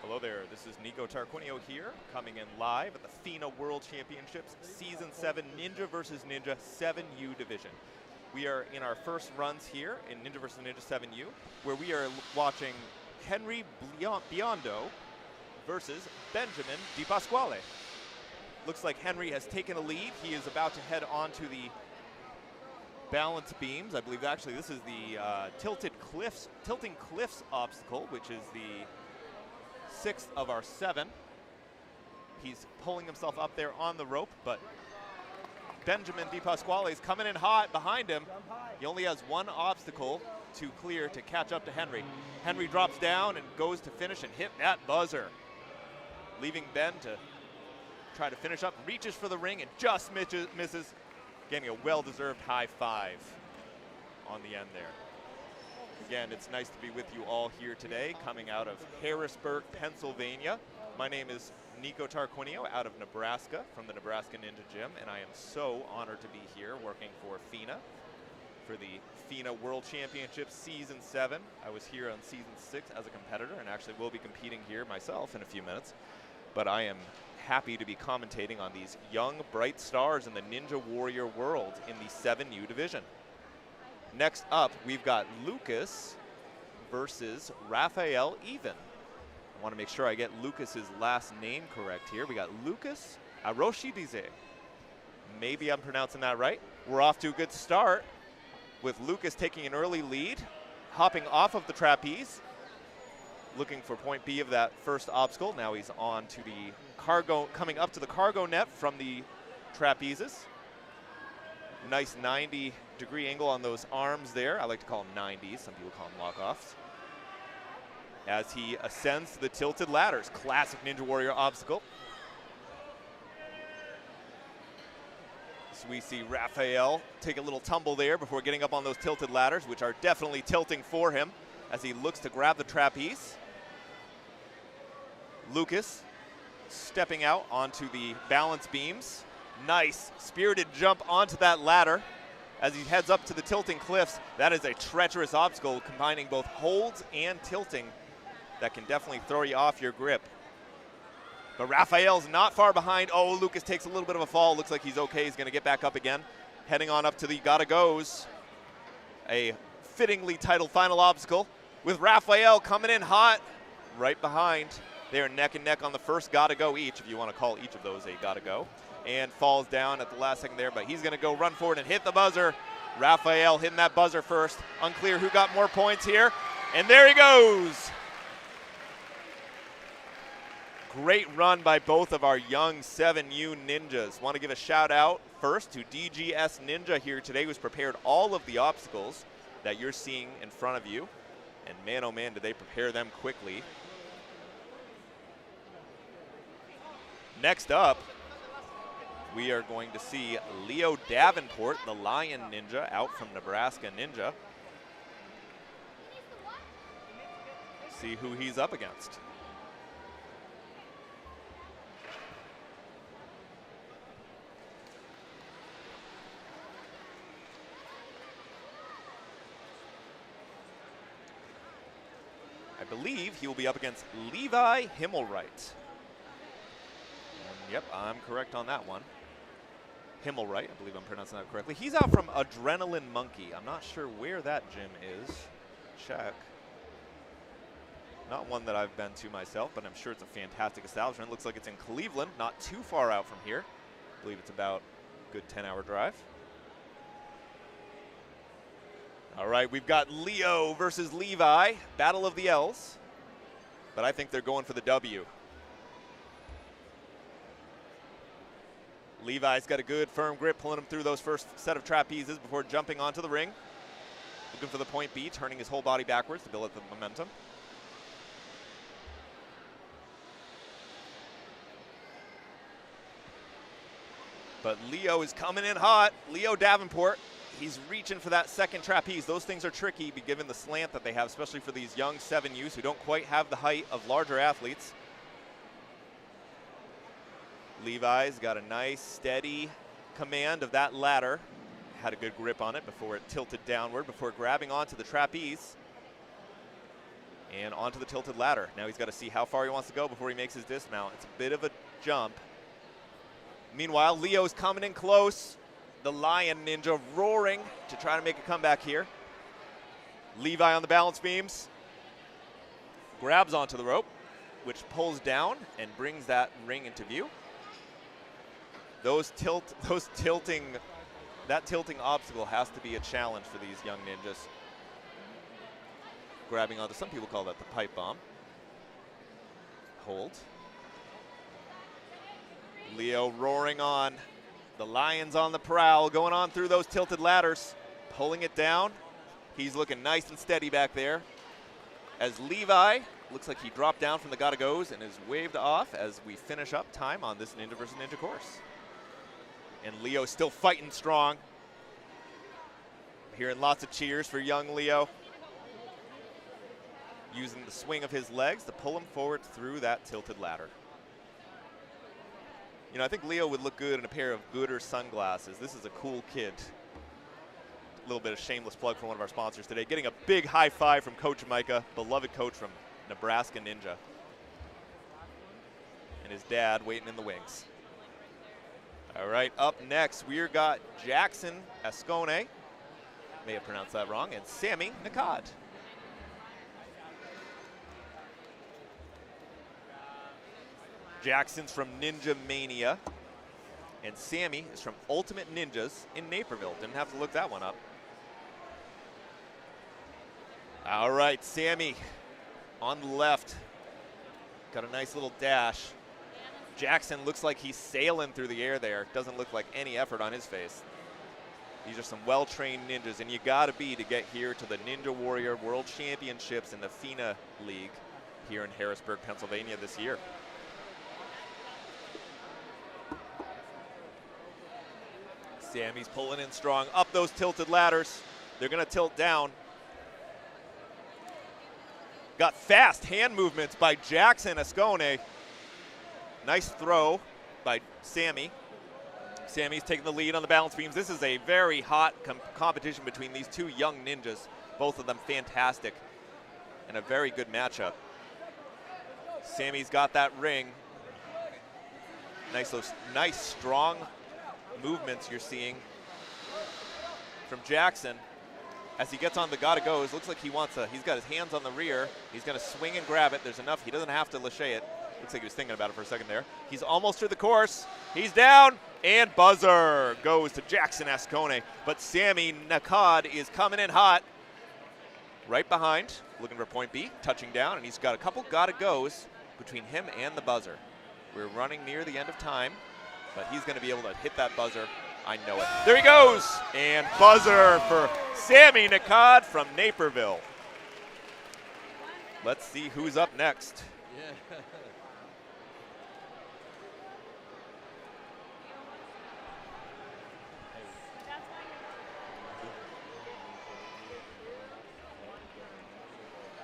Hello there, this is Nico Tarquinio here, coming in live at the FINA World Championships Season 7 Ninja vs. Ninja 7U division. We are in our first runs here in Ninja vs. Ninja 7U, where we are watching Henry Biondo versus Benjamin Di Pasquale. Looks like Henry has taken a lead. He is about to head onto the balance beams. I believe actually this is the tilting cliffs obstacle, which is the 6th of our 7. He's pulling himself up there on the rope, but Benjamin Di Pasquale is coming in hot behind him. He only has one obstacle to clear to catch up to Henry. Henry drops down and goes to finish and hit that buzzer, leaving Ben to try to finish up, reaches for the ring and just misses, getting a well-deserved high five on the end there. Again, it's nice to be with you all here today, coming out of Harrisburg, Pennsylvania. My name is Nico Tarquinio out of Nebraska, from the Nebraska Ninja Gym, and I am so honored to be here working for FINA for the FINA World Championships Season 7. I was here on Season 6 as a competitor, and actually will be competing here myself in a few minutes. But I am happy to be commentating on these young, bright stars in the Ninja Warrior world in the 7U division. Next up, we've got Lucas versus Raphael Even. I want to make sure I get Lucas's last name correct here. We got Lucas Aroshidize. Maybe I'm pronouncing that right. We're off to a good start with Lucas taking an early lead, hopping off of the trapeze, looking for point B of that first obstacle. Now he's on to the cargo, coming up to the cargo net from the trapezes. Nice 90-degree angle on those arms there. I like to call them 90s. Some people call them lock-offs. As he ascends to the tilted ladders. Classic Ninja Warrior obstacle. So we see Raphael take a little tumble there before getting up on those tilted ladders, which are definitely tilting for him as he looks to grab the trapeze. Lucas stepping out onto the balance beams. Nice spirited jump onto that ladder as he heads up to the tilting cliffs. That is a treacherous obstacle combining both holds and tilting that can definitely throw you off your grip. But Raphael's not far behind. Oh, Lucas takes a little bit of a fall. Looks like he's okay. He's going to get back up again. Heading on up to the Gotta Goes. A fittingly titled final obstacle with Raphael coming in hot right behind. They are neck and neck on the first Gotta Go each, if you want to call each of those a Gotta Go. And falls down at the last second there, but he's going to go run forward and hit the buzzer. Raphael hitting that buzzer first. Unclear who got more points here. And there he goes. Great run by both of our young 7U ninjas. Want to give a shout out first to DGS Ninja here today, who's prepared all of the obstacles that you're seeing in front of you. And man, oh man, did they prepare them quickly. Next up, we are going to see Leo Davenport, the Lion Ninja, out from Nebraska Ninja. See who he's up against. I believe he will be up against Levi Himmelwright. Yep, I'm correct on that one. Himmelwright, I believe I'm pronouncing that correctly. He's out from Adrenaline Monkey. I'm not sure where that gym is. Check. Not one that I've been to myself, but I'm sure it's a fantastic establishment. Looks like it's in Cleveland, not too far out from here. I believe it's about a good 10-hour drive. All right, we've got Leo versus Levi. Battle of the L's. But I think they're going for the W. Levi's got a good firm grip, pulling him through those first set of trapezes before jumping onto the ring. Looking for the point B, turning his whole body backwards to build up the momentum. But Leo is coming in hot. Leo Davenport, he's reaching for that second trapeze. Those things are tricky, given the slant that they have, especially for these young 7Us who don't quite have the height of larger athletes. Levi's got a nice, steady command of that ladder. Had a good grip on it before it tilted downward, before grabbing onto the trapeze. And onto the tilted ladder. Now he's got to see how far he wants to go before he makes his dismount. It's a bit of a jump. Meanwhile, Leo's coming in close. The Lion Ninja roaring to try to make a comeback here. Levi on the balance beams. Grabs onto the rope, which pulls down and brings that ring into view. That tilting obstacle has to be a challenge for these young ninjas. Grabbing onto, some people call that the pipe bomb. Hold. Leo roaring on. The Lion's on the prowl, going on through those tilted ladders, pulling it down. He's looking nice and steady back there. As Levi, looks like he dropped down from the gotta goes and is waved off as we finish up time on this Ninja versus Ninja course. And Leo still fighting strong. Hearing lots of cheers for young Leo. Using the swing of his legs to pull him forward through that tilted ladder. You know, I think Leo would look good in a pair of Gooder sunglasses. This is a cool kid. A little bit of shameless plug for one of our sponsors today. Getting a big high five from Coach Micah, beloved coach from Nebraska Ninja. And his dad waiting in the wings. All right, up next, we've got Jackson Ascone, may have pronounced that wrong, and Sammy Nakad. Jackson's from Ninja Mania, and Sammy is from Ultimate Ninjas in Naperville. Didn't have to look that one up. All right, Sammy on the left. Got a nice little dash. Jackson looks like he's sailing through the air there. Doesn't look like any effort on his face. These are some well-trained ninjas, and you gotta be to get here to the Ninja Warrior World Championships in the FINA League here in Harrisburg, Pennsylvania this year. Sammy's pulling in strong up those tilted ladders. They're gonna tilt down. Got fast hand movements by Jackson Ascone. Nice throw by Sammy. Sammy's taking the lead on the balance beams. This is a very hot competition between these two young ninjas. Both of them fantastic and a very good matchup. Sammy's got that ring. Nice strong movements you're seeing from Jackson. As he gets on the gotta goes, looks like he's got his hands on the rear. He's gonna swing and grab it. There's enough, he doesn't have to lâché it. Looks like he was thinking about it for a second there. He's almost through the course. He's down, and buzzer goes to Jackson Ascone. But Sammy Nakad is coming in hot. Right behind, looking for point B, touching down, and he's got a couple gotta goes between him and the buzzer. We're running near the end of time, but he's gonna be able to hit that buzzer. I know it. There he goes, and buzzer for Sammy Nakad from Naperville. Let's see who's up next. Yeah.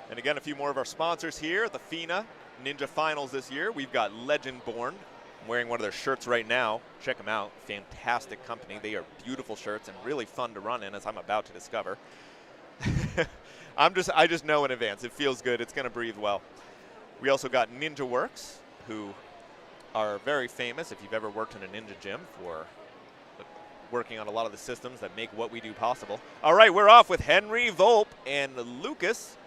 And again, a few more of our sponsors here. The FINA Ninja Finals this year. We've got Legend Born. I'm wearing one of their shirts right now. Check them out. Fantastic company. They are beautiful shirts and really fun to run in, as I'm about to discover. I just know in advance. It feels good. It's going to breathe well. We also got Ninja Works, who are very famous if you've ever worked in a ninja gym for working on a lot of the systems that make what we do possible. All right, we're off with Henry Volpe and Lucas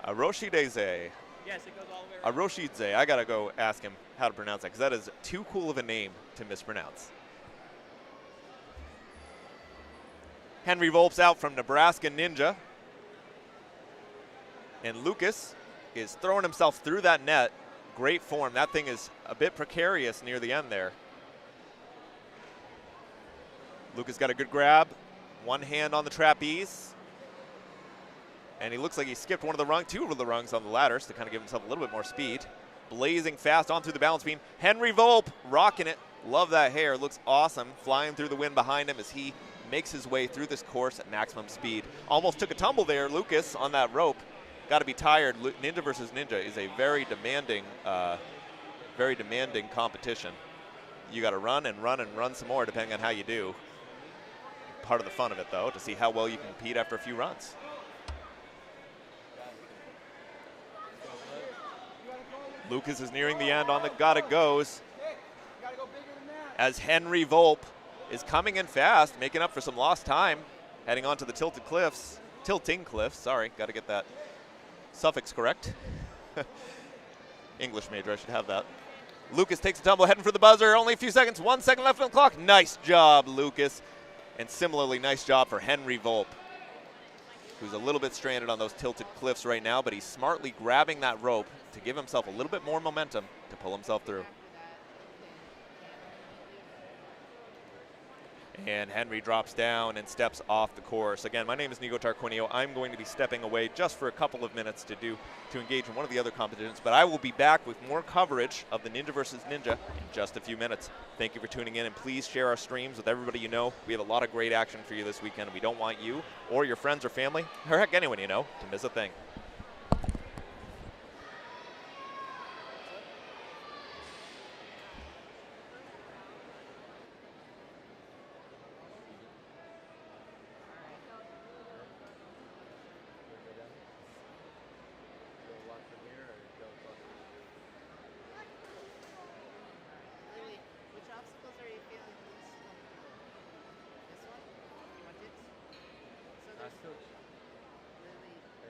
Aroshidze. Yes, it goes all the way around. Aroshidze. I got to go ask him how to pronounce that, because that is too cool of a name to mispronounce. Henry Volpe's out from Nebraska Ninja. And Lucas is throwing himself through that net. Great form. That thing is a bit precarious near the end there. Lucas got a good grab. One hand on the trapeze. And he looks like he skipped one of the rungs, two of the rungs on the ladders to kind of give himself a little bit more speed. Blazing fast on through the balance beam. Henry Volpe rocking it. Love that hair. Looks awesome. Flying through the wind behind him as he makes his way through this course at maximum speed. Almost took a tumble there, Lucas, on that rope. Got to be tired. Ninja versus Ninja is a very demanding competition. You got to run and run and run some more depending on how you do. Part of the fun of it, though, to see how well you can compete after a few runs. Lucas is nearing the end on the gotta goes as Henry Volpe is coming in fast, making up for some lost time, heading onto the tilting cliffs, sorry, gotta get that suffix correct. English major, I should have that. Lucas takes a tumble, heading for the buzzer, only a few seconds, 1 second left on the clock. Nice job, Lucas. And similarly, nice job for Henry Volpe, who's a little bit stranded on those tilted cliffs right now, but he's smartly grabbing that rope to give himself a little bit more momentum to pull himself through. And Henry drops down and steps off the course. Again, my name is Nico Tarquinio. I'm going to be stepping away just for a couple of minutes to engage in one of the other competitions, but I will be back with more coverage of the Ninja versus Ninja in just a few minutes. Thank you for tuning in, and please share our streams with everybody you know. We have a lot of great action for you this weekend, and we don't want you or your friends or family, or heck, anyone you know, to miss a thing.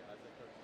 I think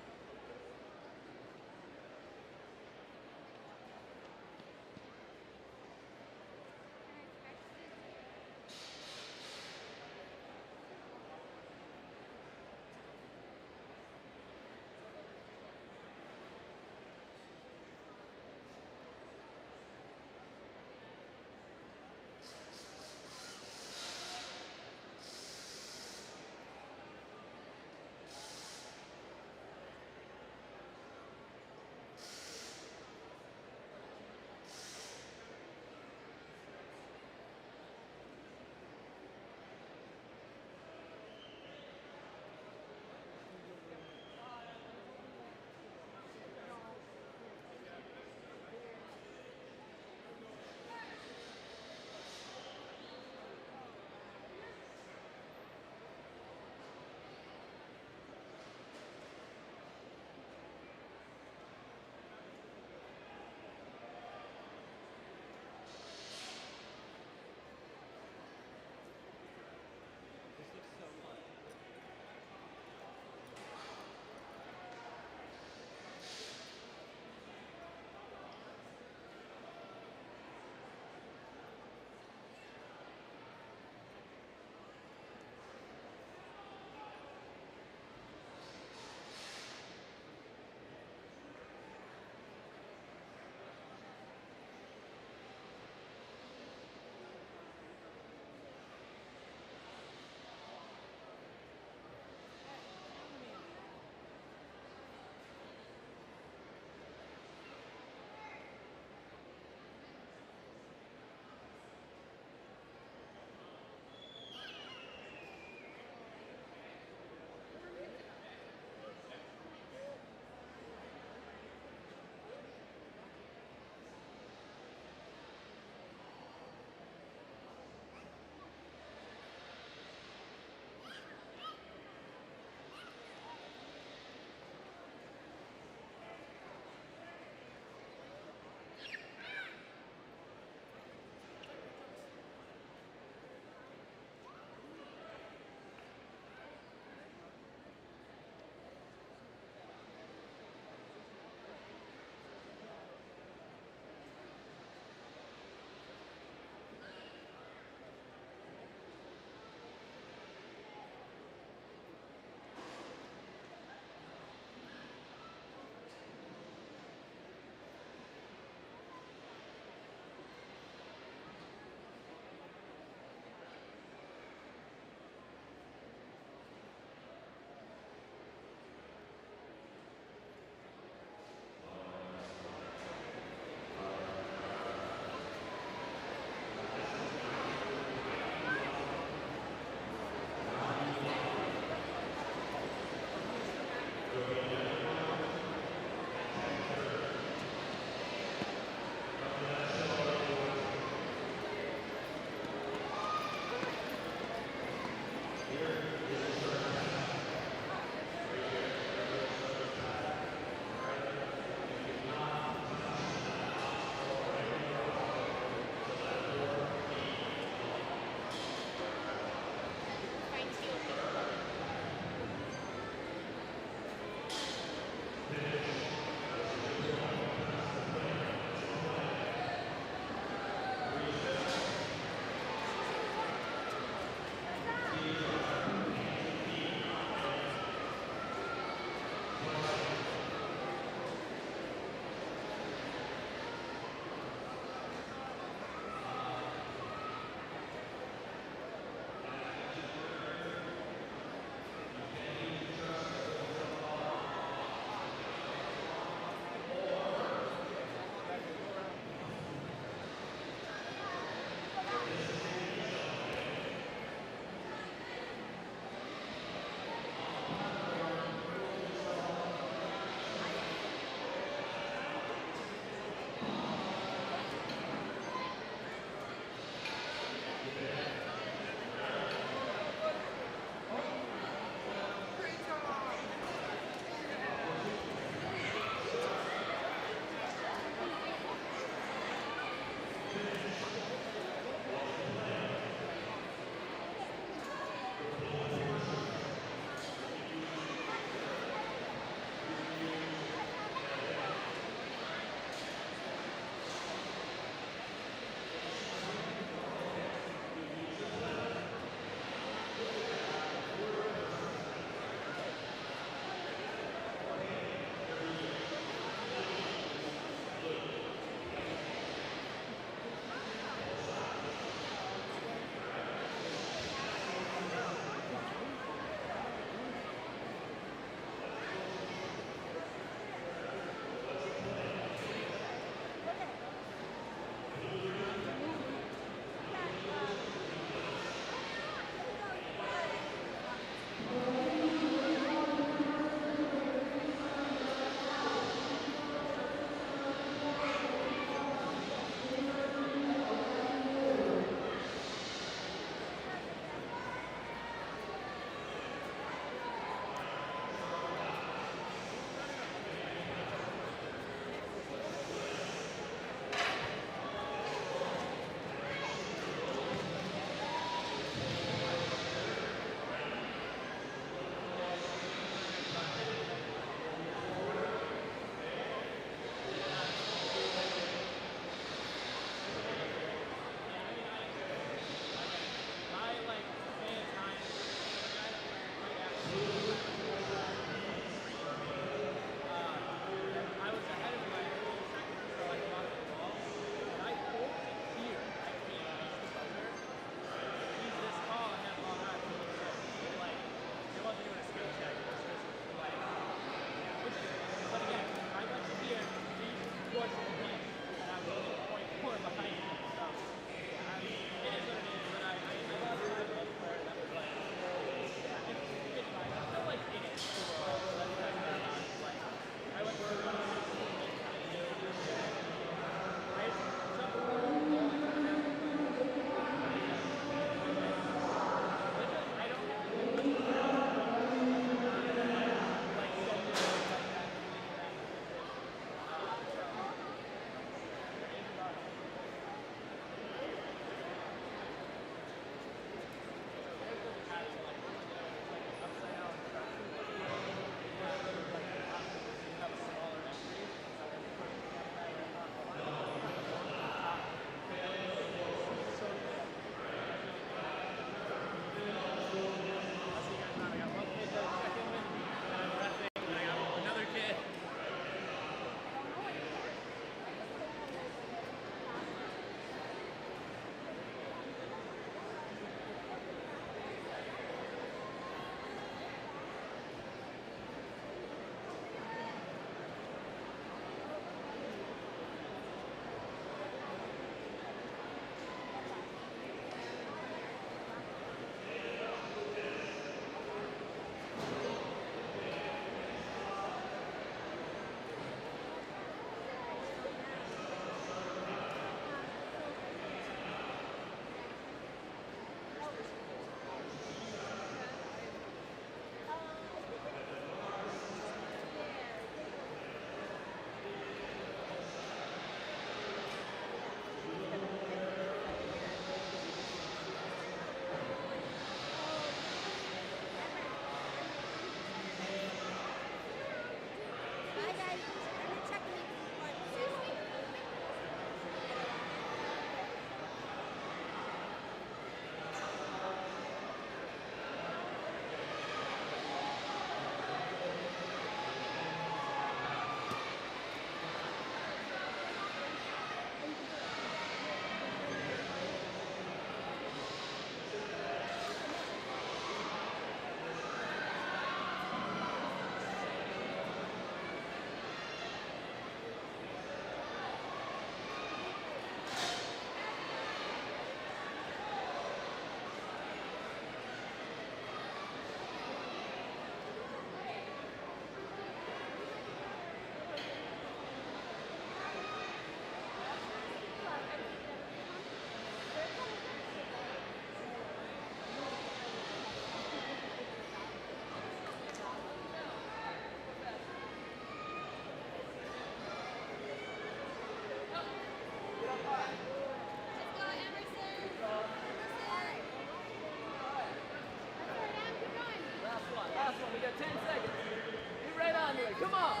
on.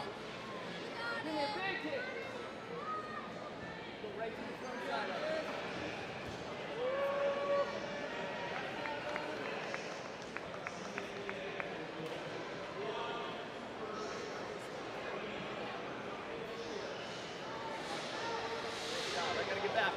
Give me a big kick. Go right to the front side of it. I gotta get back.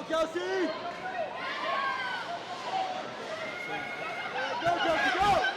Go, Kelsey! Go, Kelsey, go!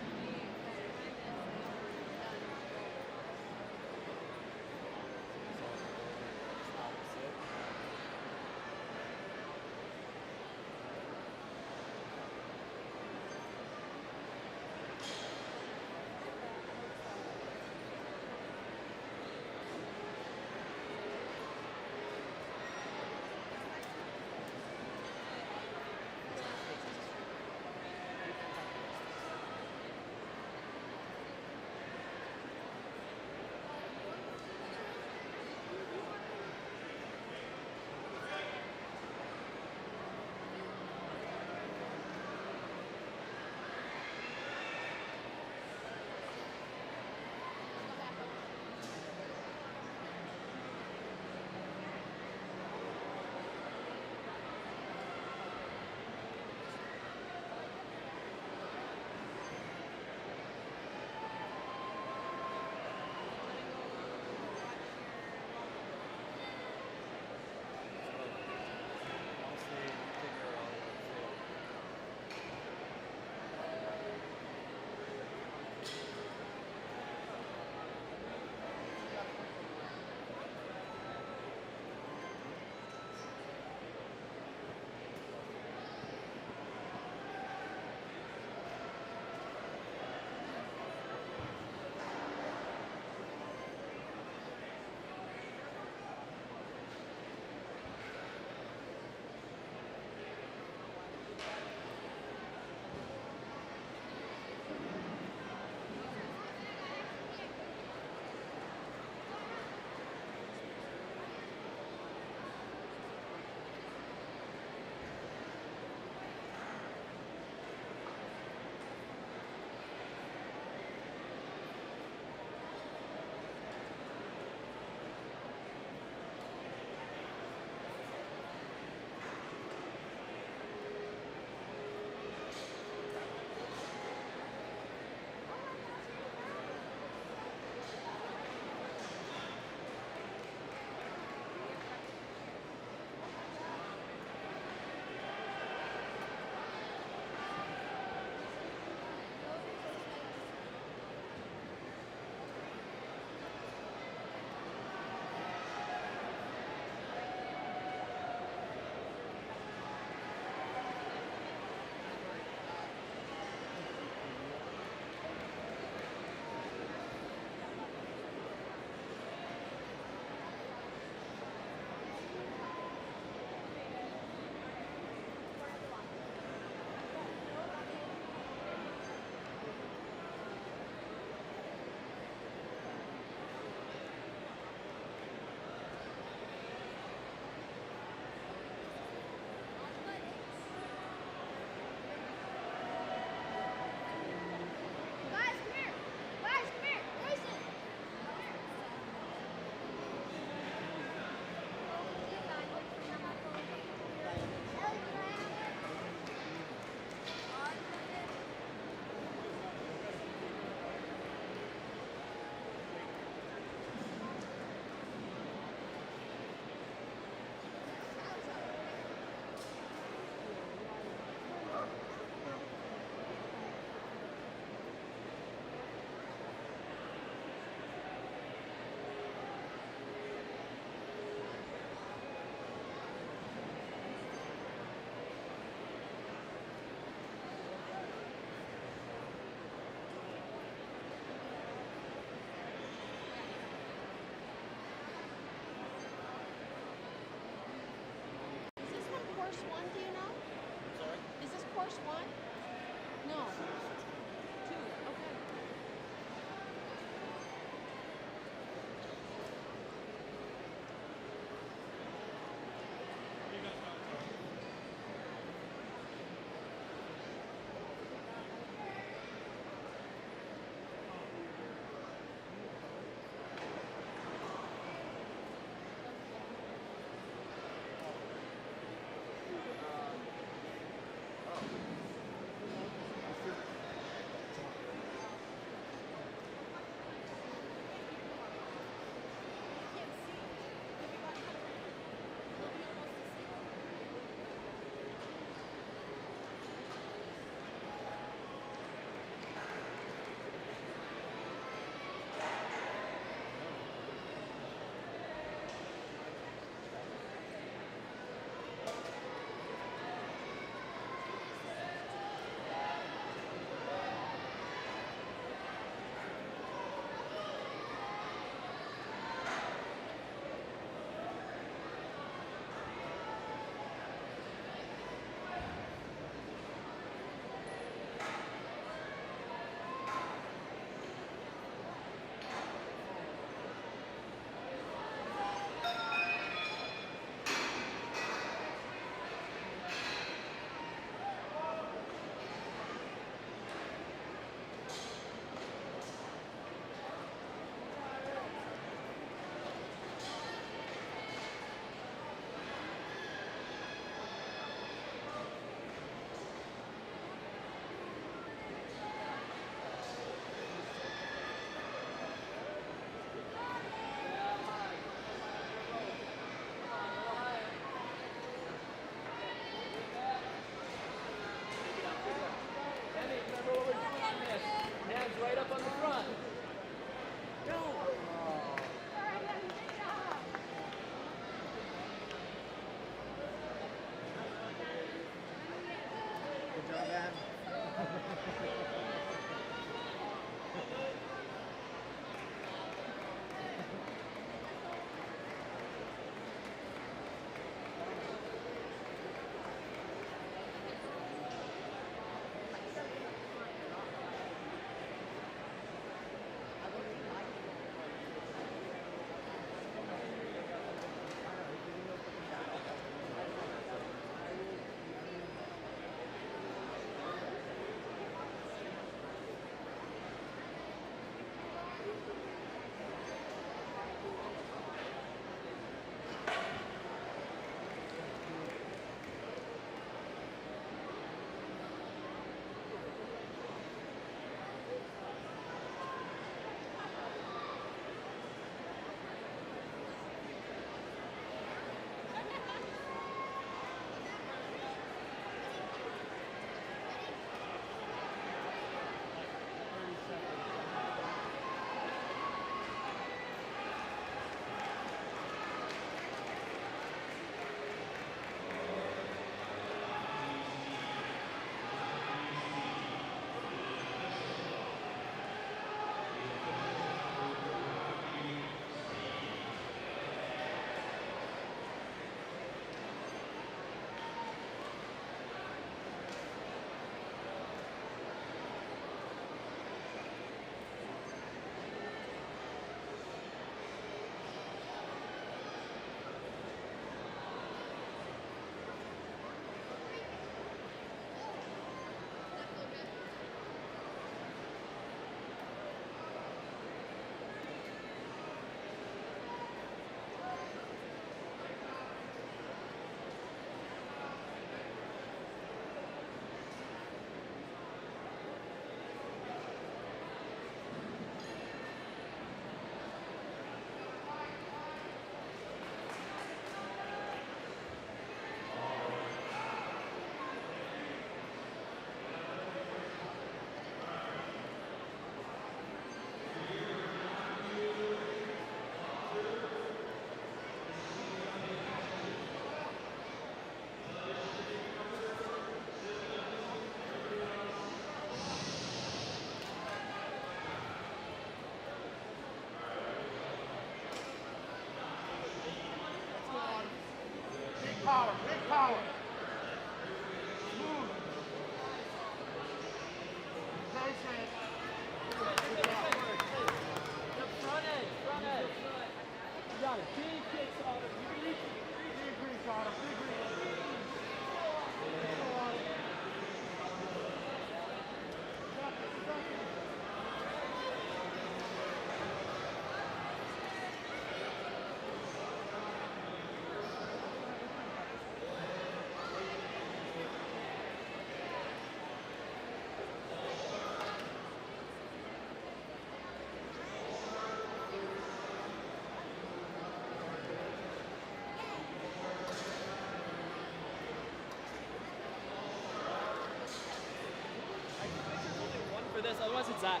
this, otherwise it's Zach.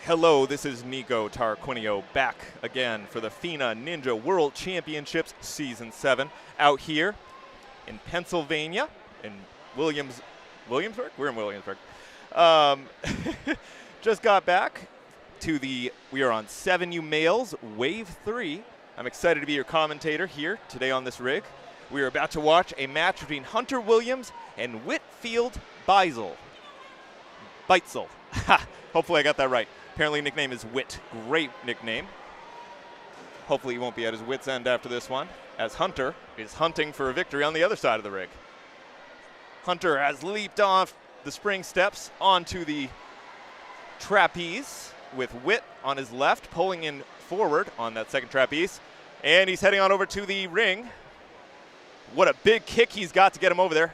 Hello, this is Nico Tarquinio back again for the FINA Ninja World Championships Season 7 out here in Pennsylvania, in Williamsburg? We're in Williamsburg. Just got back to we are on 7U Males, Wave 3. I'm excited to be your commentator here today on this rig. We are about to watch a match between Hunter Williams and Whitfield Beitzel. Hopefully I got that right. Apparently nickname is Wit. Great nickname. Hopefully he won't be at his wit's end after this one, as Hunter is hunting for a victory on the other side of the rig. Hunter has leaped off the spring steps onto the trapeze with Wit on his left, pulling in forward on that second trapeze. And he's heading on over to the ring. What a big kick he's got to get him over there.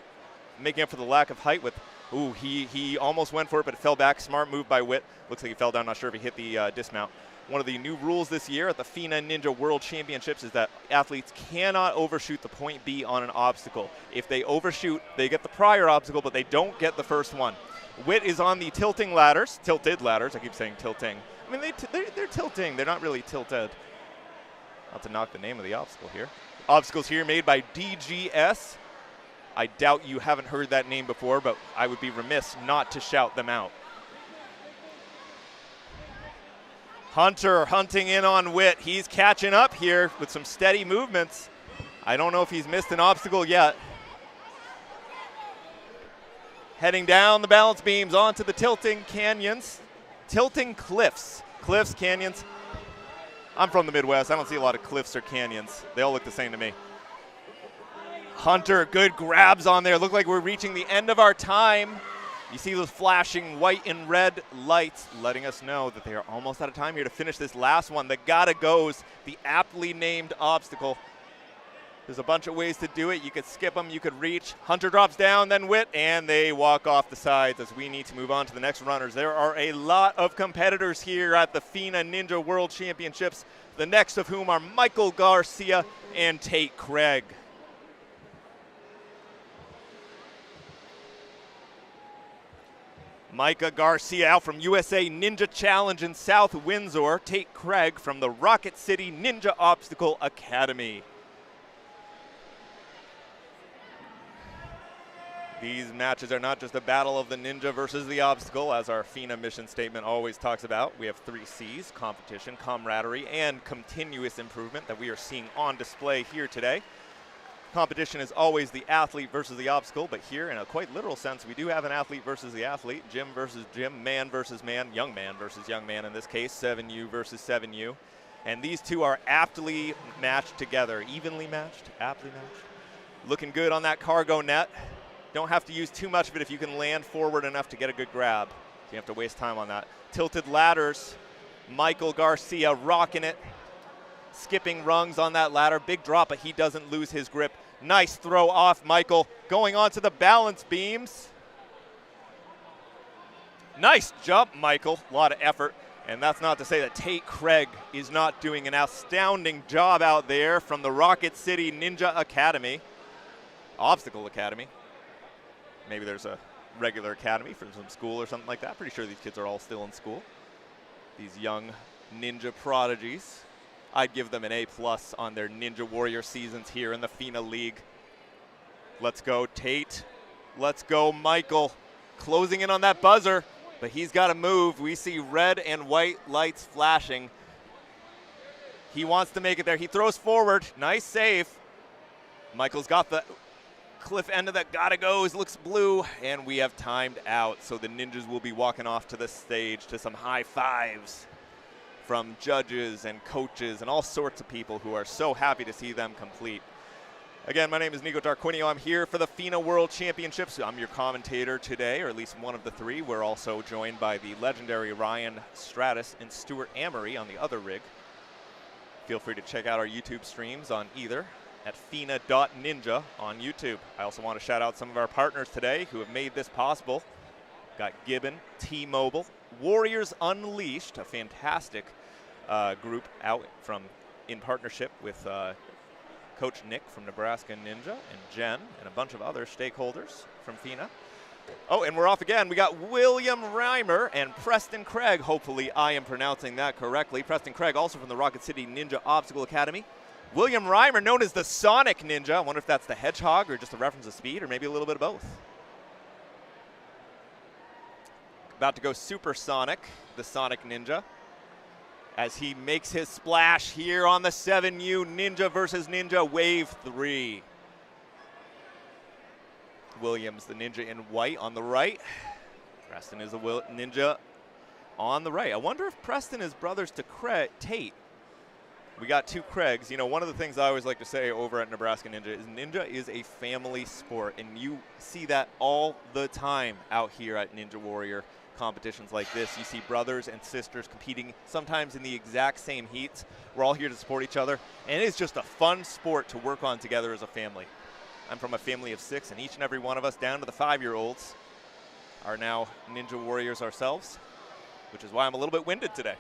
Making up for the lack of height with, ooh, he almost went for it, but it fell back. Smart move by Wit. Looks like he fell down, not sure if he hit the dismount. One of the new rules this year at the FINA Ninja World Championships is that athletes cannot overshoot the point B on an obstacle. If they overshoot, they get the prior obstacle, but they don't get the first one. Wit is on the tilting ladders, tilted ladders. I keep saying tilting. I mean, they're tilting. They're not really tilted. Not to knock the name of the obstacle here. Obstacles here made by DGS. I doubt you haven't heard that name before, but I would be remiss not to shout them out. Hunter hunting in on Wit. He's catching up here with some steady movements. I don't know if he's missed an obstacle yet. Heading down the balance beams onto the tilting canyons. Tilting cliffs. Cliffs, canyons. I'm from the Midwest. I don't see a lot of cliffs or canyons. They all look the same to me. Hunter, good grabs on there. Look like we're reaching the end of our time. You see those flashing white and red lights letting us know that they are almost out of time here to finish this last one. The gotta goes, the aptly named obstacle. There's a bunch of ways to do it. You could skip them, you could reach. Hunter drops down, then Wit, and they walk off the sides as we need to move on to the next runners. There are a lot of competitors here at the FINA Ninja World Championships, the next of whom are Michael Garcia and Tate Craig. Micah Garcia out from USA Ninja Challenge in South Windsor. Tate Craig from the Rocket City Ninja Obstacle Academy. These matches are not just a battle of the ninja versus the obstacle, as our FINA mission statement always talks about. We have 3 C's, competition, camaraderie, and continuous improvement that we are seeing on display here today. Competition is always the athlete versus the obstacle, but here in a quite literal sense, we do have an athlete versus the athlete, gym versus gym, man versus man, young man versus young man in this case, 7U versus 7U. And these two are aptly matched together, evenly matched, aptly matched. Looking good on that cargo net. Don't have to use too much of it if you can land forward enough to get a good grab. You have to waste time on that. Tilted ladders, Michael Garcia rocking it. Skipping rungs on that ladder. Big drop, but he doesn't lose his grip. Nice throw off Michael. Going on to the balance beams. Nice jump, Michael. A lot of effort. And that's not to say that Tate Craig is not doing an astounding job out there from the Rocket City Ninja Academy. Obstacle Academy. Maybe there's a regular academy from some school or something like that. Pretty sure these kids are all still in school. These young ninja prodigies. I'd give them an A+ on their Ninja Warrior seasons here in the FINA League. Let's go, Tate. Let's go, Michael. Closing in on that buzzer, but he's got to move. We see red and white lights flashing. He wants to make it there. He throws forward. Nice save. Michael's got the cliff end of that gotta goes. Looks blue, and we have timed out. So the ninjas will be walking off to the stage to some high fives from judges and coaches and all sorts of people who are so happy to see them complete. Again, my name is Nico Tarquinio. I'm here for the FINA World Championships. I'm your commentator today, or at least one of the 3. We're also joined by the legendary Ryan Stratus and Stuart Amory on the other rig. Feel free to check out our YouTube streams on either at fina.ninja on YouTube. I also want to shout out some of our partners today who have made this possible. Got Gibbon, T-Mobile, Warriors Unleashed, a fantastic group out in partnership with Coach Nick from Nebraska Ninja and Jen and a bunch of other stakeholders from FINA. Oh, and we're off again. We got William Reimer and Preston Craig. Hopefully I am pronouncing that correctly. Preston Craig, also from the Rocket City Ninja Obstacle Academy. William Reimer, known as the Sonic Ninja. I wonder if that's the hedgehog or just a reference to speed or maybe a little bit of both. About to go supersonic, the Sonic Ninja, as he makes his splash here on the 7U Ninja versus Ninja Wave 3. Williams, the ninja in white on the right. Preston is a ninja on the right. I wonder if Preston is brothers to Tate. We got two Craigs. You know, one of the things I always like to say over at Nebraska Ninja is a family sport, and you see that all the time out here at Ninja Warrior competitions like this. You see brothers and sisters competing sometimes in the exact same heats. We're all here to support each other, and it is just a fun sport to work on together as a family. I'm from a family of 6, and each and every one of us, down to the 5-year-olds, are now Ninja Warriors ourselves, which is why I'm a little bit winded today.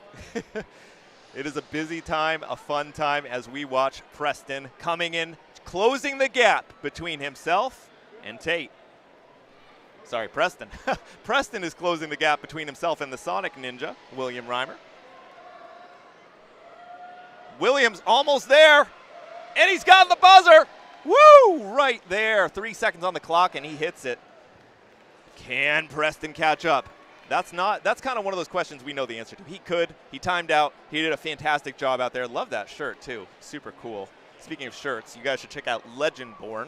It is a busy time, a fun time, as we watch Preston coming in, closing the gap between himself and Tate. Sorry, Preston. Preston is closing the gap between himself and the Sonic Ninja, William Reimer. Williams almost there, and he's got the buzzer. Woo! Right there. 3 seconds on the clock, and he hits it. Can Preston catch up? That's kind of one of those questions we know the answer to. He could. He timed out. He did a fantastic job out there. Love that shirt, too. Super cool. Speaking of shirts, you guys should check out Legendborn.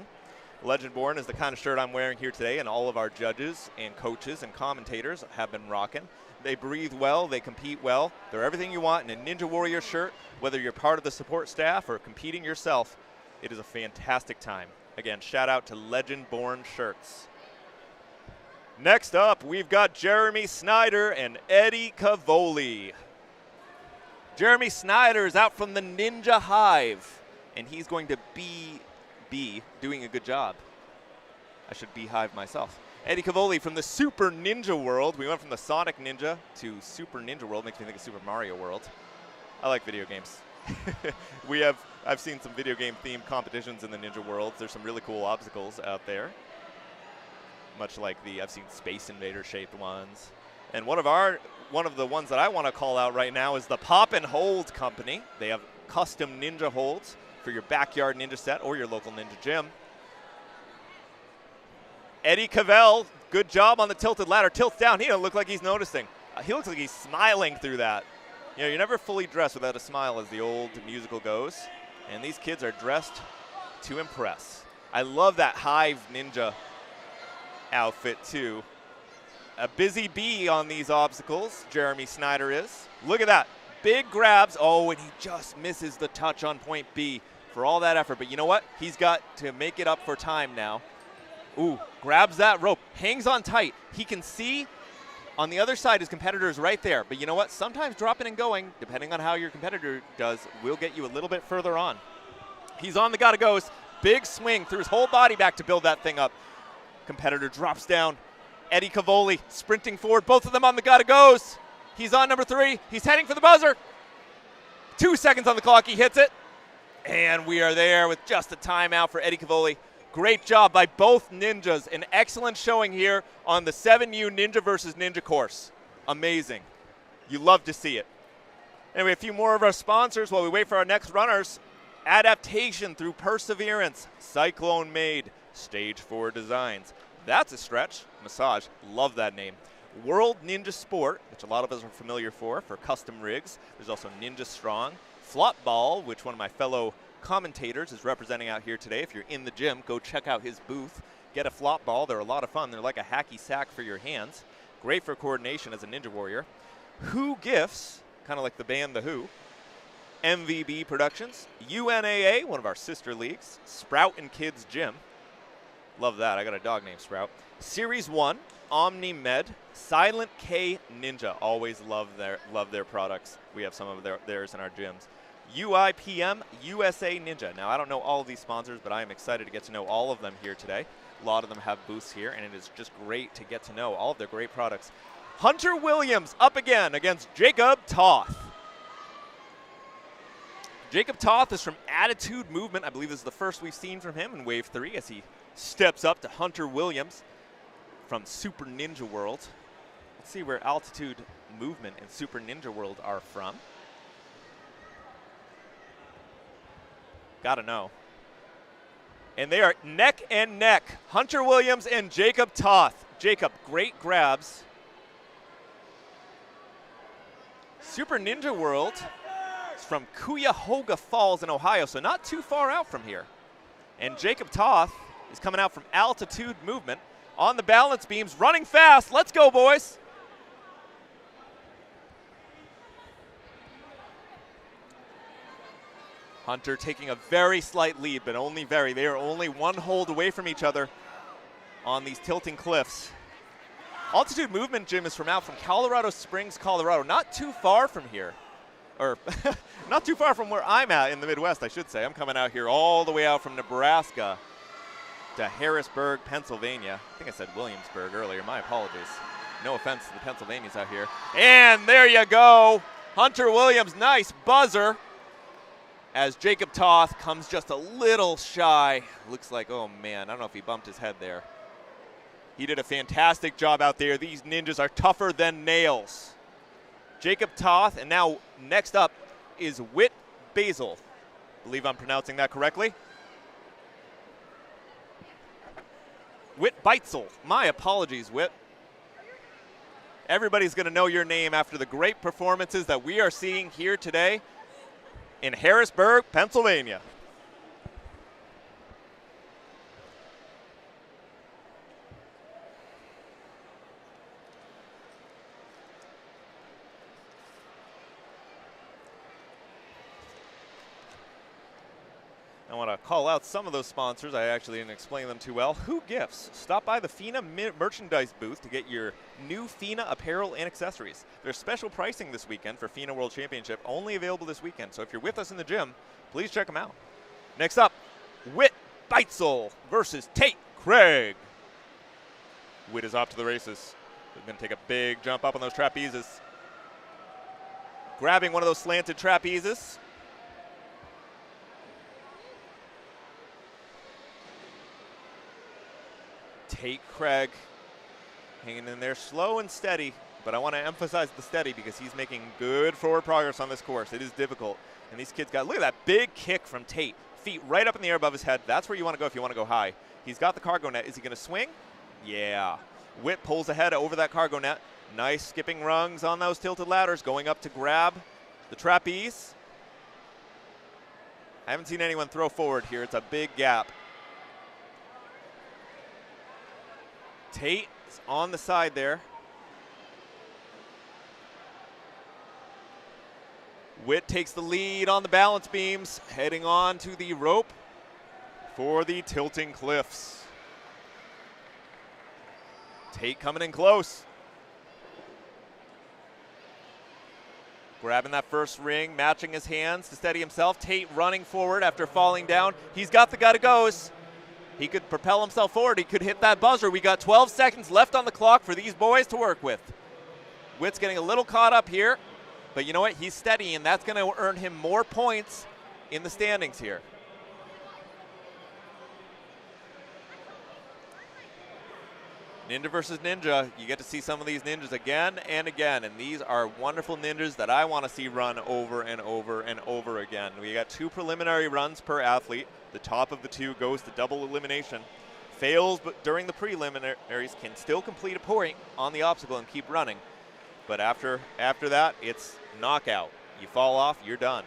Legendborn is the kind of shirt I'm wearing here today, and all of our judges and coaches and commentators have been rocking. They breathe well. They compete well. They're everything you want in a Ninja Warrior shirt, whether you're part of the support staff or competing yourself. It is a fantastic time. Again, shout out to Legendborn shirts. Next up, we've got Jeremy Snyder and Eddie Cavoli. Jeremy Snyder is out from the Ninja Hive, and he's going to be doing a good job. I should beehive myself. Eddie Cavoli from the Super Ninja World. We went from the Sonic Ninja to Super Ninja World. Makes me think of Super Mario World. I like video games. I've seen some video game themed competitions in the Ninja Worlds. There's some really cool obstacles out there. Much like I've seen Space Invader shaped ones. And one of the ones that I want to call out right now is the Pop and Hold Company. They have custom ninja holds for your backyard ninja set or your local ninja gym. Eddie Cavell, good job on the tilted ladder. Tilts down. He doesn't look like he's noticing. He looks like he's smiling through that. You know, you're never fully dressed without a smile, as the old musical goes. And these kids are dressed to impress. I love that Hive Ninja outfit, too. A busy bee on these obstacles, Jeremy Snyder is. Look at that. Big grabs. Oh, and he just misses the touch on point B for all that effort. But you know what? He's got to make it up for time now. Ooh, grabs that rope. Hangs on tight. He can see on the other side his competitor is right there. But you know what? Sometimes dropping and going, depending on how your competitor does, will get you a little bit further on. He's on the gotta-goes. Big swing through his whole body back to build that thing up. Competitor drops down. Eddie Cavoli sprinting forward. Both of them on the gotta-goes. He's on number 3. He's heading for the buzzer. 2 seconds on the clock. He hits it. And we are there with just a timeout for Eddie Cavoli. Great job by both ninjas. An excellent showing here on the 7U Ninja versus Ninja course. Amazing. You love to see it. Anyway, a few more of our sponsors while we wait for our next runners. Adaptation through perseverance. Cyclone Made. Stage 4 Designs. That's a stretch. Massage. Love that name. World Ninja Sport, which a lot of us are familiar for custom rigs. There's also Ninja Strong. Flop Ball, which one of my fellow commentators is representing out here today. If you're in the gym, go check out his booth. Get a flop ball. They're a lot of fun. They're like a hacky sack for your hands. Great for coordination as a Ninja Warrior. Who Gifts, kind of like the band The Who. MVB Productions. UNAA, one of our sister leagues. Sprout and Kids Gym. Love that. I got a dog named Sprout. Series 1, Omni Med. Silent K Ninja. Always love their products. We have some of theirs in our gyms. UIPM USA Ninja. Now, I don't know all of these sponsors, but I am excited to get to know all of them here today. A lot of them have booths here, and it is just great to get to know all of their great products. Hunter Williams up again against Jacob Toth. Jacob Toth is from Attitude Movement. I believe this is the first we've seen from him in Wave 3 as he steps up to Hunter Williams. from Super Ninja World. Let's see where Altitude Movement and Super Ninja World are from. Gotta know. And they are neck and neck. Hunter Williams and Jacob Toth. Jacob, great grabs. Super Ninja World is from Cuyahoga Falls in Ohio, so not too far out from here. And Jacob Toth is coming out from Altitude Movement on the balance beams, running fast. Let's go, boys. Hunter taking a very slight lead, but only very. They are only one hold away from each other on these tilting cliffs. Altitude Movement Gym is from Colorado Springs, Colorado. Not too far from here. Or not too far from where I'm at in the Midwest, I should say. I'm coming out here all the way out from Nebraska to Harrisburg, Pennsylvania. I think I said Williamsburg earlier. My apologies. No offense to the Pennsylvanians out here. And there you go. Hunter Williams, nice buzzer. As Jacob Toth comes just a little shy. Looks like, oh man, I don't know if he bumped his head there. He did a fantastic job out there. These ninjas are tougher than nails. Jacob Toth, and now next up is Whit Basil. Believe I'm pronouncing that correctly. Whit Beitzel. My apologies, Whit. Everybody's going to know your name after the great performances that we are seeing here today in Harrisburg, Pennsylvania. I want to call out some of those sponsors. I actually didn't explain them too well. Who Gifts? Stop by the FINA merchandise booth to get your new FINA apparel and accessories. There's special pricing this weekend for FINA World Championship, only available this weekend. So if you're with us in the gym, please check them out. Next up, Whit Beitzel versus Tate Craig. Whit is off to the races. He's going to take a big jump up on those trapezes. Grabbing one of those slanted trapezes. Tate Craig hanging in there slow and steady, but I want to emphasize the steady because he's making good forward progress on this course. It is difficult, and these kids got, look at that big kick from Tate. Feet right up in the air above his head. That's where you want to go if you want to go high. He's got the cargo net. Is he going to swing? Yeah. Whit pulls ahead over that cargo net. Nice skipping rungs on those tilted ladders, going up to grab the trapeze. I haven't seen anyone throw forward here. It's a big gap. Tate is on the side there. Whit takes the lead on the balance beams, heading on to the rope for the tilting cliffs. Tate coming in close. Grabbing that first ring, matching his hands to steady himself. Tate running forward after falling down. He's got the gotta-goes. He could propel himself forward. He could hit that buzzer. We got 12 seconds left on the clock for these boys to work with. Whit's getting a little caught up here, but you know what? He's steady, and that's going to earn him more points in the standings here. Ninja versus ninja. You get to see some of these ninjas again and again, and these are wonderful ninjas that I want to see run over and over and over again. We got 2 preliminary runs per athlete. The top of the 2 goes to double elimination. Fails but during the preliminaries can still complete a point on the obstacle and keep running. But after that, it's knockout. You fall off, you're done.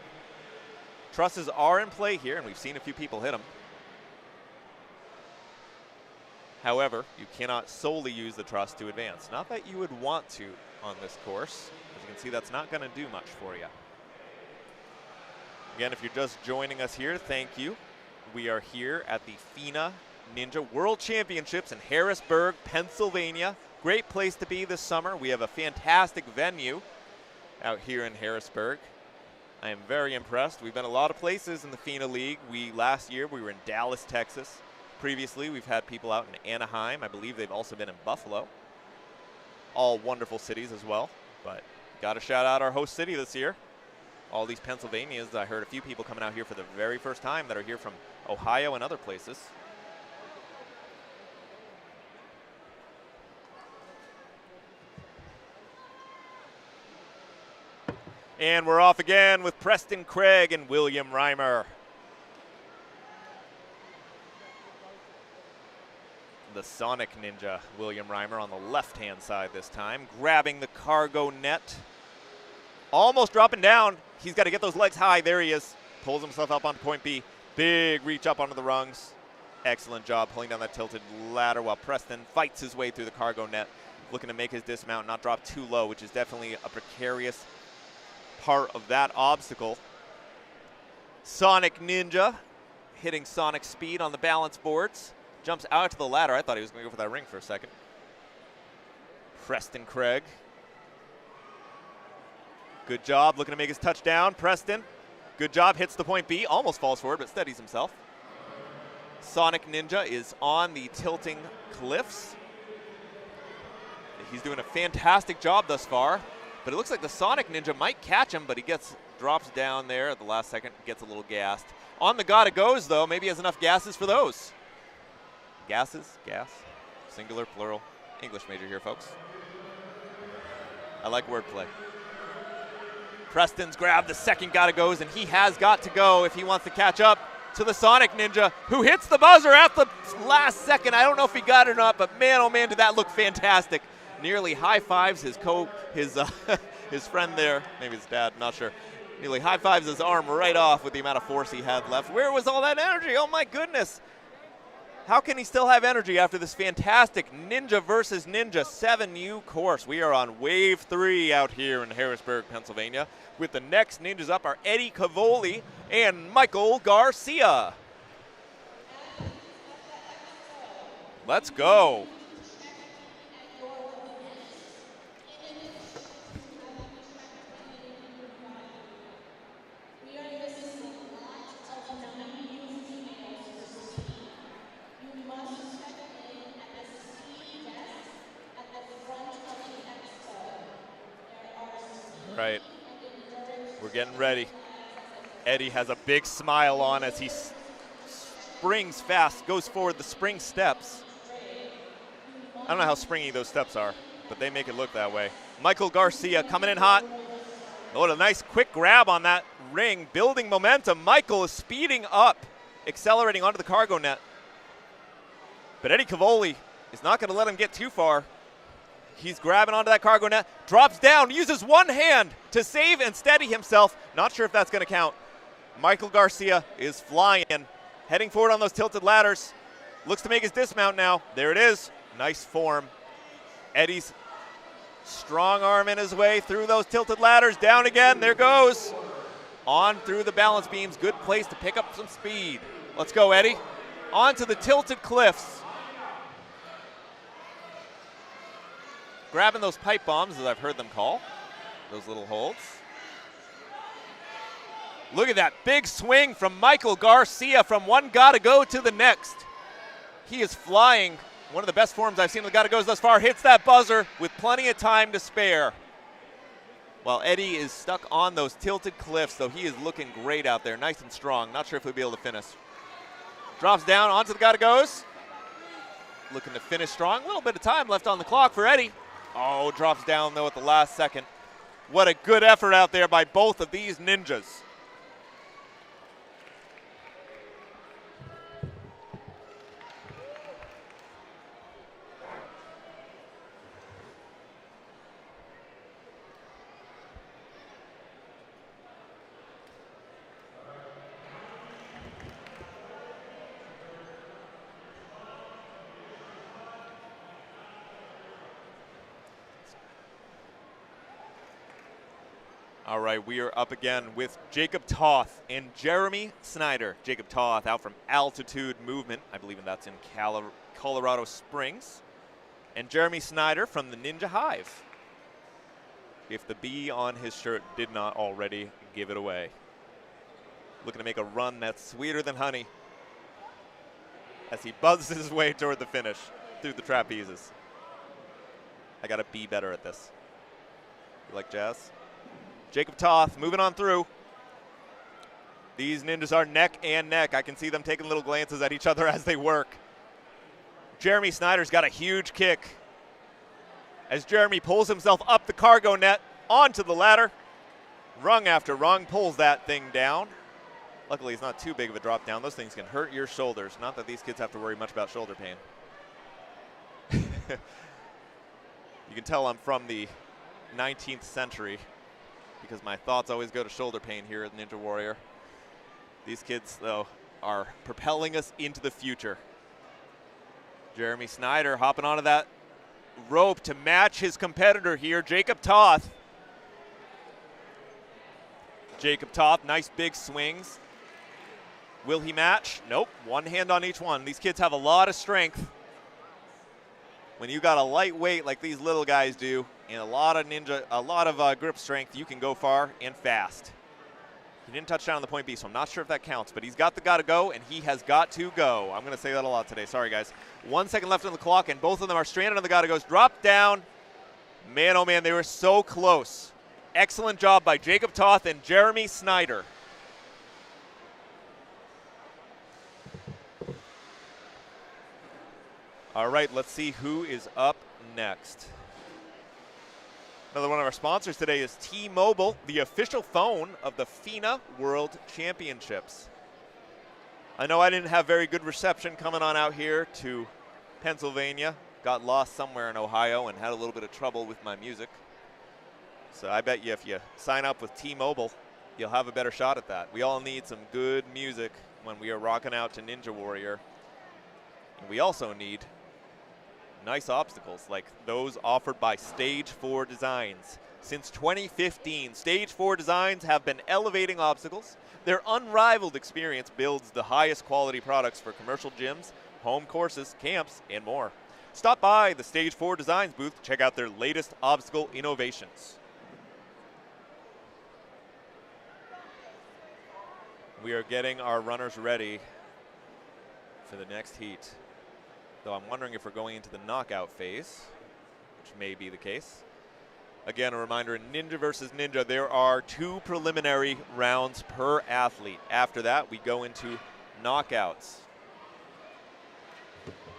Trusses are in play here, and we've seen a few people hit them. However, you cannot solely use the truss to advance. Not that you would want to on this course. As you can see, that's not going to do much for you. Again, if you're just joining us here, thank you. We are here at the FINA Ninja World Championships in Harrisburg, Pennsylvania. Great place to be this summer. We have a fantastic venue out here in Harrisburg. I am very impressed. We've been a lot of places in the FINA League. Last year we were in Dallas, Texas. Previously, we've had people out in Anaheim. I believe they've also been in Buffalo. All wonderful cities as well. But got to shout out our host city this year. All these Pennsylvanians. I heard a few people coming out here for the very first time that are here from Ohio and other places. And we're off again with Preston Craig and William Reimer. The Sonic Ninja, William Reimer, on the left-hand side this time, grabbing the cargo net. Almost dropping down. He's got to get those legs high. There he is. Pulls himself up onto point B. Big reach up onto the rungs. Excellent job pulling down that tilted ladder while Preston fights his way through the cargo net, looking to make his dismount, not drop too low, which is definitely a precarious part of that obstacle. Sonic Ninja hitting Sonic speed on the balance boards. Jumps out to the ladder. I thought he was going to go for that ring for a second. Preston Craig. Good job looking to make his touchdown. Preston. Good job. Hits the point B. Almost falls forward, but steadies himself. Sonic Ninja is on the tilting cliffs. He's doing a fantastic job thus far, but it looks like the Sonic Ninja might catch him, but he drops down there at the last second, gets a little gassed. On the gotta goes, though, maybe he has enough gases for those. Gases, gas, singular, plural. English major here, folks. I like wordplay. Preston's grabbed the second gotta goes, and he has got to go if he wants to catch up to the Sonic Ninja, who hits the buzzer at the last second. I don't know if he got it or not, but man, oh man, did that look fantastic. Nearly high fives his friend there, maybe his dad, not sure. Nearly high fives his arm right off with the amount of force he had left. Where was all that energy? Oh my goodness. How can he still have energy after this fantastic Ninja versus Ninja 7U course? We are on wave 3 out here in Harrisburg, Pennsylvania, with the next Ninjas up are Eddie Cavoli and Michael Garcia. Let's go. Right. We're getting ready. Eddie has a big smile on as he springs fast, goes forward the spring steps. I don't know how springy those steps are, but they make it look that way. Michael Garcia coming in hot. Oh, what a nice quick grab on that ring, building momentum. Michael is speeding up, accelerating onto the cargo net. But Eddie Cavoli is not going to let him get too far. He's grabbing onto that cargo net, drops down, uses one hand to save and steady himself. Not sure if that's going to count. Michael Garcia is flying, heading forward on those tilted ladders. Looks to make his dismount now. There it is. Nice form. Eddie's strong arm in his way through those tilted ladders. Down again. There goes. On through the balance beams. Good place to pick up some speed. Let's go, Eddie. Onto the tilted cliffs. Grabbing those pipe bombs, as I've heard them call. Those little holds. Look at that big swing from Michael Garcia from one gotta go to the next. He is flying. One of the best forms I've seen with gotta goes thus far. Hits that buzzer with plenty of time to spare. While Eddie is stuck on those tilted cliffs, though he is looking great out there, nice and strong. Not sure if he'll be able to finish. Drops down onto the gotta goes. Looking to finish strong. A little bit of time left on the clock for Eddie. Oh, drops down though at the last second. What a good effort out there by both of these ninjas. All right, we are up again with Jacob Toth and Jeremy Snyder. Jacob Toth out from Altitude Movement. I believe that's in Colorado Springs. And Jeremy Snyder from the Ninja Hive. If the B on his shirt did not already give it away. Looking to make a run that's sweeter than honey as he buzzes his way toward the finish through the trapezes. I got to be better at this. You like jazz? Jacob Toth moving on through. These ninjas are neck and neck. I can see them taking little glances at each other as they work. Jeremy Snyder's got a huge kick as Jeremy pulls himself up the cargo net onto the ladder. Rung after rung, pulls that thing down. Luckily, it's not too big of a drop down. Those things can hurt your shoulders. Not that these kids have to worry much about shoulder pain. You can tell I'm from the 19th century because my thoughts always go to shoulder pain here at Ninja Warrior. These kids, though, are propelling us into the future. Jeremy Snyder hopping onto that rope to match his competitor here, Jacob Toth. Jacob Toth, nice big swings. Will he match? Nope, one hand on each one. These kids have a lot of strength. When you got a lightweight like these little guys do, and a lot of grip strength, you can go far and fast. He didn't touch down on the point B, so I'm not sure if that counts, but he's got to go, and he has got to go. I'm going to say that a lot today. Sorry, guys. 1 second left on the clock, and both of them are stranded on the gotta goes. Drop down. Man, oh man, they were so close. Excellent job by Jacob Toth and Jeremy Snyder. All right, let's see who is up next. Another one of our sponsors today is T-Mobile, the official phone of the FINA World Championships. I know I didn't have very good reception coming on out here to Pennsylvania. Got lost somewhere in Ohio and had a little bit of trouble with my music. So I bet you if you sign up with T-Mobile, you'll have a better shot at that. We all need some good music when we are rocking out to Ninja Warrior. And we also need nice obstacles like those offered by Stage 4 Designs. Since 2015, Stage 4 Designs have been elevating obstacles. Their unrivaled experience builds the highest quality products for commercial gyms, home courses, camps, and more. Stop by the Stage 4 Designs booth to check out their latest obstacle innovations. We are getting our runners ready for the next heat. Though I'm wondering if we're going into the knockout phase, which may be the case. Again, a reminder, in Ninja versus Ninja, there are 2 preliminary rounds per athlete. After that, we go into knockouts.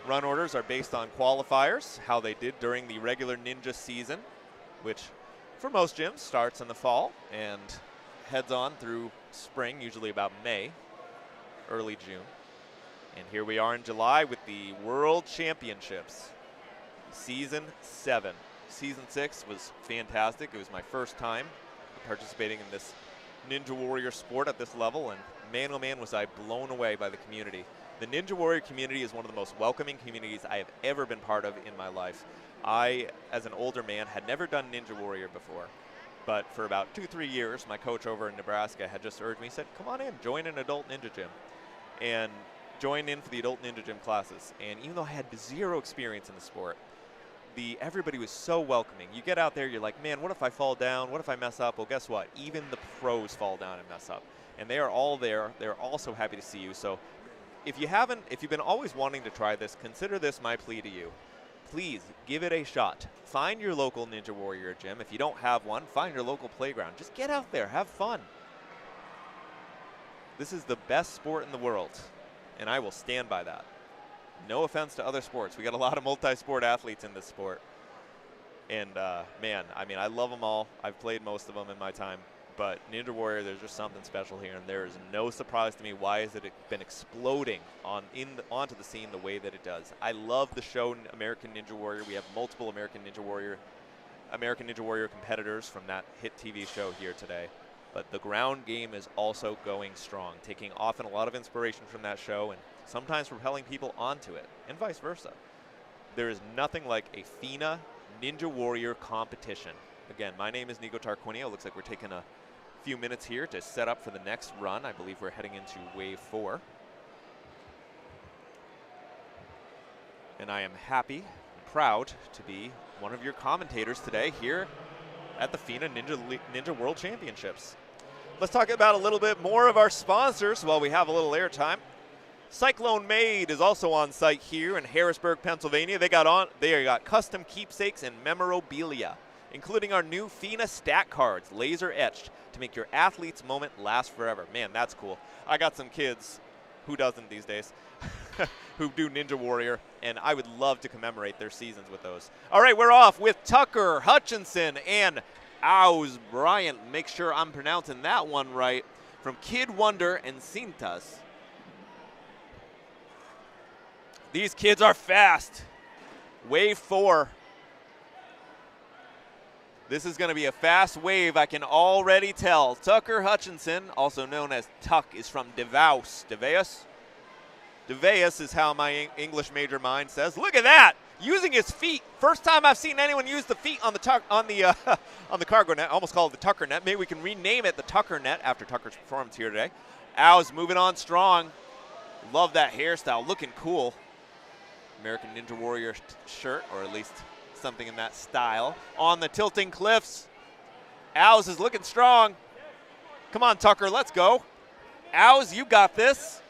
Run orders are based on qualifiers, how they did during the regular Ninja season, which for most gyms starts in the fall and heads on through spring, usually about May, early June. And here we are in July with the World Championships, Season 7. Season 6 was fantastic. It was my first time participating in this Ninja Warrior sport at this level, and man, oh man, was I blown away by the community. The Ninja Warrior community is one of the most welcoming communities I have ever been part of in my life. I, as an older man, had never done Ninja Warrior before, but for about 2-3 years, my coach over in Nebraska had just urged me, said, come on in, join an adult ninja gym. And joined in for the adult ninja gym classes, and even though I had zero experience in the sport, everybody was so welcoming. You get out there, you're like, man, what if I fall down? What if I mess up? Well, guess what? Even the pros fall down and mess up, and they are all there. They're all so happy to see you. So if you've been always wanting to try this, consider this my plea to you. Please give it a shot. Find your local Ninja Warrior gym. If you don't have one, find your local playground. Just get out there, have fun. This is the best sport in the world, and I will stand by that. No offense to other sports. We got a lot of multi-sport athletes in this sport. And man, I mean, I love them all. I've played most of them in my time. But Ninja Warrior, there's just something special here, and there is no surprise to me why has it been exploding onto the scene the way that it does. I love the show American Ninja Warrior. We have multiple American Ninja Warrior competitors from that hit TV show here today. But the ground game is also going strong, taking often a lot of inspiration from that show and sometimes propelling people onto it, and vice versa. There is nothing like a FINA Ninja Warrior competition. Again, my name is Nico Tarquinio. Looks like we're taking a few minutes here to set up for the next run. I believe we're heading into Wave 4. And I am happy and proud to be one of your commentators today here at the FINA Ninja World Championships. Let's talk about a little bit more of our sponsors while we have a little airtime. Cyclone Made is also on site here in Harrisburg, Pennsylvania. They got custom keepsakes and memorabilia, including our new FINA Stat cards, laser etched to make your athlete's moment last forever. Man, that's cool. I got some kids, who doesn't these days, who do Ninja Warrior, and I would love to commemorate their seasons with those. All right, we're off with Tucker Hutchinson and Ows Bryant, make sure I'm pronouncing that one right, from Kid Wonder and Cintas. These kids are fast. Wave 4. This is going to be a fast wave, I can already tell. Tucker Hutchinson, also known as Tuck, is from DeVos. DeVos? DeVos is how my English major mind says. Look at that! Using his feet. First time I've seen anyone use the feet on the on the cargo net. I almost call it the Tucker net. Maybe we can rename it the Tucker net after Tucker's performance here today. Al's moving on strong. Love that hairstyle. Looking cool. American Ninja Warrior shirt, or at least something in that style. On the tilting cliffs. Al's is looking strong. Come on, Tucker, let's go. Al's, you got this.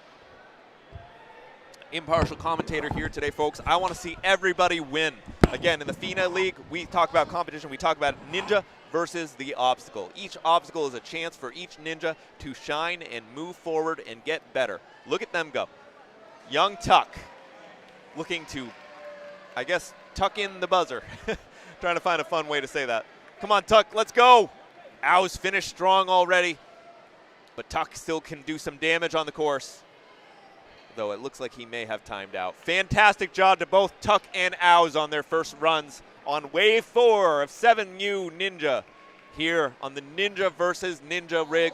Impartial commentator here today, folks. I want to see everybody win. Again, in the FINA League, we talk about competition. We talk about ninja versus the obstacle. Each obstacle is a chance for each ninja to shine and move forward and get better. Look at them go. Young Tuck looking to, I guess, tuck in the buzzer. Trying to find a fun way to say that. Come on, Tuck, let's go. Ow's finished strong already, but Tuck still can do some damage on the course, though it looks like he may have timed out. Fantastic job to both Tuck and Ow's on their first runs on Wave 4 of 7U Ninja here on the Ninja versus Ninja rig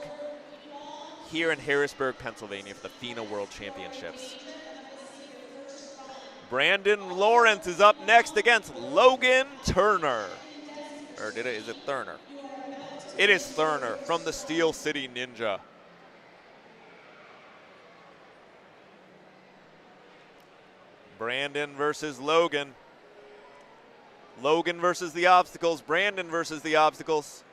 here in Harrisburg, Pennsylvania for the FINA World Championships. Brandon Lawrence is up next against Logan Turner. Or is it Thurner? It is Thurner from the Steel City Ninja. Brandon versus Logan. Logan versus the obstacles. Brandon versus the obstacles.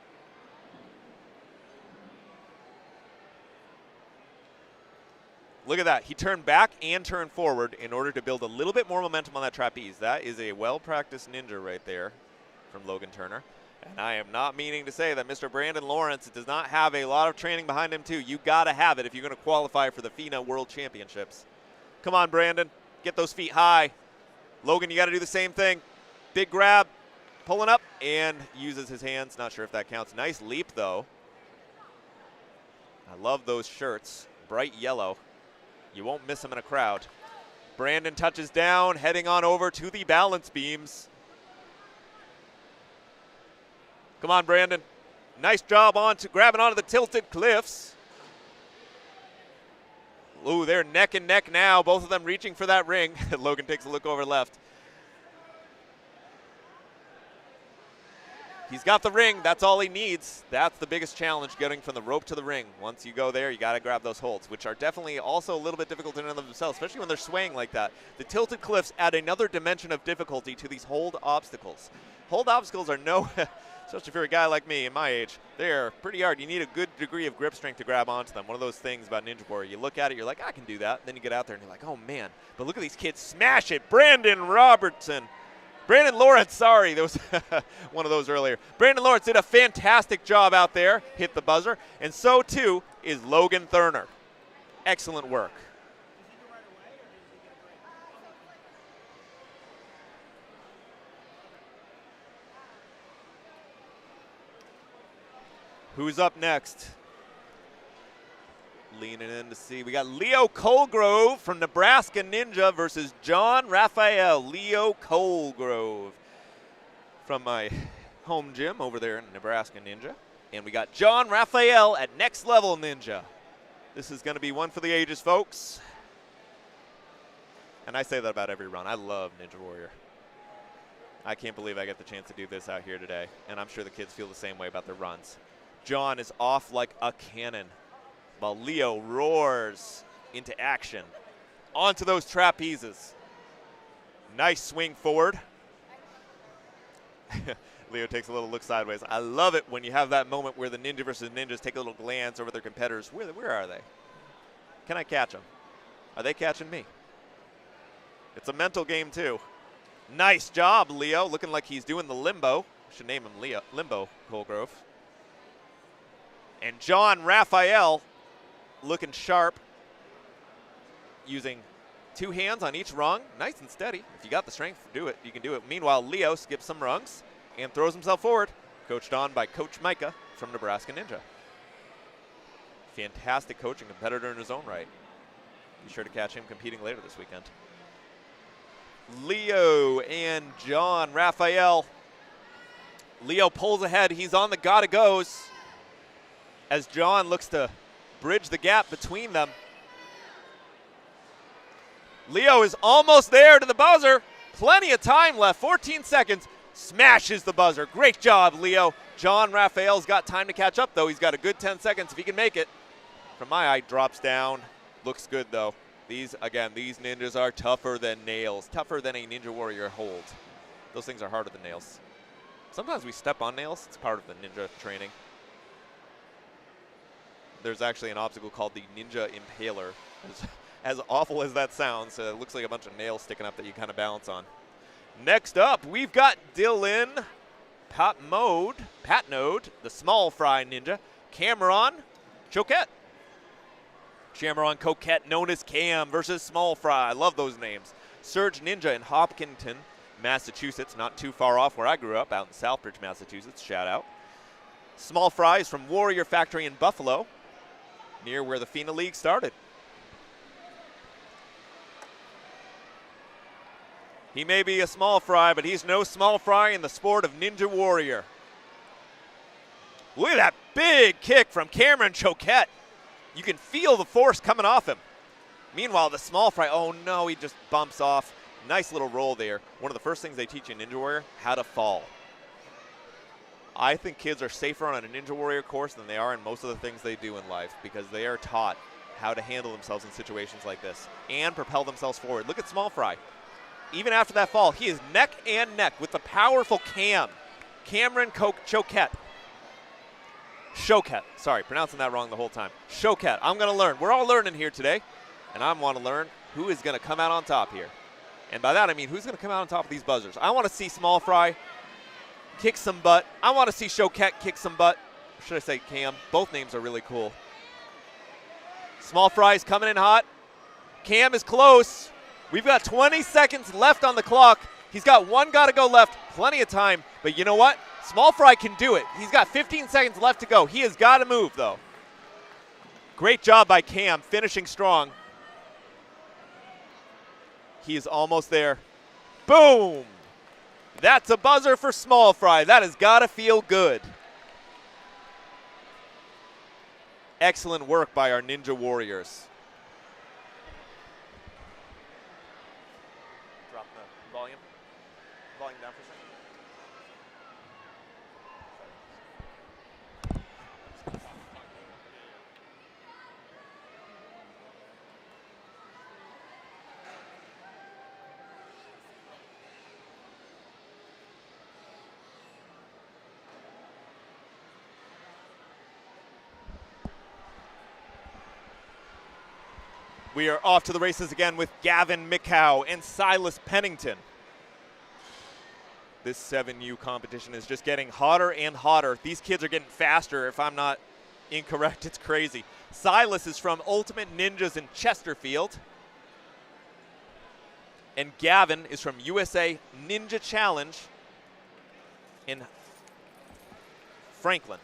Look at that. He turned back and turned forward in order to build a little bit more momentum on that trapeze. That is a well-practiced ninja right there from Logan Turner. And I am not meaning to say that Mr. Brandon Lawrence does not have a lot of training behind him, too. You got to have it if you're going to qualify for the FINA World Championships. Come on, Brandon. Get those feet high. Logan, you got to do the same thing. Big grab, pulling up, and uses his hands. Not sure if that counts. Nice leap, though. I love those shirts. Bright yellow. You won't miss him in a crowd. Brandon touches down, heading on over to the balance beams. Come on, Brandon. Nice job grabbing onto the tilted cliffs. Ooh, they're neck and neck now, both of them reaching for that ring. Logan takes a look over left. He's got the ring, that's all he needs. That's the biggest challenge, getting from the rope to the ring. Once you go there, you gotta grab those holds, which are definitely also a little bit difficult in and of themselves, especially when they're swaying like that. The tilted cliffs add another dimension of difficulty to these hold obstacles. Hold obstacles are especially for a guy like me in my age, they're pretty hard. You need a good degree of grip strength to grab onto them. One of those things about Ninja Warrior, you look at it, you're like, I can do that. Then you get out there and you're like, oh man, but look at these kids smash it. Brandon Lawrence, sorry, there was one of those earlier. Brandon Lawrence did a fantastic job out there, hit the buzzer, and so too is Logan Thurner. Excellent work. Who's up next? Leaning in to see. We got Leo Colgrove from Nebraska Ninja versus John Raphael. Leo Colgrove from my home gym over there in Nebraska Ninja. And we got John Raphael at Next Level Ninja. This is going to be one for the ages, folks. And I say that about every run. I love Ninja Warrior. I can't believe I get the chance to do this out here today. And I'm sure the kids feel the same way about their runs. John is off like a cannon, while Leo roars into action. Onto those trapezes. Nice swing forward. Leo takes a little look sideways. I love it when you have that moment where the ninja versus ninjas take a little glance over their competitors. Where are they? Can I catch them? Are they catching me? It's a mental game too. Nice job, Leo. Looking like he's doing the limbo. Should name him Leo, Limbo Colgrove. And John Raphael looking sharp, using two hands on each rung. Nice and steady. If you got the strength to do it, you can do it. Meanwhile, Leo skips some rungs and throws himself forward. Coached on by Coach Micah from Nebraska Ninja. Fantastic coach and competitor in his own right. Be sure to catch him competing later this weekend. Leo and John Raphael. Leo pulls ahead. He's on the gotta goes as John looks to bridge the gap between them. Leo is almost there to the buzzer. Plenty of time left, 14 seconds. Smashes the buzzer. Great job, Leo. John Raphael's got time to catch up, though. He's got a good 10 seconds if he can make it. From my eye, drops down. Looks good, though. These ninjas are tougher than nails. Tougher than a Ninja Warrior hold. Those things are harder than nails. Sometimes we step on nails. It's part of the ninja training. There's actually an obstacle called the Ninja Impaler. As awful as that sounds, it looks like a bunch of nails sticking up that you kind of balance on. Next up, we've got Dylan Patnode, the small fry ninja, Cameron Choquette. Cameron Coquette, known as Cam, versus Small Fry. I love those names. Surge Ninja in Hopkinton, Massachusetts, not too far off where I grew up, out in Southbridge, Massachusetts. Shout out. Small Fry is from Warrior Factory in Buffalo, near where the FINA League started. He may be a small fry, but he's no small fry in the sport of Ninja Warrior. Look at that big kick from Cameron Choquette. You can feel the force coming off him. Meanwhile, the small fry, oh no, he just bumps off. Nice little roll there. One of the first things they teach in Ninja Warrior, how to fall. I think kids are safer on a Ninja Warrior course than they are in most of the things they do in life because they are taught how to handle themselves in situations like this and propel themselves forward. Look at Small Fry. Even after that fall, he is neck and neck with the powerful Cameron Choquette. Choquette. Sorry, pronouncing that wrong the whole time. Choquette. I'm going to learn. We're all learning here today, and I want to learn who is going to come out on top here. And by that, I mean who's going to come out on top of these buzzers. I want to see Small Fry kick some butt. I want to see Choquette kick some butt. Or should I say Cam? Both names are really cool. Small Fry's coming in hot. Cam is close. We've got 20 seconds left on the clock. He's got one gotta go left, plenty of time. But you know what? Small Fry can do it. He's got 15 seconds left to go. He has got to move, though. Great job by Cam, finishing strong. He is almost there. Boom! That's a buzzer for Small Fry. That has got to feel good. Excellent work by our Ninja Warriors. Drop the volume. Volume down for a second. We are off to the races again with Gavin Mickow and Silas Pennington. This 7U competition is just getting hotter and hotter. These kids are getting faster, if I'm not incorrect. It's crazy. Silas is from Ultimate Ninjas in Chesterfield. And Gavin is from USA Ninja Challenge in Franklin.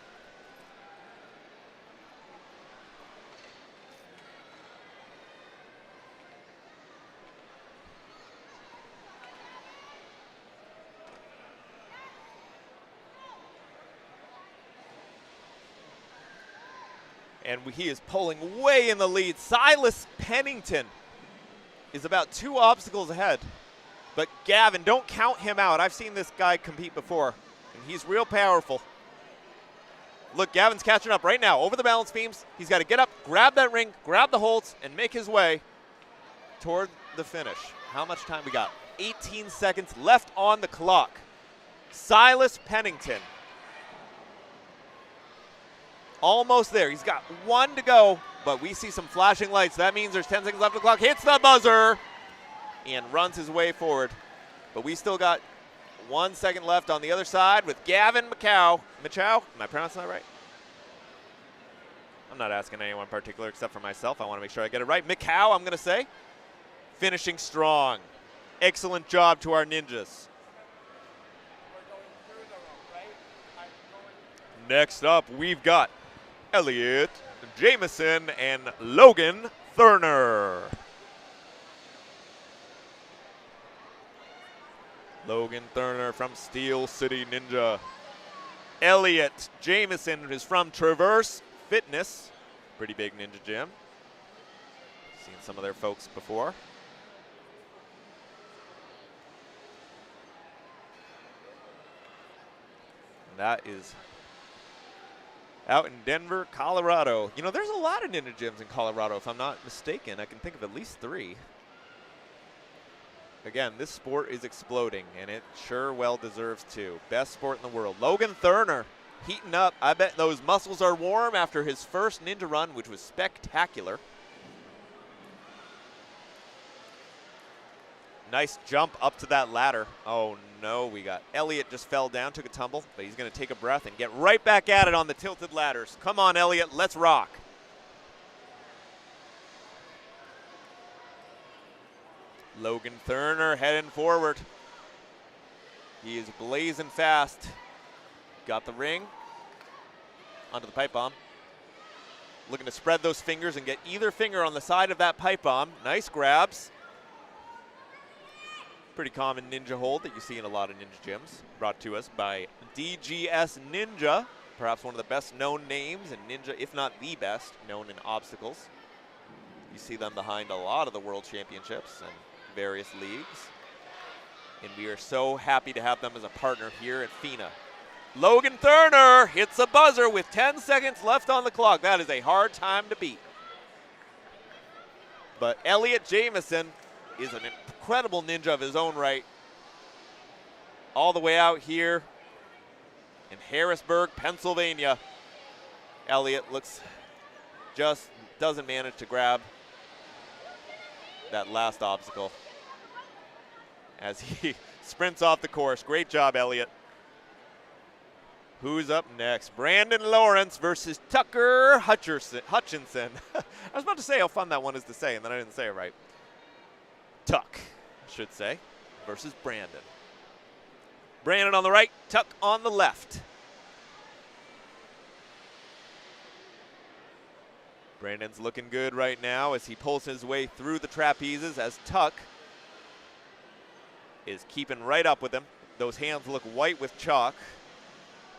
And he is pulling way in the lead. Silas Pennington is about 2 obstacles ahead. But Gavin, don't count him out. I've seen this guy compete before, and he's real powerful. Look, Gavin's catching up right now over the balance beams. He's got to get up, grab that ring, grab the holds, and make his way toward the finish. How much time we got? 18 seconds left on the clock. Silas Pennington. Almost there. He's got 1 to go, but we see some flashing lights. That means there's 10 seconds left on the clock. Hits the buzzer and runs his way forward. But we still got 1 second left on the other side with Gavin Mickow. Am I pronouncing that right? I'm not asking anyone in particular except for myself. I want to make sure I get it right. Mickow, I'm going to say. Finishing strong. Excellent job to our ninjas. We're going through the rope, right? I'm going Next up, we've got Elliot Jameson and Logan Thurner. Logan Thurner from Steel City Ninja. Elliot Jameson is from Traverse Fitness. Pretty big ninja gym. Seen some of their folks before. And that is out in Denver, Colorado. You know, there's a lot of ninja gyms in Colorado, if I'm not mistaken. I can think of at least 3. Again, this sport is exploding, and it sure well deserves to. Best sport in the world. Logan Thurner heating up. I bet those muscles are warm after his first ninja run, which was spectacular. Nice jump up to that ladder. Oh no, we got Elliot just fell down, took a tumble, but he's gonna take a breath and get right back at it on the tilted ladders. Come on, Elliot, let's rock. Logan Thurner heading forward. He is blazing fast. Got the ring onto the pipe bomb. Looking to spread those fingers and get either finger on the side of that pipe bomb. Nice grabs. Pretty common ninja hold that you see in a lot of ninja gyms. Brought to us by DGS Ninja, perhaps one of the best known names in ninja, if not the best known in obstacles. You see them behind a lot of the world championships and various leagues. And we are so happy to have them as a partner here at FINA. Logan Thurner hits a buzzer with 10 seconds left on the clock. That is a hard time to beat. But Elliot Jameson is an incredible ninja of his own right. All the way out here in Harrisburg, Pennsylvania. Elliot just doesn't manage to grab that last obstacle as he sprints off the course. Great job, Elliot. Who's up next? Brandon Lawrence versus Tucker Hutchinson. I was about to say how fun that one is to say, and then I didn't say it right. Tuck, I should say, versus Brandon. Brandon on the right, Tuck on the left. Brandon's looking good right now as he pulls his way through the trapezes as Tuck is keeping right up with him. Those hands look white with chalk.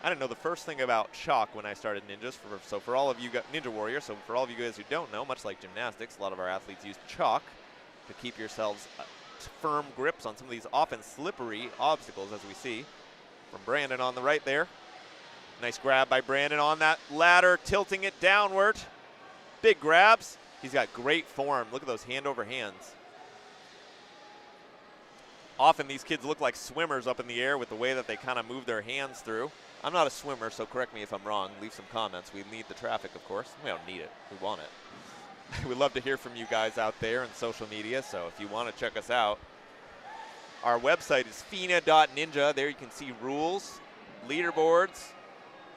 I didn't know the first thing about chalk when I started ninjas. So for all of you Ninja Warrior, so for all of you guys who don't know, much like gymnastics, a lot of our athletes use chalk to keep yourselves firm grips on some of these often slippery obstacles, as we see from Brandon on the right there. Nice grab by Brandon on that ladder, tilting it downward. Big grabs. He's got great form. Look at those hand over hands. Often these kids look like swimmers up in the air with the way that they kind of move their hands through. I'm not a swimmer, so correct me if I'm wrong. Leave some comments. We need the traffic, of course. We don't need it. We want it. We'd love to hear from you guys out there in social media, so if you want to check us out, our website is FINA.Ninja. There you can see rules, leaderboards,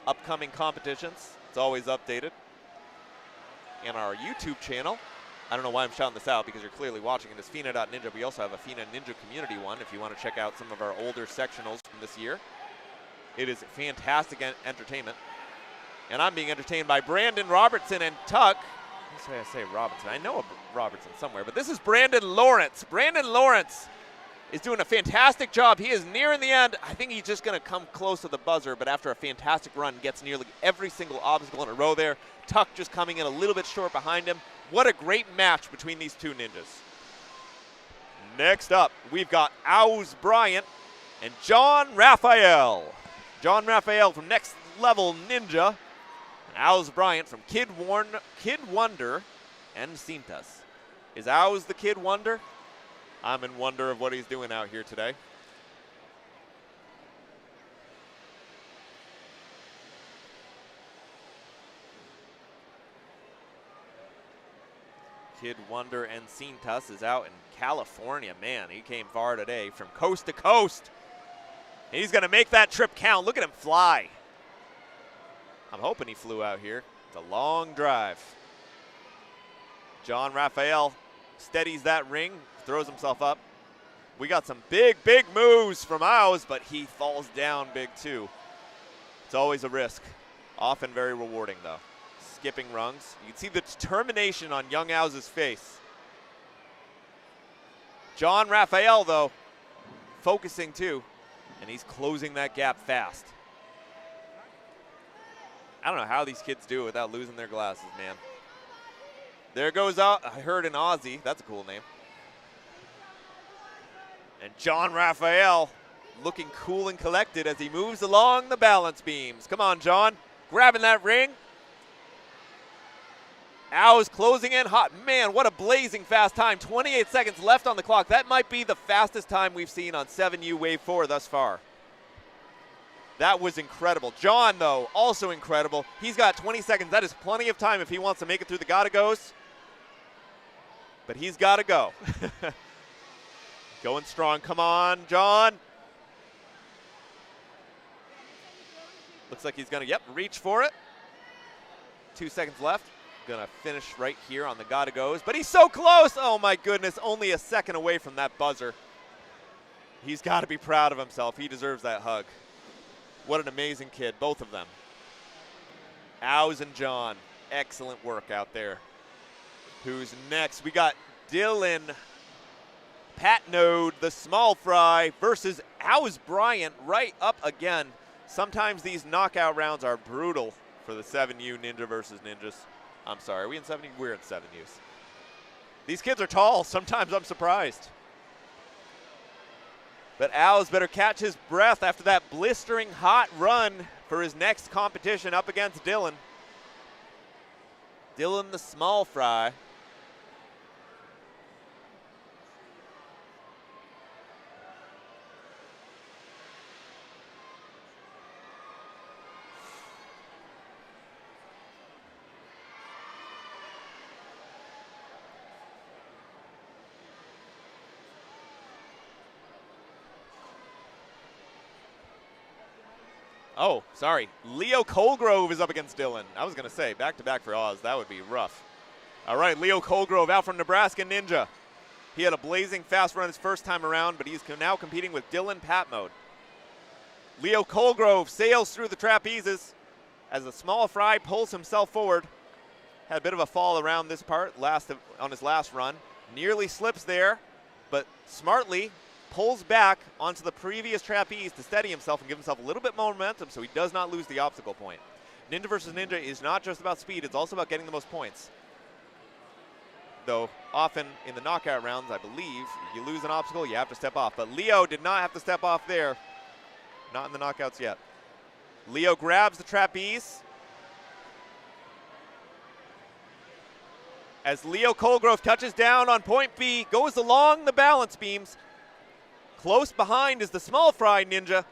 upcoming competitions. It's always updated. And our YouTube channel, I don't know why I'm shouting this out because you're clearly watching it, is FINA.Ninja. We also have a FINA Ninja community one if you want to check out some of our older sectionals from this year. It is fantastic entertainment. And I'm being entertained by Brandon Robertson and Tuck. That's why I say Robinson. I know a Robertson somewhere, but this is Brandon Lawrence. Brandon Lawrence is doing a fantastic job. He is nearing the end. I think he's just going to come close to the buzzer, but after a fantastic run, gets nearly every single obstacle in a row there. Tuck just coming in a little bit short behind him. What a great match between these two ninjas. Next up, we've got Ouz Bryant and John Raphael. John Raphael from Next Level Ninja, and Ouz Bryant from Kid Wonder and Cintas. Is Ouz the Kid Wonder? I'm in wonder of what he's doing out here today. Kid Wonder and Cintas is out in California. Man, he came far today from coast to coast. He's going to make that trip count. Look at him fly. I'm hoping he flew out here. It's a long drive. John Raphael steadies that ring, throws himself up. We got some big, big moves from Ouz, but he falls down big too. It's always a risk. Often very rewarding, though. Skipping rungs. You can see the determination on young Ao's face. John Raphael, though, focusing too, and he's closing that gap fast. I don't know how these kids do it without losing their glasses, man. There goes out. I heard an Aussie. That's a cool name. And John Raphael looking cool and collected as he moves along the balance beams. Come on, John. Grabbing that ring. Ao's closing in hot. Man, what a blazing fast time. 28 seconds left on the clock. That might be the fastest time we've seen on 7U Wave 4 thus far. That was incredible. John, though, also incredible. He's got 20 seconds. That is plenty of time if he wants to make it through the gotta-goes. But he's got to go. Going strong. Come on, John. Looks like he's going to, reach for it. 2 seconds left. Going to finish right here on the gotta-goes. But he's so close. Oh, my goodness. Only a second away from that buzzer. He's got to be proud of himself. He deserves that hug. What an amazing kid, both of them. Ao's and John, excellent work out there. Who's next? We got Dylan Patnode, the small fry, versus Ao's Bryant right up again. Sometimes these knockout rounds are brutal for the 7U Ninja versus Ninjas. I'm sorry, are we in 7U? We're in 7Us. These kids are tall. Sometimes I'm surprised. But Ao's better catch his breath after that blistering hot run for his next competition up against Dylan. Dylan the small fry. Oh, sorry. Leo Colgrove is up against Dylan. I was going to say, back-to-back for Oz. That would be rough. All right, Leo Colgrove out from Nebraska Ninja. He had a blazing fast run his first time around, but he's now competing with Dylan Patnode. Leo Colgrove sails through the trapezes as the small fry pulls himself forward. Had a bit of a fall around this part on his last run. Nearly slips there, but smartly pulls back onto the previous trapeze to steady himself and give himself a little bit more momentum so he does not lose the obstacle point. Ninja versus Ninja is not just about speed, it's also about getting the most points. Though often in the knockout rounds, I believe, you lose an obstacle, you have to step off. But Leo did not have to step off there. Not in the knockouts yet. Leo grabs the trapeze. As Leo Colgrove touches down on point B, goes along the balance beams. Close behind is the small fry ninja,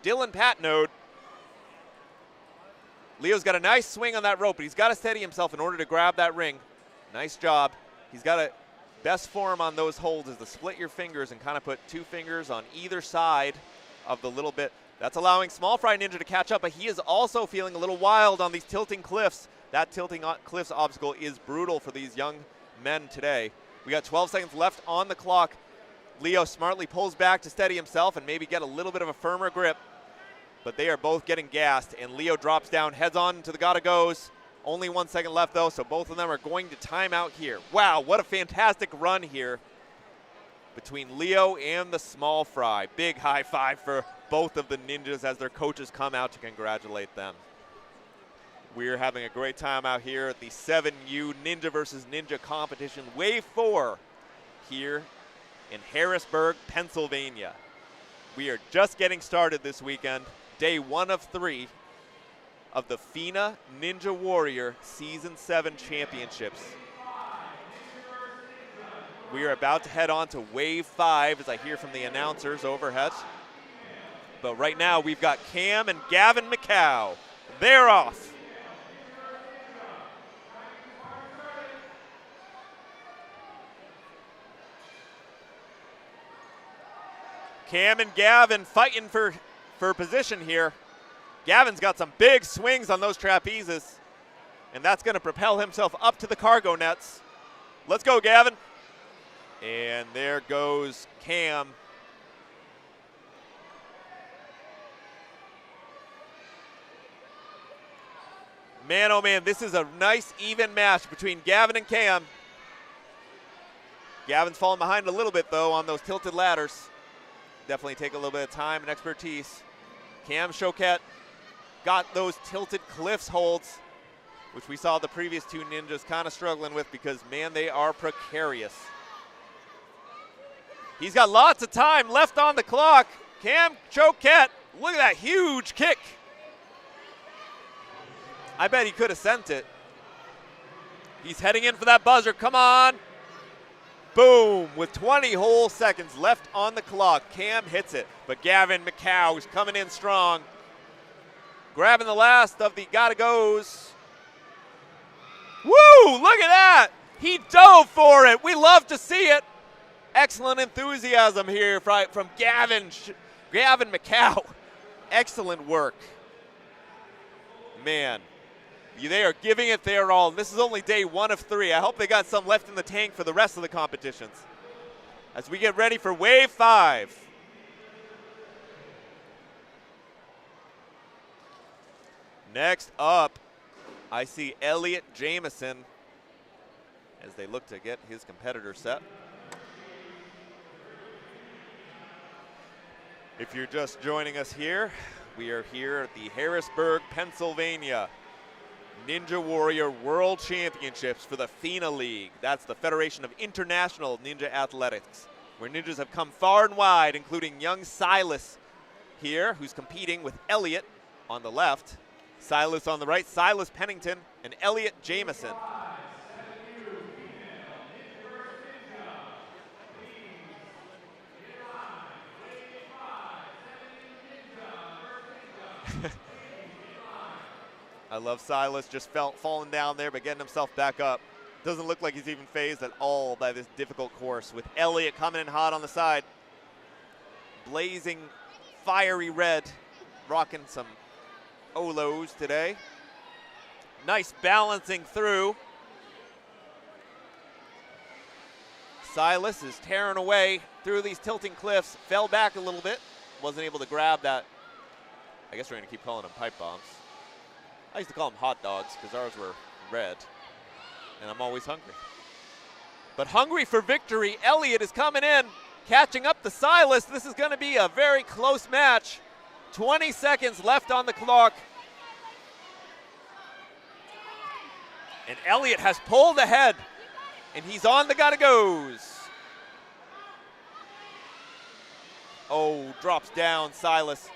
Dylan Patnode. Leo's got a nice swing on that rope, but he's got to steady himself in order to grab that ring. Nice job. He's got a best form on those holds is to split your fingers and kind of put 2 fingers on either side of the little bit. That's allowing small fry ninja to catch up, but he is also feeling a little wild on these tilting cliffs. That tilting cliffs obstacle is brutal for these young men today. We got 12 seconds left on the clock. Leo smartly pulls back to steady himself and maybe get a little bit of a firmer grip. But they are both getting gassed, and Leo drops down, heads on to the gotta-goes. Only 1 second left, though, so both of them are going to time out here. Wow, what a fantastic run here between Leo and the small fry. Big high five for both of the ninjas as their coaches come out to congratulate them. We're having a great time out here at the 7U Ninja versus Ninja competition, Wave 4, here in Harrisburg, Pennsylvania. We are just getting started this weekend, day 1 of 3 of the FINA Ninja Warrior Season 7 Championships. We are about to head on to Wave 5 as I hear from the announcers overhead. But right now we've got Cam and Gavin McCow. They're off. Cam and Gavin fighting for position here. Gavin's got some big swings on those trapezes, and that's going to propel himself up to the cargo nets. Let's go, Gavin. And there goes Cam. Man, oh man, this is a nice even match between Gavin and Cam. Gavin's falling behind a little bit though on those tilted ladders. Definitely take a little bit of time and expertise. Cam Choquette got those tilted cliffs holds, which we saw the previous two ninjas kind of struggling with because, man, they are precarious. He's got lots of time left on the clock. Cam Choquette, look at that huge kick. I bet he could have sent it. He's heading in for that buzzer. Come on. Boom. With 20 whole seconds left on the clock, Cam hits it. But Gavin McCow is coming in strong. Grabbing the last of the gotta goes. Woo! Look at that. He dove for it. We love to see it. Excellent enthusiasm here from Gavin McCow. Excellent work. Man, they are giving it their all. This is only day 1 of 3. I hope they got some left in the tank for the rest of the competitions as we get ready for wave 5. Next up, I see Elliot Jamison as they look to get his competitor set. If you're just joining us here, we are here at the Harrisburg, Pennsylvania Ninja Warrior World Championships for the FINA League. That's the Federation of International Ninja Athletics, where ninjas have come far and wide, including young Silas here, who's competing with Elliot on the left, Silas on the right, Silas Pennington, and Elliot Jamison. I love Silas just falling down there but getting himself back up. Doesn't look like he's even phased at all by this difficult course, with Elliot coming in hot on the side. Blazing fiery red, rocking some Olos today. Nice balancing through. Silas is tearing away through these tilting cliffs, fell back a little bit, wasn't able to grab that. I guess we're gonna keep calling them pipe bombs. I used to call them hot dogs because ours were red, and I'm always hungry. But hungry for victory, Elliot is coming in, catching up to Silas. This is gonna be a very close match. 20 seconds left on the clock. And Elliot has pulled ahead, and he's on the gotta goes. Oh, drops down Silas.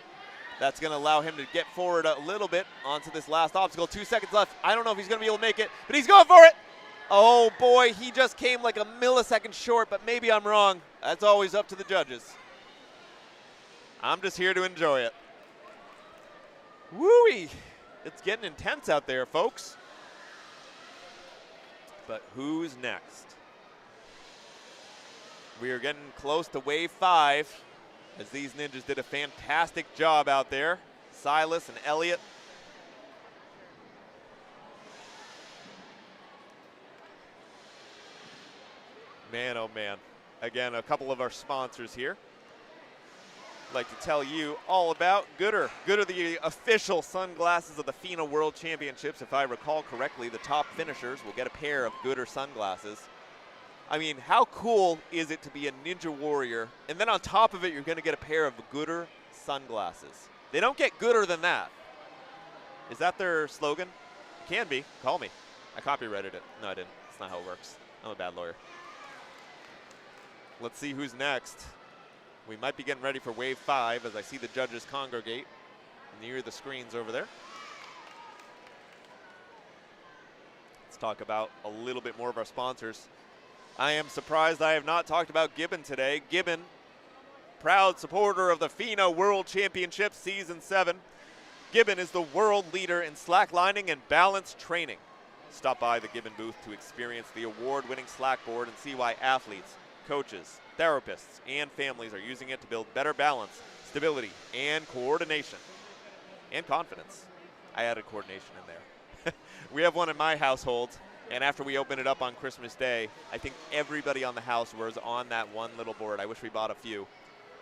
That's going to allow him to get forward a little bit onto this last obstacle. 2 seconds left. I don't know if he's going to be able to make it, but he's going for it. Oh, boy, he just came like a millisecond short, but maybe I'm wrong. That's always up to the judges. I'm just here to enjoy it. Woo-wee. It's getting intense out there, folks. But who's next? We are getting close to wave 5. As these ninjas did a fantastic job out there. Silas and Elliot. Man, oh man. Again, a couple of our sponsors here. I'd like to tell you all about Gooder. Gooder, the official sunglasses of the FINA World Championships. If I recall correctly, the top finishers will get a pair of Gooder sunglasses. I mean, how cool is it to be a Ninja Warrior, and then on top of it, you're going to get a pair of Gooder sunglasses. They don't get gooder than that. Is that their slogan? Can be. Call me. I copyrighted it. No, I didn't. That's not how it works. I'm a bad lawyer. Let's see who's next. We might be getting ready for wave 5 as I see the judges congregate near the screens over there. Let's talk about a little bit more of our sponsors. I am surprised I have not talked about Gibbon today. Gibbon, proud supporter of the FINA World Championship Season 7. Gibbon is the world leader in slacklining and balance training. Stop by the Gibbon booth to experience the award-winning slackboard and see why athletes, coaches, therapists, and families are using it to build better balance, stability, and coordination. And confidence. I added coordination in there. We have one in my household. And after we opened it up on Christmas Day, I think everybody on the house was on that one little board. I wish we bought a few.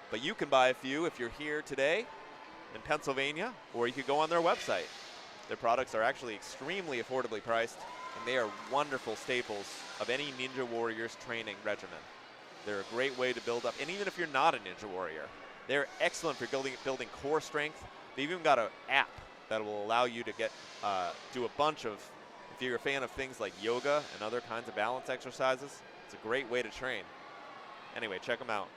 But you can buy a few if you're here today in Pennsylvania, or you could go on their website. Their products are actually extremely affordably priced, and they are wonderful staples of any Ninja Warrior's training regimen. They're a great way to build up, and even if you're not a Ninja Warrior, they're excellent for building core strength. They've even got an app that will allow you to do a bunch of, if you're a fan of things like yoga and other kinds of balance exercises, it's a great way to train. Anyway, check them out.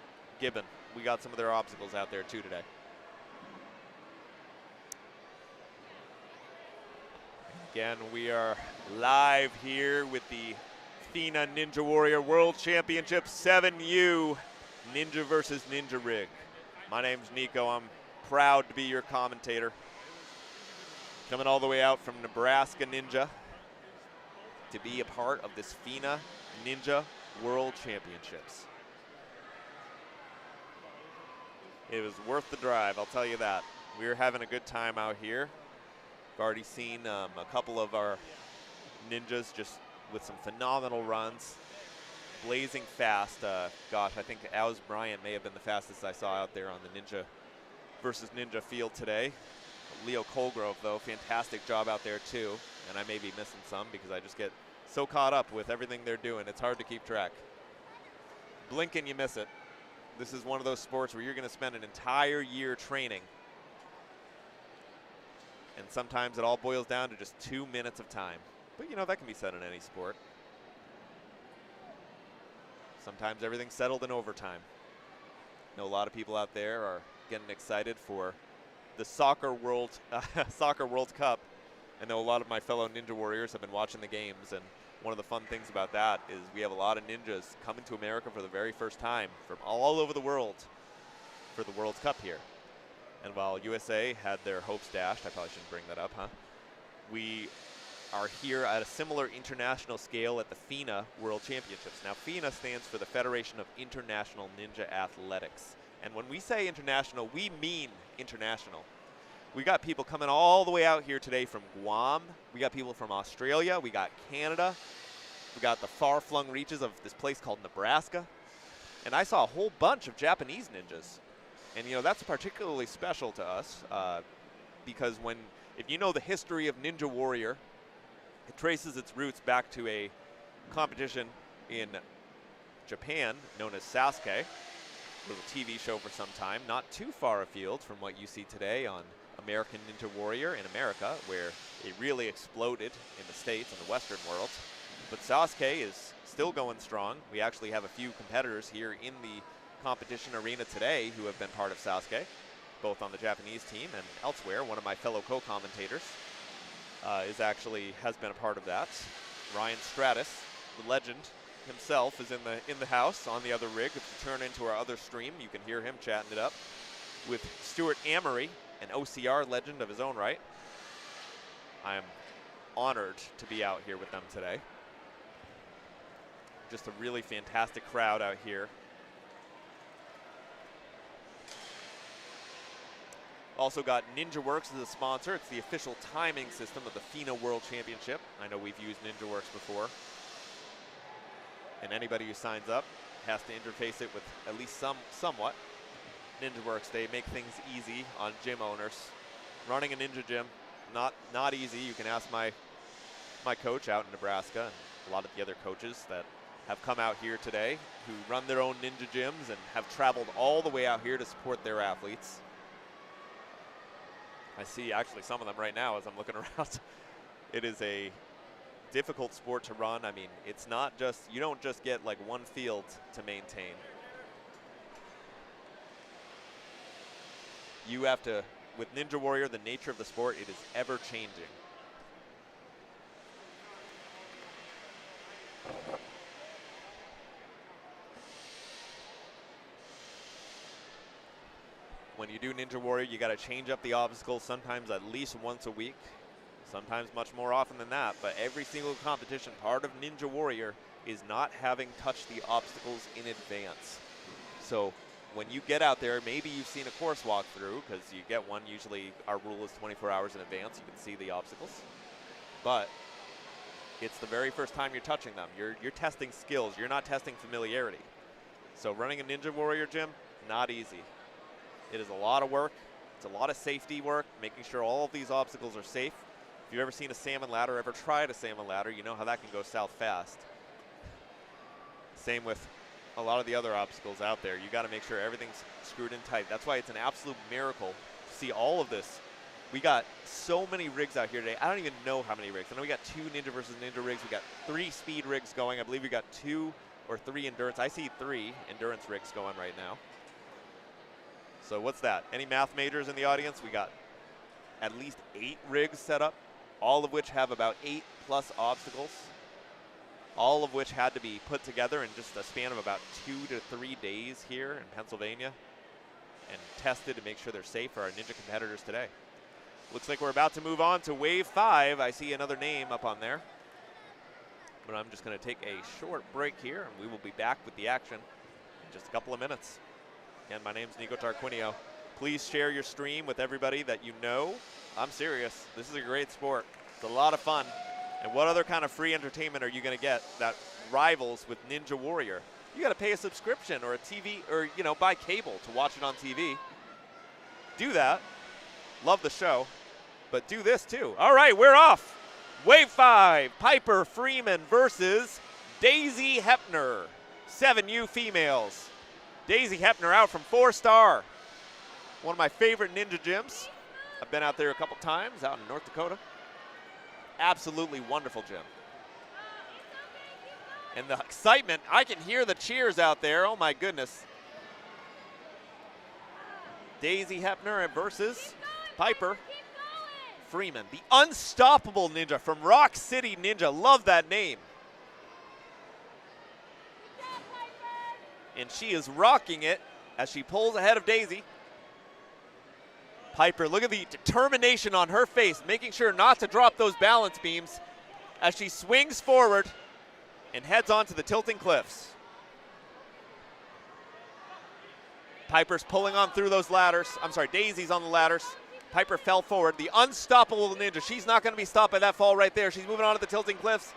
Gibbon, we got some of their obstacles out there too today. Again, we are live here with the FINA Ninja Warrior World Championship 7U Ninja versus Ninja Rig. My name's Nico. I'm proud to be your commentator. Coming all the way out from Nebraska Ninja to be a part of this FINA Ninja World Championships. It was worth the drive, I'll tell you that. We were having a good time out here. I've already seen a couple of our ninjas just with some phenomenal runs, blazing fast. Gosh, I think Az Bryant may have been the fastest I saw out there on the Ninja versus Ninja field today. Leo Colgrove, though, fantastic job out there too. And I may be missing some because I just get so caught up with everything they're doing. It's hard to keep track. Blink and you miss it. This is one of those sports where you're going to spend an entire year training. And sometimes it all boils down to just 2 minutes of time. But you know, that can be said in any sport. Sometimes everything's settled in overtime. I know a lot of people out there are getting excited for the Soccer World Cup. I know a lot of my fellow Ninja Warriors have been watching the games, and one of the fun things about that is we have a lot of ninjas coming to America for the very first time from all over the world for the World Cup here. And while USA had their hopes dashed, I probably shouldn't bring that up, huh? We are here at a similar international scale at the FINA World Championships. Now, FINA stands for the Federation of International Ninja Athletics. And when we say international, we mean international. We got people coming all the way out here today from Guam. We got people from Australia. We got Canada. We got the far-flung reaches of this place called Nebraska. And I saw a whole bunch of Japanese ninjas. And, you know, that's particularly special to us because if you know the history of Ninja Warrior, it traces its roots back to a competition in Japan known as Sasuke. It was a TV show for some time, not too far afield from what you see today on American Ninja Warrior in America, where it really exploded in the States and the Western world. But Sasuke is still going strong. We actually have a few competitors here in the competition arena today who have been part of Sasuke, both on the Japanese team and elsewhere. One of my fellow co-commentators has been a part of that. Ryan Stratus, the legend himself, is in the house on the other rig. If you turn into our other stream, you can hear him chatting it up with Stuart Amory, an OCR legend of his own right. I am honored to be out here with them today. Just a really fantastic crowd out here. Also got NinjaWorks as a sponsor. It's the official timing system of the FINA World Championship. I know we've used NinjaWorks before. And anybody who signs up has to interface it with at least somewhat. NinjaWorks, they make things easy on gym owners. Running a ninja gym, not easy. You can ask my coach out in Nebraska and a lot of the other coaches that have come out here today who run their own ninja gyms and have traveled all the way out here to support their athletes. I see actually some of them right now as I'm looking around. It is a difficult sport to run. I mean, it's not just, you don't just get like one field to maintain. You have to, with Ninja Warrior, the nature of the sport, it is ever changing. When you do Ninja Warrior, you got to change up the obstacles sometimes at least once a week, sometimes much more often than that. But every single competition, part of Ninja Warrior is not having touched the obstacles in advance. So when you get out there, maybe you've seen a course walkthrough because you get one. Usually our rule is 24 hours in advance. You can see the obstacles. But it's the very first time you're touching them. You're testing skills. You're not testing familiarity. So running a Ninja Warrior gym, not easy. It is a lot of work. It's a lot of safety work, making sure all of these obstacles are safe. If you've ever seen a salmon ladder, ever tried a salmon ladder, you know how that can go south fast. Same with a lot of the other obstacles out there. You got to make sure everything's screwed in tight. That's why it's an absolute miracle to see all of this. We got so many rigs out here today. I don't even know how many rigs. I know we got 2 Ninja versus Ninja rigs. We got 3 speed rigs going. I believe we got 2 or 3 endurance. I see 3 endurance rigs going right now. So what's that? Any math majors in the audience? We got at least 8 rigs set up, all of which have about 8+ obstacles, all of which had to be put together in just a span of about 2 to 3 days here in Pennsylvania and tested to make sure they're safe for our Ninja competitors today. Looks like we're about to move on to Wave 5. I see another name up on there. But I'm just going to take a short break here, and we will be back with the action in just a couple of minutes. Again, my name's Nico Tarquinio. Please share your stream with everybody that you know. I'm serious. This is a great sport. It's a lot of fun. And what other kind of free entertainment are you going to get that rivals with Ninja Warrior? You got to pay a subscription or a TV or, you know, buy cable to watch it on TV. Do that. Love the show. But do this too. All right, we're off. Wave 5, Piper Freeman versus Daisy Hepner. 7U females. Daisy Hepner out from 4-star. One of my favorite Ninja gyms. I've been out there a couple times out in North Dakota. Absolutely wonderful gym. And the excitement, I can hear the cheers out there. Oh my goodness. Daisy Hepner versus Piper Freeman, the unstoppable ninja from Rock City Ninja. Love that name. And she is rocking it as she pulls ahead of Daisy. Piper, look at the determination on her face, making sure not to drop those balance beams as she swings forward and heads onto the tilting cliffs. Piper's pulling on through those ladders. I'm sorry, Daisy's on the ladders. Piper fell forward. The unstoppable ninja. She's not going to be stopped by that fall right there. She's moving on to the tilting cliffs.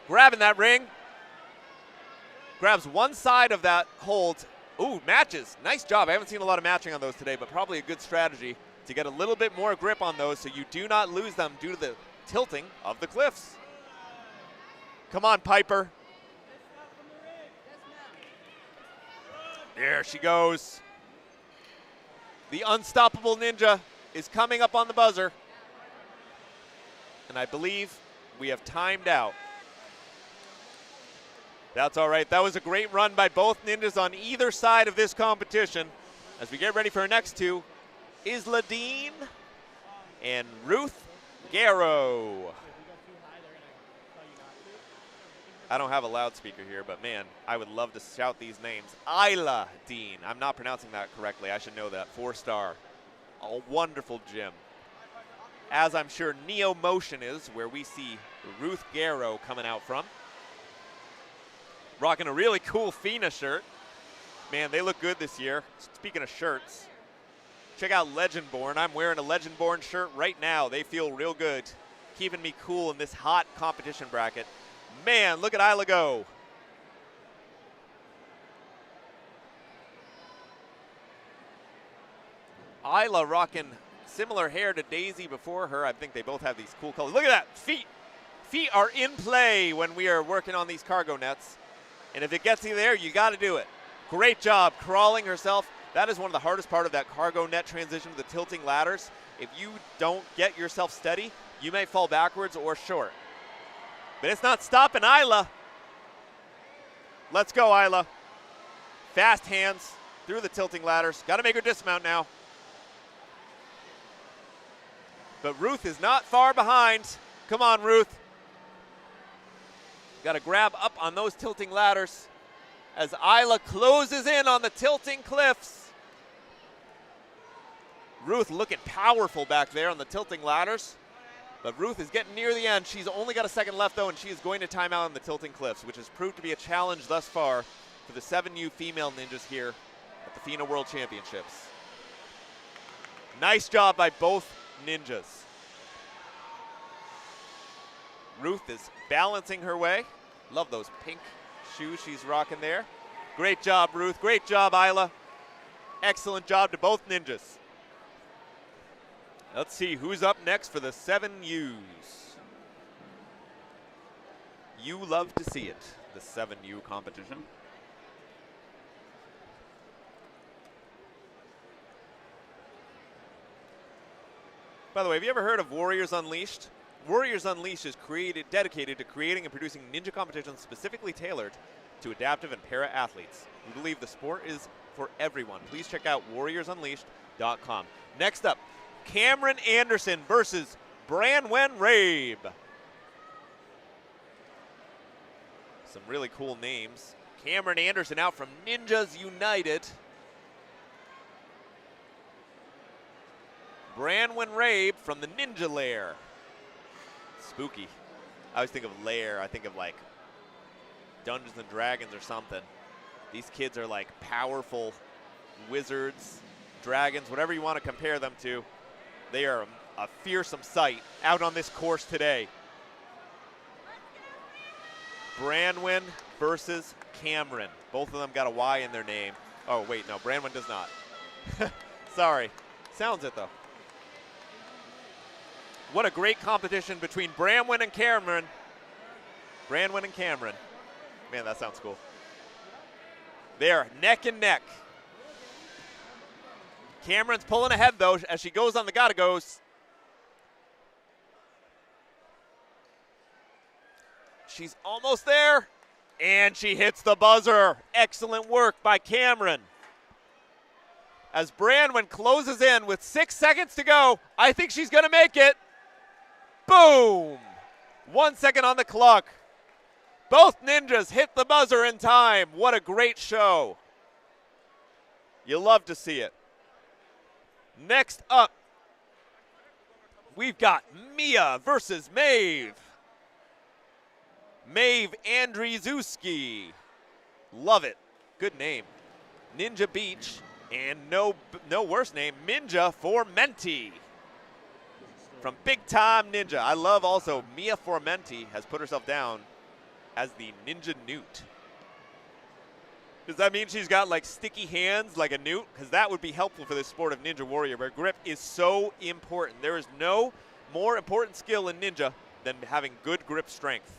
Grabbing that ring. Grabs one side of that hold. Ooh, matches. Nice job. I haven't seen a lot of matching on those today, but probably a good strategy to get a little bit more grip on those so you do not lose them due to the tilting of the cliffs. Come on, Piper. There she goes. The unstoppable ninja is coming up on the buzzer. And I believe we have timed out. That's all right. That was a great run by both ninjas on either side of this competition. As we get ready for our next two, Isla Dean and Ruth Garrow. I don't have a loudspeaker here, but man, I would love to shout these names. Isla Dean. I'm not pronouncing that correctly. I should know that. 4-star. A wonderful gym. As I'm sure Neo Motion is, where we see Ruth Garrow coming out from. Rocking a really cool FINA shirt. Man, they look good this year. Speaking of shirts, check out Legendborn. I'm wearing a Legendborn shirt right now. They feel real good, keeping me cool in this hot competition bracket. Man, look at Isla go. Isla rocking similar hair to Daisy before her. I think they both have these cool colors. Look at that, feet. Feet are in play when we are working on these cargo nets. And if it gets you there, you got to do it. Great job crawling herself. That is one of the hardest part of that cargo net transition to the tilting ladders. If you don't get yourself steady, you may fall backwards or short. But it's not stopping Isla. Let's go, Isla. Fast hands through the tilting ladders. Got to make her dismount now. But Ruth is not far behind. Come on, Ruth. Got to grab up on those tilting ladders as Isla closes in on the tilting cliffs. Ruth looking powerful back there on the tilting ladders. But Ruth is getting near the end. She's only got a second left, though, and she is going to time out on the tilting cliffs, which has proved to be a challenge thus far for the 7U female ninjas here at the FINA World Championships. Nice job by both ninjas. Ruth is balancing her way. Love those pink shoes she's rocking there. Great job, Ruth. Great job, Isla. Excellent job to both ninjas. Let's see who's up next for the 7Us. You love to see it, the 7U competition. By the way, have you ever heard of Warriors Unleashed? Warriors Unleashed is dedicated to creating and producing ninja competitions specifically tailored to adaptive and para athletes. We believe the sport is for everyone. Please check out warriorsUnleashed.com. Next up, Cameron Anderson versus Branwen Rabe. Some really cool names. Cameron Anderson out from Ninjas United. Branwen Rabe from the Ninja Lair. Spooky. I always think of Lair. I think of like Dungeons and Dragons or something. These kids are like powerful wizards, dragons, whatever you want to compare them to. They are a fearsome sight out on this course today. Branwen versus Cameron. Both of them got a Y in their name. Oh, wait, no, Branwen does not. Sorry. Sounds it, though. What a great competition between Branwen and Cameron. Branwen and Cameron. Man, that sounds cool. They're neck and neck. Cameron's pulling ahead, though, as she goes on the gotta-goes. She's almost there, and she hits the buzzer. Excellent work by Cameron. As Branwen closes in with 6 seconds to go, I think she's going to make it. Boom! 1 second on the clock. Both ninjas hit the buzzer in time. What a great show. You love to see it. Next up, we've got Mia versus Maeve. Maeve Andrzejewski. Love it. Good name. Ninja Beach, and no worse name, Ninja Formenti. From Big Time Ninja. I love also Mia Formenti has put herself down as the Ninja Newt. Does that mean she's got like sticky hands like a newt? Because that would be helpful for this sport of Ninja Warrior, where grip is so important. There is no more important skill in Ninja than having good grip strength.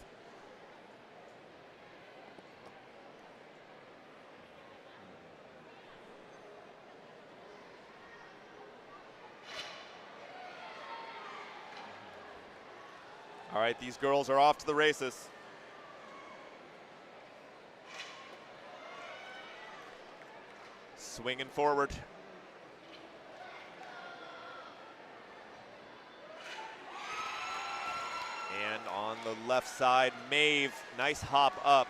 All right, these girls are off to the races. Swinging forward. And on the left side, Maeve, nice hop up.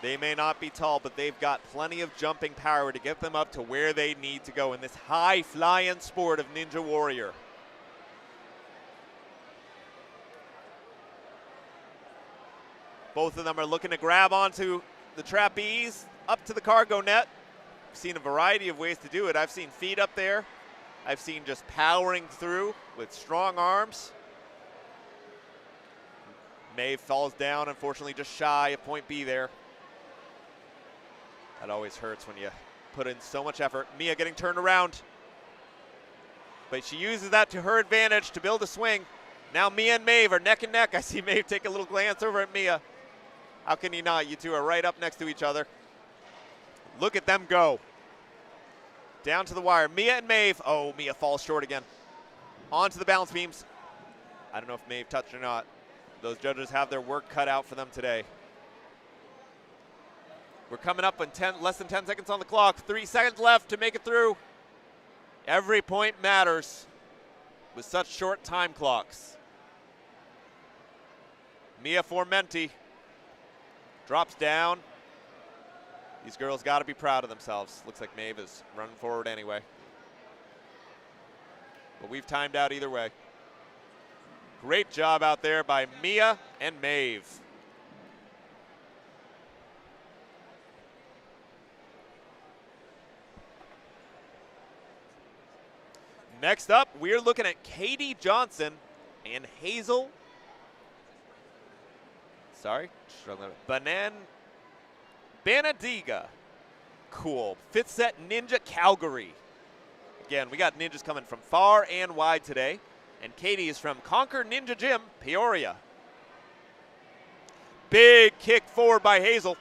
They may not be tall, but they've got plenty of jumping power to get them up to where they need to go in this high-flying sport of Ninja Warrior. Both of them are looking to grab onto the trapeze, up to the cargo net. I've seen a variety of ways to do it. I've seen feet up there. I've seen just powering through with strong arms. Maeve falls down, unfortunately just shy of point B there. That always hurts when you put in so much effort. Mia getting turned around. But she uses that to her advantage to build a swing. Now Mia and Maeve are neck and neck. I see Maeve take a little glance over at Mia. How can you not? You two are right up next to each other. Look at them go. Down to the wire. Mia and Maeve. Oh, Mia falls short again. Onto the balance beams. I don't know if Maeve touched or not. Those judges have their work cut out for them today. We're coming up on less than 10 seconds on the clock. 3 seconds left to make it through. Every point matters with such short time clocks. Mia Formenti drops down. These girls got to be proud of themselves. Looks like Maeve is running forward anyway. But we've timed out either way. Great job out there by Mia and Maeve. Next up, we're looking at Katie Johnson and Hazel. Banadiga. Cool. Fifth set Ninja Calgary. Again, we got ninjas coming from far and wide today. And Katie is from Conquer Ninja Gym, Peoria. Big kick forward by Hazel.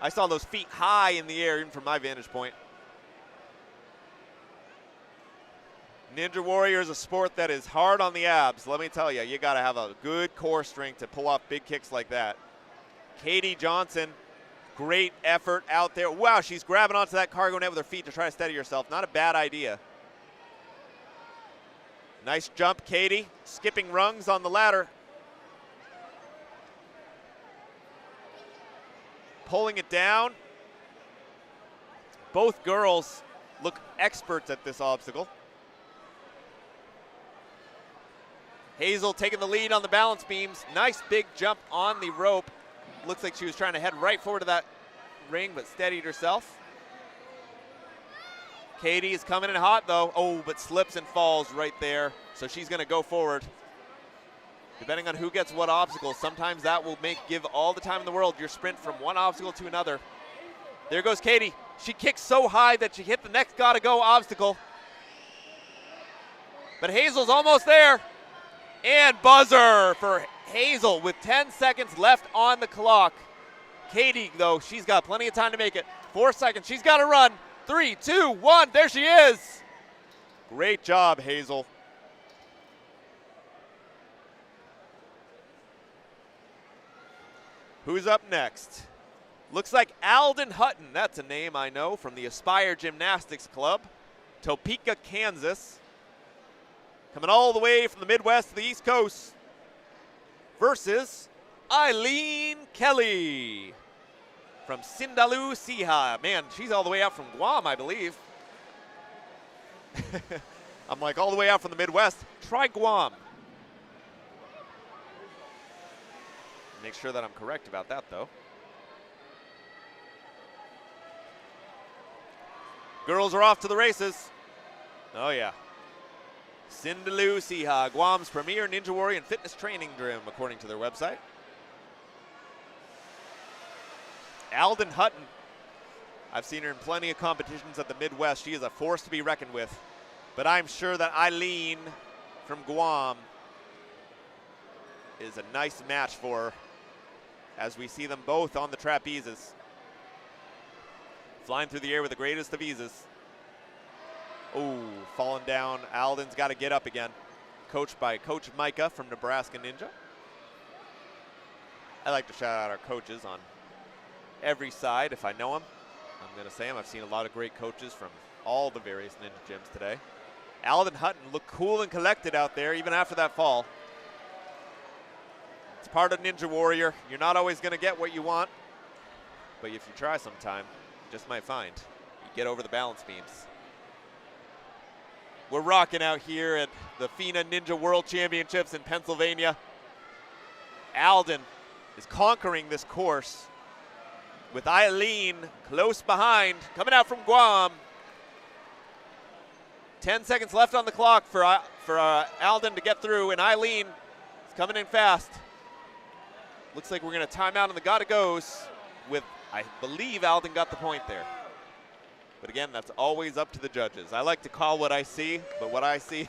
I saw those feet high in the air, even from my vantage point. Ninja Warrior is a sport that is hard on the abs. Let me tell you, you got to have a good core strength to pull off big kicks like that. Katie Johnson, great effort out there. Wow, she's grabbing onto that cargo net with her feet to try to steady herself. Not a bad idea. Nice jump, Katie. Skipping rungs on the ladder. Pulling it down. Both girls look experts at this obstacle. Hazel taking the lead on the balance beams. Nice big jump on the rope. Looks like she was trying to head right forward to that ring, but steadied herself. Katie is coming in hot though. Oh, but slips and falls right there. So she's gonna go forward. Depending on who gets what obstacle, sometimes that will give all the time in the world your sprint from one obstacle to another. There goes Katie. She kicked so high that she hit the next gotta go obstacle. But Hazel's almost there. And buzzer for Hazel with 10 seconds left on the clock. Katie, though, she's got plenty of time to make it. 4 seconds, she's got to run. 3, 2, 1, there she is. Great job, Hazel. Who's up next? Looks like Alden Hutton. That's a name I know from the Aspire Gymnastics Club. Topeka, Kansas. Coming all the way from the Midwest to the East Coast versus Eileen Kelly from Sindalu, Siha. Man, she's all the way out from Guam, I believe. I'm like, all the way out from the Midwest. Try Guam. Make sure that I'm correct about that, though. Girls are off to the races. Oh, yeah. Sindalu Siha, Guam's premier ninja warrior and fitness training gym, according to their website. Alden Hutton, I've seen her in plenty of competitions at the Midwest. She is a force to be reckoned with. But I'm sure that Eileen from Guam is a nice match for her as we see them both on the trapezes. Flying through the air with the greatest of eases. Oh, falling down. Alden's got to get up again. Coached by Coach Micah from Nebraska Ninja. I like to shout out our coaches on every side if I know them. I'm going to say them. I've seen a lot of great coaches from all the various ninja gyms today. Alden Hutton looked cool and collected out there even after that fall. It's part of Ninja Warrior. You're not always going to get what you want, but if you try sometime, you just might find you get over the balance beams. We're rocking out here at the FINA Ninja World Championships in Pennsylvania. Alden is conquering this course with Eileen close behind, coming out from Guam. 10 seconds left on the clock for Alden to get through, and Eileen is coming in fast. Looks like we're going to time out on the gotta goes with, I believe Alden got the point there. But again, that's always up to the judges. I like to call what I see, but what I see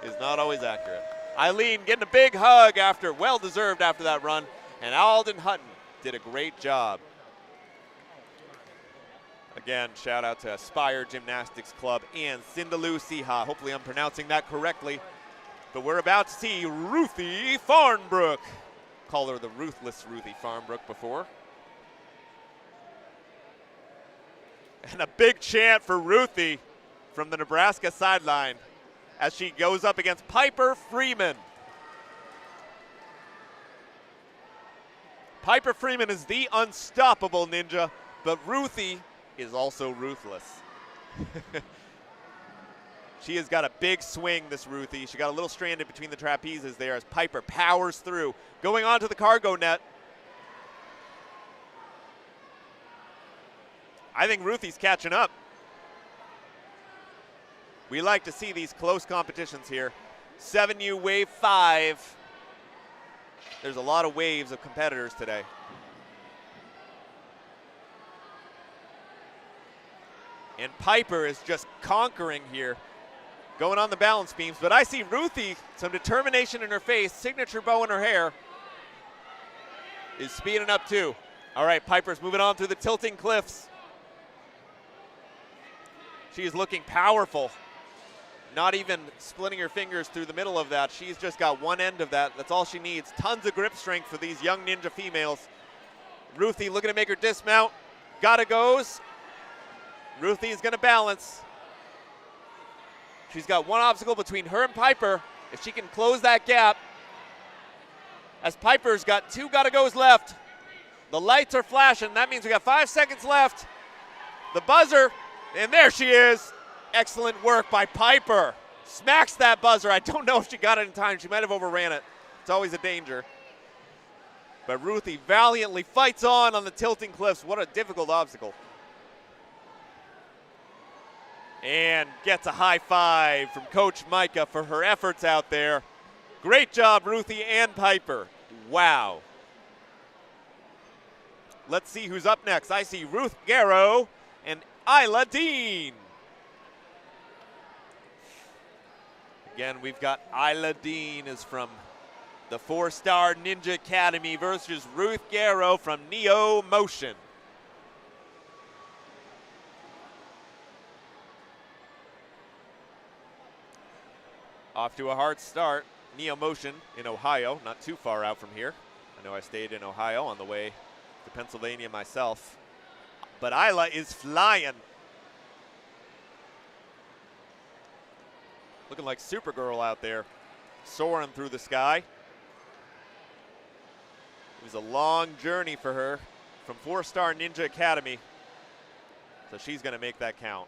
is not always accurate. Eileen getting a big hug after, well-deserved after that run, and Alden Hutton did a great job. Again, shout out to Aspire Gymnastics Club and Sindalu Siha. Hopefully I'm pronouncing that correctly. But we're about to see Ruthie Farnbrook. Call her the ruthless Ruthie Farnbrook before. And a big chant for Ruthie from the Nebraska sideline as she goes up against Piper Freeman. Piper Freeman is the unstoppable ninja, but Ruthie is also ruthless. She has got a big swing, this Ruthie. She got a little stranded between the trapezes there as Piper powers through. Going on to the cargo net. I think Ruthie's catching up. We like to see these close competitions here. 7U Wave 5. There's a lot of waves of competitors today. And Piper is just conquering here. going on the balance beams, but I see Ruthie, some determination in her face, signature bow in her hair, is speeding up too. All right, Piper's moving on through the tilting cliffs. She is looking powerful. Not even splitting her fingers through the middle of that. She's just got one end of that. That's all she needs. Tons of grip strength for these young ninja females. Ruthie looking to make her dismount. Gotta goes. Ruthie is gonna balance. She's got one obstacle between her and Piper. If she can close that gap, as Piper's got two gotta goes left. The lights are flashing. That means we got 5 seconds left. The buzzer, and there she is. Excellent work by Piper. Smacks that buzzer. I don't know if she got it in time. She might have overran it. It's always a danger. But Ruthie valiantly fights on the tilting cliffs. What a difficult obstacle. And gets a high five from Coach Micah for her efforts out there. Great job, Ruthie and Piper. Wow. Let's see who's up next. I see Ruth Garrow and Isla Dean. Again, we've got Isla Dean is from the 4-Star Ninja Academy versus Ruth Garrow from Neo Motion. Off to a hard start. Neo Motion in Ohio, not too far out from here. I know I stayed in Ohio on the way to Pennsylvania myself. But Isla is flying. Looking like Supergirl out there, soaring through the sky. It was a long journey for her from 4-Star Ninja Academy, so she's gonna make that count.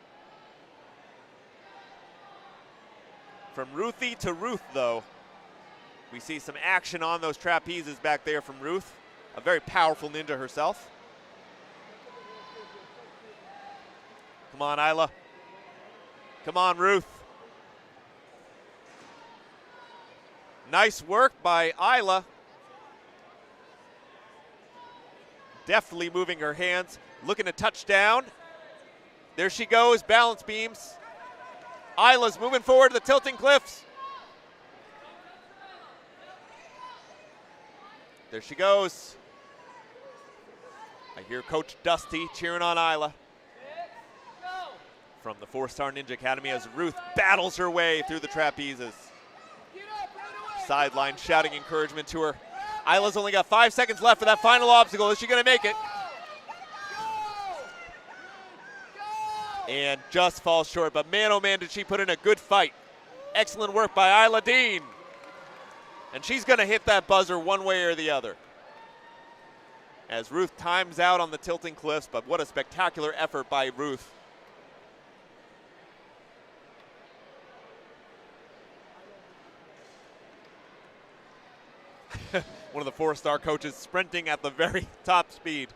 From Ruthie to Ruth, though, we see some action on those trapezes back there from Ruth, a very powerful ninja herself. Come on, Isla. Come on, Ruth. Nice work by Isla. Deftly moving her hands, looking to touch down. There she goes, balance beams. Isla's moving forward to the tilting cliffs. There she goes. I hear Coach Dusty cheering on Isla from the 4-Star Ninja Academy as Ruth battles her way through the trapezes. Sideline shouting encouragement to her. Isla's only got 5 seconds left for that final obstacle. Is she gonna make it? And just falls short, but man, oh man, did she put in a good fight. Excellent work by Isla Dean. And she's gonna hit that buzzer one way or the other. As Ruth times out on the tilting cliffs, but what a spectacular effort by Ruth. One of the 4-Star coaches sprinting at the very top speed.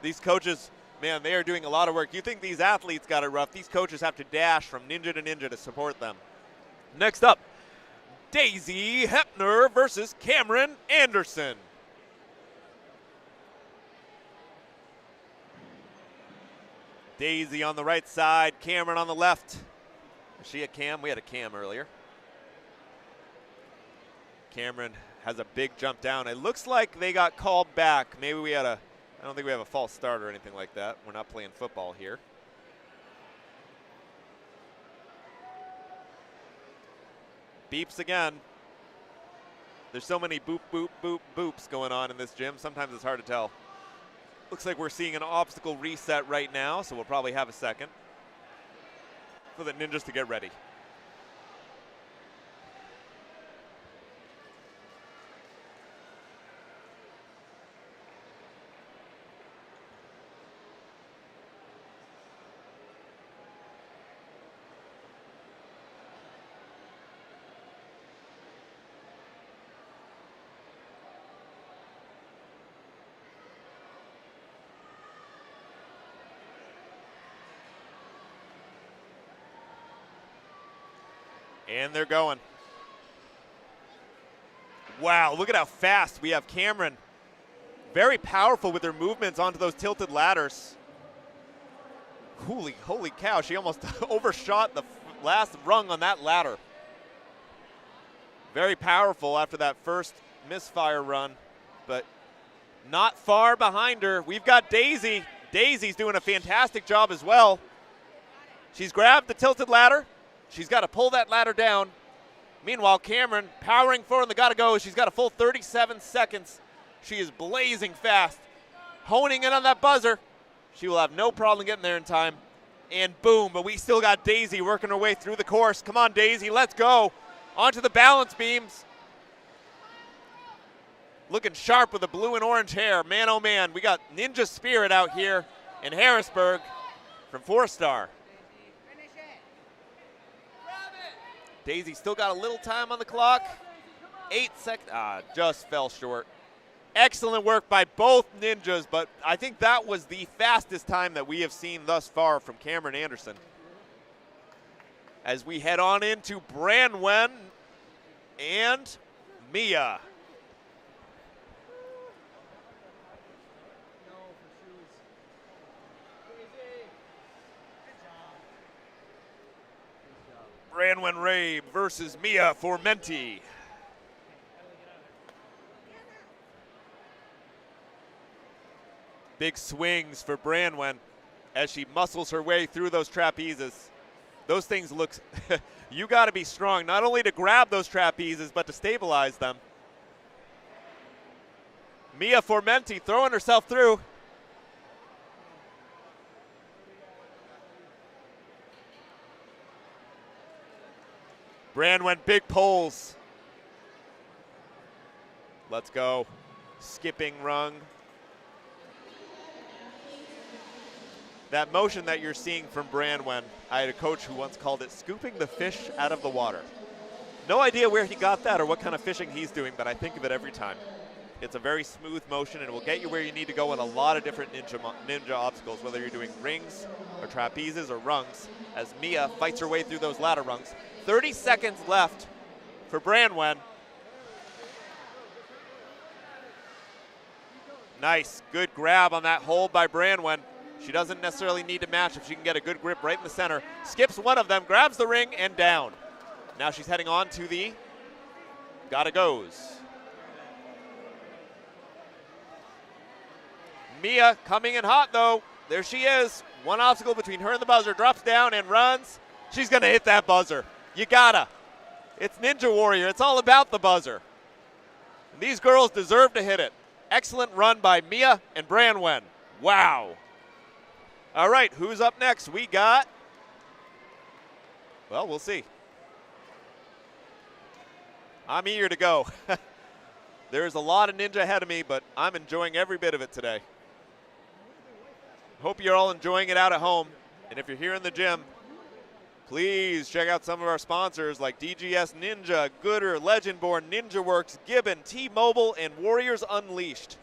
These coaches, man, they are doing a lot of work. You think these athletes got it rough. These coaches have to dash from ninja to ninja to support them. Next up, Daisy Hepner versus Cameron Anderson. Daisy on the right side, Cameron on the left. Is she a Cam? We had a Cam earlier. Cameron has a big jump down. It looks like they got called back. Maybe we had I don't think we have a false start or anything like that. We're not playing football here. Beeps again. There's so many boop, boop, boop, boops going on in this gym. Sometimes it's hard to tell. Looks like we're seeing an obstacle reset right now, so we'll probably have a second for the ninjas to get ready. And they're going. Wow, look at how fast we have Cameron. Very powerful with her movements onto those tilted ladders. Holy cow, she almost overshot last rung on that ladder. Very powerful after that first misfire run, but not far behind her. We've got Daisy. Daisy's doing a fantastic job as well. She's grabbed the tilted ladder. She's got to pull that ladder down. Meanwhile, Cameron powering forward on the gotta go. She's got a full 37 seconds. She is blazing fast, honing in on that buzzer. She will have no problem getting there in time. And boom, but we still got Daisy working her way through the course. Come on, Daisy, let's go. Onto the balance beams. Looking sharp with the blue and orange hair. Man, oh man, we got Ninja Spirit out here in Harrisburg from 4-Star. Daisy still got a little time on the clock. 8 seconds, just fell short. Excellent work by both ninjas, but I think that was the fastest time that we have seen thus far from Cameron Anderson. As we head on into Branwen and Mia. Branwen Ray versus Mia Formenti. Big swings for Branwen as she muscles her way through those trapezes. Those things look, you got to be strong, not only to grab those trapezes, but to stabilize them. Mia Formenti throwing herself through. Branwen, big pulls. Let's go. Skipping rung. That motion that you're seeing from Branwen, I had a coach who once called it scooping the fish out of the water. No idea where he got that or what kind of fishing he's doing, but I think of it every time. It's a very smooth motion and it will get you where you need to go in a lot of different ninja obstacles, whether you're doing rings or trapezes or rungs, as Mia fights her way through those ladder rungs. 30 seconds left for Branwen. Nice, good grab on that hold by Branwen. She doesn't necessarily need to match if she can get a good grip right in the center. Skips one of them, grabs the ring, and down. Now she's heading on to the gotta goes. Mia coming in hot though. There she is. One obstacle between her and the buzzer. Drops down and runs. She's gonna hit that buzzer. You gotta. It's Ninja Warrior. It's all about the buzzer. And these girls deserve to hit it. Excellent run by Mia and Branwen. Wow. All right, who's up next? We got, well, we'll see. I'm eager to go. There's a lot of ninja ahead of me, but I'm enjoying every bit of it today. Hope you're all enjoying it out at home. And if you're here in the gym, please check out some of our sponsors like DGS Ninja, Gooder, Legendborn, Ninja Works, Gibbon, T-Mobile, and Warriors Unleashed.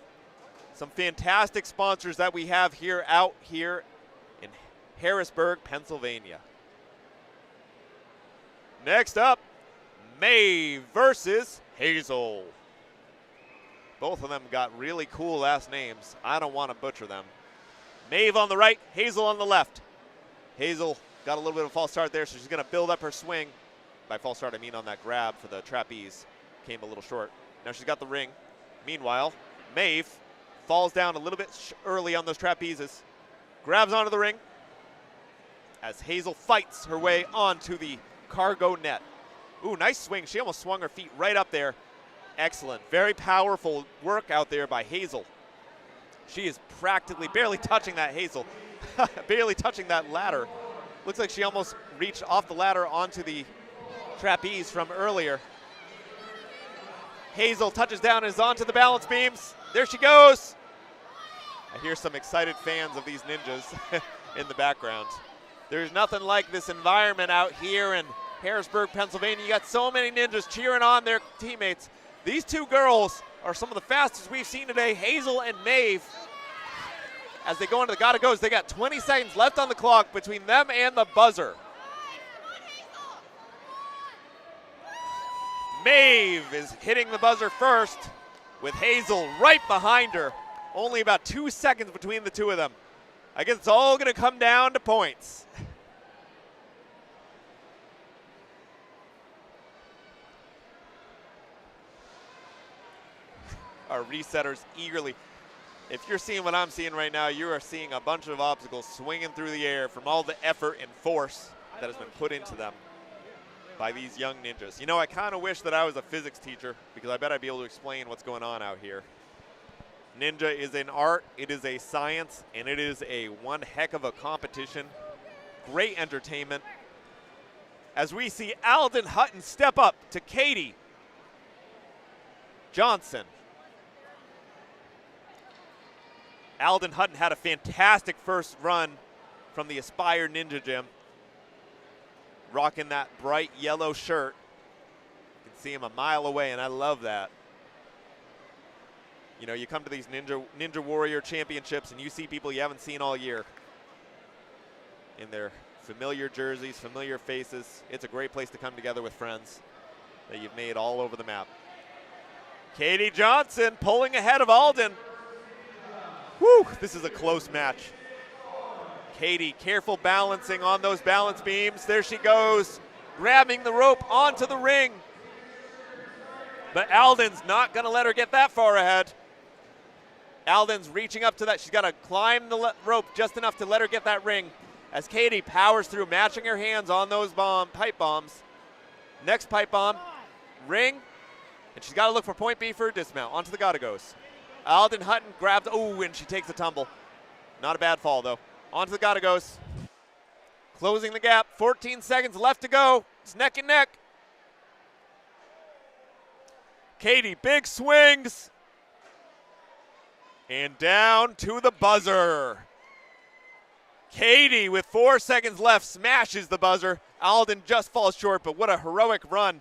Some fantastic sponsors that we have here out here in Harrisburg, Pennsylvania. Next up, May versus Hazel. Both of them got really cool last names. I don't want to butcher them. Maeve on the right, Hazel on the left. Hazel got a little bit of a false start there, so she's going to build up her swing. By false start, I mean on that grab for the trapeze. Came a little short. Now she's got the ring. Meanwhile, Maeve falls down a little bit early on those trapezes. Grabs onto the ring as Hazel fights her way onto the cargo net. Ooh, nice swing. She almost swung her feet right up there. Excellent. Very powerful work out there by Hazel. She is practically barely touching that Hazel. Barely touching that ladder. Looks like she almost reached off the ladder onto the trapeze from earlier. Hazel touches down and is onto the balance beams. There she goes. I hear some excited fans of these ninjas in the background. There's nothing like this environment out here in Harrisburg, Pennsylvania. You got so many ninjas cheering on their teammates. These two girls are some of the fastest we've seen today, Hazel and Maeve. As they go into the gotta goes, they got 20 seconds left on the clock between them and the buzzer. Maeve is hitting the buzzer first with Hazel right behind her. Only about 2 seconds between the two of them. I guess it's all gonna come down to points. our resetters eagerly. If you're seeing what I'm seeing right now, you are seeing a bunch of obstacles swinging through the air from all the effort and force that has been put into them by these young ninjas. You know, I kind of wish that I was a physics teacher, because I bet I'd be able to explain what's going on out here. Ninja is an art, it is a science, and it is a one heck of a competition. Great entertainment. As we see Alden Hutton step up to Katie Johnson. Alden Hutton had a fantastic first run from the Aspire Ninja Gym, rocking that bright yellow shirt. You can see him a mile away, and I love that. You know, you come to these Ninja Warrior Championships and you see people you haven't seen all year in their familiar jerseys, familiar faces. It's a great place to come together with friends that you've made all over the map. Katie Johnson pulling ahead of Alden. Whew, this is a close match. Katie, careful balancing on those balance beams. There she goes, grabbing the rope onto the ring. But Alden's not gonna let her get that far ahead. Alden's reaching up to that. She's gotta climb the rope just enough to let her get that ring. As Katie powers through, matching her hands on those pipe bombs. Next pipe bomb, ring, and she's gotta look for point B for a dismount. Onto the gotta goes. Alden Hutton grabs, oh, and she takes a tumble. Not a bad fall though. Onto the gotta goes. Closing the gap, 14 seconds left to go. It's neck and neck. Katie, big swings. And down to the buzzer. Katie, with 4 seconds left, smashes the buzzer. Alden just falls short, but what a heroic run.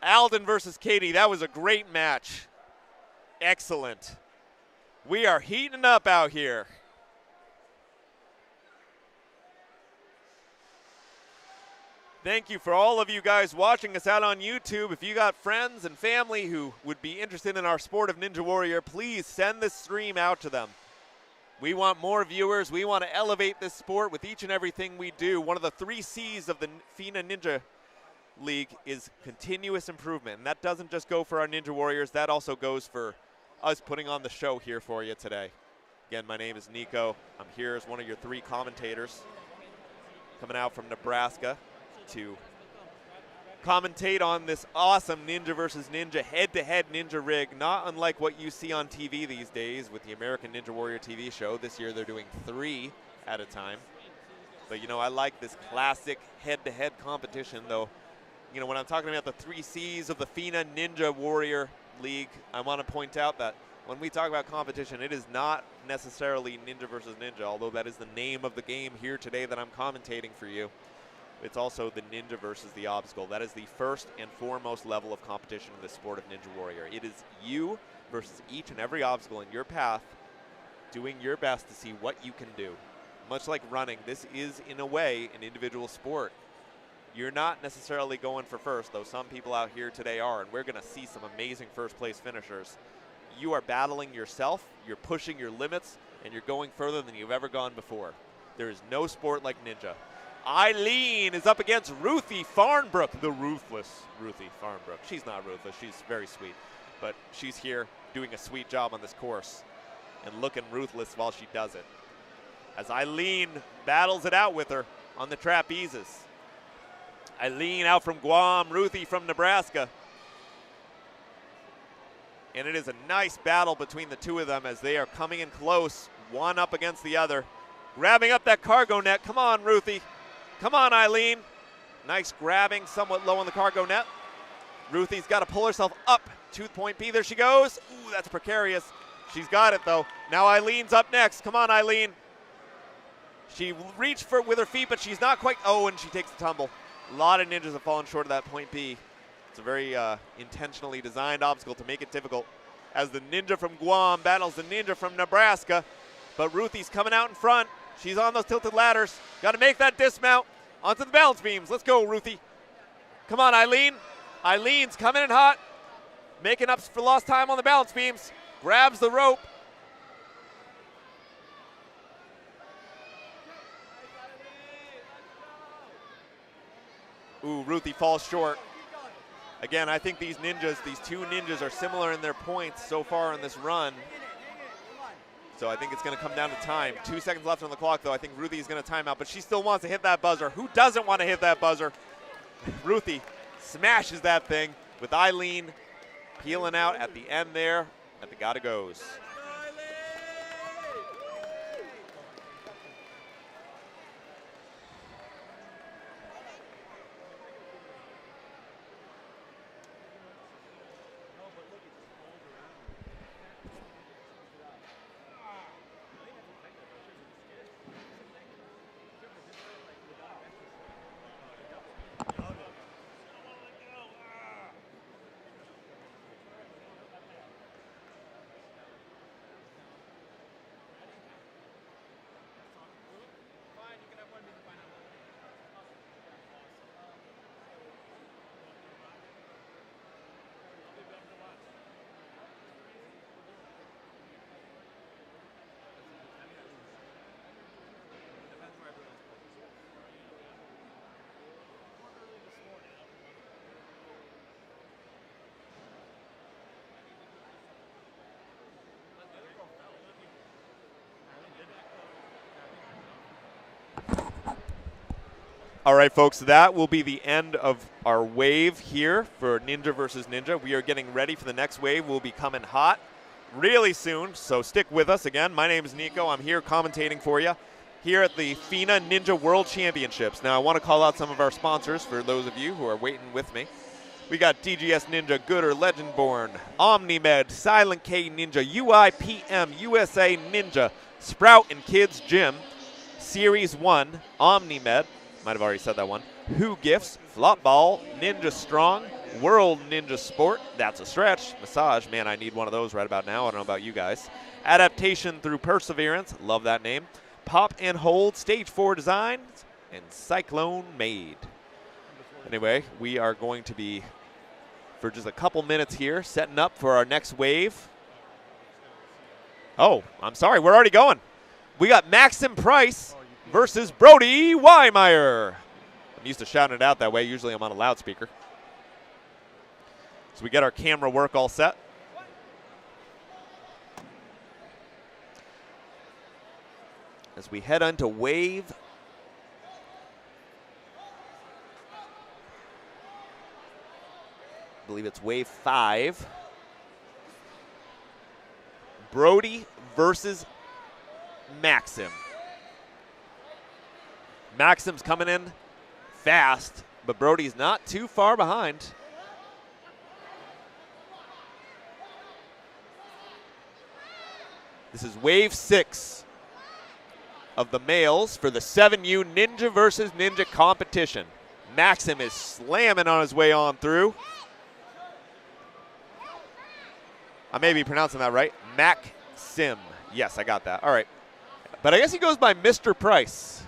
Alden versus Katie, that was a great match. Excellent. We are heating up out here. Thank you for all of you guys watching us out on YouTube. If you got friends and family who would be interested in our sport of Ninja Warrior, please send this stream out to them. We want more viewers. We want to elevate this sport with each and everything we do. One of the 3 C's of the FINA Ninja League is continuous improvement. And that doesn't just go for our Ninja Warriors. That also goes for us putting on the show here for you today. Again, my name is Nico. I'm here as one of your 3 commentators coming out from Nebraska to commentate on this awesome Ninja versus Ninja head-to-head Ninja rig, not unlike what you see on TV these days with the American Ninja Warrior TV show. This year they're doing 3 at a time. But you know, I like this classic head-to-head competition though. You know, when I'm talking about the 3 C's of the FINA Ninja Warrior League, I want to point out that when we talk about competition, it is not necessarily Ninja versus Ninja, although that is the name of the game here today that I'm commentating for you. It's also the Ninja versus the obstacle. That is the first and foremost level of competition in the sport of Ninja Warrior. It is you versus each and every obstacle in your path, doing your best to see what you can do. Much like running, this is in a way an individual sport. You're not necessarily going for first, though some people out here today are, and we're gonna see some amazing first place finishers. You are battling yourself, you're pushing your limits, and you're going further than you've ever gone before. There is no sport like Ninja. Eileen is up against Ruthie Farnbrook, the ruthless Ruthie Farnbrook. She's not ruthless, she's very sweet, but she's here doing a sweet job on this course and looking ruthless while she does it. As Eileen battles it out with her on the trapezes. Eileen out from Guam, Ruthie from Nebraska. And it is a nice battle between the two of them as they are coming in close, one up against the other. Grabbing up that cargo net. Come on, Ruthie. Come on, Eileen. Nice grabbing, somewhat low on the cargo net. Ruthie's got to pull herself up to point B. There she goes. Ooh, that's precarious. She's got it, though. Now Eileen's up next. Come on, Eileen. She reached for it with her feet, but she's not quite. Oh, and she takes the tumble. A lot of ninjas have fallen short of that point B. It's a very intentionally designed obstacle to make it difficult as the ninja from Guam battles the ninja from Nebraska. But Ruthie's coming out in front. She's on those tilted ladders. Got to make that dismount onto the balance beams. Let's go, Ruthie. Come on, Eileen. Eileen's coming in hot, making up for lost time on the balance beams. Grabs the rope. Ooh, Ruthie falls short. Again, I think these two ninjas are similar in their points so far in this run. So I think it's going to come down to time. 2 seconds left on the clock, though. I think Ruthie is going to time out, but she still wants to hit that buzzer. Who doesn't want to hit that buzzer? Ruthie smashes that thing with Eileen peeling out at the end there at the gotta goes. All right, folks, that will be the end of our wave here for Ninja versus Ninja. We are getting ready for the next wave. We'll be coming hot really soon, so stick with us. Again, my name is Nico. I'm here commentating for you here at the FINA Ninja World Championships. Now, I want to call out some of our sponsors for those of you who are waiting with me. We got DGS Ninja, Gooder, Legendborn, OmniMed, Silent K Ninja, UIPM, USA Ninja, Sprout and Kids Gym, Series 1, OmniMed, might have already said that one, Who Gifts, Flop Ball, Ninja Strong, World Ninja Sport, that's a stretch, Massage, man, I need one of those right about now, I don't know about you guys. Adaptation Through Perseverance, love that name. Pop and Hold, Stage 4 Designs, and Cyclone Made. Anyway, we are going to be, for just a couple minutes here, setting up for our next wave. Oh, I'm sorry, we're already going. We got Maxim Price versus Brody Weimeyer. I'm used to shouting it out that way. Usually I'm on a loudspeaker. So we get our camera work all set. As we head on to wave. I believe it's wave 5. Brody versus Maxim. Maxim's coming in fast, but Brody's not too far behind. This is wave 6 of the males for the 7U Ninja versus Ninja competition. Maxim is slamming on his way on through. I may be pronouncing that right. Maxim. Yes, I got that. All right. But I guess he goes by Mr. Price.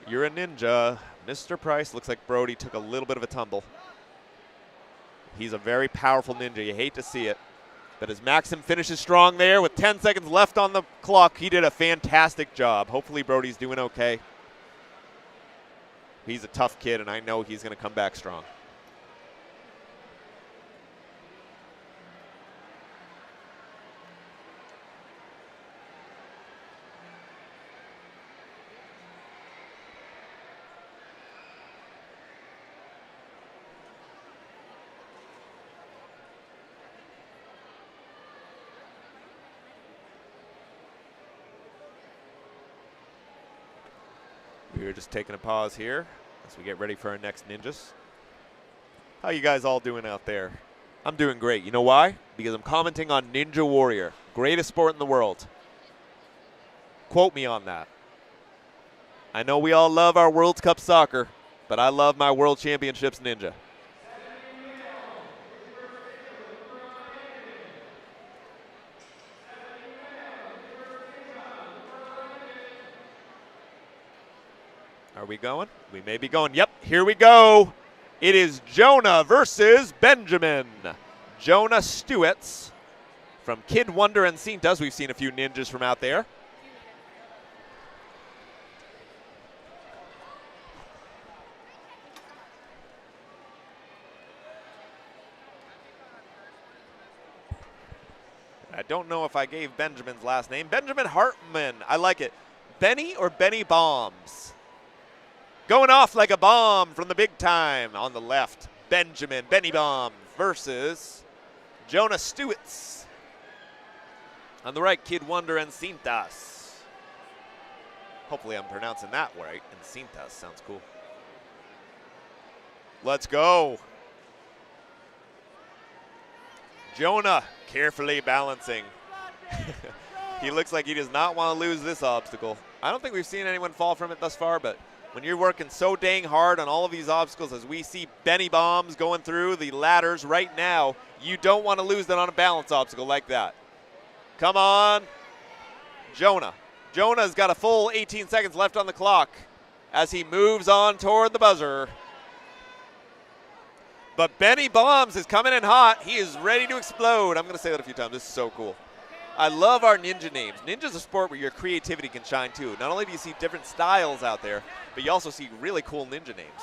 You're a ninja. Mr. Price. Looks like Brody took a little bit of a tumble. He's a very powerful ninja. You hate to see it. But as Maxim finishes strong there with 10 seconds left on the clock, he did a fantastic job. Hopefully Brody's doing okay. He's a tough kid, and I know he's going to come back strong. We're just taking a pause here as we get ready for our next ninjas. How you guys all doing out there? I'm doing great. You know why? Because I'm commenting on Ninja Warrior, greatest sport in the world. Quote me on that. I know we all love our World Cup soccer, but I love my World Championships Ninja. Are we going? We may be going. Yep, here we go. It is Jonah versus Benjamin. Jonah Stewitz from Kid Wonder and Cintas. We've seen a few ninjas from out there. I don't know if I gave Benjamin's last name. Benjamin Hartman. I like it. Benny or Benny Bombs? Going off like a bomb from the big time on the left. Benny Bombs versus Jonah Stewitz. On the right, Kid Wonder and Cintas. Hopefully I'm pronouncing that right. And Cintas sounds cool. Let's go. Jonah carefully balancing. He looks like he does not want to lose this obstacle. I don't think we've seen anyone fall from it thus far, but when you're working so dang hard on all of these obstacles, as we see Benny Bombs going through the ladders right now, you don't want to lose that on a balance obstacle like that. Come on, Jonah. Jonah's got a full 18 seconds left on the clock as he moves on toward the buzzer. But Benny Bombs is coming in hot. He is ready to explode. I'm going to say that a few times. This is so cool. I love our ninja names. Ninja's a sport where your creativity can shine too. Not only do you see different styles out there, but you also see really cool ninja names.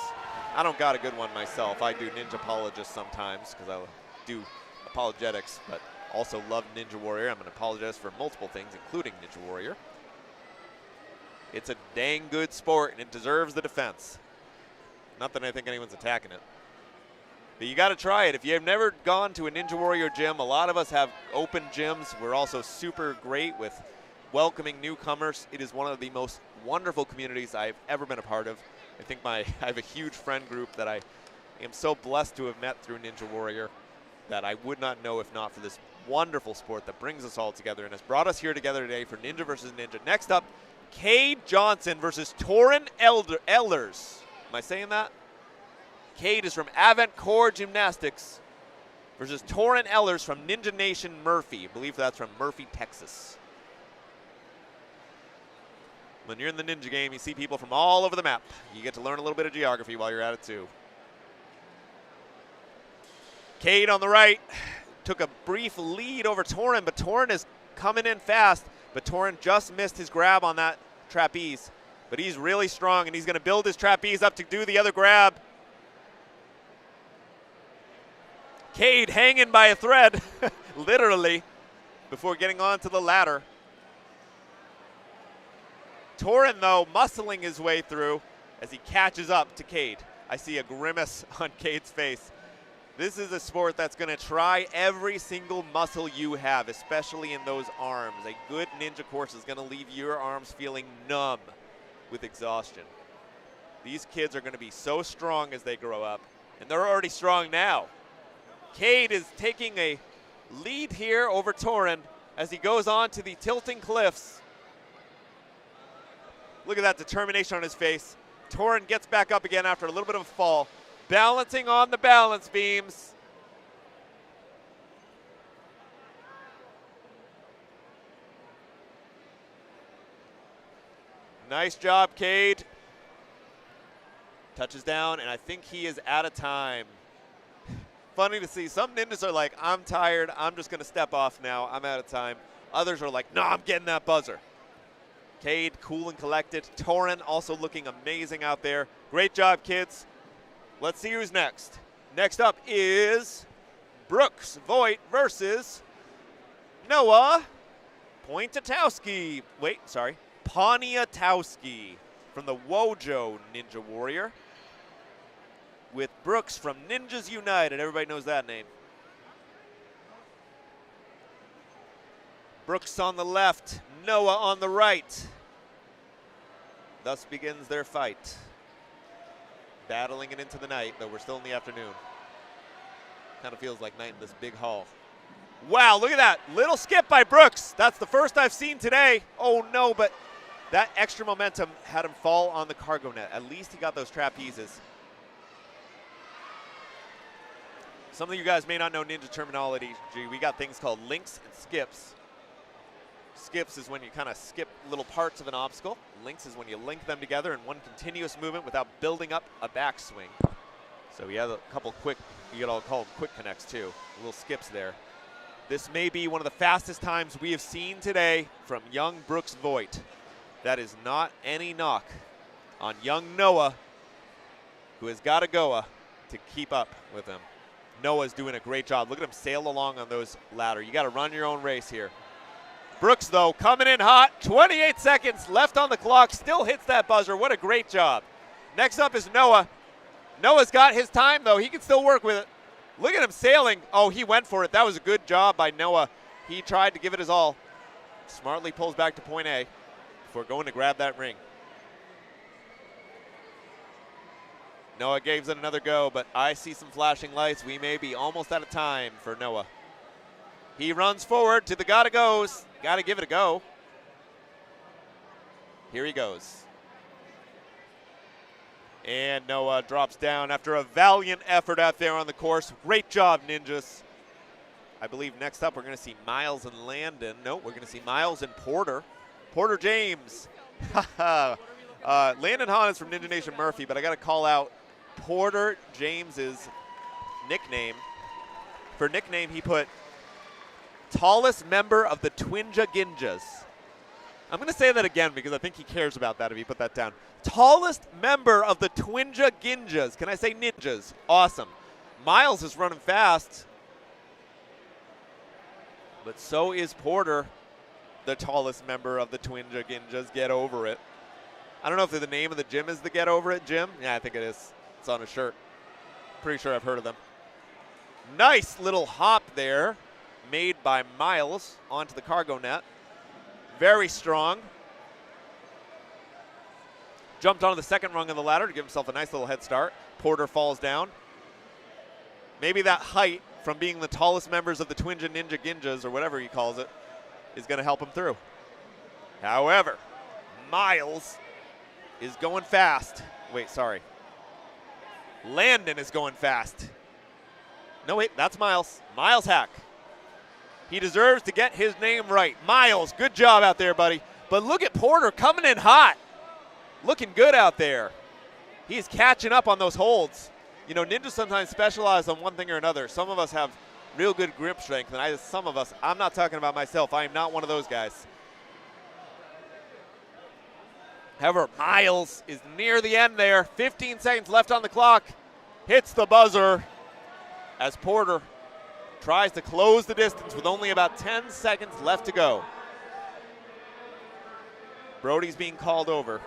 I don't got a good one myself. I do ninja apologist sometimes because I do apologetics, but also love Ninja Warrior. I'm an apologist for multiple things, including Ninja Warrior. It's a dang good sport, and it deserves the defense. Not that I think anyone's attacking it. But you got to try it. If you have never gone to a Ninja Warrior gym, a lot of us have open gyms. We're also super great with welcoming newcomers. It is one of the most wonderful communities I've ever been a part of. I think I have a huge friend group that I am so blessed to have met through Ninja Warrior that I would not know if not for this wonderful sport that brings us all together and has brought us here together today for Ninja versus Ninja. Next up, Cade Johnson versus Torin Elders. Am I saying that? Cade is from Avant Core Gymnastics versus Torin Elders from Ninja Nation Murphy. I believe that's from Murphy, Texas. When you're in the ninja game, you see people from all over the map. You get to learn a little bit of geography while you're at it too. Cade on the right took a brief lead over Torin, but Torin is coming in fast. But Torin just missed his grab on that trapeze. But he's really strong, and he's going to build his trapeze up to do the other grab. Cade hanging by a thread, literally, before getting onto the ladder. Torin, though, muscling his way through as he catches up to Cade. I see a grimace on Cade's face. This is a sport that's going to try every single muscle you have, especially in those arms. A good ninja course is going to leave your arms feeling numb with exhaustion. These kids are going to be so strong as they grow up, and they're already strong now. Cade is taking a lead here over Torin as he goes on to the tilting cliffs. Look at that determination on his face. Torin gets back up again after a little bit of a fall, balancing on the balance beams. Nice job, Cade. Touches down, and I think he is out of time. Funny to see. Some ninjas are like, I'm tired. I'm just going to step off now. I'm out of time. Others are like, no, I'm getting that buzzer. Cade, cool and collected. Torin also looking amazing out there. Great job, kids. Let's see who's next. Next up is Brooks Voigt versus Noah Poniatowski. Poniatowski from the Wojo Ninja Warrior, with Brooks from Ninjas United. Everybody knows that name. Brooks on the left, Noah on the right. Thus begins their fight. Battling it into the night, though we're still in the afternoon. Kind of feels like night in this big hall. Wow, look at that. Little skip by Brooks. That's the first I've seen today. Oh no, but that extra momentum had him fall on the cargo net. At least he got those trapezes. Some of you guys may not know ninja terminology. We got things called links and skips. Skips is when you kind of skip little parts of an obstacle. Links is when you link them together in one continuous movement without building up a backswing. So we have a couple quick, you could all call them quick connects too. Little skips there. This may be one of the fastest times we have seen today from young Brooks Voigt. That is not any knock on young Noah, who has got to go to keep up with him. Noah's doing a great job. Look at him sail along on those ladder. You got to run your own race here. Brooks, though, coming in hot. 28 seconds left on the clock. Still hits that buzzer. What a great job. Next up is Noah. Noah's got his time, though. He can still work with it. Look at him sailing. Oh, he went for it. That was a good job by Noah. He tried to give it his all. Smartly pulls back to point A before going to grab that ring. Noah gives it another go, but I see some flashing lights. We may be almost out of time for Noah. He runs forward to the gotta goes. Gotta give it a go. Here he goes. And Noah drops down after a valiant effort out there on the course. Great job, Ninjas. I believe next up we're going to see Miles and Landon. No, we're going to see Miles and Porter. Porter James. Landon Hahn is from Ninja Nation Murphy, but I got to call out Porter James's nickname. For nickname, he put tallest member of the Twinja Ginjas. I'm going to say that again because I think he cares about that if he put that down. Tallest member of the Twinja Ginjas. Can I say ninjas? Awesome. Miles is running fast. But so is Porter, the tallest member of the Twinja Ginjas. Get over it. I don't know if the name of the gym is the Get Over It gym. Yeah, I think it is. It's on a shirt. Pretty sure I've heard of them. Nice little hop there made by Miles onto the cargo net. Very strong. Jumped onto the second rung of the ladder to give himself a nice little head start. Porter falls down. Maybe that height from being the tallest members of the Twinja Ninja Ginjas, or whatever he calls it, is going to help him through. However, Miles is going fast. Wait, sorry. Landon is going fast. No, wait, that's Miles. Miles Hack. He deserves to get his name right. Miles, good job out there, buddy. But look at Porter coming in hot. Looking good out there. He's catching up on those holds. You know, ninjas sometimes specialize on one thing or another. Some of us have real good grip strength, and I'm not talking about myself. I am not one of those guys. However, Miles is near the end there. 15 seconds left on the clock. Hits the buzzer as Porter tries to close the distance with only about 10 seconds left to go. Brody's being called over.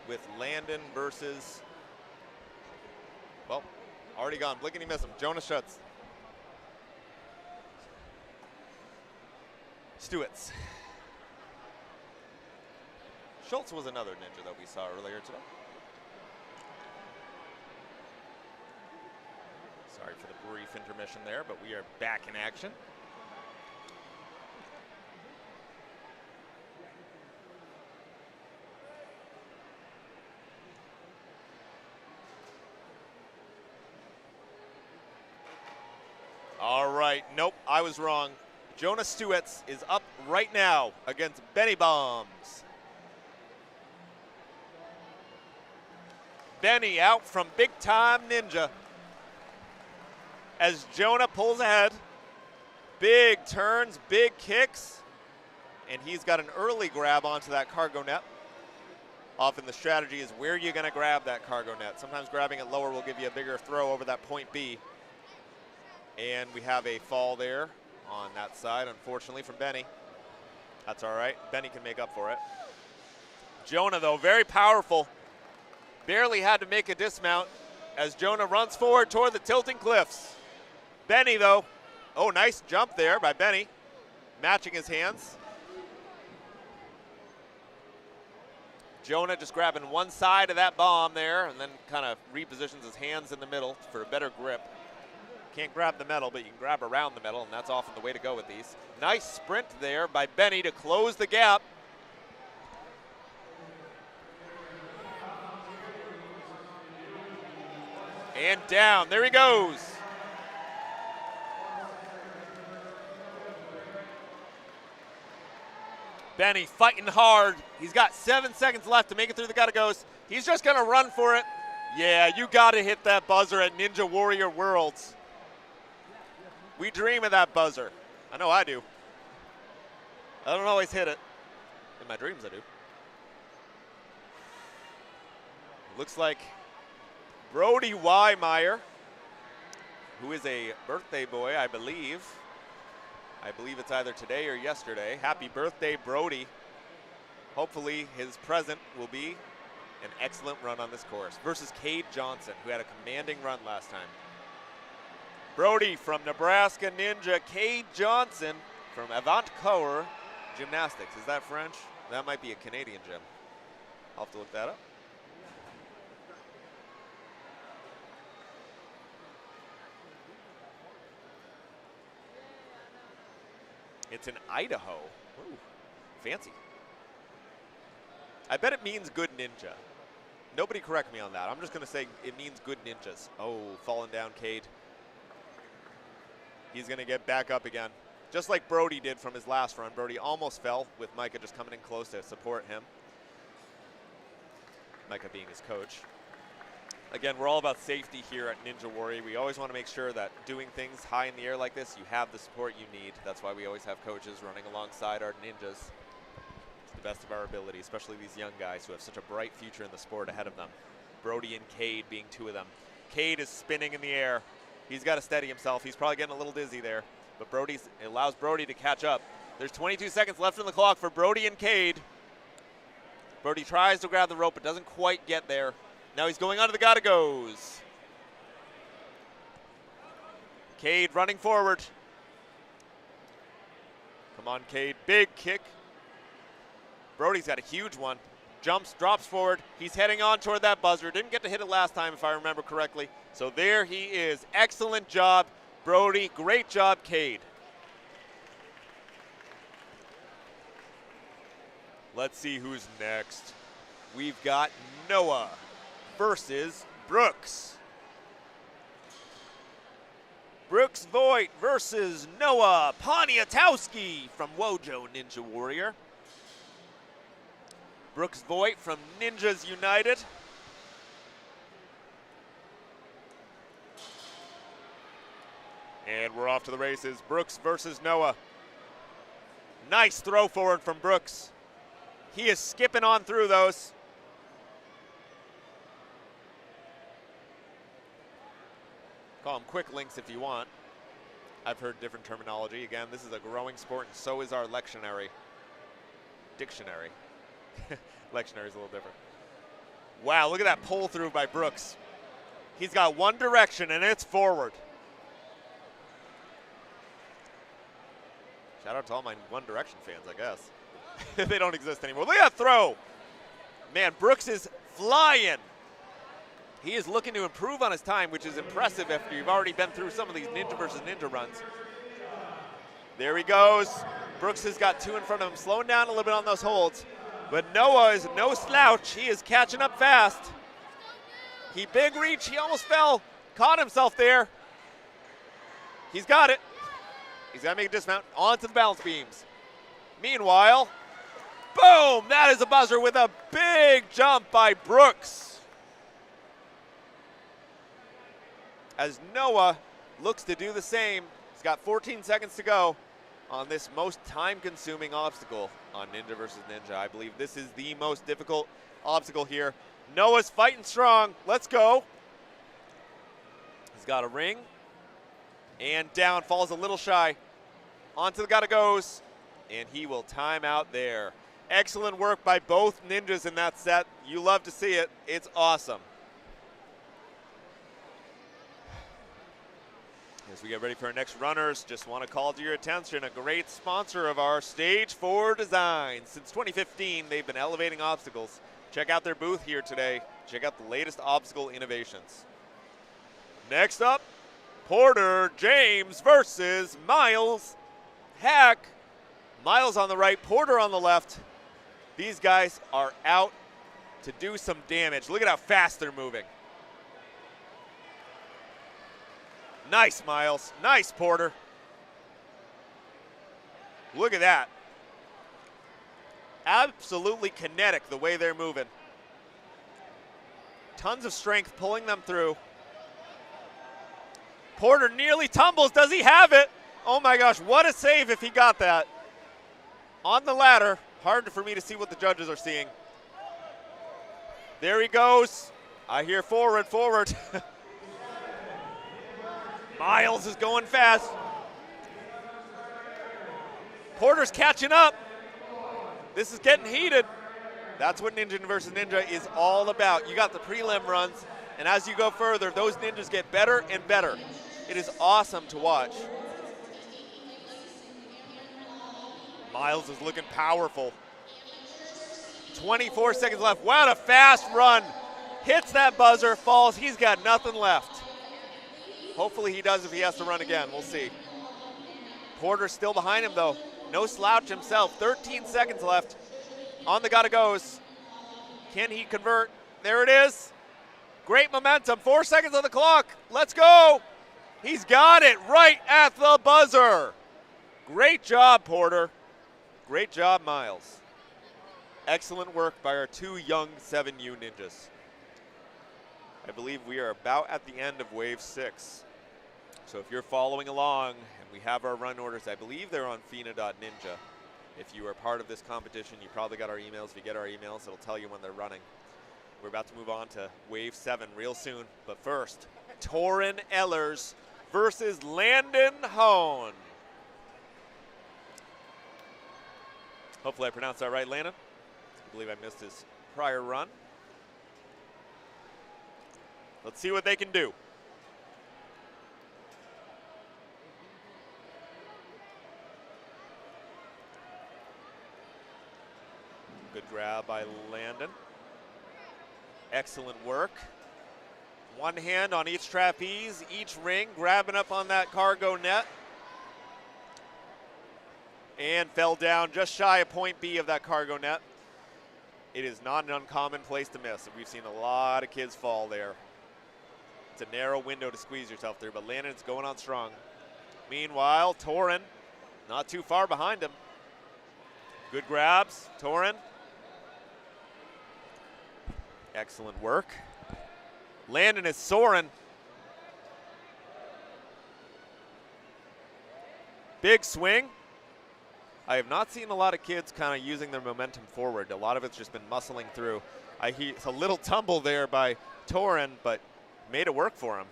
With Landon versus, well, already gone. Blinkety miss him. Jonas Schutz. Stuitz. Schultz was another ninja that we saw earlier today. Sorry for the brief intermission there, but we are back in action. All right, nope, I was wrong. Jonas Stuitz is up right now against Benny Bombs. Benny out from Big Time Ninja as Jonah pulls ahead. Big turns, big kicks, and he's got an early grab onto that cargo net. Often the strategy is where you're gonna grab that cargo net. Sometimes grabbing it lower will give you a bigger throw over that point B. And we have a fall there on that side, unfortunately, from Benny. That's all right. Benny can make up for it. Jonah, though, very powerful. Barely had to make a dismount as Jonah runs forward toward the tilting cliffs. Benny, though, oh, nice jump there by Benny, matching his hands. Jonah just grabbing one side of that bomb there and then kind of repositions his hands in the middle for a better grip. Can't grab the metal, but you can grab around the metal, and that's often the way to go with these. Nice sprint there by Benny to close the gap. And down, there he goes. Benny fighting hard. He's got 7 seconds left to make it through the gotta-goes. He's just gonna run for it. Yeah, you gotta hit that buzzer at Ninja Warrior Worlds. We dream of that buzzer. I know I do. I don't always hit it. In my dreams I do. Looks like Brody Wymeyer, who is a birthday boy, I believe. I believe it's either today or yesterday. Happy birthday, Brody. Hopefully his present will be an excellent run on this course versus Cade Johnson, who had a commanding run last time. Brody from Nebraska Ninja, Cade Johnson from Avant Coeur Gymnastics. Is that French? That might be a Canadian gym. I'll have to look that up. It's in Idaho. Ooh, fancy. I bet it means good ninja. Nobody correct me on that. I'm just going to say it means good ninjas. Oh, falling down, Cade. He's going to get back up again. Just like Brody did from his last run. Brody almost fell with Micah just coming in close to support him. Micah being his coach. Again, we're all about safety here at Ninja Warrior. We always want to make sure that doing things high in the air like this, you have the support you need. That's why we always have coaches running alongside our ninjas to the best of our ability, especially these young guys who have such a bright future in the sport ahead of them. Brody and Cade being two of them. Cade is spinning in the air. He's got to steady himself. He's probably getting a little dizzy there, but it allows Brody to catch up. There's 22 seconds left on the clock for Brody and Cade. Brody tries to grab the rope, but doesn't quite get there. Now he's going onto the gotta-goes. Cade running forward. Come on, Cade. Big kick. Brody's got a huge one. Jumps, drops forward. He's heading on toward that buzzer. Didn't get to hit it last time, if I remember correctly. So there he is. Excellent job, Brody. Great job, Cade. Let's see who's next. We've got Noah versus Brooks. Brooks Voigt versus Noah Poniatowski from Wojo Ninja Warrior. Brooks Voigt from Ninjas United. And we're off to the races. Brooks versus Noah. Nice throw forward from Brooks. He is skipping on through those. Call them quick links if you want. I've heard different terminology. Again, this is a growing sport, and so is our lectionary. Dictionary. Lectionary is a little different. Wow, look at that pull through by Brooks. He's got one direction, and it's forward. Shout out to all my One Direction fans, I guess. They don't exist anymore. Look at that throw. Man, Brooks is flying. He is looking to improve on his time, which is impressive after you've already been through some of these Ninja versus Ninja runs. There he goes. Brooks has got 2 in front of him, slowing down a little bit on those holds. But Noah is no slouch. He is catching up fast. He big reach. He almost fell. Caught himself there. He's got it. He's got to make a dismount. Onto the balance beams. Meanwhile, boom! That is a buzzer with a big jump by Brooks. As Noah looks to do the same. He's got 14 seconds to go on this most time-consuming obstacle on Ninja versus Ninja. I believe this is the most difficult obstacle here. Noah's fighting strong. Let's go. He's got a ring. And down, falls a little shy. Onto the gotta goes. And he will time out there. Excellent work by both Ninjas in that set. You love to see it. It's awesome. As we get ready for our next runners, just want to call to your attention a great sponsor of our Stage 4 Design. Since 2015, they've been elevating obstacles. Check out their booth here today. Check out the latest obstacle innovations. Next up, Porter James versus Miles Hack. Miles on the right, Porter on the left. These guys are out to do some damage. Look at how fast they're moving. Nice, Miles. Nice, Porter. Look at that. Absolutely kinetic the way they're moving. Tons of strength pulling them through. Porter nearly tumbles. Does he have it? Oh my gosh, what a save if he got that. On the ladder. Hard for me to see what the judges are seeing. There he goes. I hear forward, forward. Miles is going fast. Porter's catching up. This is getting heated. That's what Ninja versus Ninja is all about. You got the prelim runs, and as you go further, those ninjas get better and better. It is awesome to watch. Miles is looking powerful. 24 seconds left. What a fast run. Hits that buzzer, falls. He's got nothing left. Hopefully he does if he has to run again. We'll see. Porter's still behind him, though. No slouch himself. 13 seconds left on the gotta goes. Can he convert? There it is. Great momentum. 4 seconds on the clock. Let's go. He's got it right at the buzzer. Great job, Porter. Great job, Miles. Excellent work by our 2 young 7U ninjas. I believe we are about at the end of wave 6. So if you're following along and we have our run orders, I believe they're on FINA.Ninja. If you are part of this competition, you probably got our emails. If you get our emails, it'll tell you when they're running. We're about to move on to wave 7 real soon. But first, Torin Ellers versus Landon Hone. Hopefully I pronounced that right, Landon. I believe I missed his prior run. Let's see what they can do. Good grab by Landon. Excellent work. One hand on each trapeze, each ring, grabbing up on that cargo net. And fell down just shy of point B of that cargo net. It is not an uncommon place to miss. We've seen a lot of kids fall there. It's a narrow window to squeeze yourself through, but Landon's going on strong. Meanwhile, Torin not too far behind him. Good grabs, Torin. Excellent work. Landon is soaring. Big swing. I have not seen a lot of kids kind of using their momentum forward. A lot of it's just been muscling through. It's a little tumble there by Torin, but made it work for him.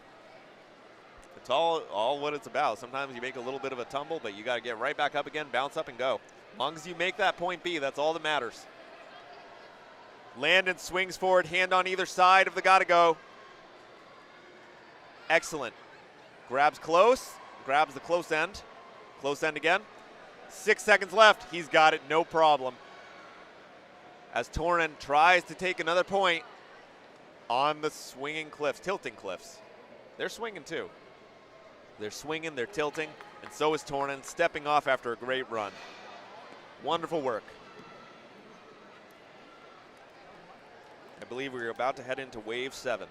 It's all what it's about. Sometimes you make a little bit of a tumble, but you got to get right back up again, bounce up and go. As long as you make that point B, that's all that matters. Landon swings forward, hand on either side of the gotta go. Excellent. Grabs close, grabs the close end again. 6 seconds left. He's got it, no problem. As Torin tries to take another point on the swinging cliffs, tilting cliffs. They're swinging too. They're swinging, they're tilting, and so is Torin, stepping off after a great run. Wonderful work. I believe we're about to head into wave 7.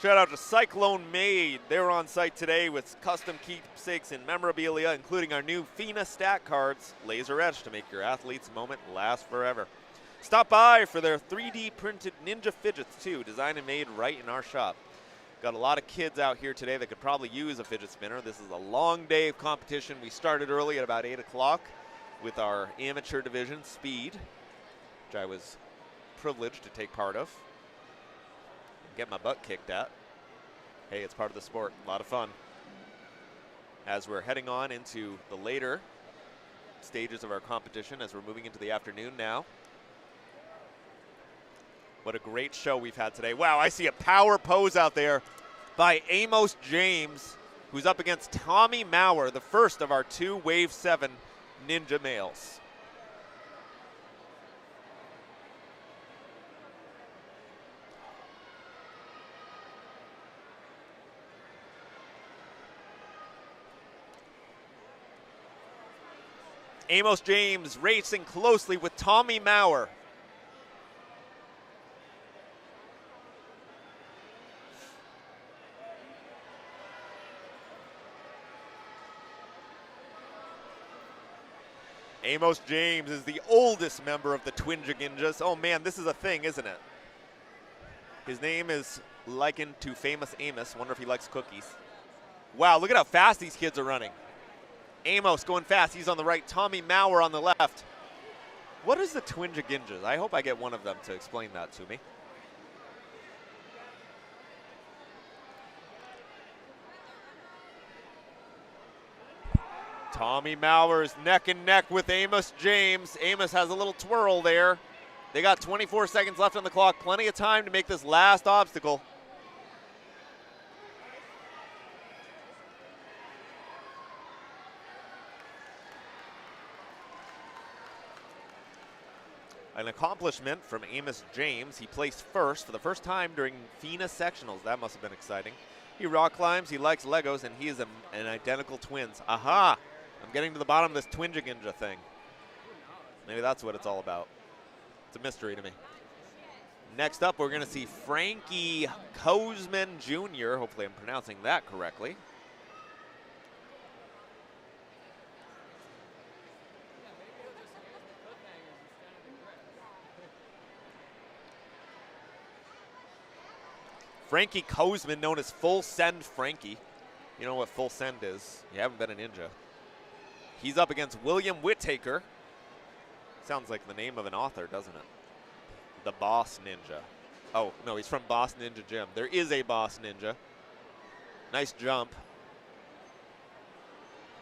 Shout out to Cyclone Made. They were on site today with custom keepsakes and memorabilia, including our new FINA stat cards, laser etched to make your athlete's moment last forever. Stop by for their 3D printed Ninja fidgets too, designed and made right in our shop. Got a lot of kids out here today that could probably use a fidget spinner. This is a long day of competition. We started early at about 8 o'clock with our amateur division, Speed, which I was privileged to take part of. Get my butt kicked at. Hey, it's part of the sport. A lot of fun. As we're heading on into the later stages of our competition, as we're moving into the afternoon now. What a great show we've had today. Wow, I see a power pose out there by Amos James, who's up against Tommy Maurer, the first of our 2 Wave 7 Ninja males. Amos James racing closely with Tommy Maurer. Amos James is the oldest member of the Twinja Ninjas. Oh man, this is a thing, isn't it? His name is likened to famous Amos. Wonder if he likes cookies. Wow, look at how fast these kids are running. Amos going fast, he's on the right. Tommy Maurer on the left. What is the Twinja Ninjas? I hope I get one of them to explain that to me. Tommy Maurer is neck and neck with Amos James. Amos has a little twirl there. They got 24 seconds left on the clock. Plenty of time to make this last obstacle. An accomplishment from Amos James. He placed first for the first time during FINA sectionals. That must have been exciting. He rock climbs, he likes Legos, and he is an identical twins. Aha! I'm getting to the bottom of this Twinja Ninja thing. Maybe that's what it's all about. It's a mystery to me. Next up, we're going to see Frankie Kozman Jr. Hopefully I'm pronouncing that correctly. Frankie Kozman, known as Full Send Frankie. You know what Full Send is. You haven't been a ninja. He's up against William Whittaker. Sounds like the name of an author, doesn't it? The Boss Ninja. Oh, no, he's from Boss Ninja Gym. There is a Boss Ninja. Nice jump.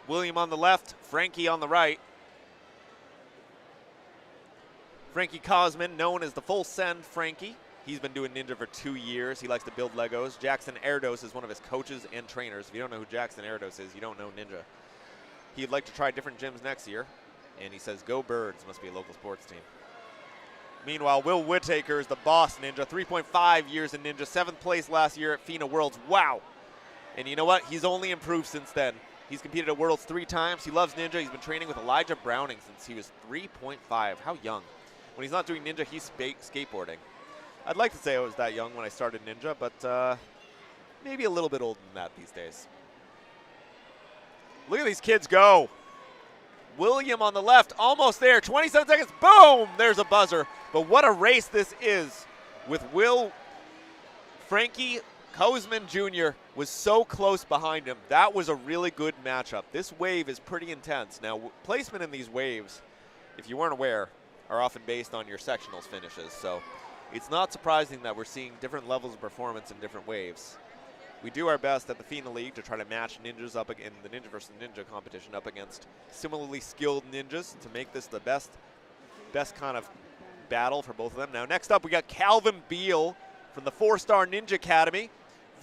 William on the left, Frankie on the right. Frankie Kozman, known as the Full Send Frankie. He's been doing Ninja for 2 years. He likes to build Legos. Jackson Erdos is one of his coaches and trainers. If you don't know who Jackson Erdos is, you don't know Ninja. He'd like to try different gyms next year, and he says, go Birds, must be a local sports team. Meanwhile, Will Whittaker is the Boss Ninja, 3.5 years in Ninja, 7th place last year at FINA Worlds. Wow. And you know what? He's only improved since then. He's competed at Worlds 3 times. He loves Ninja. He's been training with Elijah Browning since he was 3.5. How young? When he's not doing Ninja, he's skateboarding. I'd like to say I was that young when I started Ninja, but maybe a little bit older than that these days. Look at these kids go. William on the left, almost there, 27 seconds, boom, there's a buzzer. But what a race this is with Frankie Kozman Jr. was so close behind him. That was a really good matchup. This wave is pretty intense. Now, placement in these waves, if you weren't aware, are often based on your sectionals finishes. So it's not surprising that we're seeing different levels of performance in different waves. We do our best at the FINA League to try to match ninjas up in the Ninja versus Ninja competition up against similarly skilled ninjas to make this the best kind of battle for both of them. Now, next up, we got Calvin Beal from the 4-Star Ninja Academy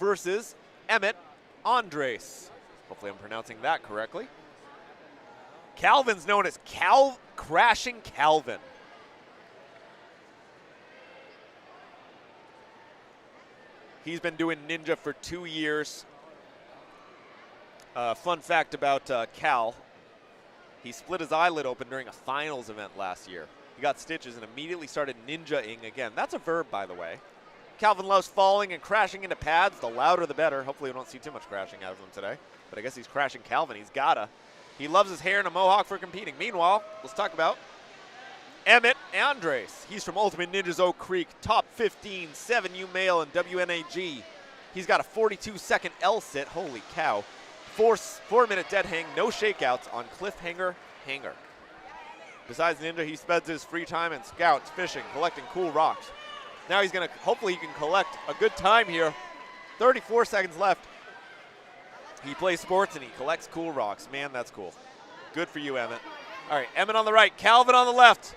versus Emmett Andres. Hopefully I'm pronouncing that correctly. Calvin's known as Crashing Calvin. He's been doing Ninja for 2 years. Fun fact about Cal, he split his eyelid open during a finals event last year. He got stitches and immediately started ninja-ing again. That's a verb, by the way. Calvin loves falling and crashing into pads. The louder the better. Hopefully we don't see too much crashing out of him today. But I guess he's crashing Calvin. He's gotta. He loves his hair and a mohawk for competing. Meanwhile, let's talk about Emmett Andres. He's from Ultimate Ninjas Oak Creek, top 15, 7U male in WNAG. He's got a 42-second L-sit. Holy cow. 4-minute dead hang, no shakeouts on cliffhanger hanger. Besides Ninja, he spends his free time in scouts, fishing, collecting cool rocks. Now he's going to, hopefully he can collect a good time here. 34 seconds left. He plays sports and he collects cool rocks. Man, that's cool. Good for you, Emmett. All right, Emmett on the right, Calvin on the left.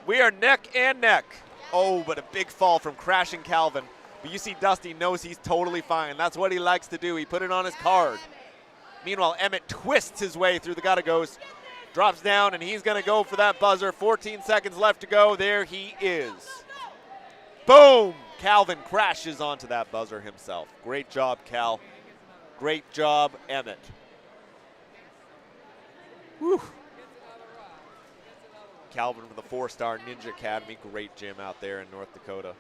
We are neck and neck. Oh, but a big fall from Crashing Calvin. But you see Dusty knows he's totally fine. That's what he likes to do. He put it on his card. Meanwhile, Emmett twists his way through the gotta-goes, drops down, and he's going to go for that buzzer. 14 seconds left to go. There he is. Boom! Calvin crashes onto that buzzer himself. Great job, Cal. Great job, Emmett. Whew. Calvin with the 4-star Ninja Academy. Great gym out there in North Dakota.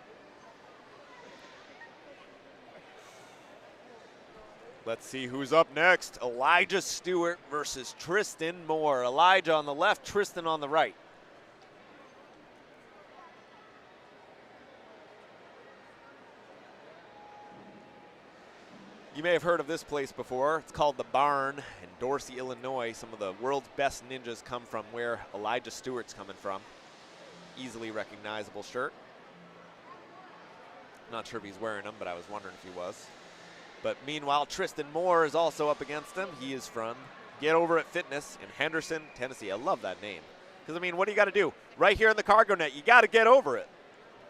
Let's see who's up next. Elijah Stewart versus Tristan Moore. Elijah on the left, Tristan on the right. You may have heard of this place before. It's called The Barn in Dorsey, Illinois. Some of the world's best ninjas come from where Elijah Stewart's coming from. Easily recognizable shirt. Not sure if he's wearing them, but I was wondering if he was. But meanwhile, Tristan Moore is also up against him. He is from Get Over It Fitness in Henderson, Tennessee. I love that name. Because, I mean, what do you got to do? Right here in the cargo net, you got to get over it.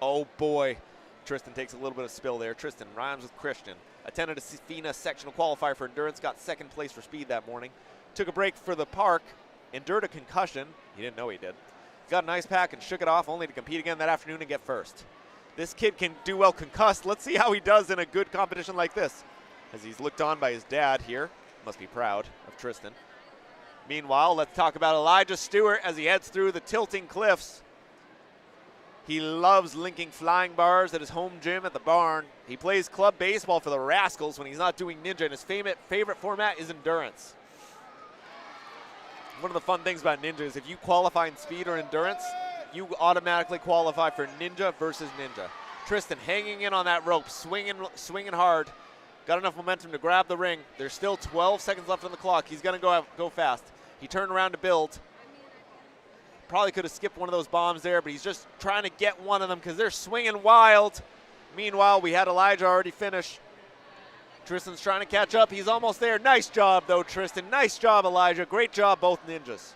Oh, boy. Tristan takes a little bit of spill there. Tristan rhymes with Christian. Attended a FINA sectional qualifier for endurance. Got second place for speed that morning. Took a break for the park. Endured a concussion. He didn't know he did. Got an ice pack and shook it off only to compete again that afternoon and get first. This kid can do well concussed. Let's see how he does in a good competition like this. As he's looked on by his dad here. Must be proud of Tristan. Meanwhile, let's talk about Elijah Stewart as he heads through the tilting cliffs. He loves linking flying bars at his home gym at the Barn. He plays club baseball for the Rascals when he's not doing Ninja, and his favorite format is endurance. One of the fun things about Ninja is if you qualify in speed or endurance, you automatically qualify for Ninja versus Ninja. Tristan hanging in on that rope, swinging hard. Got enough momentum to grab the ring. There's still 12 seconds left on the clock. He's going to go fast. He turned around to build. Probably could have skipped one of those bombs there, but he's just trying to get one of them because they're swinging wild. Meanwhile, we had Elijah already finish. Tristan's trying to catch up. He's almost there. Nice job, though, Tristan. Nice job, Elijah. Great job, both ninjas.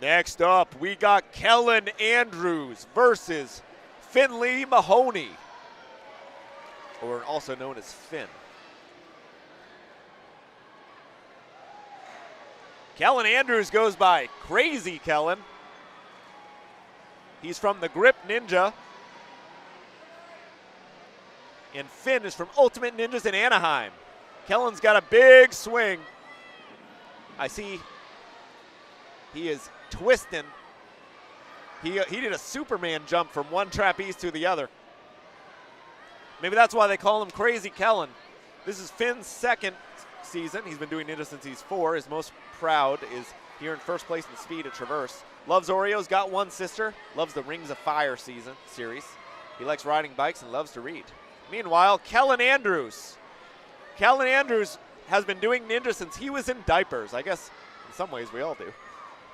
Next up, we got Kellen Andrews versus Finley Mahoney, or also known as Finn. Kellen Andrews goes by Crazy Kellen. He's from the Grip Ninja. And Finn is from Ultimate Ninjas in Anaheim. Kellen's got a big swing. I see he is twisting. He did a Superman jump from one trapeze to the other. Maybe that's why they call him Crazy Kellen. This is Finn's second season. He's been doing Ninja since he's 4. His most proud is here in first place in speed at Traverse. Loves Oreos, got one sister. Loves the Rings of Fire series. He likes riding bikes and loves to read. Meanwhile, Kellen Andrews. Kellen Andrews has been doing Ninja since he was in diapers. I guess in some ways we all do.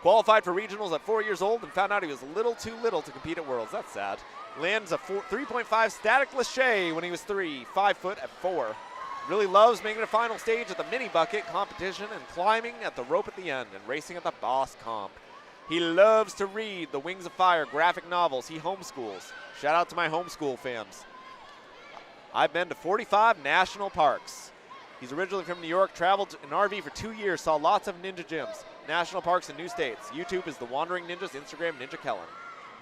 Qualified for regionals at 4 years old and found out he was a little too little to compete at Worlds. That's sad. Lands a 3.5 static lache when he was 3, 5 foot at 4. Really loves making a final stage at the mini bucket competition and climbing at the rope at the end and racing at the boss comp. He loves to read the Wings of Fire graphic novels. He homeschools. Shout out to my homeschool fams. I've been to 45 national parks. He's originally from New York, traveled in RV for 2 years, saw lots of ninja gyms, national parks, and new states. YouTube is The Wandering Ninjas, Instagram, Ninja Kellen.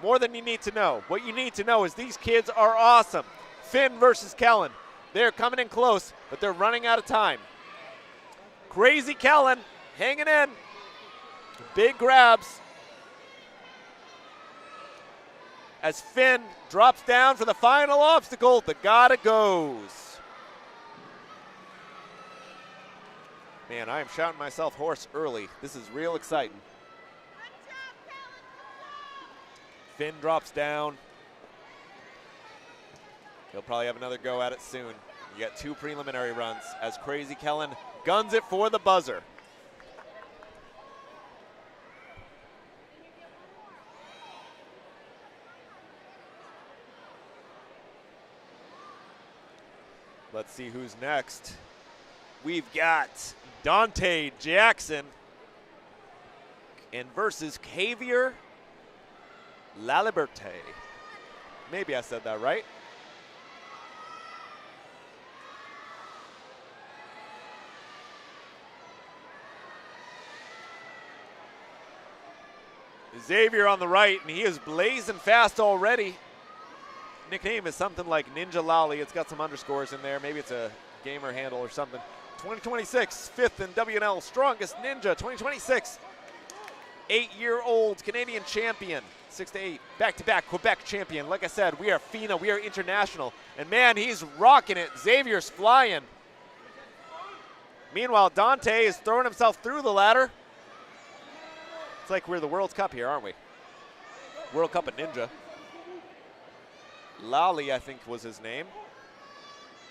More than you need to know. What you need to know is these kids are awesome. Finn versus Kellen. They're coming in close, but they're running out of time. Crazy Kellen hanging in. Big grabs. As Finn drops down for the final obstacle, the gotta goes. Man, I am shouting myself hoarse early. This is real exciting. Finn drops down. He'll probably have another go at it soon. You got 2 preliminary runs as Crazy Kellen guns it for the buzzer. Let's see who's next. We've got Dante Jackson and versus Javier Laliberte. Maybe I said that right. Xavier on the right, and he is blazing fast already. Nickname is something like Ninja Lolly. It's got some underscores in there. Maybe it's a gamer handle or something. 2026, 5th in WNL Strongest Ninja. 2026, 8-year-old Canadian champion. 6-8, back-to-back Quebec champion. Like I said, we are FINA, we are international. And man, he's rocking it. Xavier's flying. Meanwhile, Dante is throwing himself through the ladder. It's like we're the World Cup here, aren't we? World Cup of Ninja. Lally, I think was his name.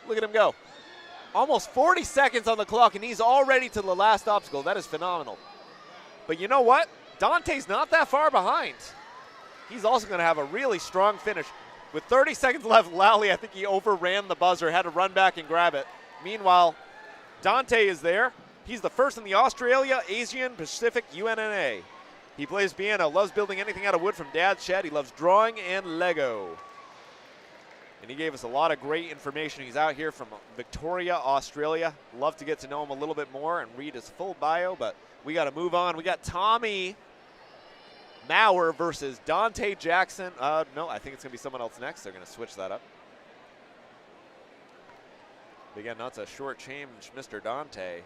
Look at him go. Almost 40 seconds on the clock, and he's already to the last obstacle. That is phenomenal. But you know what? Dante's not that far behind. He's also going to have a really strong finish. With 30 seconds left, Lally, I think he overran the buzzer, had to run back and grab it. Meanwhile, Dante is there. He's the first in the Australia, Asian, Pacific, UNNA. He plays piano, loves building anything out of wood from Dad's shed. He loves drawing and Lego. And he gave us a lot of great information. He's out here from Victoria, Australia. Love to get to know him a little bit more and read his full bio, but we got to move on. We got Tommy Maurer versus Dante Jackson. No, I think it's going to be someone else next. They're going to switch that up. But again, not to shortchange Mr. Dante.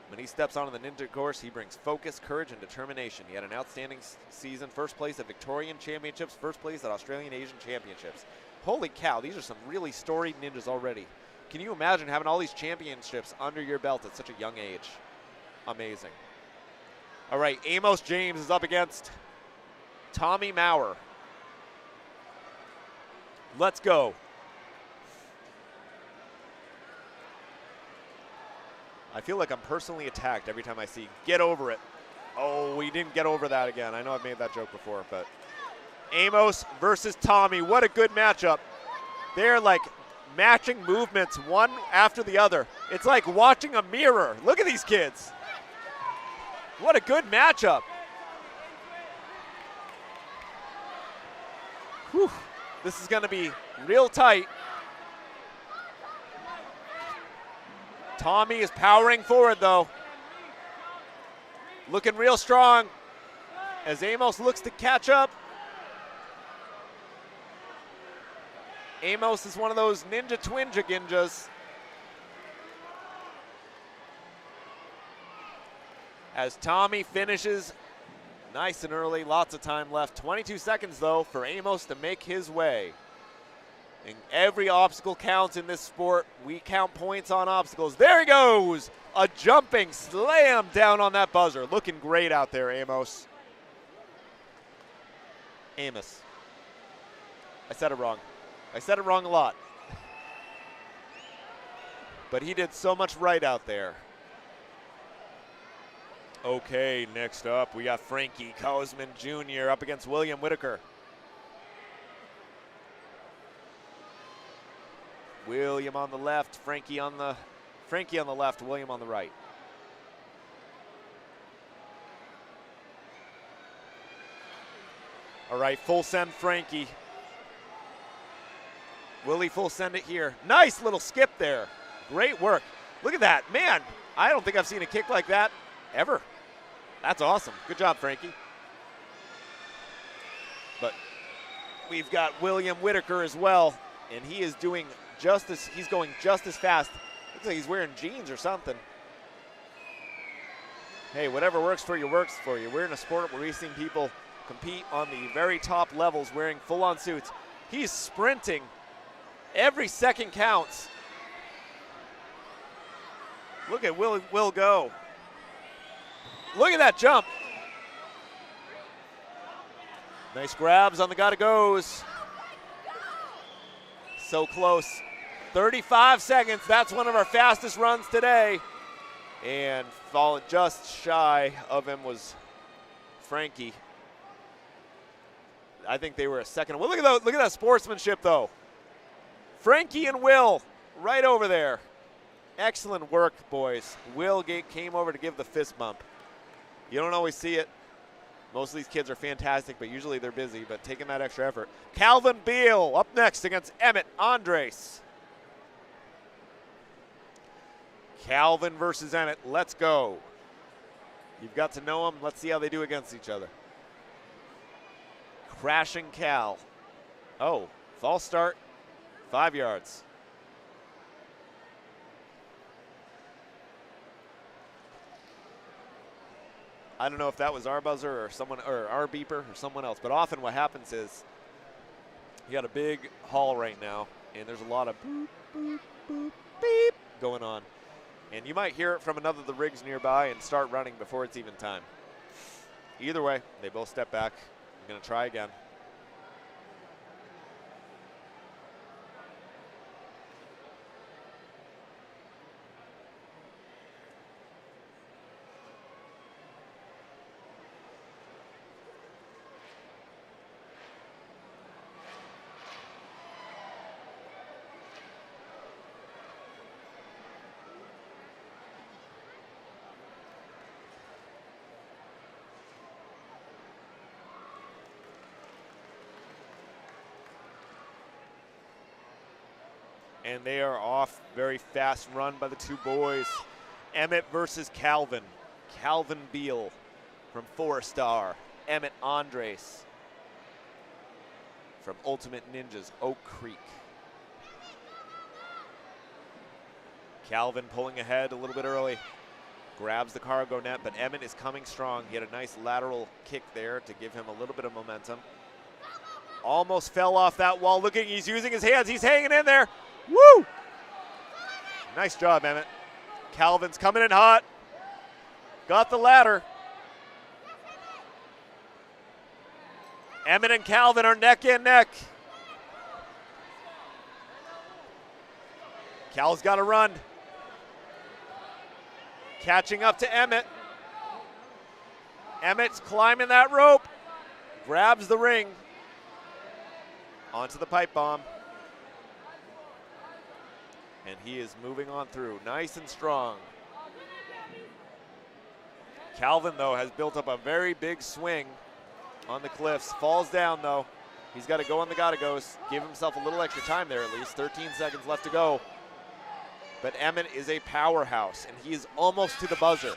When he steps onto the ninja course, he brings focus, courage, and determination. He had an outstanding season, first place at Victorian Championships, first place at Australian Asian Championships. Holy cow, these are some really storied ninjas already. Can you imagine having all these championships under your belt at such a young age? Amazing. All right, Amos James is up against Tommy Maurer. Let's go. I feel like I'm personally attacked every time I see get over it. Oh, we didn't get over that again. I know I've made that joke before, but Amos versus Tommy. What a good matchup. They're like matching movements one after the other. It's like watching a mirror. Look at these kids. What a good matchup. Whew. This is going to be real tight. Tommy is powering forward though. Looking real strong as Amos looks to catch up. Amos is one of those ninja twinja ginjas. As Tommy finishes nice and early, lots of time left. 22 seconds though for Amos to make his way. And every obstacle counts in this sport. We count points on obstacles. There he goes! A jumping slam down on that buzzer. Looking great out there, Amos. Amos. I said it wrong. I said it wrong a lot. But he did so much right out there. Okay, next up we got Frankie Kozman Jr. up against William Whitaker. William on the left, Frankie on the left, William on the right. All right, full send Frankie. Will he full send it here? Nice little skip there. Great work. Look at that. Man, I don't think I've seen a kick like that ever. That's awesome. Good job, Frankie. But we've got William Whitaker as well, and he is doing he's going just as fast. Looks like he's wearing jeans or something. Hey, whatever works for you works for you. We're in a sport where we've seen people compete on the very top levels wearing full-on suits. He's sprinting. Every second counts. Look at Will go. Look at that jump. Nice grabs on the gotta goes. So close. 35 seconds. That's one of our fastest runs today. And falling just shy of him was Frankie. I think they were a second. Well, look at that sportsmanship, though. Frankie and Will right over there. Excellent work, boys. Will came over to give the fist bump. You don't always see it. Most of these kids are fantastic, but usually they're busy, but taking that extra effort. Calvin Beal up next against Emmett Andres. Calvin versus Emmett. Let's go. You've got to know them. Let's see how they do against each other. Crashing Cal. Oh, false start. 5 yards. I don't know if that was our buzzer or someone, or our beeper or someone else, but often what happens is you got a big hall right now, and there's a lot of boop, boop, boop, beep going on. And you might hear it from another of the rigs nearby and start running before it's even time. Either way, they both step back. I'm going to try again. And they are off. Very fast run by the two boys. Emmett versus Calvin. Calvin Beal from 4-Star. Emmett Andres from Ultimate Ninjas, Oak Creek. Calvin pulling ahead a little bit early. Grabs the cargo net, but Emmett is coming strong. He had a nice lateral kick there to give him a little bit of momentum. Almost fell off that wall. Looking, he's using his hands. He's hanging in there. Woo! Nice job, Emmett. Calvin's coming in hot. Got the ladder. Emmett and Calvin are neck and neck. Cal's got to run. Catching up to Emmett. Emmett's climbing that rope. Grabs the ring. Onto the pipe bomb. And he is moving on through, nice and strong. Calvin, though, has built up a very big swing on the cliffs. Falls down, though. He's got to go on the gotta-goes. Give himself a little extra time there at least. 13 seconds left to go. But Emmett is a powerhouse, and he is almost to the buzzer.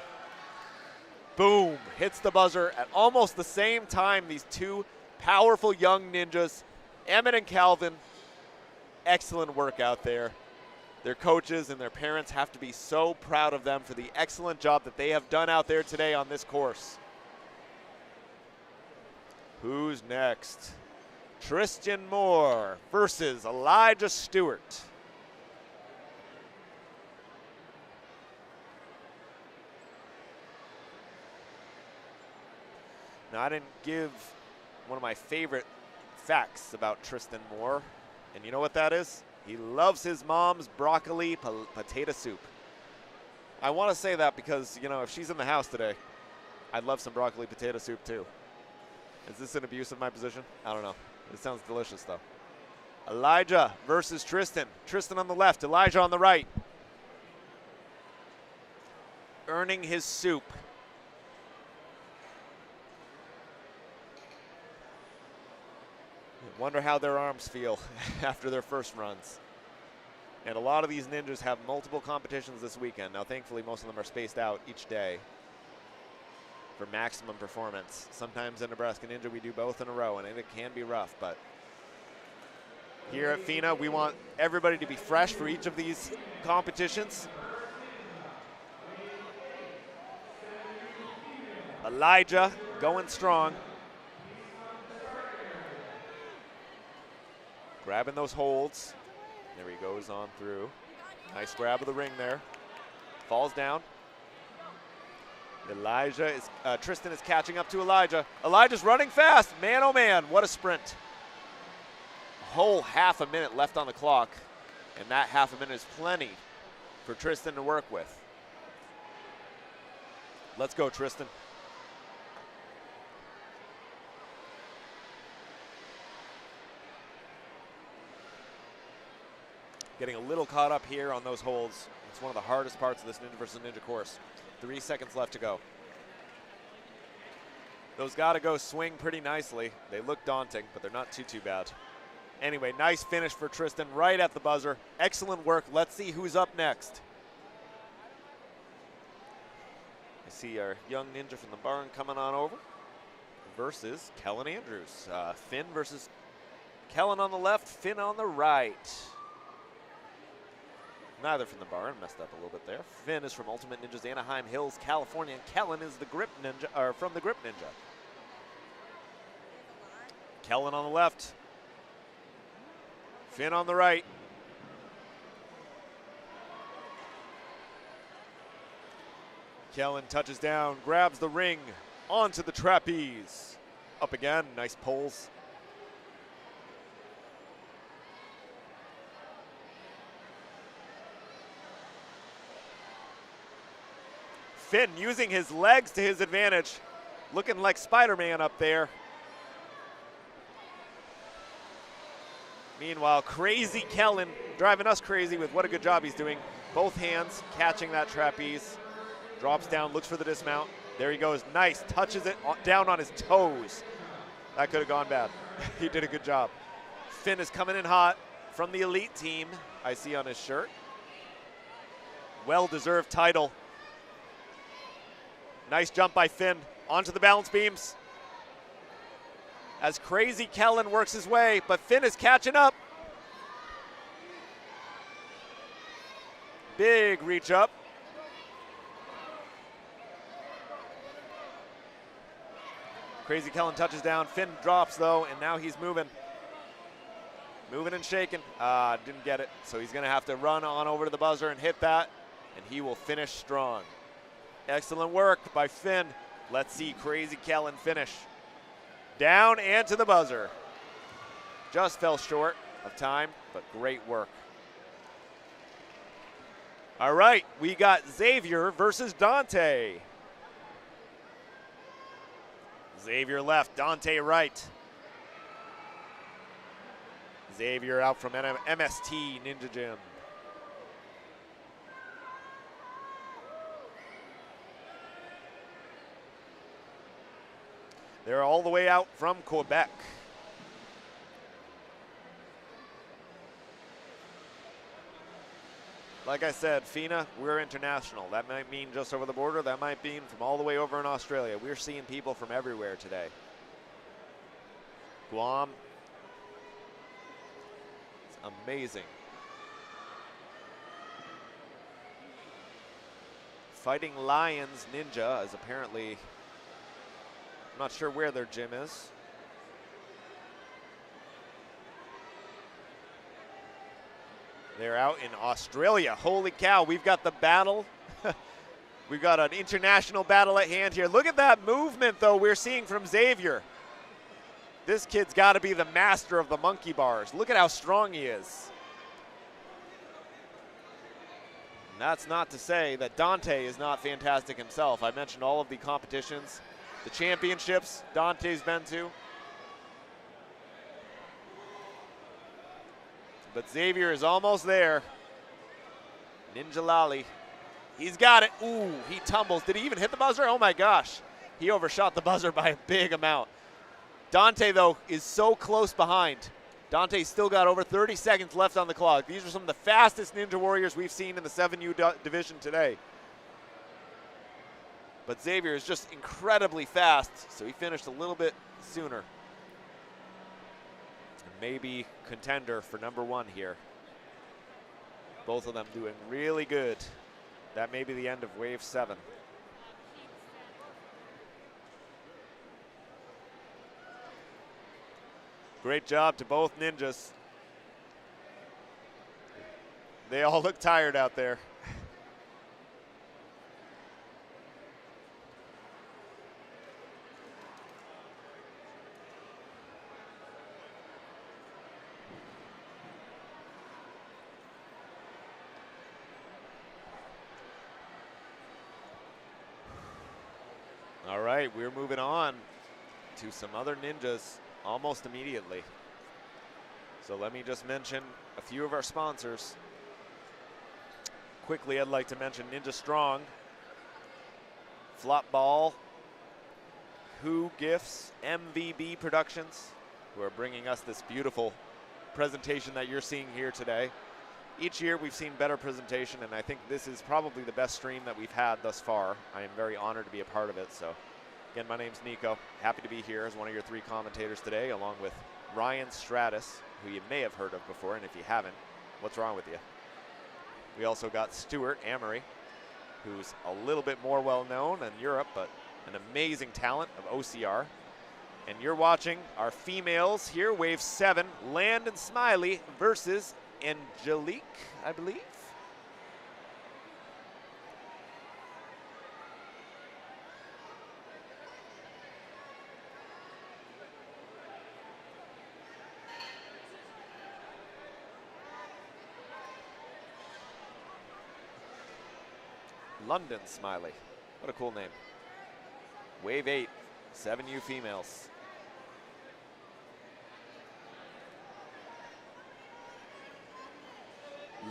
Boom, hits the buzzer at almost the same time. These two powerful young ninjas, Emmett and Calvin, excellent work out there. Their coaches and their parents have to be so proud of them for the excellent job that they have done out there today on this course. Who's next? Tristan Moore versus Elijah Stewart. Now, I didn't give one of my favorite facts about Tristan Moore, and you know what that is? He loves his mom's broccoli potato soup. I want to say that because, you know, if she's in the house today, I'd love some broccoli potato soup too. Is this an abuse of my position? I don't know. It sounds delicious though. Elijah versus Tristan. Tristan on the left, Elijah on the right. Earning his soup. Wonder how their arms feel after their first runs. And a lot of these ninjas have multiple competitions this weekend. Now, thankfully, most of them are spaced out each day for maximum performance. Sometimes in Nebraska Ninja, we do both in a row, and it can be rough. But here at FINA, we want everybody to be fresh for each of these competitions. Elijah going strong. Grabbing those holds. There he goes on through. Nice grab of the ring there. Falls down. Tristan is catching up to Elijah. Elijah's running fast. Man, oh man, what a sprint. A whole half a minute left on the clock. And that half a minute is plenty for Tristan to work with. Let's go, Tristan. Getting a little caught up here on those holds. It's one of the hardest parts of this Ninja versus Ninja course. 3 seconds left to go. Those gotta go swing pretty nicely. They look daunting, but they're not too bad. Anyway, nice finish for Tristan right at the buzzer. Excellent work. Let's see who's up next. I see our young ninja from the barn coming on over versus Kellen Andrews. Finn versus Kellen on the left, Finn on the right. Neither from the barn, messed up a little bit there. Finn is from Ultimate Ninjas Anaheim Hills, California, and Kellen is the Grip Ninja, or from the Grip Ninja. Kellen on the left. Finn on the right. Kellen touches down, grabs the ring, onto the trapeze. Up again, nice pulls. Finn using his legs to his advantage, looking like Spider-Man up there. Meanwhile, crazy Kellen driving us crazy with what a good job he's doing. Both hands catching that trapeze. Drops down, looks for the dismount. There he goes, nice, touches it down on his toes. That could have gone bad. He did a good job. Finn is coming in hot from the elite team, I see on his shirt. Well-deserved title. Nice jump by Finn onto the balance beams. As crazy Kellen works his way, but Finn is catching up. Big reach up. Crazy Kellen touches down. Finn drops though, and now he's moving. Moving and shaking. Didn't get it, so he's gonna have to run on over to the buzzer and hit that, and he will finish strong. Excellent work by Finn. Let's see crazy Kellen finish. Down and to the buzzer. Just fell short of time, but great work. All right, we got Xavier versus Dante. Xavier left, Dante right. Xavier out from MST Ninja Gym. They're all the way out from Quebec. Like I said, FINA, we're international. That might mean just over the border. That might mean from all the way over in Australia. We're seeing people from everywhere today. Guam. It's amazing. Fighting Lions Ninja is apparently, I'm not sure where their gym is. They're out in Australia. Holy cow, we've got the battle. We've got an international battle at hand here. Look at that movement, though, we're seeing from Xavier. This kid's got to be the master of the monkey bars. Look at how strong he is. And that's not to say that Dante is not fantastic himself. I mentioned all of the competitions, the championships Dante's been to. But Xavier is almost there. Ninja Lolly. He's got it. Ooh, he tumbles. Did he even hit the buzzer? Oh my gosh. He overshot the buzzer by a big amount. Dante, though, is so close behind. Dante's still got over 30 seconds left on the clock. These are some of the fastest Ninja Warriors we've seen in the 7U division today. But Xavier is just incredibly fast, so he finished a little bit sooner. And maybe contender for #1 here. Both of them doing really good. That may be the end of Wave 7. Great job to both ninjas. They all look tired out there. All right, we're moving on to some other ninjas almost immediately. So let me just mention a few of our sponsors. Quickly, I'd like to mention Ninja Strong, Flop Ball, Who Gifts, MVB Productions, who are bringing us this beautiful presentation that you're seeing here today. Each year we've seen better presentation, and I think this is probably the best stream that we've had thus far. I am very honored to be a part of it. So again, my name's Nico. Happy to be here as one of your 3 commentators today, along with Ryan Stratus, who you may have heard of before, and if you haven't, what's wrong with you? We also got Stuart Amory, who's a little bit more well-known in Europe, but an amazing talent of OCR. And you're watching our females here, Wave 7, Landon Smiley versus Angelique, I believe. London Smiley. What a cool name. Wave 8, 7U females.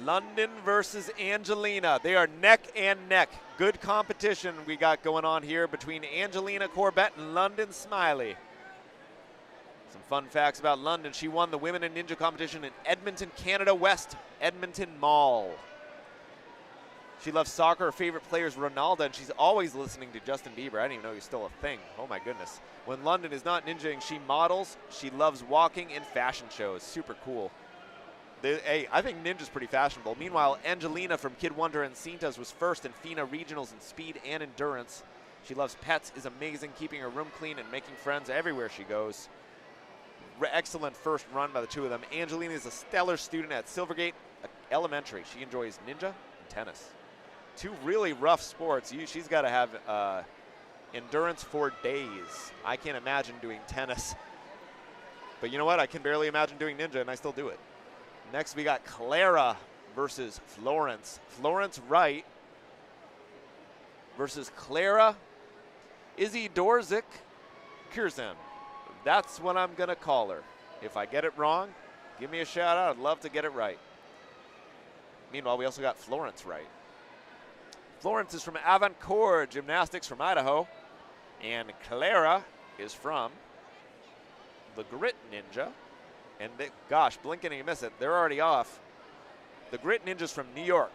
London versus Angelina. They are neck and neck. Good competition we got going on here between Angelina Corbett and London Smiley. Some fun facts about London. She won the Women in Ninja competition in Edmonton, Canada West, Edmonton Mall. She loves soccer. Her favorite player is Ronaldo, and she's always listening to Justin Bieber. I didn't even know he's still a thing. Oh my goodness. When London is not ninjaing, she models. She loves walking in fashion shows. Super cool. Hey, I think ninja's pretty fashionable. Meanwhile, Angelina from Kid Wonder and Cintas was first in FINA regionals in speed and endurance. She loves pets, is amazing, keeping her room clean and making friends everywhere she goes. Excellent first run by the two of them. Angelina is a stellar student at Silvergate Elementary. She enjoys ninja and tennis. 2 really rough sports. She's got to have endurance for days. I can't imagine doing tennis. But you know what? I can barely imagine doing ninja, and I still do it. Next, we got Clara versus Florence. Florence Wright versus Clara Izzy Dorzik Curzan. That's what I'm going to call her. If I get it wrong, give me a shout out. I'd love to get it right. Meanwhile, we also got Florence Wright. Florence is from Avancourt Gymnastics from Idaho. And Clara is from the Grit Ninja. And gosh, blink and you miss it. They're already off. The Grit Ninja's from New York,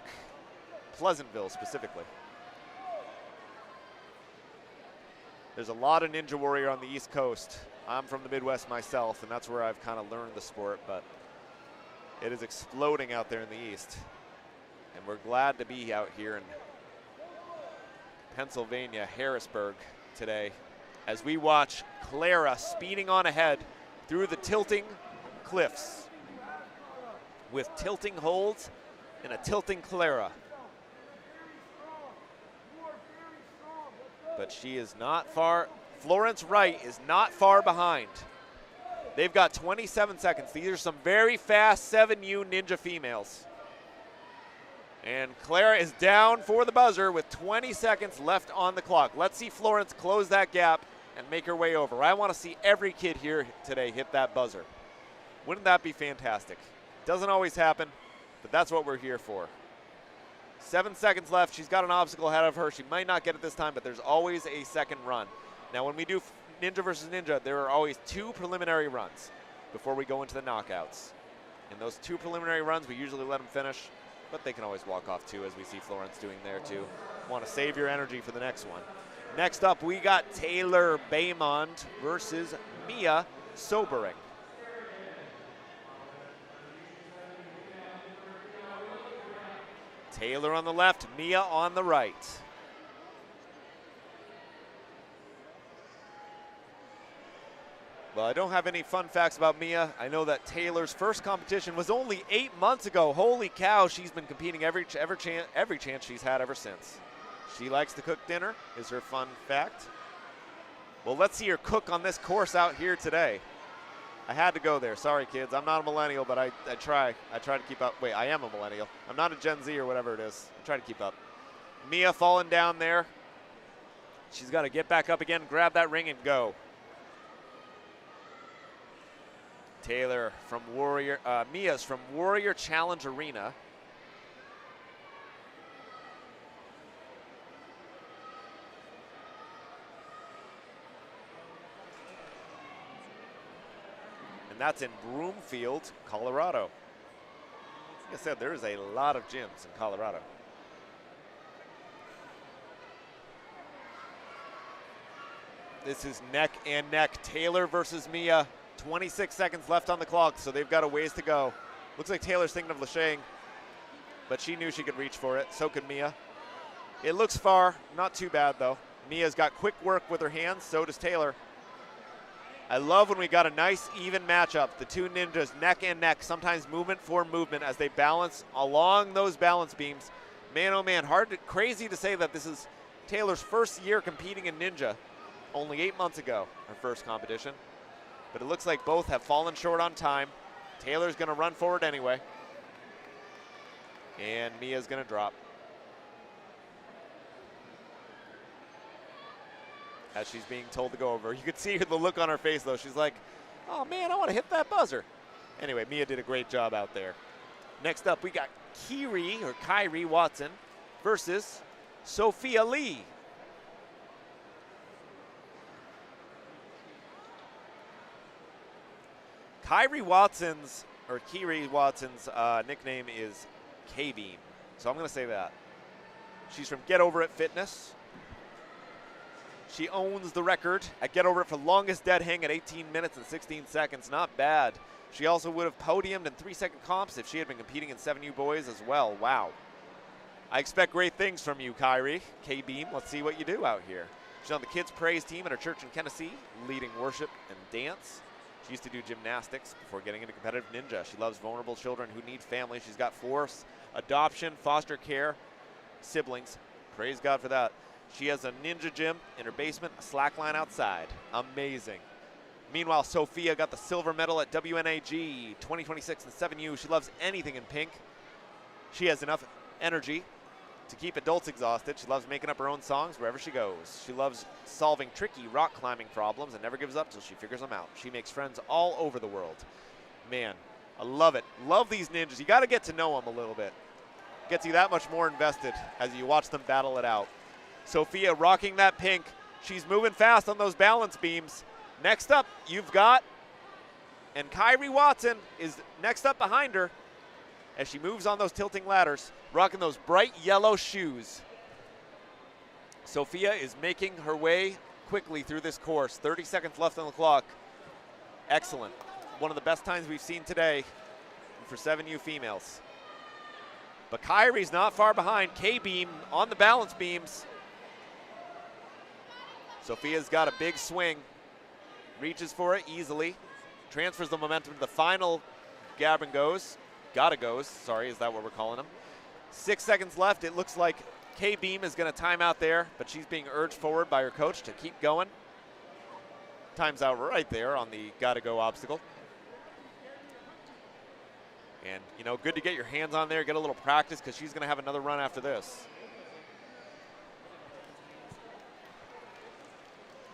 Pleasantville specifically. There's a lot of Ninja Warrior on the East Coast. I'm from the Midwest myself, and that's where I've kind of learned the sport, but it is exploding out there in the East. And we're glad to be out here in Pennsylvania, Harrisburg today, as we watch Clara speeding on ahead through the tilting cliffs with tilting holds and a tilting Clara. But she is not far. Florence Wright is not far behind. They've got 27 seconds. These are some very fast 7U ninja females. And Clara is down for the buzzer with 20 seconds left on the clock. Let's see Florence close that gap and make her way over. I want to see every kid here today hit that buzzer. Wouldn't that be fantastic? Doesn't always happen, but that's what we're here for. 7 seconds left. She's got an obstacle ahead of her. She might not get it this time, but there's always a second run. Now, when we do Ninja versus Ninja, there are always 2 preliminary runs before we go into the knockouts. In those 2 preliminary runs, we usually let them finish, but they can always walk off too, as we see Florence doing there too. Want to save your energy for the next one. Next up, we got Taylor Baymond versus Mia Sobering. Taylor on the left, Mia on the right. Well, I don't have any fun facts about Mia. I know that Taylor's first competition was only 8 months ago. Holy cow, she's been competing every chance she's had ever since. She likes to cook dinner, is her fun fact. Well, let's see her cook on this course out here today. I had to go there. Sorry, kids. I'm not a millennial, but I try. I try to keep up. Wait, I am a millennial. I'm not a Gen Z or whatever it is. I try to keep up. Mia falling down there. She's got to get back up again, grab that ring, and go. Taylor from Mia's from Warrior Challenge Arena. And that's in Broomfield, Colorado. Like I said, there is a lot of gyms in Colorado. This is neck and neck. Taylor versus Mia. 26 seconds left on the clock, so they've got a ways to go. Looks like Taylor's thinking of lashaying, but she knew she could reach for it. So could Mia. It looks far, not too bad though. Mia's got quick work with her hands, so does Taylor. I love when we got a nice even matchup. The 2 ninjas neck and neck, sometimes movement for movement as they balance along those balance beams. Man, oh man, crazy to say that this is Taylor's first year competing in Ninja. Only 8 months ago, her first competition. But it looks like both have fallen short on time. Taylor's gonna run forward anyway. And Mia's gonna drop. As she's being told to go over. You could see the look on her face though. She's like, oh man, I wanna hit that buzzer. Anyway, Mia did a great job out there. Next up, we got Kyrie Watson versus Sophia Lee. Kiri Watson's nickname is K-Beam, so I'm going to say that. She's from Get Over It Fitness. She owns the record at Get Over It for longest dead hang at 18 minutes and 16 seconds. Not bad. She also would have podiumed in 3-second comps if she had been competing in 7U boys as well. Wow. I expect great things from you, Kyrie. K-Beam, let's see what you do out here. She's on the Kids Praise team at her church in Tennessee, leading worship and dance. She used to do gymnastics before getting into competitive ninja. She loves vulnerable children who need family. She's got 4 adoption, foster care siblings. Praise God for that. She has a ninja gym in her basement, a slack line outside. Amazing. Meanwhile, Sophia got the silver medal at WNAG 2026 in 7U. She loves anything in pink. She has enough energy to keep adults exhausted. She loves making up her own songs wherever she goes. She loves solving tricky rock climbing problems and never gives up till she figures them out. She makes friends all over the world. Man, I love it. Love these ninjas. You got to get to know them a little bit. Gets you that much more invested as you watch them battle it out. Sophia rocking that pink. She's moving fast on those balance beams. Next up, you've got, and Kyrie Watson is next up behind her as she moves on those tilting ladders, rocking those bright yellow shoes. Sophia is making her way quickly through this course. 30 seconds left on the clock. Excellent. One of the best times we've seen today for 7U females. But Kyrie's not far behind. K-Beam on the balance beams. Sophia's got a big swing. Reaches for it easily. Transfers the momentum to the final grab and goes. Gotta goes, sorry, is that what we're calling them? 6 seconds left. It looks like K-Beam is going to time out there, but she's being urged forward by her coach to keep going. Times out right there on the gotta go obstacle. And, you know, good to get your hands on there, get a little practice, because she's going to have another run after this.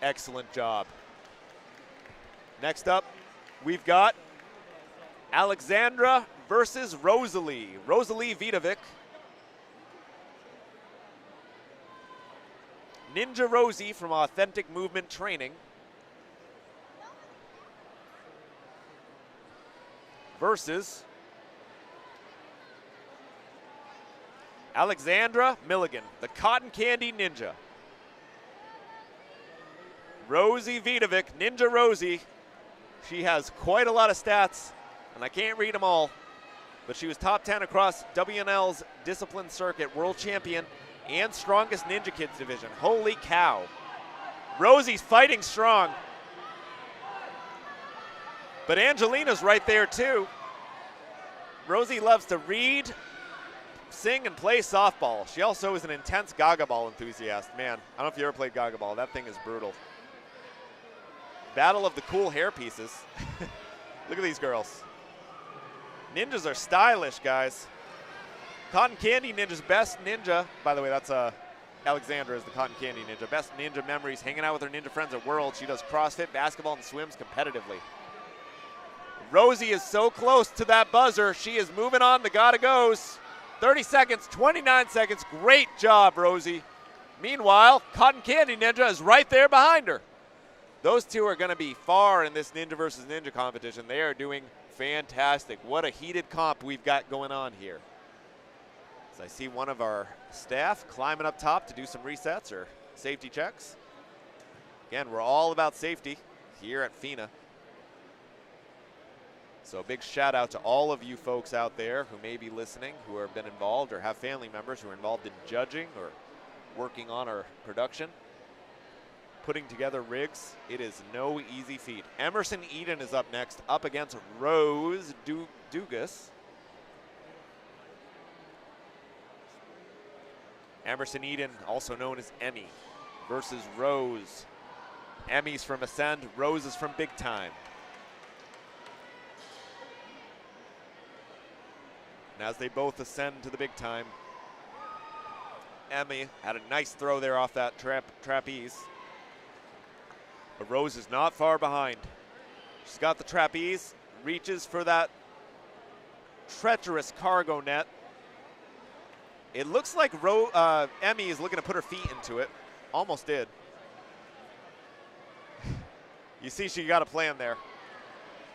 Excellent job. Next up, we've got Alexandra versus Rosalie. Rosalie Vidovic. Ninja Rosie from Authentic Movement Training. versus Alexandra Milligan, the Cotton Candy Ninja. Rosie Vidovic, Ninja Rosie. She has quite a lot of stats, and I can't read them all, but she was top 10 across WNL's discipline circuit, world champion, and strongest Ninja Kids division. Holy cow. Rosie's fighting strong. But Angelina's right there too. Rosie loves to read, sing, and play softball. She also is an intense Gaga Ball enthusiast. Man, I don't know if you ever played Gaga Ball. That thing is brutal. Battle of the cool hair pieces. Look at these girls. Ninjas are stylish, guys. Cotton Candy Ninja's best ninja. By the way, that's Alexandra is the Cotton Candy Ninja. Best ninja memories, hanging out with her ninja friends at World. She does CrossFit, basketball, and swims competitively. Rosie is so close to that buzzer. She is moving on. The gotta goes. 30 seconds, 29 seconds. Great job, Rosie. Meanwhile, Cotton Candy Ninja is right there behind her. Those two are going to be far in this Ninja versus Ninja competition. They are doing fantastic. What a heated comp we've got going on here. As I see one of our staff climbing up top to do some resets or safety checks. Again, we're all about safety here at FINA. So a big shout out to all of you folks out there who may be listening, who have been involved or have family members who are involved in judging or working on our production. Putting together rigs, it is no easy feat. Emerson Eden is up next, up against Rose Dugas. Emerson Eden, also known as Emmy, versus Rose. Emmy's from Ascend, Rose is from Big Time. And as they both ascend to the Big Time, Emmy had a nice throw there off that trapeze. But Rose is not far behind. She's got the trapeze, reaches for that treacherous cargo net. It looks like Emmy is looking to put her feet into it. Almost did. You see she got a plan there.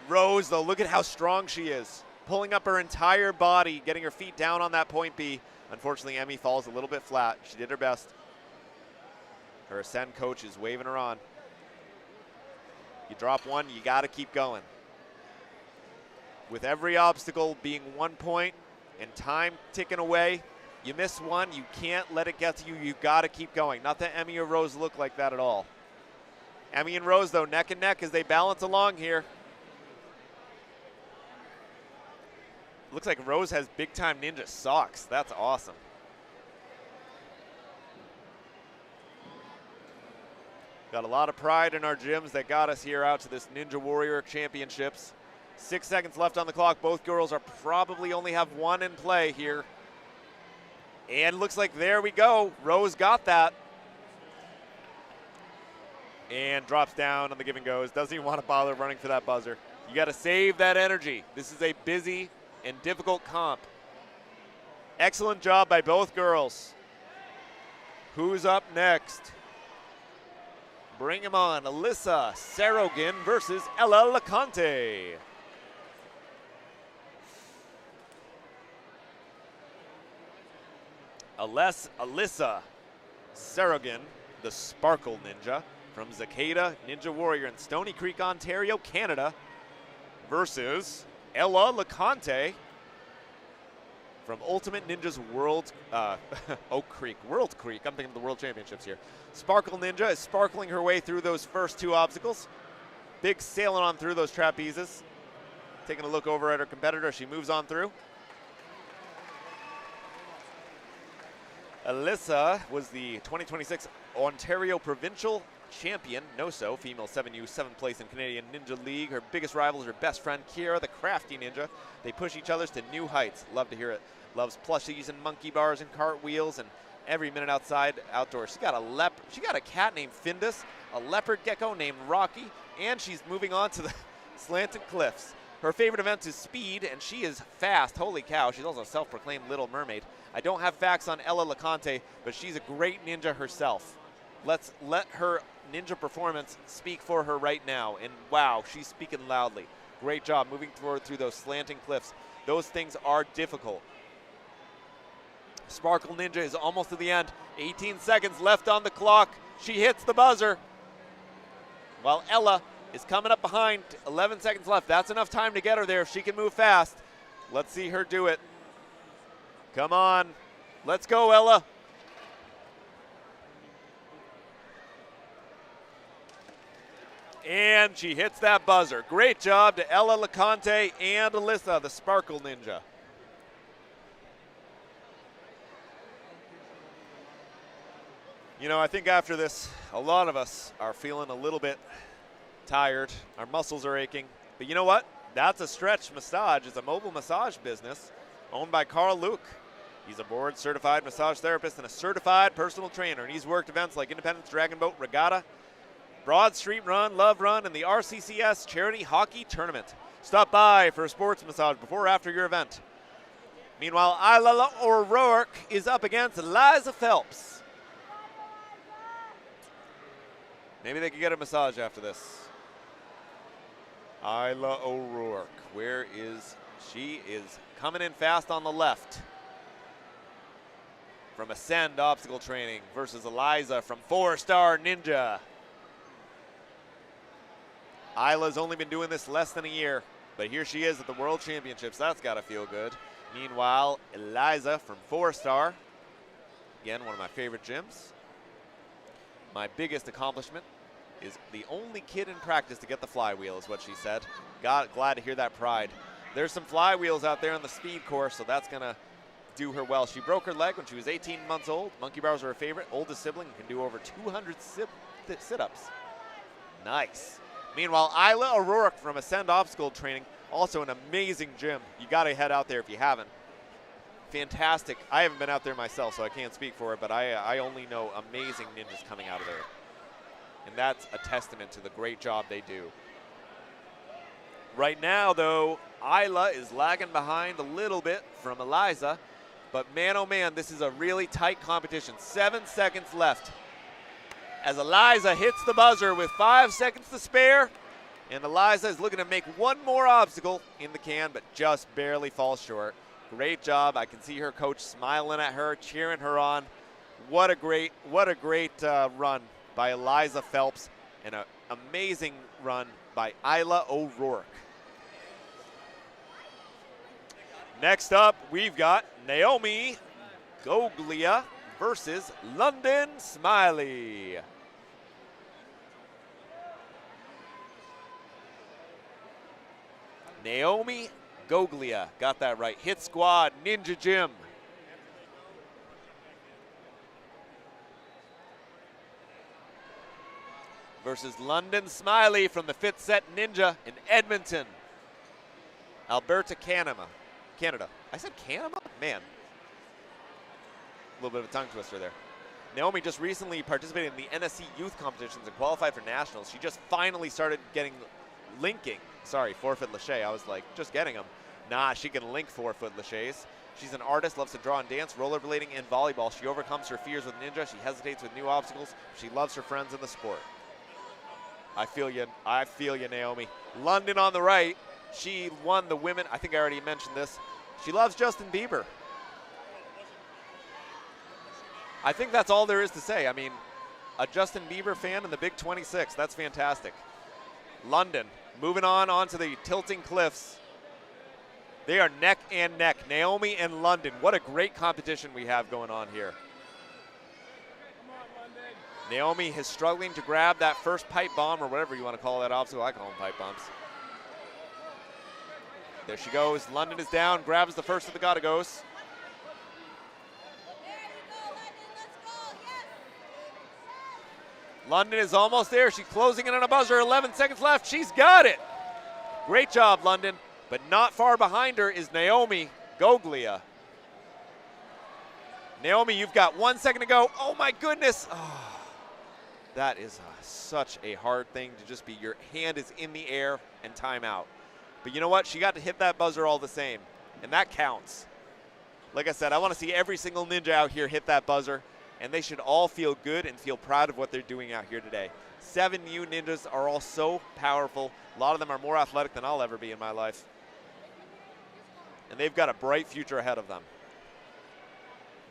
Rose, though, look at how strong she is. Pulling up her entire body, getting her feet down on that point B. Unfortunately, Emmy falls a little bit flat. She did her best. Her Ascend coach is waving her on. You drop one, you got to keep going. With every obstacle being 1 point and time ticking away, you miss one, you can't let it get to you. You got to keep going. Not that Emmy or Rose look like that at all. Emmy and Rose, though, neck and neck as they balance along here. Looks like Rose has Big Time Ninja socks. That's awesome. Got a lot of pride in our gyms that got us here out to this Ninja Warrior Championships. 6 seconds left on the clock. Both girls are probably only have one in play here. And looks like there we go. Rose got that. And drops down on the give and goes. Doesn't even want to bother running for that buzzer. You got to save that energy. This is a busy and difficult comp. Excellent job by both girls. Who's up next? Bring him on. Alyssa Sarogin versus Ella LeConte. Alyssa Sarogin, the Sparkle Ninja from Zacada Ninja Warrior in Stony Creek, Ontario, Canada, versus Ella LeConte from Ultimate Ninja's World World Creek. I'm thinking of the World Championships here. Sparkle Ninja is sparkling her way through those first two obstacles. Big sailing on through those trapezes. Taking a look over at her competitor, she moves on through. Alyssa was the 2026 Ontario Provincial Champion, NOSO, female 7U, 7th place in Canadian Ninja League. Her biggest rival is her best friend, Kiara, the Crafty Ninja. They push each other to new heights. Love to hear it. Loves plushies and monkey bars and cartwheels and every minute outdoors. She got a cat named Findus, a leopard gecko named Rocky, and she's moving on to the slanted cliffs. Her favorite event is speed, and she is fast. Holy cow, she's also a self-proclaimed Little Mermaid. I don't have facts on Ella LeConte, but she's a great ninja herself. Let's let her ninja performance speak for her right now. And wow, she's speaking loudly. Great job moving forward through those slanting cliffs. Those things are difficult. Sparkle Ninja is almost to the end. 18 seconds left on the clock. She hits the buzzer. While Ella is coming up behind, 11 seconds left. That's enough time to get her there if she can move fast. Let's see her do it. Come on. Let's go, Ella. And she hits that buzzer. Great job to Ella LeConte and Alyssa, the Sparkle Ninja. You know, I think after this, a lot of us are feeling a little bit tired. Our muscles are aching. But you know what? That's a Stretch Massage. It's a mobile massage business owned by Carl Luke. He's a board-certified massage therapist and a certified personal trainer, and he's worked events like Independence Dragon Boat Regatta, Broad Street Run, Love Run, and the RCCS Charity Hockey Tournament. Stop by for a sports massage before or after your event. Meanwhile, Isla O'Rourke is up against Liza Phelps. Maybe they could get a massage after this. Isla O'Rourke, where is she? Is coming in fast on the left. From Ascend Obstacle Training versus Eliza from 4-Star Ninja. Isla's only been doing this less than a year, but here she is at the World Championships. That's got to feel good. Meanwhile, Eliza from 4-Star, again, one of my favorite gyms. My biggest accomplishment is the only kid in practice to get the flywheel, is what she said. Glad to hear that pride. There's some flywheels out there on the speed course, so that's going to do her well. She broke her leg when she was 18 months old. Monkey bars are her favorite. Oldest sibling, can do over 200 sit-ups. Nice. Meanwhile, Isla O'Rourke from Ascend Obstacle Training, also an amazing gym. You got to head out there if you haven't. Fantastic. I haven't been out there myself, so I can't speak for it, but I only know amazing ninjas coming out of there. And that's a testament to the great job they do. Right now, though, Isla is lagging behind a little bit from Eliza, but man, oh man, this is a really tight competition. 7 seconds left. As Eliza hits the buzzer with 5 seconds to spare, and Eliza is looking to make one more obstacle in the can, but just barely falls short. Great job. I can see her coach smiling at her, cheering her on. What a great run by Eliza Phelps, and an amazing run by Isla O'Rourke. Next up, we've got Naomi Goglia versus London Smiley. Naomi Goglia, got that right. Hit Squad Ninja Gym. Versus London Smiley from the Fit Set Ninja in Edmonton, Alberta, Canada. I said Canada? Man. A little bit of a tongue twister there. Naomi just recently participated in the NSC youth competitions and qualified for nationals. She just finally started linking 4-foot lache. I was like, just getting them. Nah, she can link 4-foot laches. She's an artist, loves to draw and dance, rollerblading, and volleyball. She overcomes her fears with ninja. She hesitates with new obstacles. She loves her friends in the sport. I feel you, Naomi. London on the right. She won the women. I think I already mentioned this. She loves Justin Bieber. I think that's all there is to say. I mean, a Justin Bieber fan in the Big 26. That's fantastic. London moving on to the tilting cliffs. They are neck and neck. Naomi and London. What a great competition we have going on here. Naomi is struggling to grab that first pipe bomb, or whatever you want to call that obstacle. I call them pipe bombs. There she goes. London is down, grabs the first of the gotta-goes. London is almost there. She's closing in on a buzzer. 11 seconds left. She's got it. Great job, London. But not far behind her is Naomi Goglia. Naomi, you've got 1 second to go. Oh, my goodness. Oh, that is such a hard thing to just be. Your hand is in the air and timeout. But you know what? She got to hit that buzzer all the same, and that counts. Like I said, I want to see every single ninja out here hit that buzzer, and they should all feel good and feel proud of what they're doing out here today. 7U ninjas are all so powerful. A lot of them are more athletic than I'll ever be in my life. And they've got a bright future ahead of them.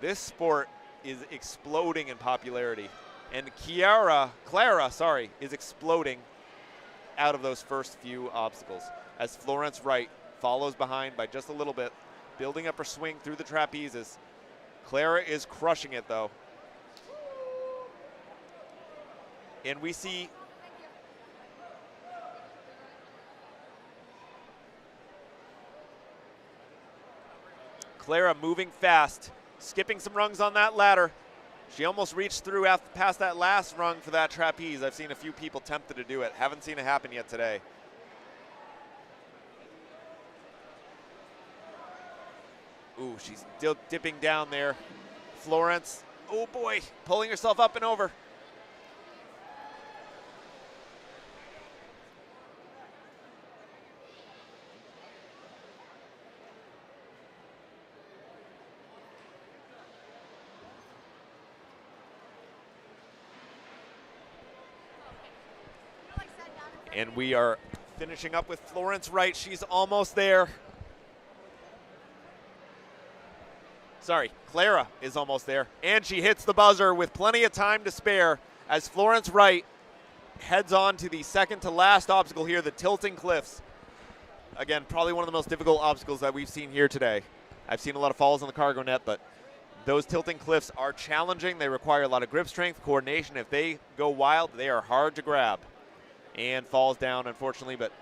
This sport is exploding in popularity. And Clara, is exploding out of those first few obstacles as Florence Wright follows behind by just a little bit, building up her swing through the trapezes. Clara is crushing it though. And we see Clara moving fast, skipping some rungs on that ladder. She almost reached through past that last rung for that trapeze. I've seen a few people tempted to do it. Haven't seen it happen yet today. Ooh, she's still dipping down there. Florence, oh boy, pulling herself up and over. And we are finishing up with Florence Wright. She's almost there. Sorry, Clara is almost there. And she hits the buzzer with plenty of time to spare as Florence Wright heads on to the second to last obstacle here, the tilting cliffs. Again, probably one of the most difficult obstacles that we've seen here today. I've seen a lot of falls on the cargo net, but those tilting cliffs are challenging. They require a lot of grip strength, coordination. If they go wild, they are hard to grab. And falls down, unfortunately, but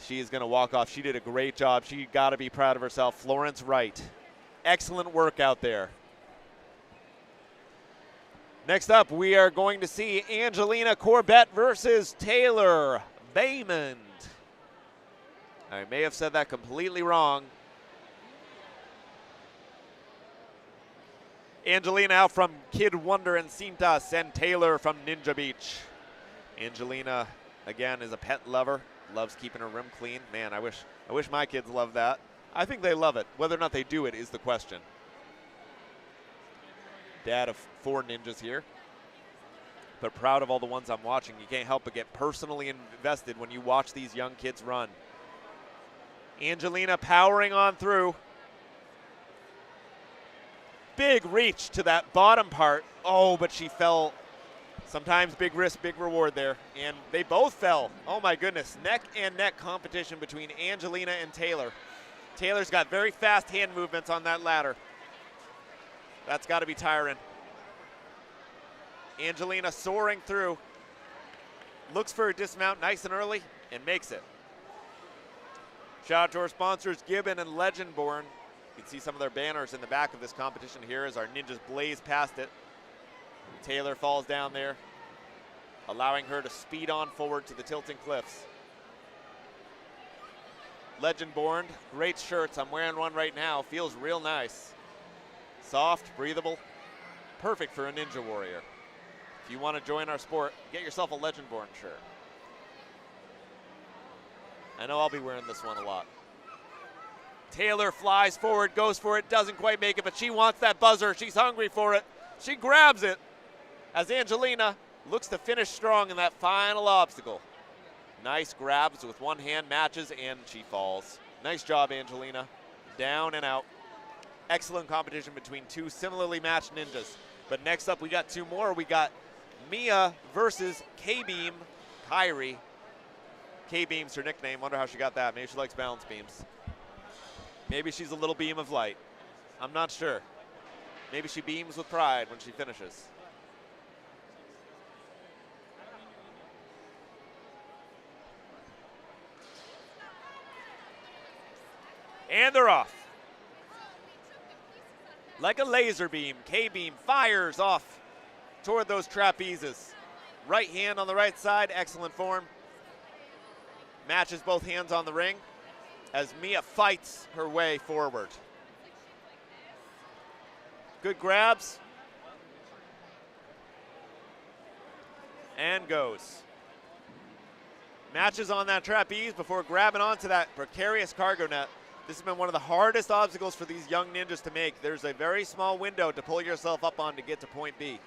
she is going to walk off. She did a great job. She got to be proud of herself. Florence Wright. Excellent work out there. Next up, we are going to see Angelina Corbett versus Taylor Baymond. I may have said that completely wrong. Angelina out from Kid Wonder and Cintas, and Taylor from Ninja Beach. Angelina, again, is a pet lover, loves keeping her room clean. Man, I wish my kids loved that. I think they love it. Whether or not they do it is the question. Dad of 4 ninjas here, but proud of all the ones I'm watching. You can't help but get personally invested when you watch these young kids run. Angelina powering on through. Big reach to that bottom part. Oh, but she fell. Sometimes big risk, big reward there. And they both fell. Oh my goodness. Neck and neck competition between Angelina and Taylor. Taylor's got very fast hand movements on that ladder. That's got to be tiring. Angelina soaring through. Looks for a dismount nice and early and makes it. Shout out to our sponsors, Gibbon and Legendborn. You can see some of their banners in the back of this competition here as our ninjas blaze past it. Taylor falls down there, allowing her to speed on forward to the tilting cliffs. Legendborn, great shirts. I'm wearing one right now. Feels real nice. Soft, breathable, perfect for a ninja warrior. If you want to join our sport, get yourself a Legendborn shirt. I know I'll be wearing this one a lot. Taylor flies forward, goes for it, doesn't quite make it, but she wants that buzzer. She's hungry for it. She grabs it as Angelina looks to finish strong in that final obstacle. Nice grabs with one hand, matches, and she falls. Nice job, Angelina. Down and out. Excellent competition between 2 similarly matched ninjas. But next up, we got 2 more. We got Mia versus K-Beam Kyrie. K-Beam's her nickname. Wonder how she got that. Maybe she likes balance beams. Maybe she's a little beam of light. I'm not sure. Maybe she beams with pride when she finishes. And they're off. Like a laser beam, K-Beam fires off toward those trapezes. Right hand on the right side, excellent form. Matches both hands on the ring as Mia fights her way forward. Good grabs. And goes. Matches on that trapeze before grabbing onto that precarious cargo net. This has been one of the hardest obstacles for these young ninjas to make. There's a very small window to pull yourself up on to get to point B.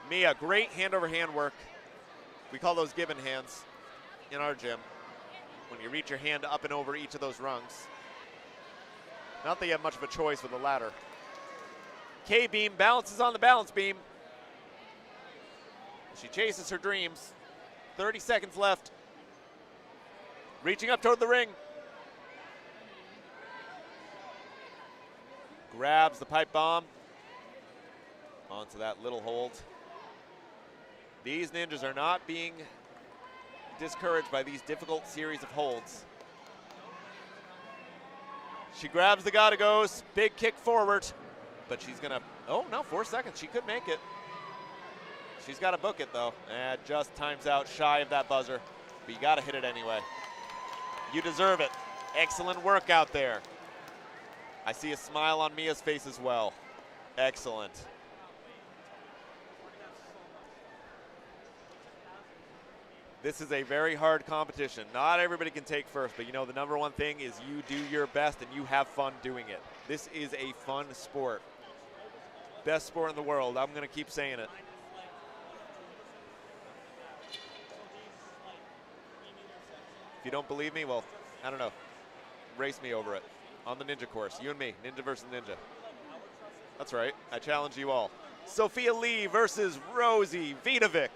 Mia, great hand-over-hand work. We call those gibbon hands in our gym, when you reach your hand up and over each of those rungs. Not that you have much of a choice with the ladder. K-beam balances on the balance beam. She chases her dreams. 30 seconds left. Reaching up toward the ring. Grabs the pipe bomb. Onto that little hold. These ninjas are not being discouraged by these difficult series of holds. She grabs the gotta goes, big kick forward, but she's gonna, oh no, 4 seconds, she could make it. She's gotta book it though, and just times out shy of that buzzer, but you gotta hit it anyway. You deserve it. Excellent work out there. I see a smile on Mia's face as well. Excellent. This is a very hard competition. Not everybody can take first, but you know the number one thing is you do your best and you have fun doing it. This is a fun sport. Best sport in the world. I'm gonna keep saying it. If you don't believe me, well, I don't know. Race me over it on the ninja course. You and me, ninja versus ninja. That's right, I challenge you all. Sophia Lee versus Rosie Vidovic.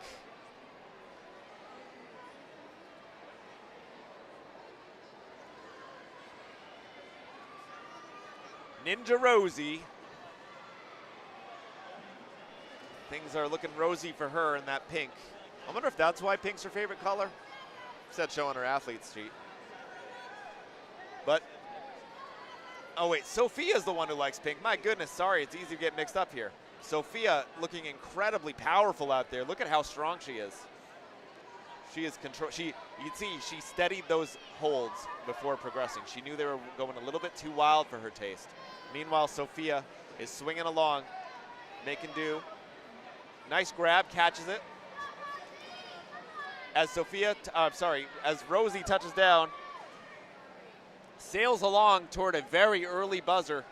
Ninja Rosie. Things are looking rosy for her in that pink. I wonder if that's why pink's her favorite color. Said so on her athlete's sheet. But, oh wait, Sophia's the one who likes pink. My goodness, sorry, it's easy to get mixed up here. Sophia looking incredibly powerful out there. Look at how strong she is. She is control. You can see she steadied those holds before progressing. She knew they were going a little bit too wild for her taste. Meanwhile, Sophia is swinging along, making do. Nice grab, catches it. As as Rosie touches down, sails along toward a very early buzzer.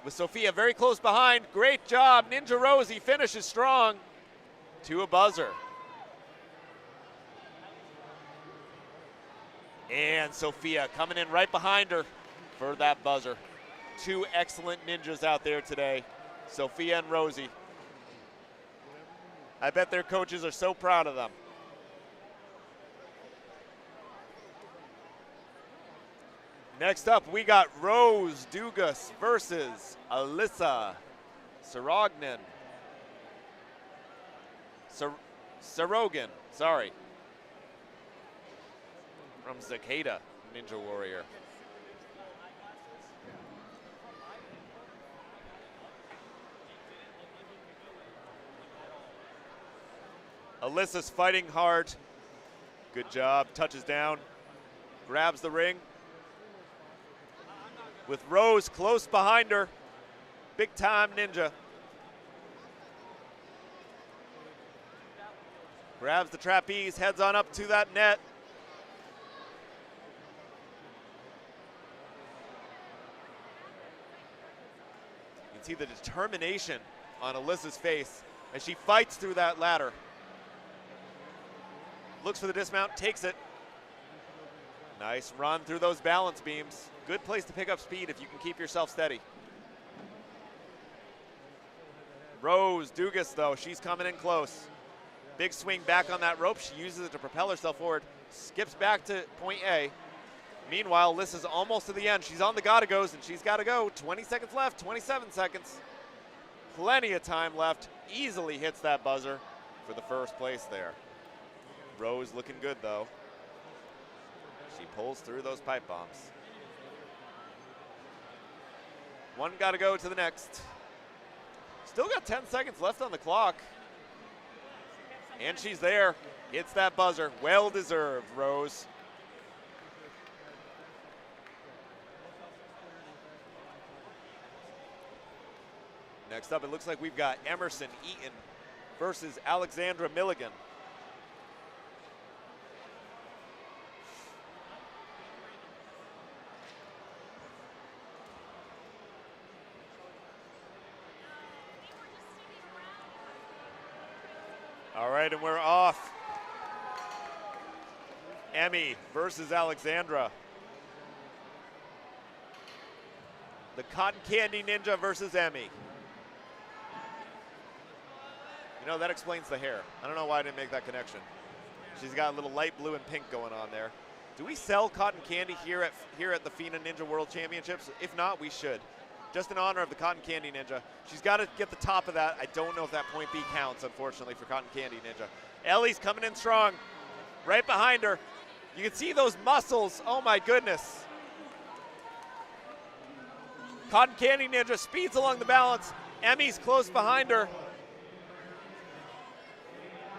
With Sophia very close behind. Great job, Ninja Rosie finishes strong to a buzzer. And Sophia coming in right behind her for that buzzer. Two excellent ninjas out there today, Sophia and Rosie. I bet their coaches are so proud of them. Next up, we got Rose Dugas versus Alyssa Sarognan. Sarogan, sorry. From Zakeda, Ninja Warrior. Alyssa's fighting hard. Good job, touches down, grabs the ring. With Rose close behind her. Big time ninja. Grabs the trapeze, heads on up to that net. You can see the determination on Alyssa's face as she fights through that ladder. Looks for the dismount, takes it. Nice run through those balance beams. Good place to pick up speed if you can keep yourself steady. Rose Dugas, though, she's coming in close. Big swing back on that rope. She uses it to propel herself forward. Skips back to point A. Meanwhile, Alyssa's almost to the end. She's on the gotta goes, and she's got to go. 20 seconds left, 27 seconds. Plenty of time left. Easily hits that buzzer for the first place there. Rose looking good, though. She pulls through those pipe bombs. One got to go to the next. Still got 10 seconds left on the clock. And she's there. Hits that buzzer. Well deserved, Rose. Next up, it looks like we've got Emerson Eaton versus Alexandra Milligan. All right, and we're off. Emmy versus Alexandra. The Cotton Candy Ninja versus Emmy. You know, that explains the hair. I don't know why I didn't make that connection. She's got a little light blue and pink going on there. Do we sell cotton candy here at the FINA Ninja World Championships? If not, we should. Just in honor of the Cotton Candy Ninja. She's got to get the top of that. I don't know if that point B counts, unfortunately, for Cotton Candy Ninja. Ellie's coming in strong. Right behind her. You can see those muscles. Oh, my goodness. Cotton Candy Ninja speeds along the balance. Emmy's close behind her.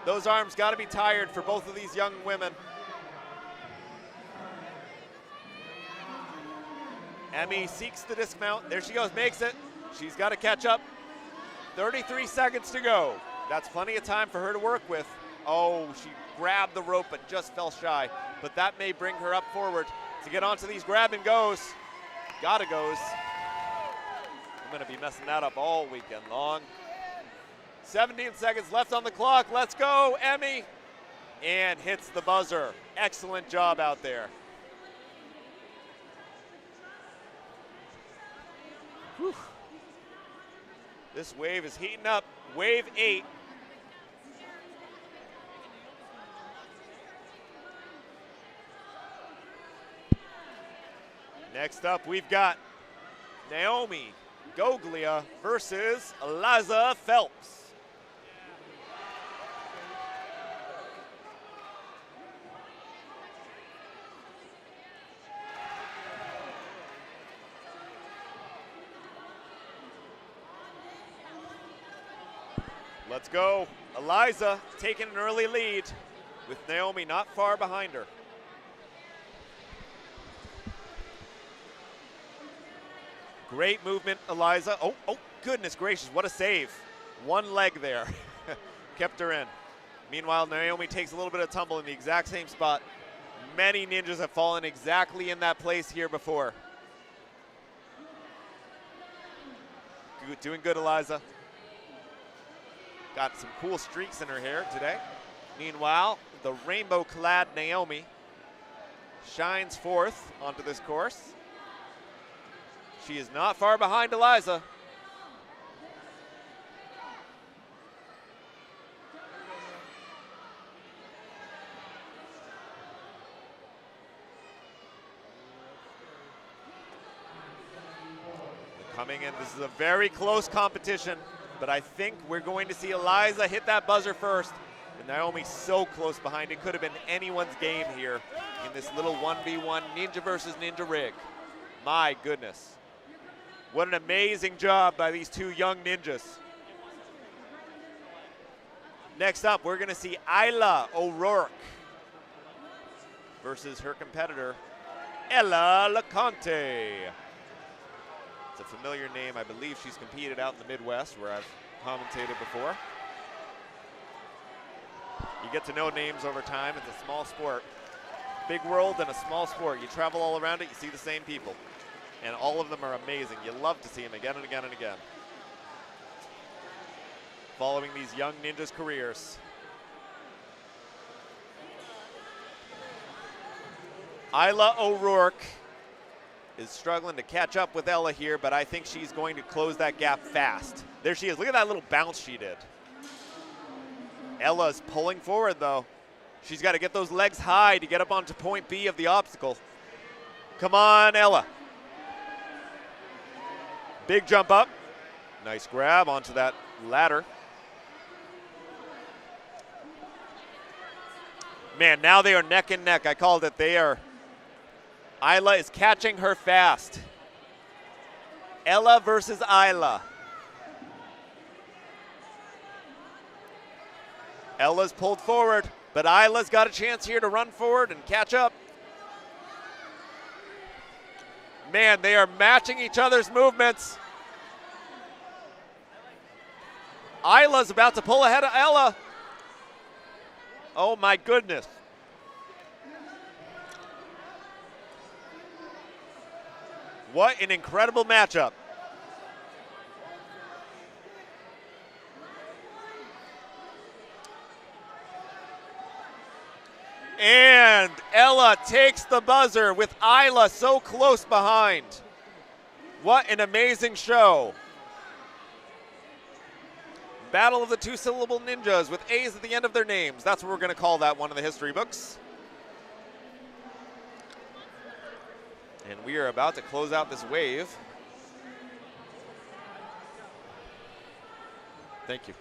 Those arms got to be tired for both of these young women. Emmy seeks the dismount. There she goes, makes it. She's got to catch up. 33 seconds to go. That's plenty of time for her to work with. Oh, she grabbed the rope but just fell shy. But that may bring her up forward to get onto these grab and goes. Gotta goes. I'm gonna be messing that up all weekend long. 17 seconds left on the clock. Let's go, Emmy. And hits the buzzer. Excellent job out there. Whew. This wave is heating up. Wave 8. Next up, we've got Naomi Goglia versus Eliza Phelps. Let's go. Eliza taking an early lead with Naomi not far behind her. Great movement, Eliza. Oh, goodness gracious, what a save. One leg there. Kept her in. Meanwhile, Naomi takes a little bit of tumble in the exact same spot. Many ninjas have fallen exactly in that place here before. Good, doing good, Eliza. Got some cool streaks in her hair today. Meanwhile, the rainbow-clad Naomi shines forth onto this course. She is not far behind Eliza. Coming in, this is a very close competition, but I think we're going to see Eliza hit that buzzer first. And Naomi's so close behind. It could have been anyone's game here in this little 1v1 ninja versus ninja rig. My goodness. What an amazing job by these two young ninjas. Next up, we're gonna see Isla O'Rourke versus her competitor, Ella LeConte. It's a familiar name. I believe she's competed out in the Midwest where I've commentated before. You get to know names over time. It's a small sport. Big world and a small sport. You travel all around it, you see the same people. And all of them are amazing. You love to see them again and again and again. Following these young ninjas' careers. Isla O'Rourke is struggling to catch up with Ella here, but I think she's going to close that gap fast. There she is. Look at that little bounce she did. Ella's pulling forward, though. She's got to get those legs high to get up onto point B of the obstacle. Come on, Ella. Big jump up. Nice grab onto that ladder. Man, now they are neck and neck. I called it. They are. Isla is catching her fast. Ella versus Isla. Ella's pulled forward, but Isla's got a chance here to run forward and catch up. Man, they are matching each other's movements. Isla's about to pull ahead of Ella. Oh my goodness. What an incredible matchup. And Ella takes the buzzer with Isla so close behind. What an amazing show. Battle of the two-syllable ninjas with A's at the end of their names. That's what we're going to call that one in the history books. And we are about to close out this wave. Thank you.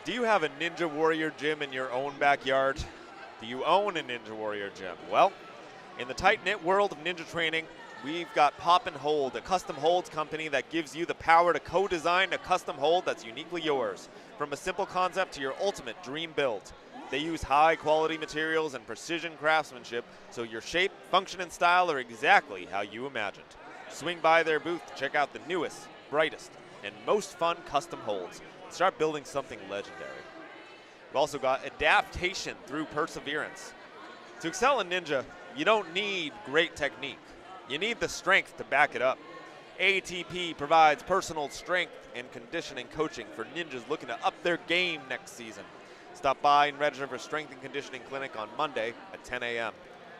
Do you have a Ninja Warrior gym in your own backyard? Do you own a Ninja Warrior gym? Well, in the tight-knit world of ninja training, we've got Pop and Hold, a custom holds company that gives you the power to co-design a custom hold that's uniquely yours. From a simple concept to your ultimate dream build. They use high-quality materials and precision craftsmanship, so your shape, function, and style are exactly how you imagined. Swing by their booth to check out the newest, brightest, and most fun custom holds. Start building something legendary. We've also got adaptation through perseverance. To excel in ninja, you don't need great technique. You need the strength to back it up. ATP provides personal strength and conditioning coaching for ninjas looking to up their game next season. Stop by and register for Strength and Conditioning Clinic on Monday at 10 a.m.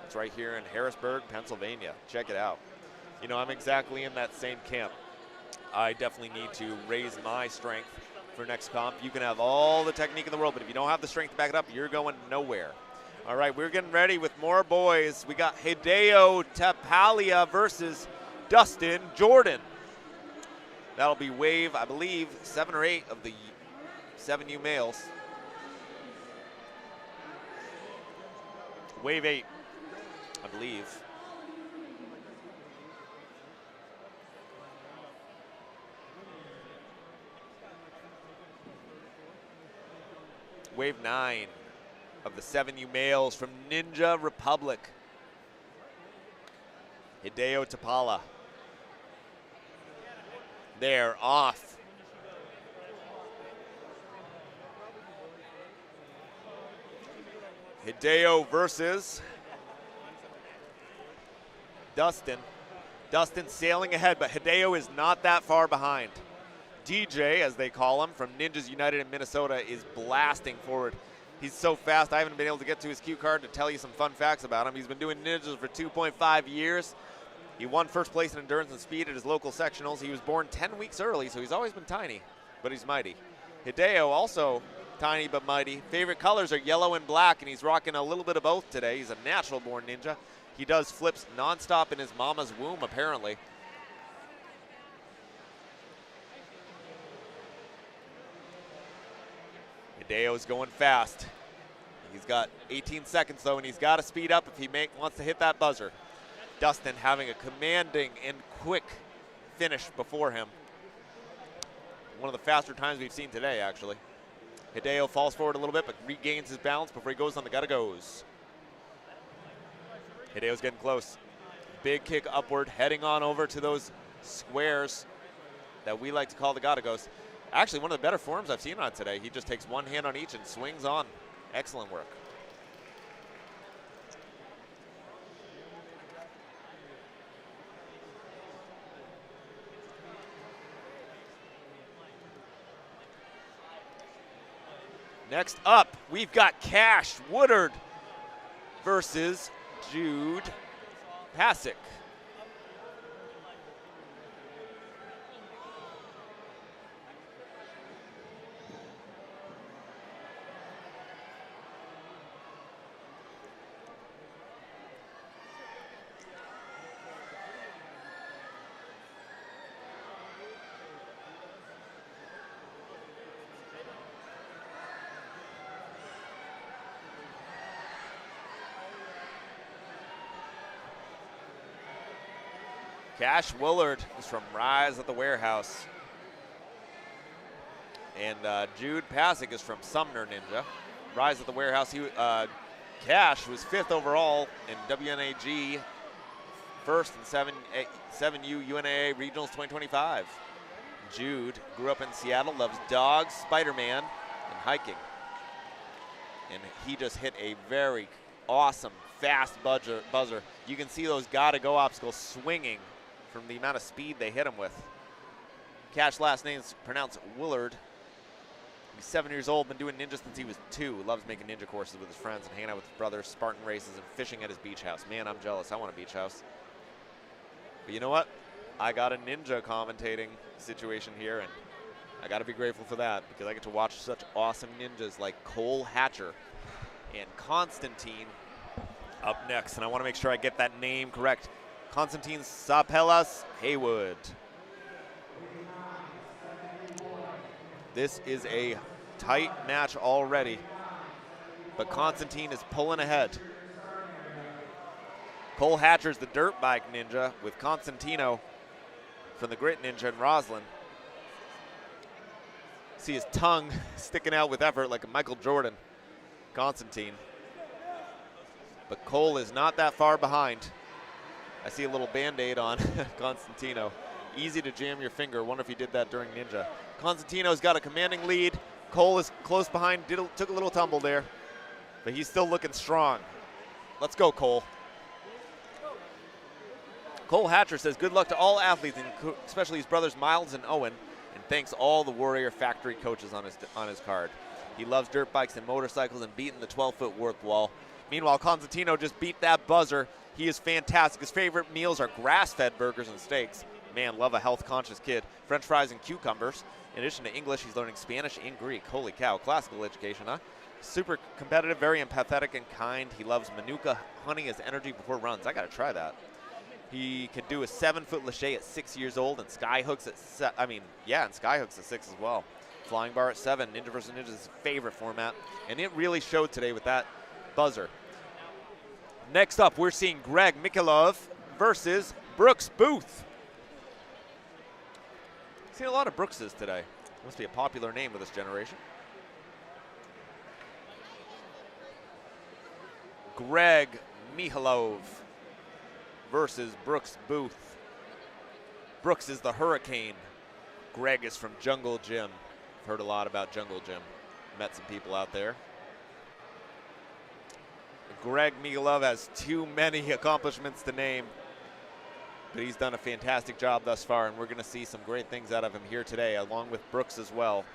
It's right here in Harrisburg, Pennsylvania. Check it out. You know, I'm exactly in that same camp. I definitely need to raise my strength for next comp. You can have all the technique in the world, but if you don't have the strength to back it up, you're going nowhere. All right, we're getting ready with more boys. We got Hideo Tapalia versus Dustin Jordan. That'll be wave, I believe, 7 or 8 of the 7U males. Wave 8, I believe. Wave 9 of the 7U males from Ninja Republic. Hideo Tapala. They're off. Hideo versus Dustin. Dustin sailing ahead, but Hideo is not that far behind. DJ, as they call him, from Ninjas United in Minnesota, is blasting forward. He's so fast, I haven't been able to get to his cue card to tell you some fun facts about him. He's been doing ninjas for 2.5 years. He won first place in endurance and speed at his local sectionals. He was born 10 weeks early, so he's always been tiny, but he's mighty. Hideo, also tiny but mighty. Favorite colors are yellow and black, and he's rocking a little bit of both today. He's a natural-born ninja. He does flips nonstop in his mama's womb, apparently. Hideo's going fast. He's got 18 seconds, though, and he's got to speed up if he wants to hit that buzzer. Dustin having a commanding and quick finish before him. One of the faster times we've seen today, actually. Hideo falls forward a little bit, but regains his balance before he goes on the gotta-goes. Hideo's getting close. Big kick upward, heading on over to those squares that we like to call the gotta-goes. Actually, one of the better forms I've seen on today. He just takes one hand on each and swings on. Excellent work. Next up, we've got Cash Woodard versus Jude Pasick. Cash Willard is from Rise at the Warehouse. And Jude Pasick is from Sumner Ninja. Rise at the Warehouse. Cash was 5th overall in WNAG, first in 7U UNAA Regionals 2025. Jude grew up in Seattle, loves dogs, Spider-Man, and hiking. And he just hit a very awesome, fast buzzer. You can see those gotta-go obstacles swinging from the amount of speed they hit him with. Cat's last name is pronounced Willard. He's 7 years old, been doing ninja since he was 2. Loves making ninja courses with his friends and hanging out with his brothers, Spartan races, and fishing at his beach house. Man, I'm jealous. I want a beach house. But you know what? I got a ninja commentating situation here, and I got to be grateful for that because I get to watch such awesome ninjas like Cole Hatcher and Constantine up next. And I want to make sure I get that name correct. Constantine Sapelas Haywood. This is a tight match already, but Constantine is pulling ahead. Cole Hatcher's the dirt bike ninja with Constantino from the grit ninja in Roslyn. See his tongue sticking out with effort like a Michael Jordan, Constantine. But Cole is not that far behind. I see a little Band-Aid on Constantino. Easy to jam your finger. Wonder if he did that during Ninja. Constantino's got a commanding lead. Cole is close behind, took a little tumble there, but he's still looking strong. Let's go, Cole. Cole Hatcher says good luck to all athletes, especially his brothers Miles and Owen, and thanks all the Warrior Factory coaches on his card. He loves dirt bikes and motorcycles and beating the 12-foot Worth wall. Meanwhile, Constantino just beat that buzzer. He is fantastic. His favorite meals are grass-fed burgers and steaks. Man, love a health-conscious kid. French fries and cucumbers. In addition to English, he's learning Spanish and Greek. Holy cow, classical education, huh? Super competitive, very empathetic and kind. He loves Manuka honey as energy before runs. I got to try that. He can do a 7-foot lache at 6 years old and sky hooks at sky hooks at 6 as well. Flying bar at 7. Ninja vs. Ninja is his favorite format, and it really showed today with that buzzer. Next up, we're seeing Greg Mikhailov versus Brooks Booth. Seen a lot of Brookses today. Must be a popular name with this generation. Greg Mikhailov versus Brooks Booth. Brooks is the Hurricane. Greg is from Jungle Gym. I've heard a lot about Jungle Gym. Met some people out there. Greg Mikhailov has too many accomplishments to name, but he's done a fantastic job thus far, and we're going to see some great things out of him here today, along with Brooks as well.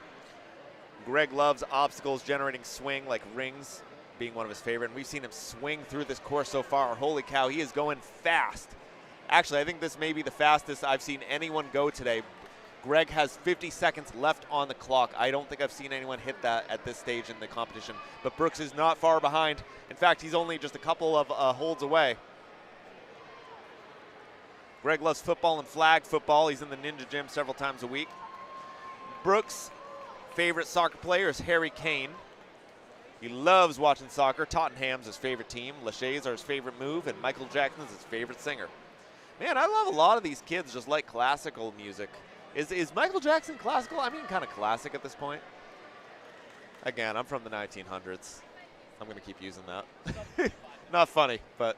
Greg loves obstacles generating swing, like rings being one of his favorite, and we've seen him swing through this course so far. Holy cow, he is going fast. Actually, I think this may be the fastest I've seen anyone go today. Greg has 50 seconds left on the clock. I don't think I've seen anyone hit that at this stage in the competition, but Brooks is not far behind. In fact, he's only just a couple of holds away. Greg loves football and flag football. He's in the Ninja Gym several times a week. Brooks' favorite soccer player is Harry Kane. He loves watching soccer. Tottenham's his favorite team. Lachey's are his favorite move, and Michael Jackson's his favorite singer. Man, I love a lot of these kids just like classical music. Is Michael Jackson classical? I mean, kind of classic at this point. Again, I'm from the 1900s. I'm going to keep using that. Not funny, but.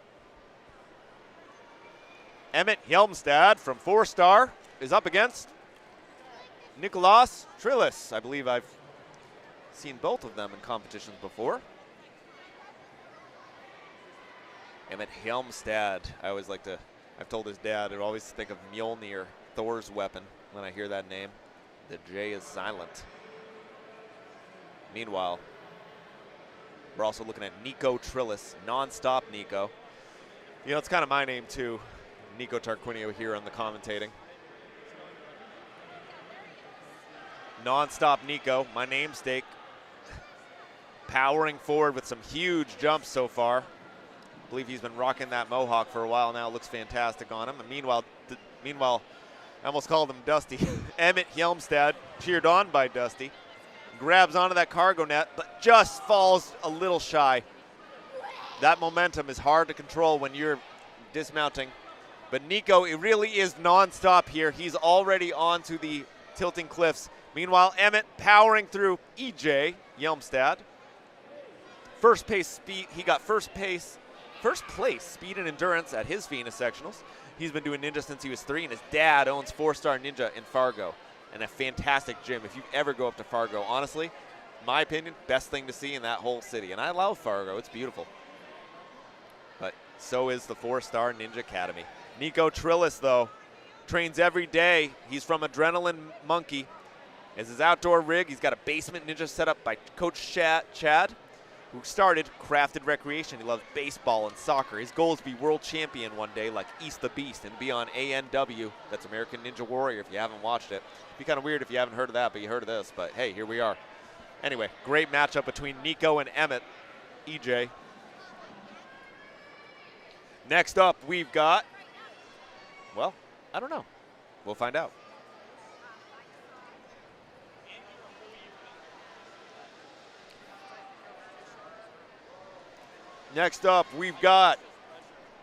Emmett Hjelmstad from 4-Star is up against Nicolas Trillis. I believe I've seen both of them in competitions before. Emmett Hjelmstad. I always like to, I've told his dad, I always think of Mjolnir, Thor's weapon, when I hear that name. The J is silent. Meanwhile, we're also looking at Nico Trillis, nonstop Nico. You know, it's kind of my name too. Nico Tarquinio here on the commentating. Nonstop Nico, my namesake. Powering forward with some huge jumps so far. I believe he's been rocking that mohawk for a while now. Looks fantastic on him. And meanwhile, I almost called him Dusty. Emmett Hjelmstad, cheered on by Dusty, grabs onto that cargo net, but just falls a little shy. That momentum is hard to control when you're dismounting. But Nico, it really is nonstop here. He's already onto the tilting cliffs. Meanwhile, Emmett powering through EJ Hjelmstad. First place speed, he got first place speed and endurance at his FINA sectionals. He's been doing Ninja since he was 3, and his dad owns 4-Star Ninja in Fargo. and a fantastic gym. If you ever go up to Fargo, honestly, my opinion, best thing to see in that whole city. And I love Fargo. It's beautiful. But so is the 4-star Ninja Academy. Nico Trillis, though, trains every day. He's from Adrenaline Monkey. As his outdoor rig, he's got a basement ninja set up by Coach Chad, who started Crafted Recreation. He loves baseball and soccer. His goal is to be world champion one day like East the Beast and be on ANW. That's American Ninja Warrior if you haven't watched it. It'd be kind of weird if you haven't heard of that, but you heard of this. But hey, here we are. Anyway, great matchup between Nico and Emmett, EJ. Next up, we've got, well, I don't know. We'll find out. Next up, we've got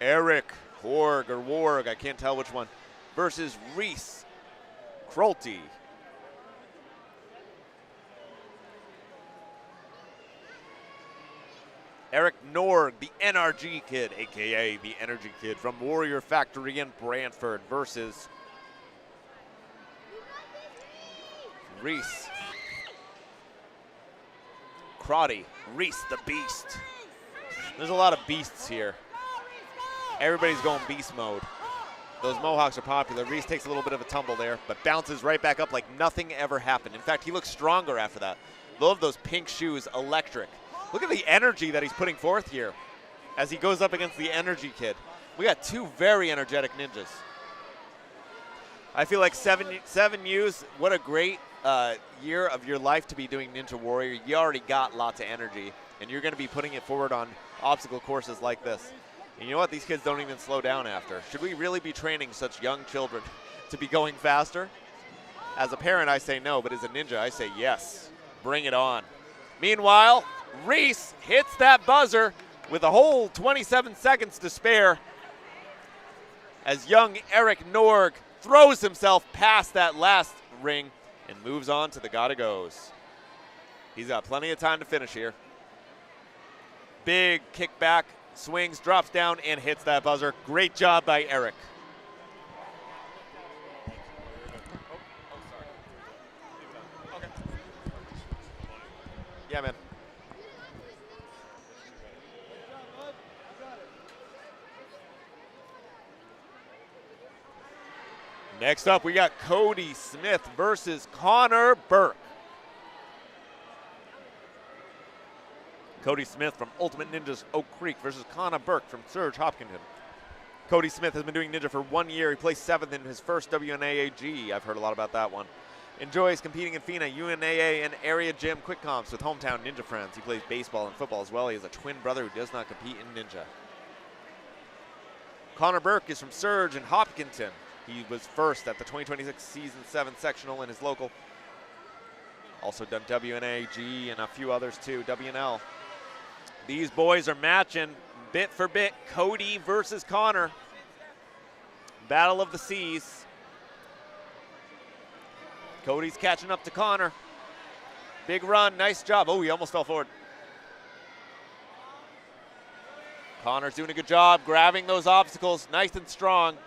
Eric Warg, I can't tell which one, versus Reese Krolte. Eric Norg, the NRG Kid, a.k.a. the Energy Kid from Warrior Factory in Brantford versus Reese Krolte, Reese the Beast. There's a lot of beasts here. Everybody's going beast mode. Those Mohawks are popular. Reese takes a little bit of a tumble there, but bounces right back up like nothing ever happened. In fact, he looks stronger after that. Love those pink shoes, electric. Look at the energy that he's putting forth here as he goes up against the Energy Kid. We got two very energetic ninjas. I feel like 7Us, what a great year of your life to be doing Ninja Warrior. You already got lots of energy, and you're going to be putting it forward on obstacle courses like this. And you know what? These kids don't even slow down after. Should we really be training such young children to be going faster? As a parent, I say no, but as a ninja, I say yes. Bring it on. Meanwhile, Reese hits that buzzer with a whole 27 seconds to spare as young Eric Norg throws himself past that last ring and moves on to the gotta goes. He's got plenty of time to finish here. Big kickback, swings, drops down, and hits that buzzer. Great job by Eric. Okay. Yeah, man. Next up, we got Cody Smith versus Connor Burke. Cody Smith from Ultimate Ninjas Oak Creek versus Connor Burke from Surge Hopkinton. Cody Smith has been doing Ninja for 1 year. He placed 7th in his first WNAAG. I've heard a lot about that one. Enjoys competing in FINA, UNAA, and area gym quick comps with hometown Ninja friends. He plays baseball and football as well. He has a twin brother who does not compete in Ninja. Connor Burke is from Surge and Hopkinton. He was first at the 2026 Season 7 sectional in his local. Also done WNAG and a few others too, WNL. These boys are matching bit for bit, Cody versus Connor. Battle of the Seas. Cody's catching up to Connor. Big run, nice job. Oh, he almost fell forward. Connor's doing a good job grabbing those obstacles, nice and strong.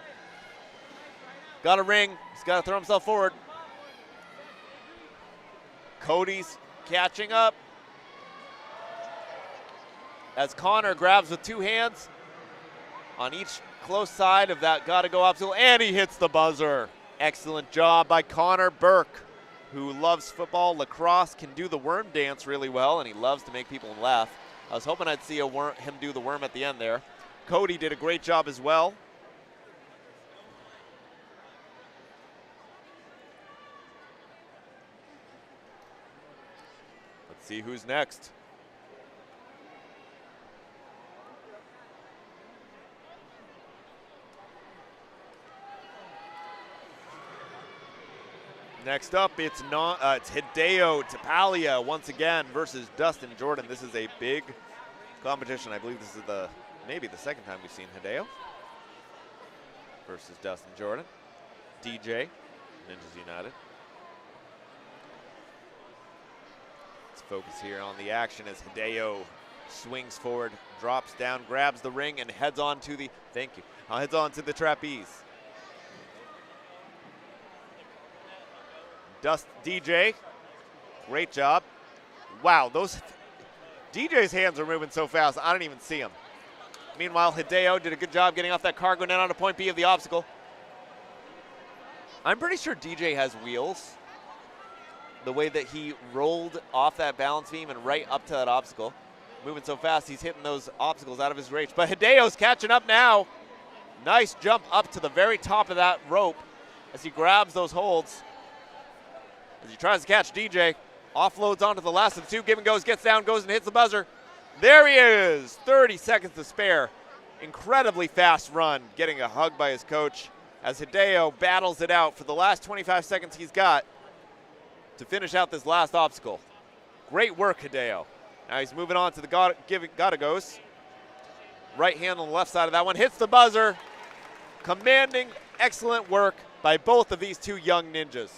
Got a ring, he's got to throw himself forward. Cody's catching up as Connor grabs with 2 hands on each close side of that gotta go obstacle, and he hits the buzzer. Excellent job by Connor Burke, who loves football, lacrosse, can do the worm dance really well, and he loves to make people laugh. I was hoping I'd see him do the worm at the end there. Cody did a great job as well. Let's see who's next. Next up, it's Hideo Tapalia once again versus Dustin Jordan. This is a big competition. I believe this is maybe the second time we've seen Hideo versus Dustin Jordan. DJ, Ninjas United. Let's focus here on the action as Hideo swings forward, drops down, grabs the ring, and heads on to the, heads on to the trapeze. Dust DJ, great job. Wow, DJ's hands are moving so fast, I don't even see him. Meanwhile, Hideo did a good job getting off that cargo net onto point B of the obstacle. I'm pretty sure DJ has wheels. The way that he rolled off that balance beam and right up to that obstacle. Moving so fast, he's hitting those obstacles out of his reach. But Hideo's catching up now. Nice jump up to the very top of that rope as he grabs those holds. As he tries to catch DJ, offloads onto the last of the two, give and goes, gets down, goes and hits the buzzer. There he is, 30 seconds to spare. Incredibly fast run, getting a hug by his coach as Hideo battles it out for the last 25 seconds he's got to finish out this last obstacle. Great work, Hideo. Now he's moving on to the gotta goes. Right hand on the left side of that one, hits the buzzer. Commanding, excellent work by both of these two young ninjas.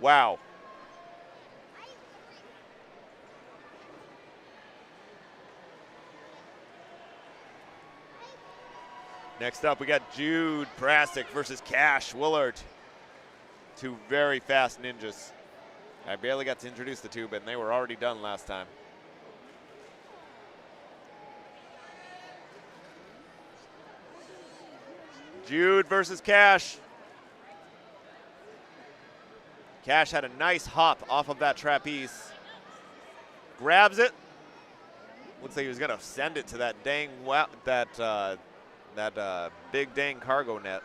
Wow. Next up, we got Jude Prasik versus Cash Willard. Two very fast ninjas. I barely got to introduce the two, but they were already done last time. Jude versus Cash. Cash had a nice hop off of that trapeze. Grabs it. Looks like he was gonna send it to that dang big dang cargo net.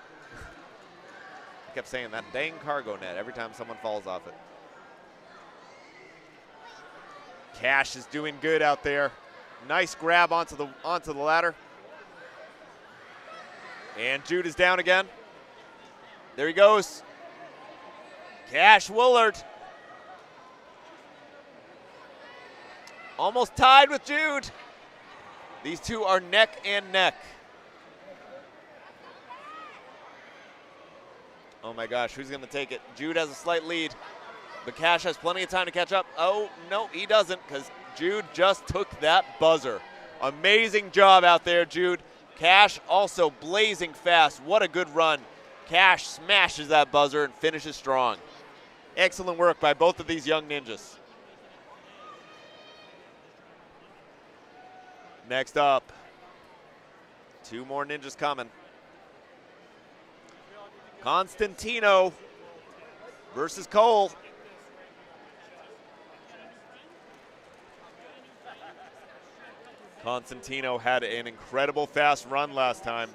I kept saying that dang cargo net every time someone falls off it. Cash is doing good out there. Nice grab onto the ladder. And Jude is down again. There he goes. Cash Willard. Almost tied with Jude. These two are neck and neck. Oh my gosh, who's gonna take it? Jude has a slight lead, but Cash has plenty of time to catch up. Oh, no, he doesn't, because Jude just took that buzzer. Amazing job out there, Jude. Cash also blazing fast. What a good run. Cash smashes that buzzer and finishes strong. Excellent work by both of these young ninjas. Next up, two more ninjas coming. Constantino versus Cole. Constantino had an incredible fast run last time.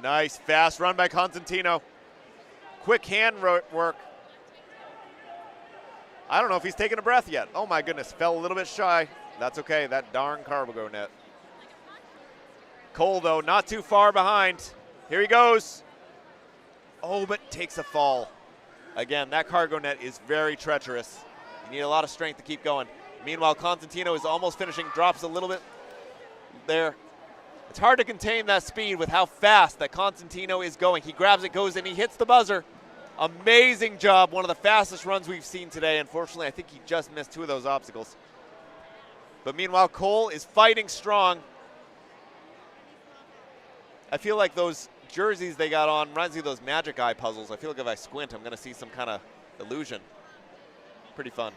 Nice fast run by Constantino. Quick hand work. I don't know if he's taking a breath yet. Oh my goodness, fell a little bit shy. That's okay, that darn cargo net. Cole though, not too far behind. Here he goes. Oh, but takes a fall. Again, that cargo net is very treacherous. You need a lot of strength to keep going. Meanwhile, Constantino is almost finishing, drops a little bit there. It's hard to contain that speed with how fast that Constantino is going. He grabs it, goes, and he hits the buzzer. Amazing job, one of the fastest runs we've seen today. Unfortunately, I think he just missed two of those obstacles. But meanwhile, Cole is fighting strong. I feel like those jerseys they got on reminds me of those magic eye puzzles. I feel like if I squint, I'm gonna see some kind of illusion. Pretty fun.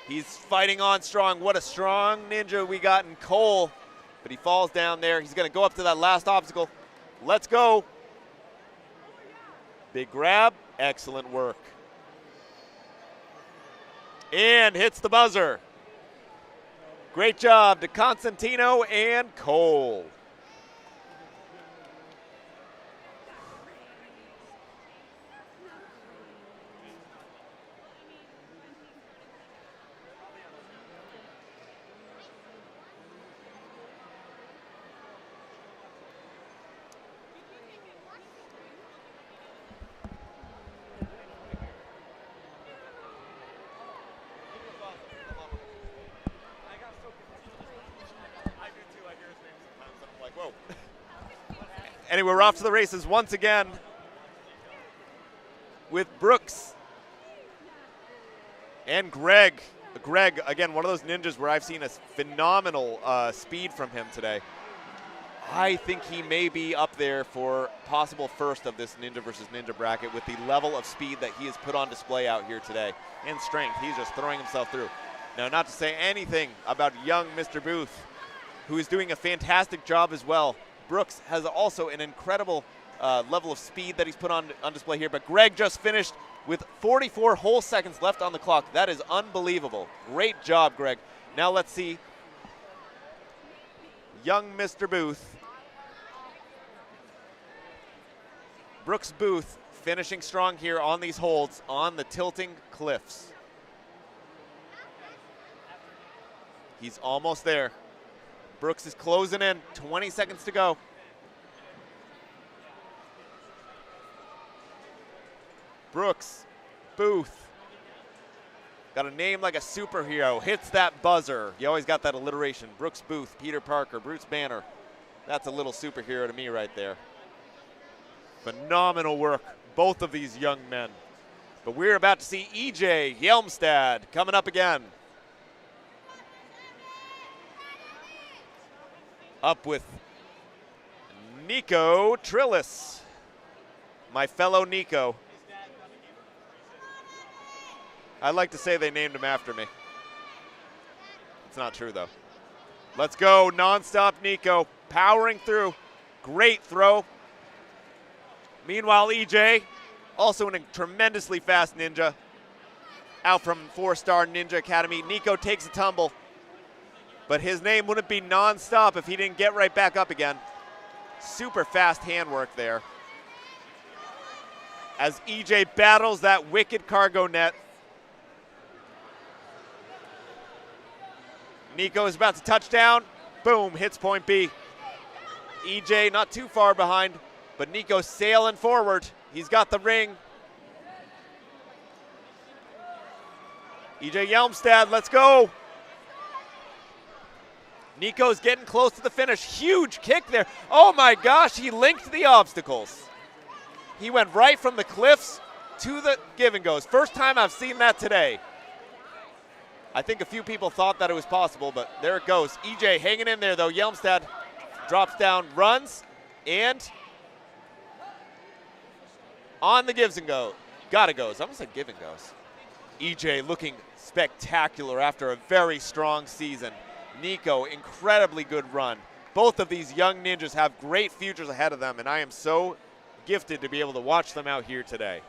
He's fighting on strong. What a strong ninja we got in Cole. But he falls down there. He's gonna go up to that last obstacle. Let's go. Big grab, excellent work. And hits the buzzer. Great job to Constantino and Cole. Anyway, we're off to the races once again with Brooks and Greg Greg, again, one of those ninjas where I've seen a phenomenal speed from him today. I think he may be up there for possible first of this Ninja versus Ninja bracket with the level of speed that he has put on display out here today, and strength. He's just throwing himself through. Now, not to say anything about young Mr. Booth, who is doing a fantastic job as well. Brooks has also an incredible level of speed that he's put on display here, but Greg just finished with 44 whole seconds left on the clock. That is unbelievable. Great job, Greg. Now let's see young Mr. Booth. Brooks Booth finishing strong here on these holds on the tilting cliffs. He's almost there. Brooks is closing in, 20 seconds to go. Brooks Booth, got a name like a superhero, hits that buzzer. You always got that alliteration. Brooks Booth, Peter Parker, Bruce Banner. That's a little superhero to me right there. Phenomenal work, both of these young men. But we're about to see EJ Hjelmstad coming up again. Up with Nico Trillis, my fellow Nico. I'd like to say they named him after me. It's not true, though. Let's go, nonstop Nico, powering through. Great throw. Meanwhile, EJ, also a tremendously fast ninja, out from 4-Star Ninja Academy. Nico takes a tumble, but his name wouldn't be nonstop if he didn't get right back up again. Super fast handwork there. As EJ battles that wicked cargo net. Nico is about to touch down. Boom, hits point B. EJ not too far behind, but Nico sailing forward. He's got the ring. EJ Hjelmstad, let's go. Nico's getting close to the finish. Huge kick there. Oh my gosh, he linked the obstacles. He went right from the cliffs to the give and goes. First time I've seen that today. I think a few people thought that it was possible, but there it goes. EJ hanging in there though. Hjelmstad drops down, runs, and on the gives and go. Gotta goes. I almost said give and goes. EJ looking spectacular after a very strong season. Nico, incredibly good run. Both of these young ninjas have great futures ahead of them, and I am so gifted to be able to watch them out here today.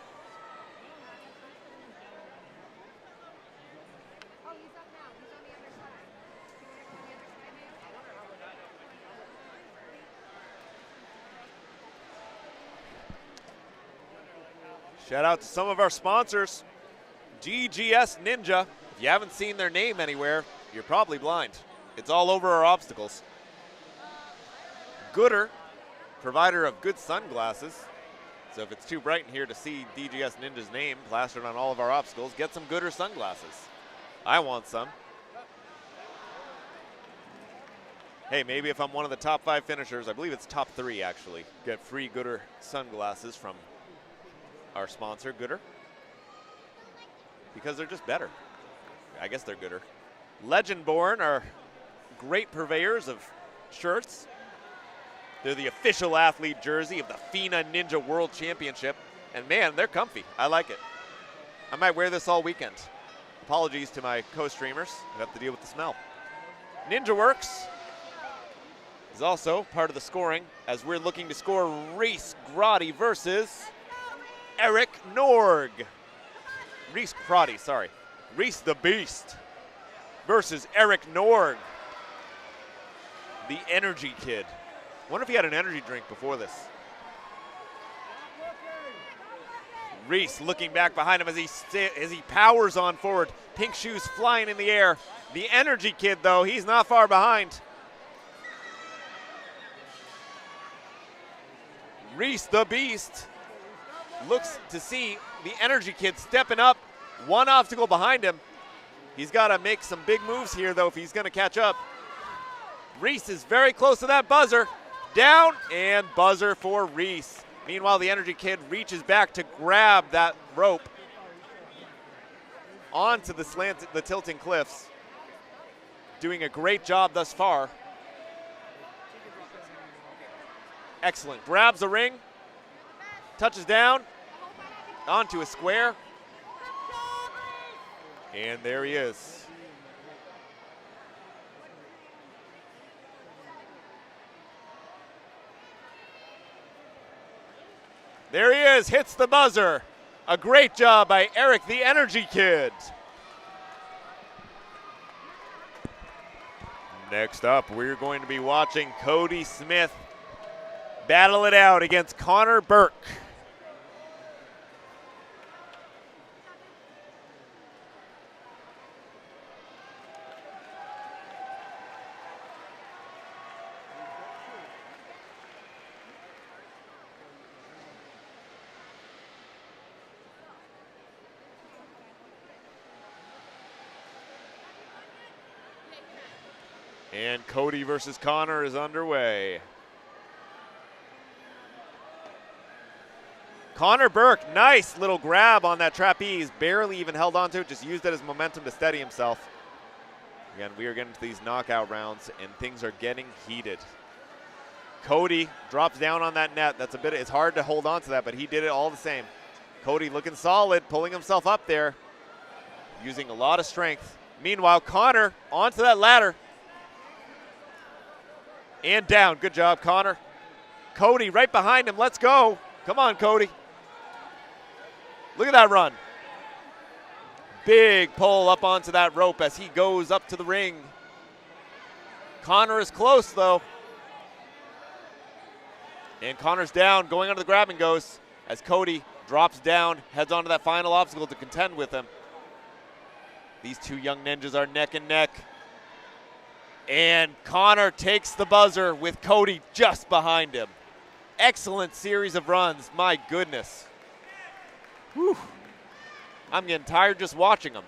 Shout out to some of our sponsors. GGS Ninja. If you haven't seen their name anywhere, you're probably blind. It's all over our obstacles. Gooder, provider of good sunglasses. So if it's too bright in here to see DGS Ninja's name plastered on all of our obstacles, get some Gooder sunglasses. I want some. Hey, maybe if I'm one of the top 5 finishers, I believe it's top 3 actually, get free Gooder sunglasses from our sponsor, Gooder, because they're just better. I guess they're gooder. Legendborn are great purveyors of shirts. They're the official athlete jersey of the FINA Ninja World Championship. And man, they're comfy. I like it. I might wear this all weekend. Apologies to my co-streamers who have to deal with the smell. Ninja Works is also part of the scoring as we're looking to score Reese Grotti versus Eric Norg. Reese Grotti, sorry. Reese the Beast versus Eric Norg, the energy kid. Wonder if he had an energy drink before this. Reese looking back behind him as he powers on forward. Pink shoes flying in the air. The energy kid, though, he's not far behind. Reese the Beast looks to see the energy kid stepping up. One obstacle behind him. He's got to make some big moves here, though, if he's going to catch up. Reese is very close to that buzzer. Down, and buzzer for Reese. Meanwhile, the energy kid reaches back to grab that rope onto the tilting cliffs. Doing a great job thus far. Excellent. Grabs the ring, touches down, onto a square, and there he is. There he is, hits the buzzer. A great job by Eric, the Energy Kid. Next up, we're going to be watching Cody Smith battle it out against Connor Burke. And Cody versus Connor is underway. Connor Burke, nice little grab on that trapeze. Barely even held onto it, just used it as momentum to steady himself. Again, we are getting to these knockout rounds, and things are getting heated. Cody drops down on that net. It's hard to hold on to that, but he did it all the same. Cody looking solid, pulling himself up there, using a lot of strength. Meanwhile, Connor onto that ladder. And down. Good job, Connor. Cody right behind him. Let's go. Come on, Cody. Look at that run. Big pull up onto that rope as he goes up to the ring. Connor is close, though. And Connor's down, going under the grab and goes as Cody drops down, heads onto that final obstacle to contend with him. These two young ninjas are neck and neck. And Connor takes the buzzer with Cody just behind him. Excellent series of runs, my goodness. Whew. I'm getting tired just watching them.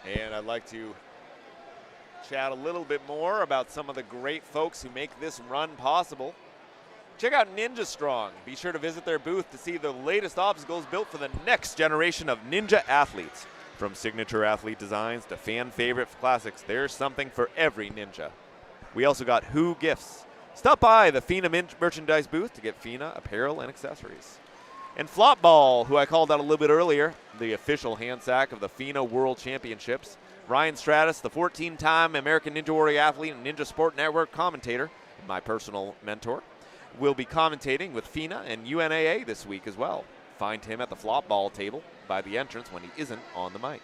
And I'd like to chat a little bit more about some of the great folks who make this run possible. Check out Ninja Strong. Be sure to visit their booth to see the latest obstacles built for the next generation of ninja athletes. From signature athlete designs to fan favorite classics, there's something for every ninja. We also got Who Gifts. Stop by the FINA merchandise booth to get FINA apparel and accessories. And Flopball, who I called out a little bit earlier, the official hand sack of the FINA World Championships. Ryan Stratus, the 14-time American Ninja Warrior athlete and Ninja Sport Network commentator, my personal mentor, will be commentating with FINA and UNAA this week as well. Find him at the Flopball table by the entrance when he isn't on the mic.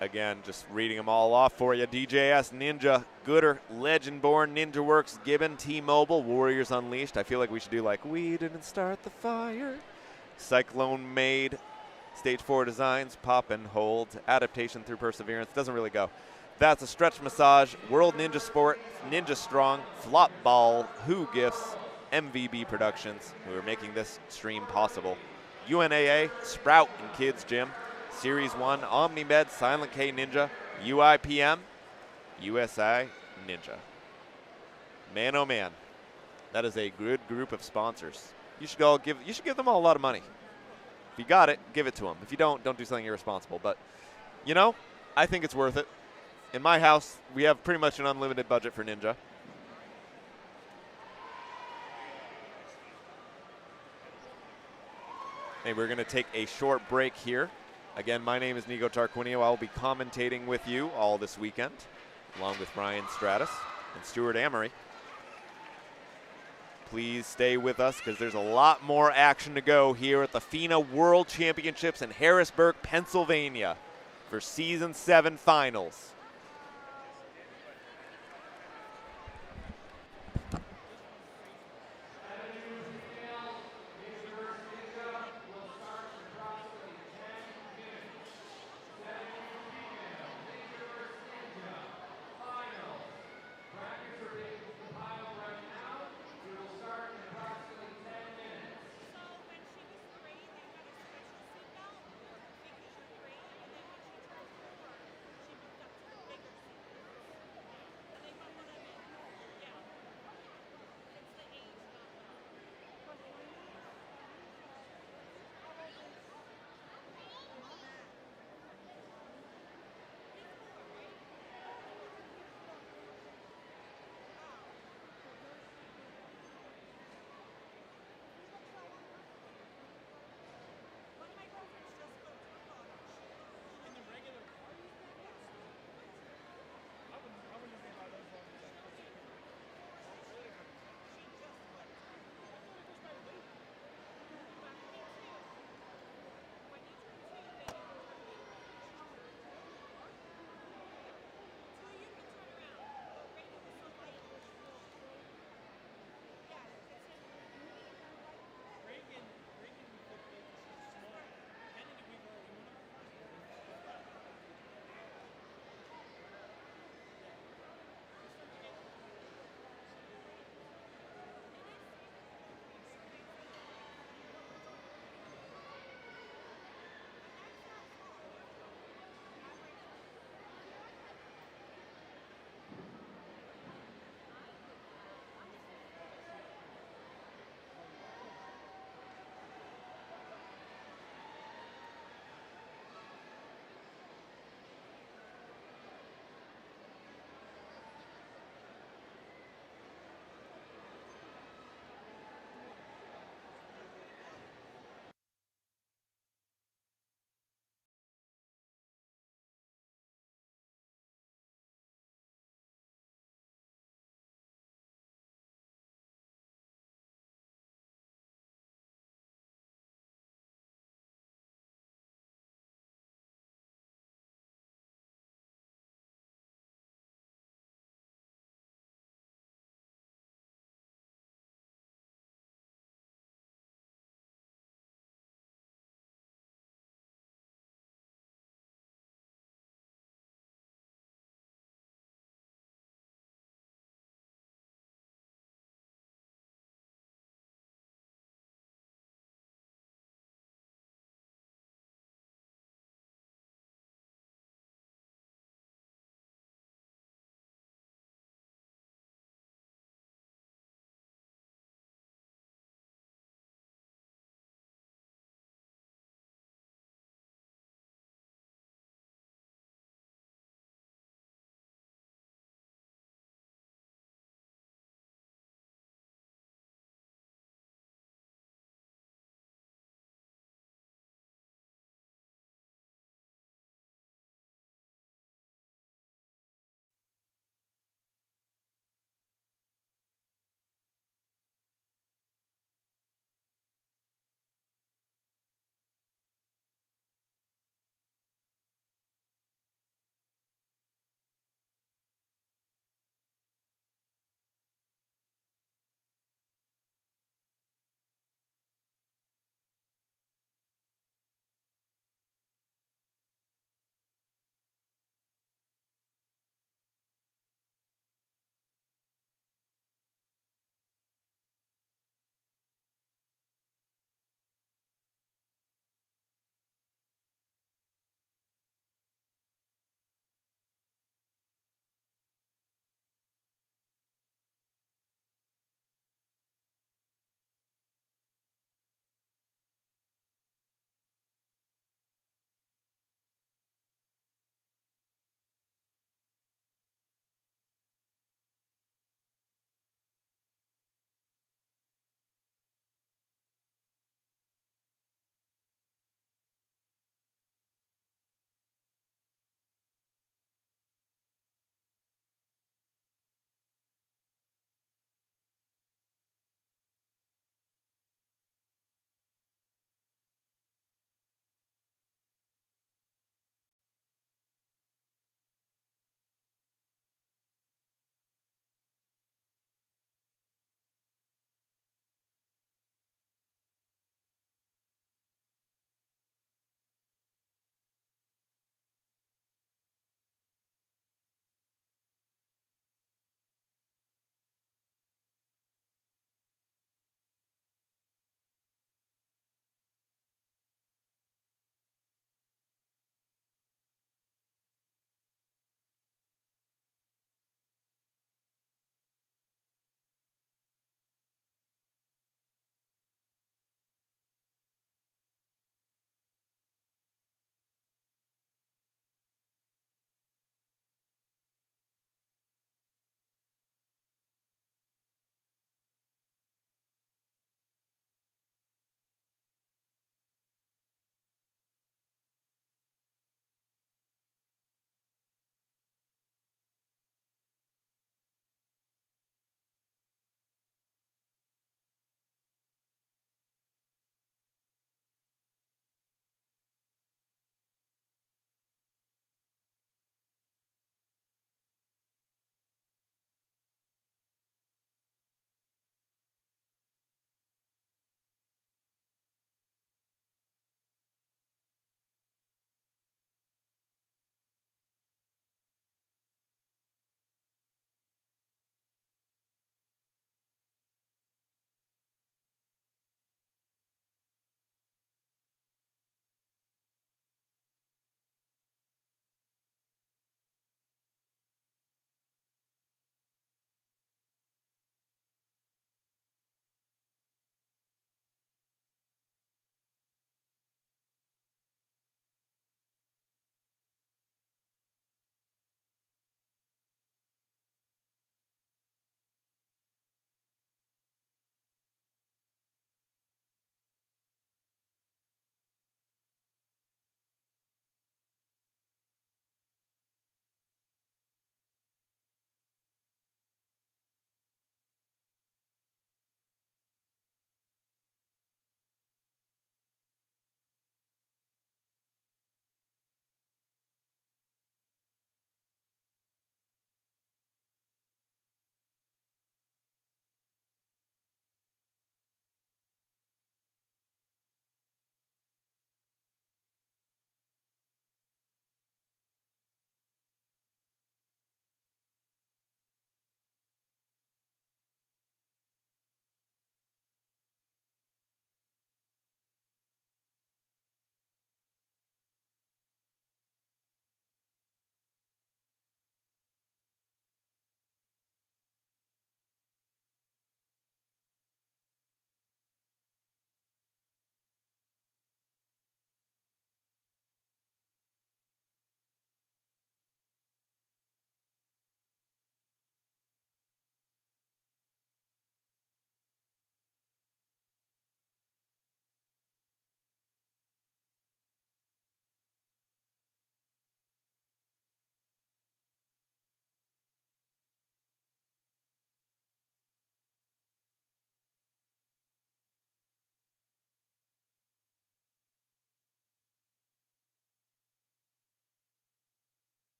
Again, just reading them all off for you. DJS, Ninja, Gooder, Legend Born, Ninja Works, Gibbon, T-Mobile, Warriors Unleashed. I feel like we should do like, we didn't start the fire. Cyclone Made, Stage 4 Designs, Pop and Hold, Adaptation Through Perseverance. Doesn't really go. That's a Stretch Massage, World Ninja Sport, Ninja Strong, Flop Ball, Who Gifts, MVB Productions, who are making this stream possible. UNAA, Sprout and Kids Gym, Series 1, OmniMed, Silent K Ninja, UIPM, USI Ninja. Man, oh man, that is a good group of sponsors. You should give them all a lot of money. If you got it, give it to them. If you don't do something irresponsible. But, you know, I think it's worth it. In my house, we have pretty much an unlimited budget for Ninja. And we're going to take a short break here. Again, my name is Nico Tarquinio. I'll be commentating with you all this weekend, along with Ryan Stratus and Stuart Amory. Please stay with us because there's a lot more action to go here at the FINA World Championships in Harrisburg, Pennsylvania for Season 7 Finals.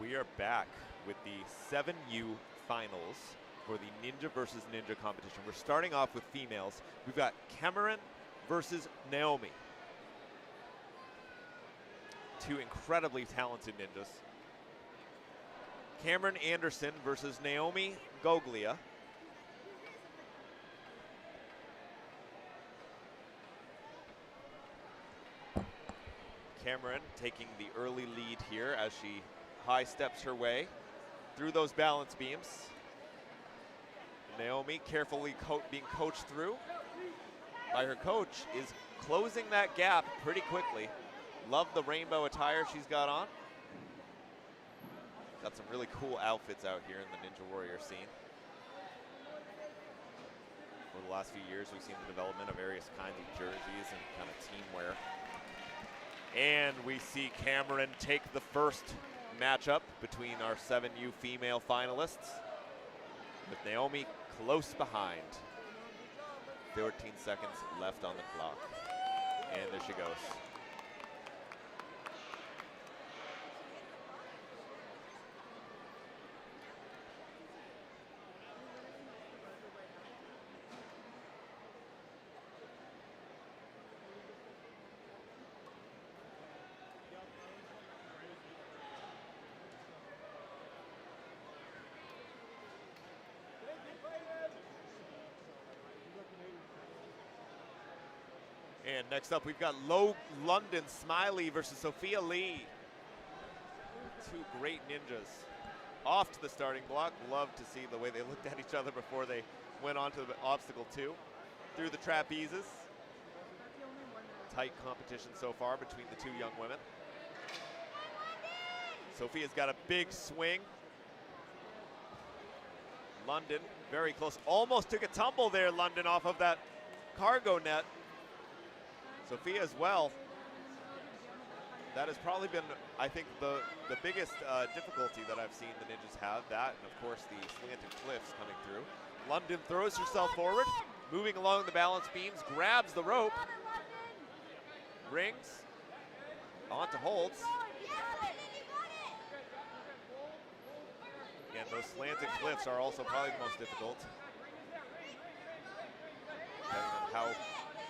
We are back with the 7U finals for the Ninja versus Ninja competition. We're starting off with females. We've got Cameron versus Naomi. Two incredibly talented ninjas. Cameron Anderson versus Naomi Goglia. Cameron taking the early lead here as she high steps her way through those balance beams. Naomi carefully being coached through by her coach, is closing that gap pretty quickly. Love the rainbow attire she's got on. Got some really cool outfits out here in the Ninja Warrior scene. Over the last few years, we've seen the development of various kinds of jerseys and kind of team wear. And we see Cameron take the first matchup between our 7U female finalists, with Naomi close behind. 13 seconds left on the clock. And there she goes. And next up, we've got London Smiley versus Sophia Lee. Two great ninjas. Off to the starting block. Love to see the way they looked at each other before they went on to the obstacle 2. Through the trapezes. Tight competition so far between the two young women. Sophia's got a big swing. London very close. Almost took a tumble there, London, off of that cargo net. Sophia as well. That has probably been, I think, the biggest difficulty that I've seen the ninjas have. That, and of course, the slanted cliffs coming through. London throws herself forward, moving along the balance beams, grabs the rope, rings, onto holds. Again, those slanted cliffs are also probably the most difficult. Depending on how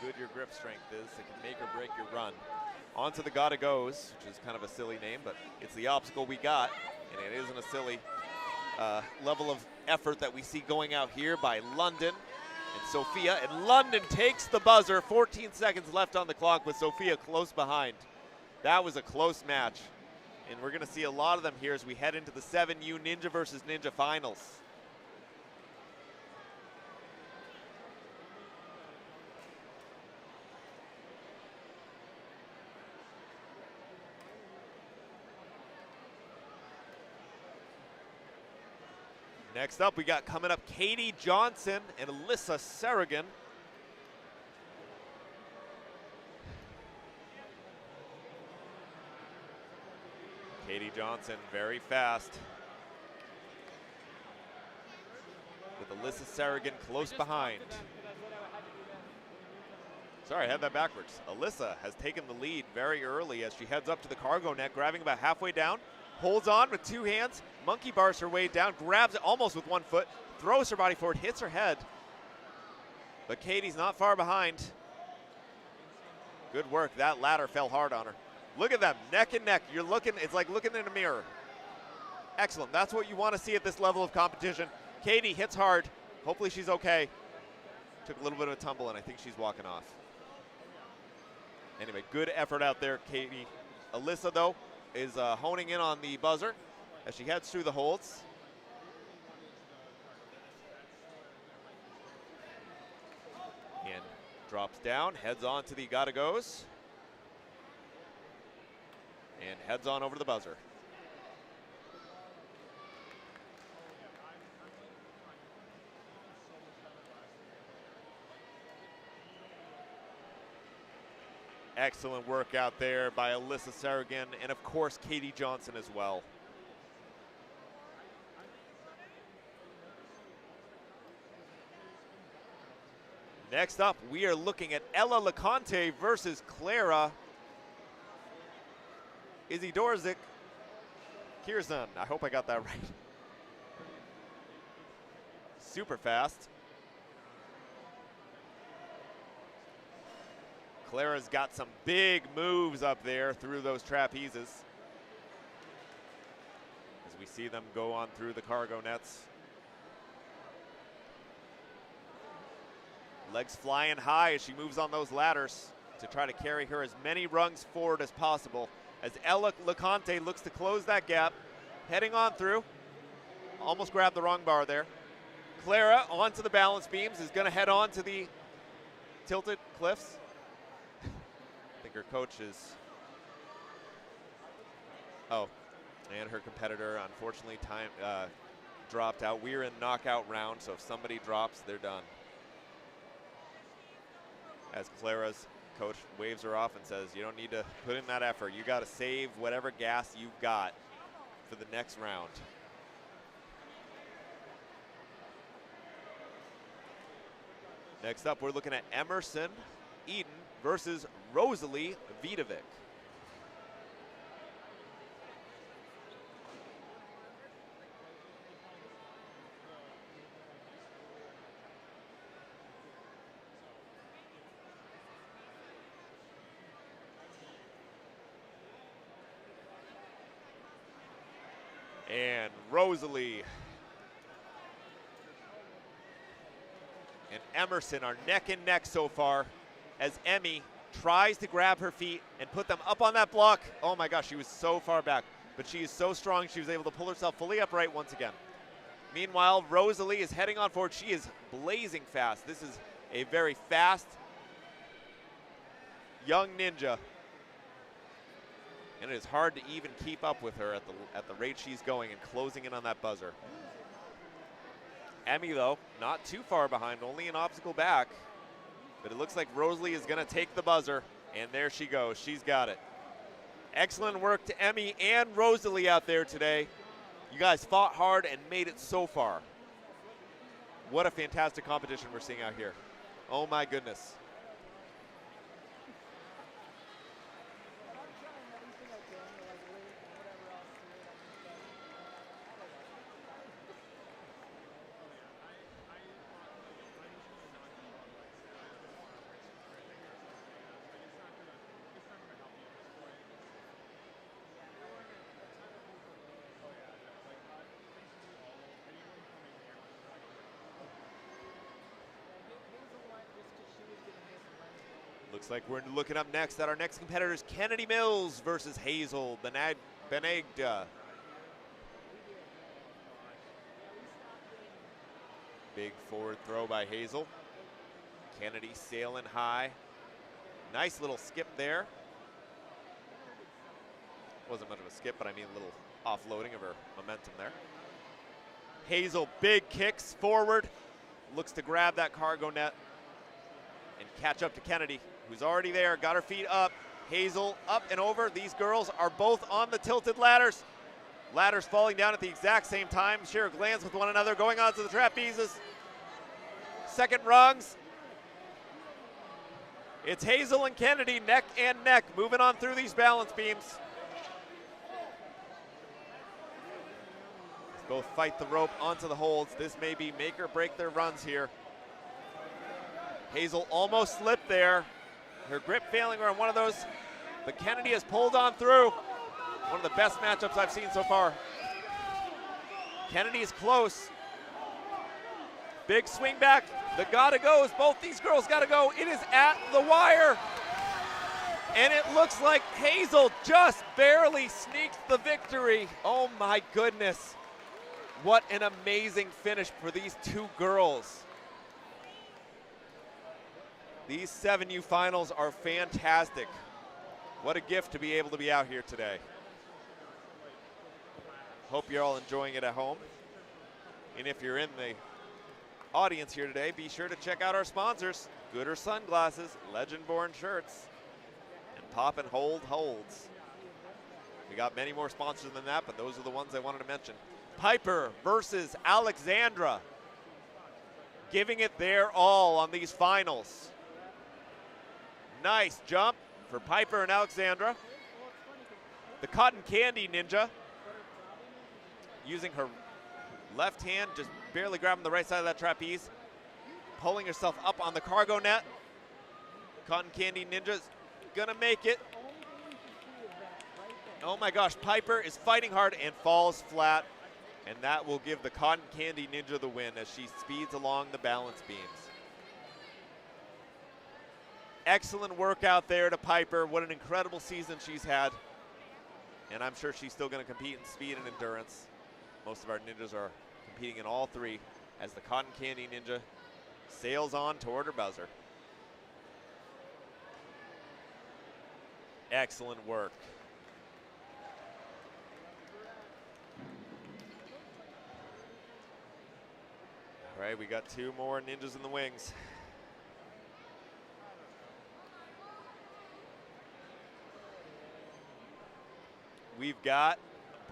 good your grip strength is, it can make or break your run. Onto the gotta goes, which is kind of a silly name, but it's the obstacle we got, and it isn't a silly level of effort that we see going out here by London and Sophia. And London takes the buzzer. 14 seconds left on the clock with Sophia close behind. That was a close match, and we're gonna see a lot of them here as we head into the 7U Ninja versus Ninja finals. Next up, we got coming up Katie Johnson and Alyssa Sarragan. Katie Johnson, very fast. With Alyssa Sarragan close behind. Sorry, I had that backwards. Alyssa has taken the lead very early as she heads up to the cargo net, grabbing about halfway down. Holds on with two hands, monkey bars her way down, grabs it almost with one foot, throws her body forward, hits her head. But Katie's not far behind. Good work, that ladder fell hard on her. Look at them, neck and neck. You're looking, it's like looking in a mirror. Excellent, that's what you want to see at this level of competition. Katie hits hard, hopefully she's okay. Took a little bit of a tumble and I think she's walking off. Anyway, good effort out there, Katie. Alyssa, though, is honing in on the buzzer as she heads through the holds. And drops down, heads on to the gotta goes. And heads on over the buzzer. Excellent work out there by Alyssa Sarragan and of course Katie Johnson as well. Next up, we are looking at Ella LeConte versus Clara Izidorzik. Kirzun, I hope I got that right. Super fast. Clara's got some big moves up there through those trapezes. As we see them go on through the cargo nets. Legs flying high as she moves on those ladders to try to carry her as many rungs forward as possible. As Ella LeConte looks to close that gap, heading on through. Almost grabbed the wrong bar there. Clara onto the balance beams, is going to head on to the tilted cliffs. I think her coach is, and her competitor unfortunately dropped out. We're in knockout round, so if somebody drops, they're done. As Clara's coach waves her off and says, you don't need to put in that effort. You got to save whatever gas you've got for the next round. Next up, we're looking at Emerson Eden versus Rosalie Vidovic. And Rosalie and Emerson are neck and neck so far as Emmy tries to grab her feet and put them up on that block. Oh my gosh, she was so far back, but she is so strong she was able to pull herself fully upright once again. Meanwhile, Rosalie is heading on forward. She is blazing fast. This is a very fast young ninja, and it is hard to even keep up with her at the rate she's going and closing in on that buzzer. Emmy, though, not too far behind, only an obstacle back. But it looks like Rosalie is going to take the buzzer, and there she goes. She's got it. Excellent work to Emmy and Rosalie out there today. You guys fought hard and made it so far. What a fantastic competition we're seeing out here. Oh, my goodness. Looks like we're looking up next at our next competitors, Kennedy Mills versus Hazel Benegda. Big forward throw by Hazel. Kennedy sailing high. Nice little skip there. Wasn't much of a skip, but I mean a little offloading of her momentum there. Hazel, big kicks forward. Looks to grab that cargo net and catch up to Kennedy, who's already there, got her feet up. Hazel up and over. These girls are both on the tilted ladders. Ladders falling down at the exact same time. Share a glance with one another, going on to the trapezes. Second rungs. It's Hazel and Kennedy neck and neck, moving on through these balance beams. Both fight the rope onto the holds. This may be make or break their runs here. Hazel almost slipped there. Her grip failing her on one of those, but Kennedy has pulled on through. One of the best matchups I've seen so far. Kennedy is close. Big swing back. The gotta goes. Both these girls gotta go. It is at the wire. And it looks like Hazel just barely sneaked the victory. Oh my goodness. What an amazing finish for these two girls. These 7U finals are fantastic. What a gift to be able to be out here today. Hope you're all enjoying it at home. And if you're in the audience here today, be sure to check out our sponsors, Gooder Sunglasses, Legend-Born Shirts, and Pop and Hold Holds. We got many more sponsors than that, but those are the ones I wanted to mention. Piper versus Alexandra, giving it their all on these finals. Nice jump for Piper and Alexandra. The Cotton Candy Ninja using her left hand, just barely grabbing the right side of that trapeze, pulling herself up on the cargo net. Cotton Candy Ninja's gonna make it. Oh my gosh, Piper is fighting hard and falls flat, and that will give the Cotton Candy Ninja the win as she speeds along the balance beams. Excellent work out there to Piper. What an incredible season she's had. And I'm sure she's still gonna compete in speed and endurance. Most of our ninjas are competing in all three as the Cotton Candy Ninja sails on toward her buzzer. Excellent work. All right, we got 2 more ninjas in the wings. We've got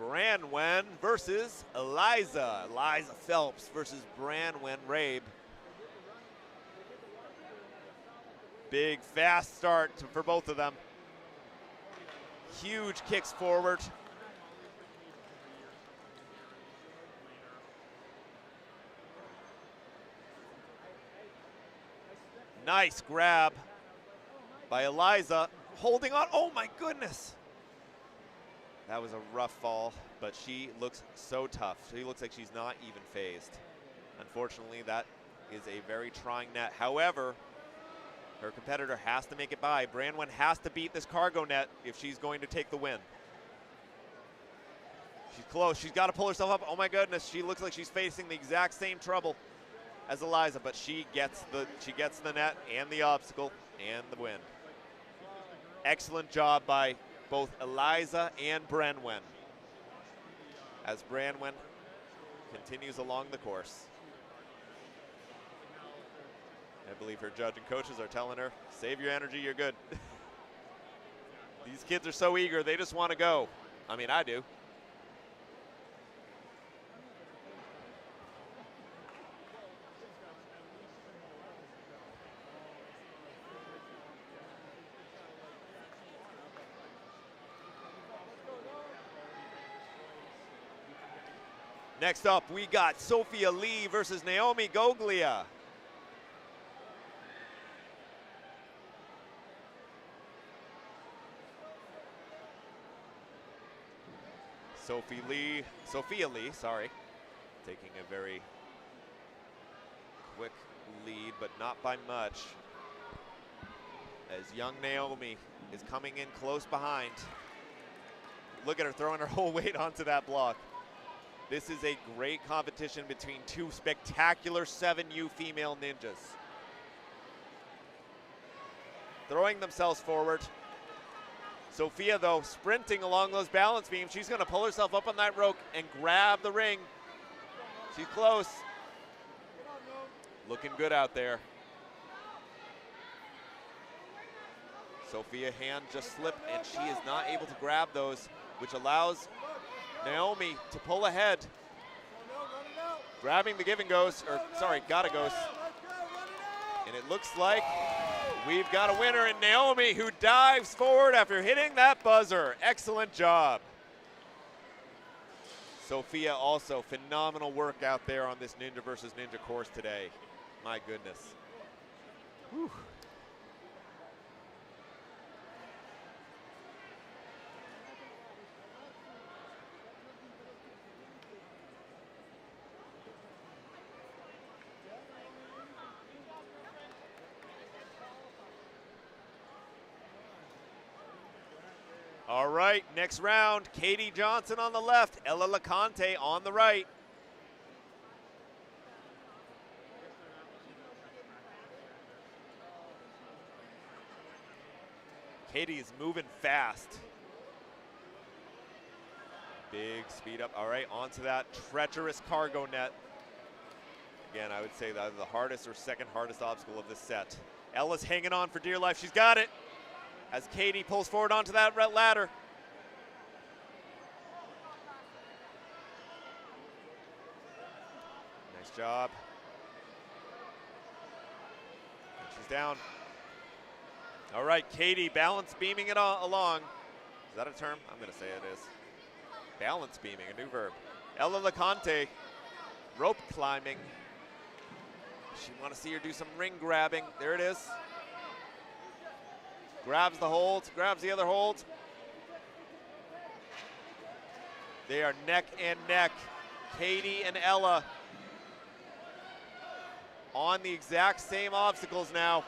Branwen versus Eliza. Eliza Phelps versus Branwen Rabe. Big, fast start for both of them. Huge kicks forward. Nice grab by Eliza, holding on. Oh my goodness. That was a rough fall, but she looks so tough. She looks like she's not even phased. Unfortunately, that is a very trying net. However, her competitor has to make it by. Branwen has to beat this cargo net if she's going to take the win. She's close. She's got to pull herself up. Oh my goodness, she looks like she's facing the exact same trouble as Eliza, but she gets the net and the obstacle and the win. Excellent job by both Eliza and Branwen as Branwen continues along the course. I believe her judge and coaches are telling her, save your energy, you're good. These kids are so eager, they just want to go. I mean, I do. Next up, we got Sophia Lee versus Naomi Goglia. Sophia Lee, sorry, taking a very quick lead, but not by much, as young Naomi is coming in close behind. Look at her throwing her whole weight onto that block. This is a great competition between 2 spectacular 7U female ninjas. Throwing themselves forward. Sophia, though, sprinting along those balance beams. She's going to pull herself up on that rope and grab the ring. She's close. Looking good out there. Sophia's hand just slipped, and she is not able to grab those, which allows Naomi to pull ahead. Grabbing the gotta goes. And it looks like we've got a winner in Naomi, who dives forward after hitting that buzzer. Excellent job. Sophia also, phenomenal work out there on this Ninja versus Ninja course today. My goodness. Whew. All right, next round, Katie Johnson on the left, Ella LeConte on the right. Katie is moving fast. Big speed up. All right, onto that treacherous cargo net. Again, I would say that the hardest or second hardest obstacle of this set. Ella's hanging on for dear life. She's got it as Katie pulls forward onto that ladder. Nice job. And she's down. All right, Katie, balance beaming it along. Is that a term? I'm going to say it is. Balance beaming, a new verb. Ella LeConte, rope climbing. She want to see her do some ring grabbing. There it is. Grabs the hold, grabs the other hold. They are neck and neck. Katie and Ella on the exact same obstacles now.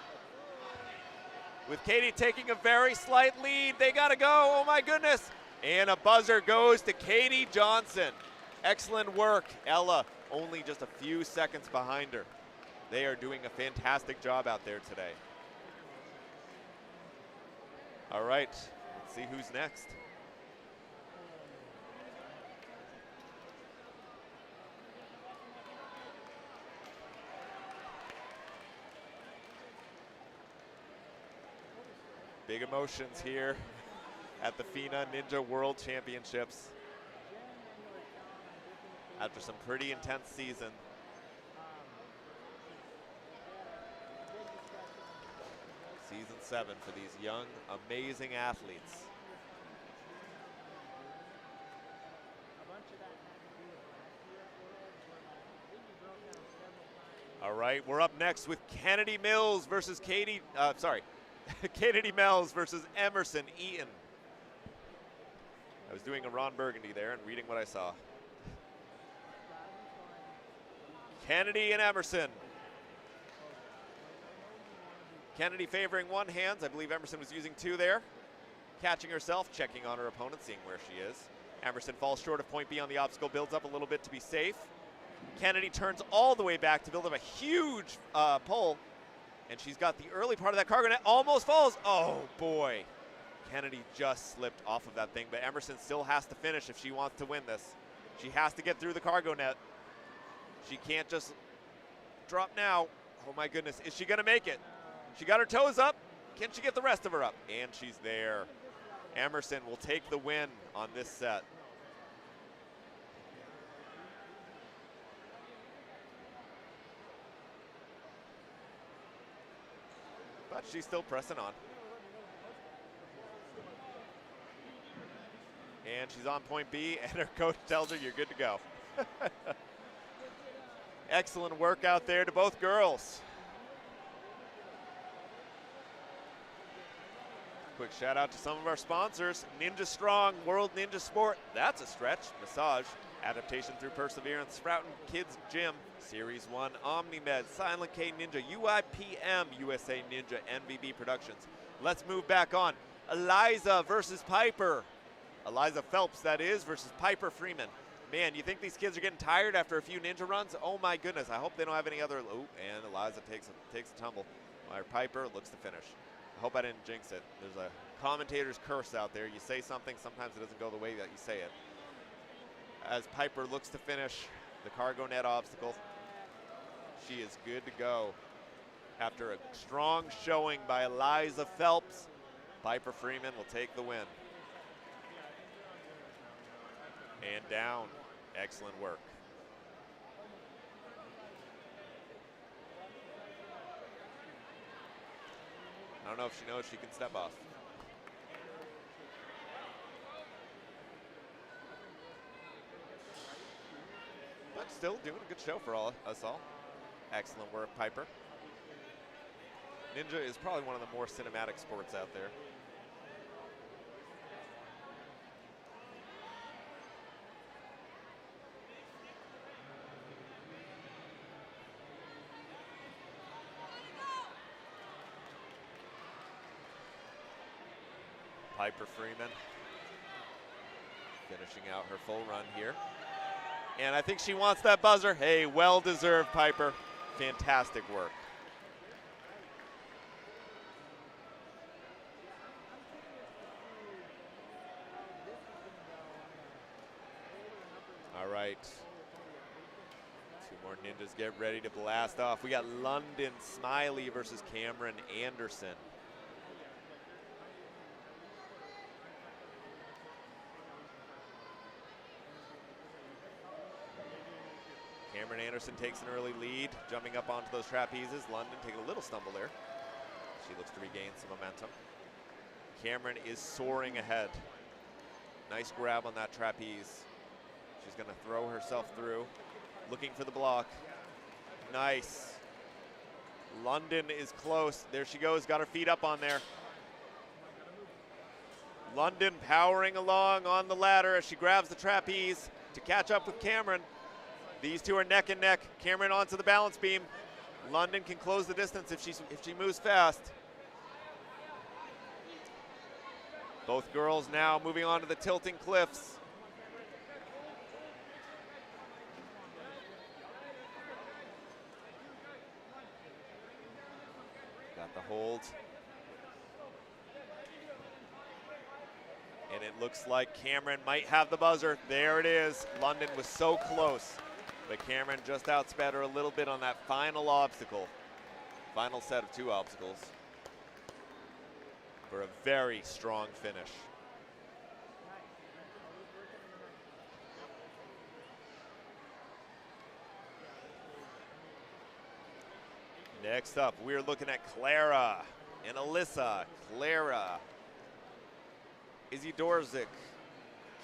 With Katie taking a very slight lead, they gotta go, oh my goodness. And a buzzer goes to Katie Johnson. Excellent work. Ella only just a few seconds behind her. They are doing a fantastic job out there today. All right, let's see who's next. Big emotions here at the FINA Ninja World Championships. After some pretty intense season. Season 7 for these young, amazing athletes. All right, we're up next with Kennedy Mills versus Kennedy Mills versus Emerson Eaton. I was doing a Ron Burgundy there and reading what I saw. Kennedy and Emerson. Kennedy favoring one hand. I believe Emerson was using two there. Catching herself, checking on her opponent, seeing where she is. Emerson falls short of point B on the obstacle, builds up a little bit to be safe. Kennedy turns all the way back to build up a huge pole. And she's got the early part of that cargo net, almost falls. Oh boy. Kennedy just slipped off of that thing, but Emerson still has to finish if she wants to win this. She has to get through the cargo net. She can't just drop now. Oh my goodness, is she gonna make it? She got her toes up. Can she get the rest of her up? And she's there. Emerson will take the win on this set. But she's still pressing on. And she's on point B, and her coach tells her you're good to go. Excellent work out there to both girls. Quick shout out to some of our sponsors. Ninja Strong, World Ninja Sport, that's a stretch. Massage, adaptation through perseverance. Sproutin' Kids Gym, Series 1, OmniMed, Silent K Ninja, UIPM, USA Ninja, NVB Productions. Let's move back on. Eliza versus Piper. Eliza Phelps, that is, versus Piper Freeman. Man, you think these kids are getting tired after a few ninja runs? Oh my goodness, I hope they don't have any other, oh, and Eliza takes a tumble. While Piper looks to finish. I hope I didn't jinx it. There's a commentator's curse out there. You say something, sometimes it doesn't go the way that you say it. As Piper looks to finish the cargo net obstacle, she is good to go. After a strong showing by Eliza Phelps, Piper Freeman will take the win. And down. Excellent work. I don't know if she knows she can step off. But still doing a good show for us all. Excellent work, Piper. Ninja is probably one of the more cinematic sports out there. Piper Freeman finishing out her full run here. And I think she wants that buzzer. Hey, well-deserved, Piper. Fantastic work. All right. Two more ninjas get ready to blast off. We got London Smiley versus Cameron Anderson. Cameron Anderson takes an early lead, jumping up onto those trapezes. London taking a little stumble there. She looks to regain some momentum. Cameron is soaring ahead. Nice grab on that trapeze. She's going to throw herself through, looking for the block. Nice. London is close. There she goes, got her feet up on there. London powering along on the ladder as she grabs the trapeze to catch up with Cameron. These two are neck and neck. Cameron onto the balance beam. London can close the distance if she moves fast. Both girls now moving on to the tilting cliffs. Got the hold. And it looks like Cameron might have the buzzer. There it is. London was so close, but Cameron just outsped her a little bit on that final obstacle. Final set of 2 obstacles for a very strong finish. Next up, we're looking at Clara and Alyssa. Clara Izzy Dorzik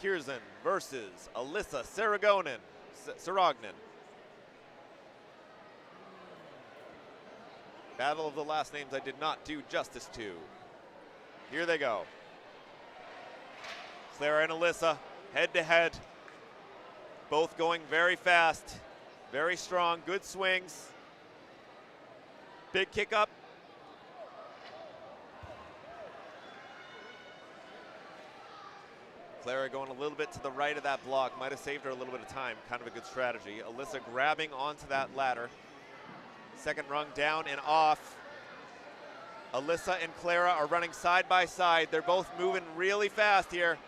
Kierzan versus Alyssa Saragnan. Battle of the last names I did not do justice to. Here they go. Clara and Alyssa, head to head. Both going very fast, very strong, good swings. Big kick up. Clara going a little bit to the right of that block. Might have saved her a little bit of time. Kind of a good strategy. Alyssa grabbing onto that ladder. Second rung down and off. Alyssa and Clara are running side by side. They're both moving really fast here.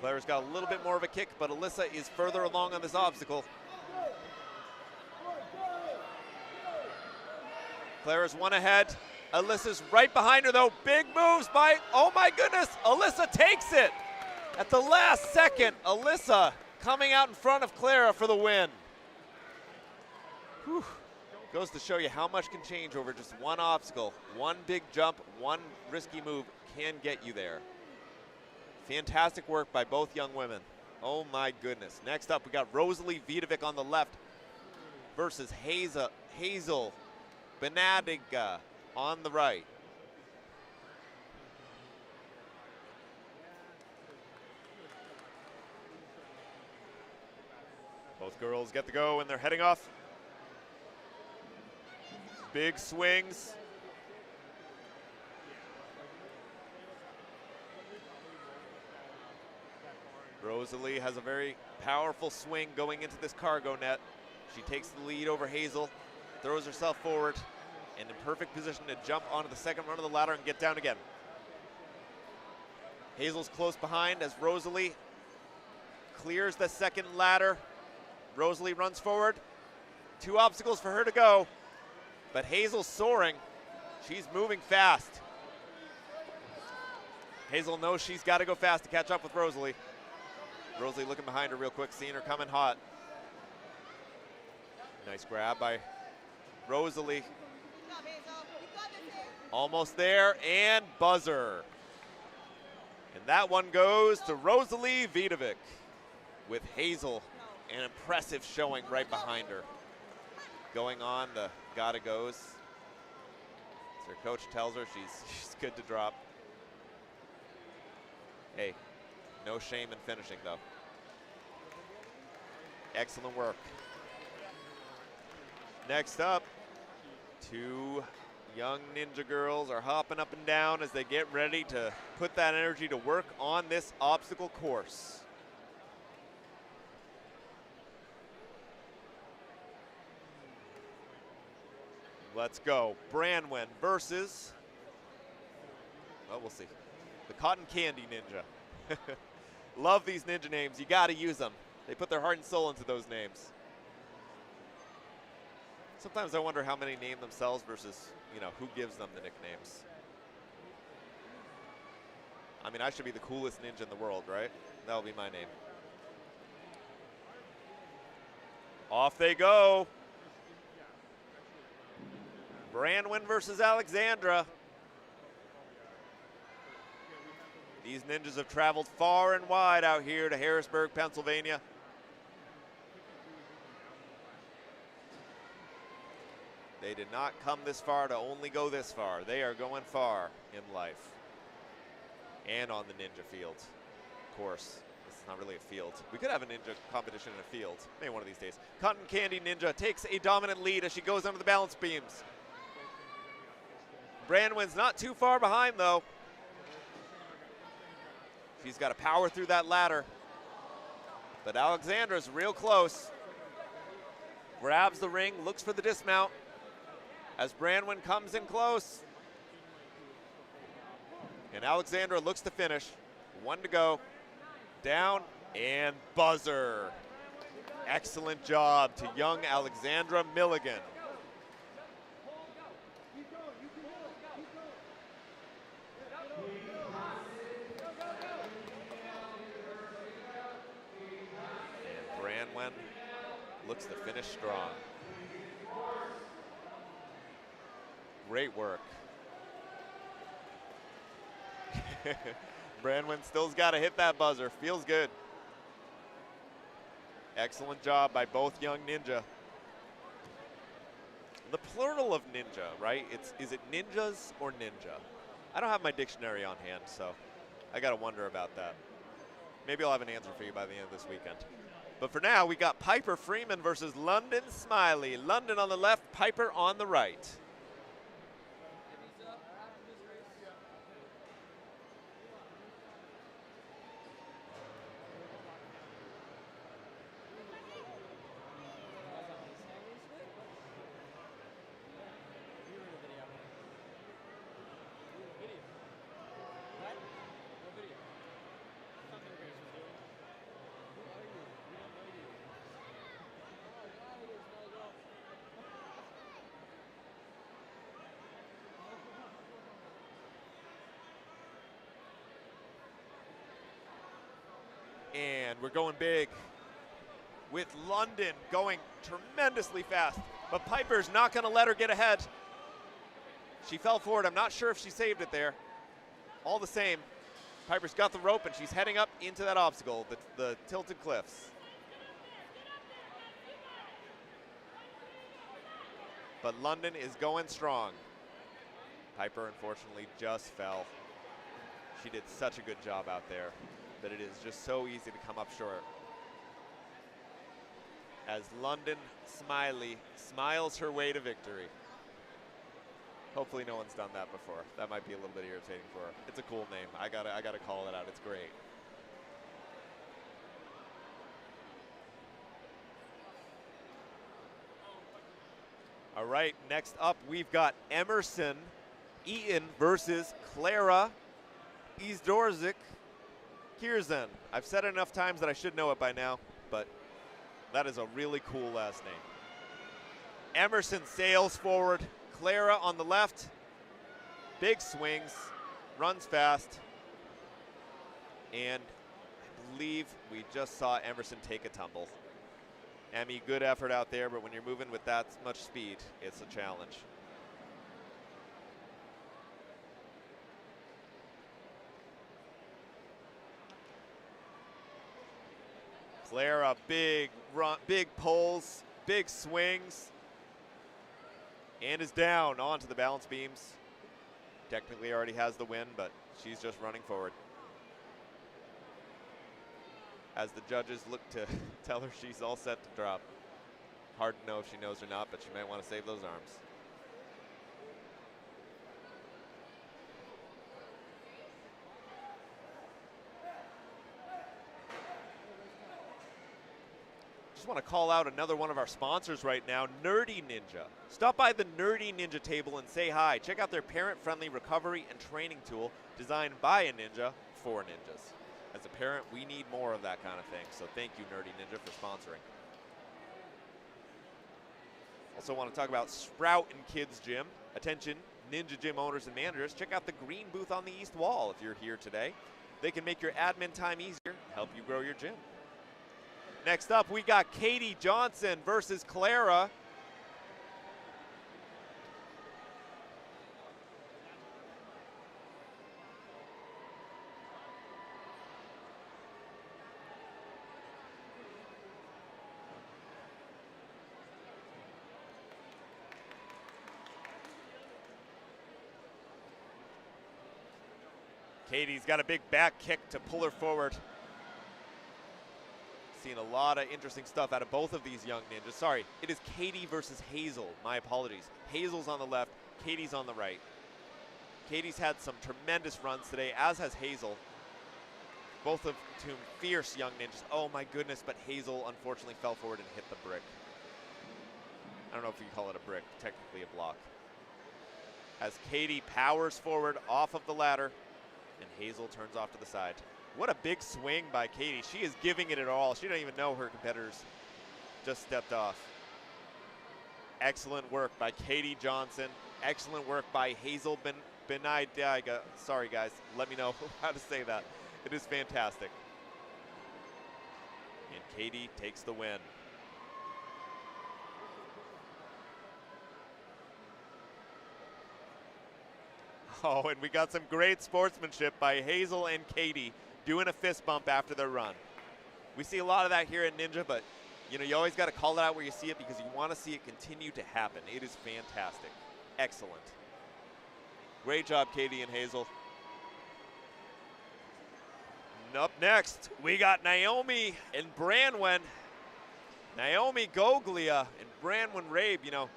Clara's got a little bit more of a kick, but Alyssa is further along on this obstacle. Clara's one ahead. Alyssa's right behind her though. Big moves by, oh my goodness, Alyssa takes it. At the last second, Alyssa coming out in front of Clara for the win. Whew. Goes to show you how much can change over just one obstacle. One big jump, one risky move can get you there. Fantastic work by both young women. Oh my goodness. Next up, we got Rosalie Vidovic on the left versus Hazel Benadiga on the right. Both girls get the go and they're heading off. Big swings. Rosalie has a very powerful swing going into this cargo net. She takes the lead over Hazel, throws herself forward, and in perfect position to jump onto the second run of the ladder and get down again. Hazel's close behind as Rosalie clears the second ladder. Rosalie runs forward. 2 obstacles for her to go, but Hazel's soaring. She's moving fast. Hazel knows she's got to go fast to catch up with Rosalie. Rosalie looking behind her real quick, seeing her coming hot. Nice grab by Rosalie. Almost there, and buzzer. And that one goes to Rosalie Vidovic with Hazel, an impressive showing right behind her. Going on the gotta goes. As her coach tells her she's good to drop. Hey, no shame in finishing though. Excellent work. Next up, 2 young ninja girls are hopping up and down as they get ready to put that energy to work on this obstacle course. Let's go. Branwen versus, well, we'll see. The Cotton Candy Ninja. Love these ninja names. You got to use them. They put their heart and soul into those names. Sometimes I wonder how many name themselves versus, you know, who gives them the nicknames. I mean, I should be the coolest ninja in the world, right? That'll be my name. Off they go. Branwen versus Alexandra. These ninjas have traveled far and wide out here to Harrisburg, Pennsylvania. They did not come this far to only go this far. They are going far in life. And on the ninja field. Of course, this is not really a field. We could have a ninja competition in a field, maybe one of these days. Cotton Candy Ninja takes a dominant lead as she goes under the balance beams. Branwen's not too far behind though. She's got to power through that ladder. But Alexandra's real close. Grabs the ring, looks for the dismount. As Branwen comes in close. And Alexandra looks to finish. 1 to go. Down and buzzer. Excellent job to young Alexandra Milligan. And Branwen looks to finish strong. Great work. Branwen still's got to hit that buzzer. Feels good. Excellent job by both young ninja. The plural of ninja, right? Is it ninjas or ninja? I don't have my dictionary on hand, so I got to wonder about that. Maybe I'll have an answer for you by the end of this weekend. But for now, we got Piper Freeman versus London Smiley. London on the left, Piper on the right. And we're going big with London going tremendously fast. But Piper's not going to let her get ahead. She fell forward. I'm not sure if she saved it there. All the same, Piper's got the rope and she's heading up into that obstacle, the tilted cliffs. But London is going strong. Piper unfortunately just fell. She did such a good job out there. That it is just so easy to come up short. As London Smiley smiles her way to victory. Hopefully no one's done that before. That might be a little bit irritating for her. It's a cool name. I gotta call it out. It's great. All right, next up we've got Emerson Eaton versus Clara Izdorzik Kierzan. I've said it enough times that I should know it by now, but that is a really cool last name. Emerson sails forward. Clara on the left. Big swings. Runs fast. And I believe we just saw Emerson take a tumble. Emmy, good effort out there, but when you're moving with that much speed, it's a challenge. Clara, big run, big pulls, big swings, and is down onto the balance beams. Technically already has the win, but she's just running forward. As the judges look to tell her she's all set to drop. Hard to know if she knows or not, but she might want to save those arms. Just want to call out another one of our sponsors right now, Nerdy Ninja. Stop by the Nerdy Ninja table and say hi. Check out their parent-friendly recovery and training tool designed by a ninja for ninjas. As a parent, we need more of that kind of thing, so thank you, Nerdy Ninja, for sponsoring. Also want to talk about Sprout and Kids Gym. Attention, Ninja Gym owners and managers, check out the green booth on the east wall if you're here today. They can make your admin time easier, help you grow your gym. Next up, we got Katie Johnson versus Clara. Katie's got a big back kick to pull her forward. Seen a lot of interesting stuff out of both of these young ninjas. Sorry, it is Katie versus Hazel. My apologies. Hazel's on the left, Katie's on the right. Katie's had some tremendous runs today, as has Hazel. Both of whom fierce young ninjas. Oh my goodness, but Hazel unfortunately fell forward and hit the brick. I don't know if you call it a brick, technically a block. As Katie powers forward off of the ladder, and Hazel turns off to the side. What a big swing by Katie. She is giving it all. She doesn't even know her competitors just stepped off. Excellent work by Katie Johnson. Excellent work by Hazel Benaidaga. Sorry guys, let me know how to say that. It is fantastic. And Katie takes the win. Oh, and we got some great sportsmanship by Hazel and Katie doing a fist bump after their run. We see a lot of that here at Ninja, but you know, you always got to call it out where you see it because you want to see it continue to happen. It is fantastic. Excellent. Great job, Katie and Hazel. And up next, we got Naomi and Branwen. Naomi Goglia and Branwen Rabe. You know,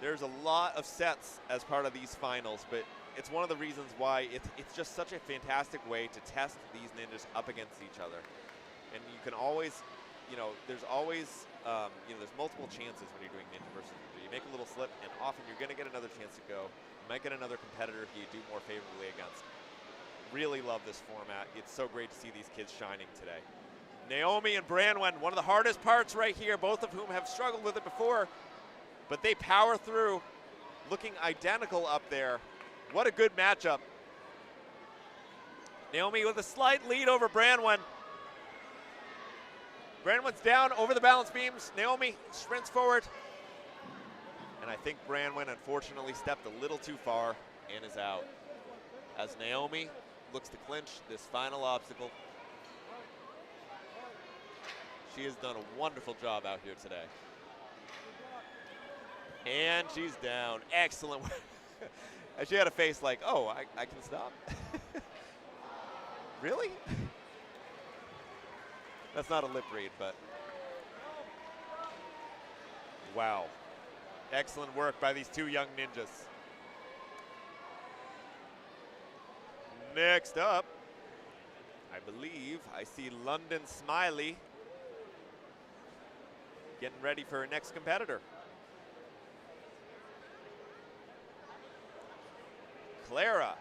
there's a lot of sets as part of these finals, but it's one of the reasons why it's just such a fantastic way to test these ninjas up against each other. And you can always, you know, there's always, there's multiple chances when you're doing ninja versus ninja. You make a little slip, and often you're going to get another chance to go. You might get another competitor who you do more favorably against. Really love this format. It's so great to see these kids shining today. Naomi and Branwen, one of the hardest parts right here, both of whom have struggled with it before, but they power through, looking identical up there. What a good matchup. Naomi with a slight lead over Branwen. Branwen's down over the balance beams. Naomi sprints forward. And I think Branwen unfortunately stepped a little too far and is out. As Naomi looks to clinch this final obstacle. She has done a wonderful job out here today. And she's down. Excellent work. She had a face like, oh, I can stop? Really? That's not a lip read, but wow. Excellent work by these two young ninjas. Next up, I believe I see London Smiley getting ready for her next competitor. Clara.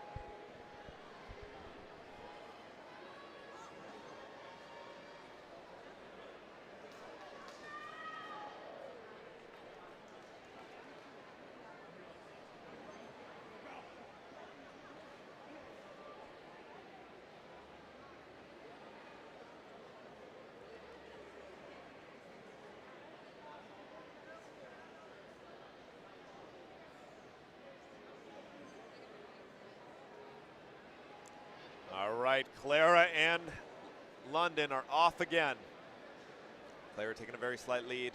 All right, Clara and London are off again. Clara taking a very slight lead.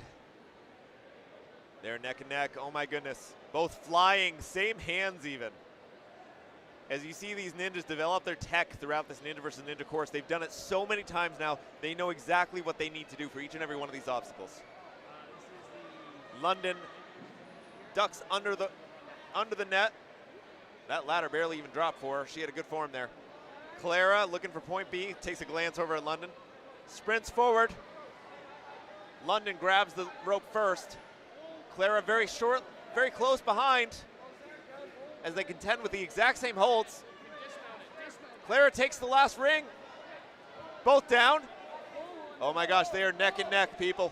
They're neck and neck. Oh my goodness. Both flying, same hands even. As you see these ninjas develop their tech throughout this Ninja versus Ninja course, they've done it so many times now, they know exactly what they need to do for each and every one of these obstacles. London ducks under the net. That ladder barely even dropped for her. She had a good form there. Clara looking for point B, takes a glance over at London, sprints forward. London grabs the rope first. Clara very short, very close behind as they contend with the exact same holds. Clara takes the last ring. Both down. Oh my gosh, they are neck and neck, people.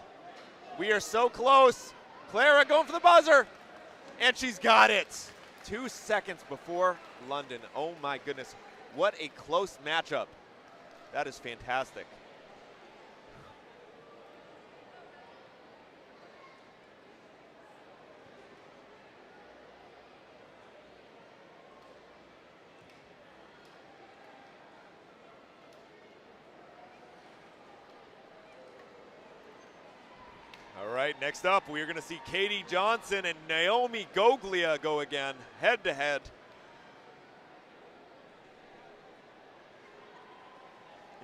We are so close. Clara going for the buzzer, and she's got it. 2 seconds before London. Oh my goodness. What a close matchup. That is fantastic. All right, next up, we're going to see Katie Johnson and Naomi Goglia go again, head to head.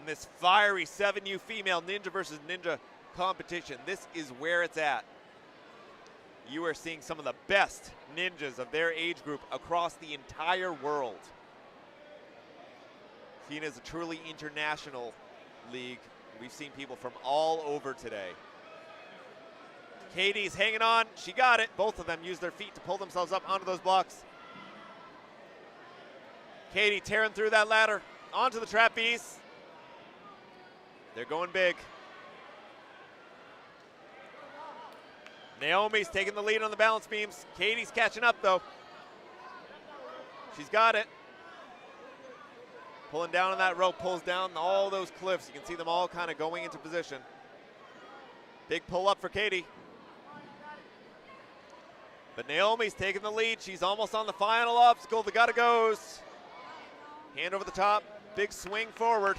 in this fiery 7U female ninja versus ninja competition. This is where it's at. You are seeing some of the best ninjas of their age group across the entire world. FINA is a truly international league. We've seen people from all over today. Katie's hanging on. She got it. Both of them use their feet to pull themselves up onto those blocks. Katie tearing through that ladder onto the trapeze. They're going big. Naomi's taking the lead on the balance beams. Katie's catching up though. She's got it. Pulling down on that rope, pulls down all those cliffs. You can see them all kind of going into position. Big pull up for Katie. But Naomi's taking the lead. She's almost on the final obstacle. The gotta goes. Hand over the top, big swing forward.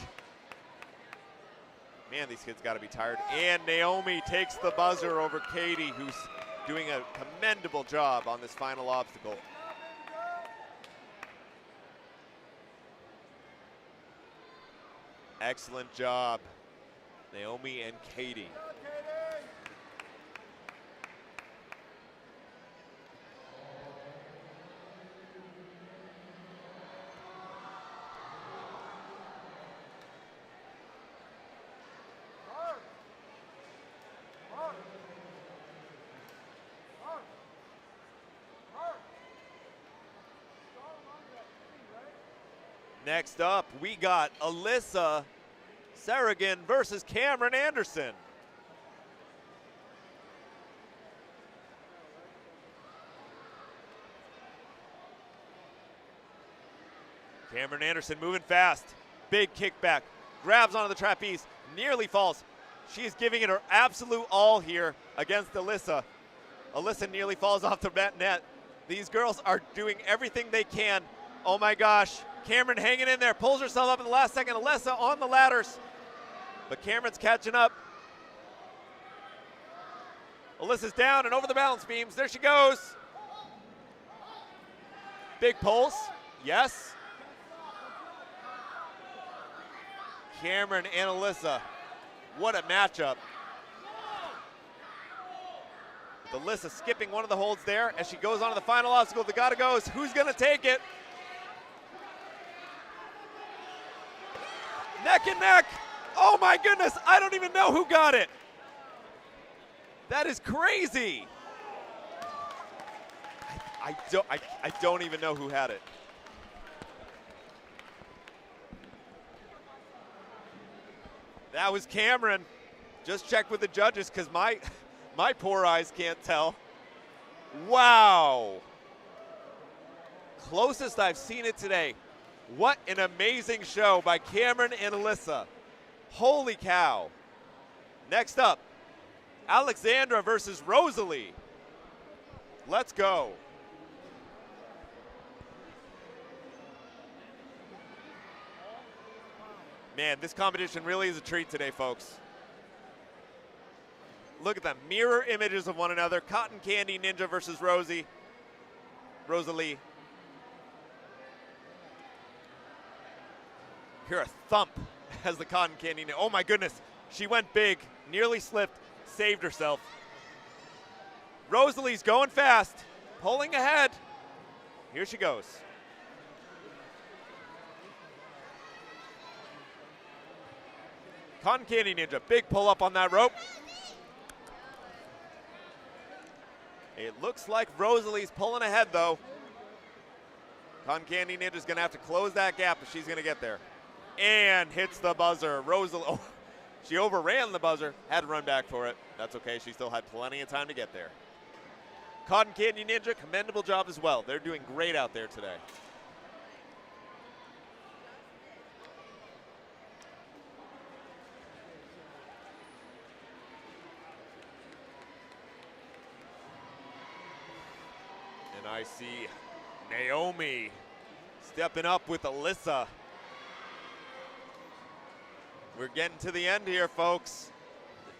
Man, these kids gotta be tired. And Naomi takes the buzzer over Katie, who's doing a commendable job on this final obstacle. Excellent job, Naomi and Katie. Next up, we got Alyssa Sarragan versus Cameron Anderson. Cameron Anderson moving fast. Big kickback. Grabs onto the trapeze. Nearly falls. She is giving it her absolute all here against Alyssa. Alyssa nearly falls off the net. These girls are doing everything they can. Oh my gosh. Cameron hanging in there, pulls herself up in the last second. Alyssa on the ladders, but Cameron's catching up. Alyssa's down and over the balance beams. There she goes. Big pulse, yes. Cameron and Alyssa, what a matchup. Alyssa skipping one of the holds there as she goes on to the final obstacle. The gotta goes, who's gonna take it? Neck and neck. Oh my goodness, I don't even know who got it. That is crazy. I don't even know who had it. That was Cameron. Just check with the judges because my poor eyes can't tell. Wow. Closest I've seen it today. What an amazing show by Cameron and Alyssa. Holy cow. Next up, Alexandra versus Rosalie. Let's go. Man, this competition really is a treat today, folks. Look at them, mirror images of one another. Cotton Candy Ninja versus Rosalie. Hear a thump as the Cotton Candy. Oh my goodness, she went big, nearly slipped, saved herself. Rosalie's going fast, pulling ahead. Here she goes. Cotton Candy Ninja, big pull up on that rope. It looks like Rosalie's pulling ahead though. Cotton Candy Ninja's gonna have to close that gap if she's gonna get there. And hits the buzzer. Rosalie, oh, she overran the buzzer, had to run back for it. That's okay, she still had plenty of time to get there. Cotton Candy Ninja, commendable job as well. They're doing great out there today. And I see Naomi stepping up with Alyssa. We're getting to the end here, folks.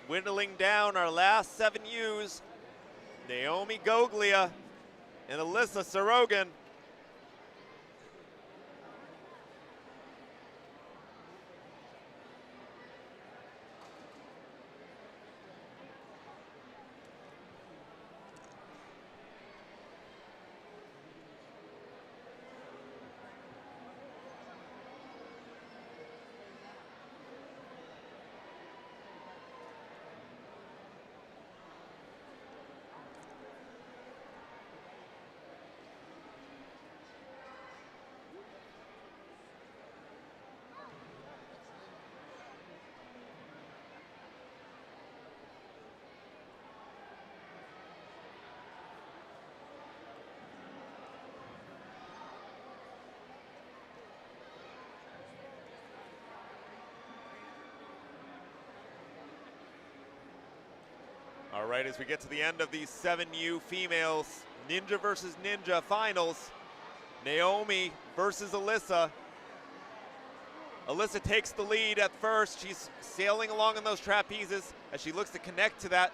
Dwindling down our last 7 U's. Naomi Goglia and Alyssa Sarragan. All right, as we get to the end of these 7U females Ninja versus Ninja finals, Naomi versus Alyssa. Alyssa takes the lead at first. She's sailing along on those trapezes as she looks to connect to that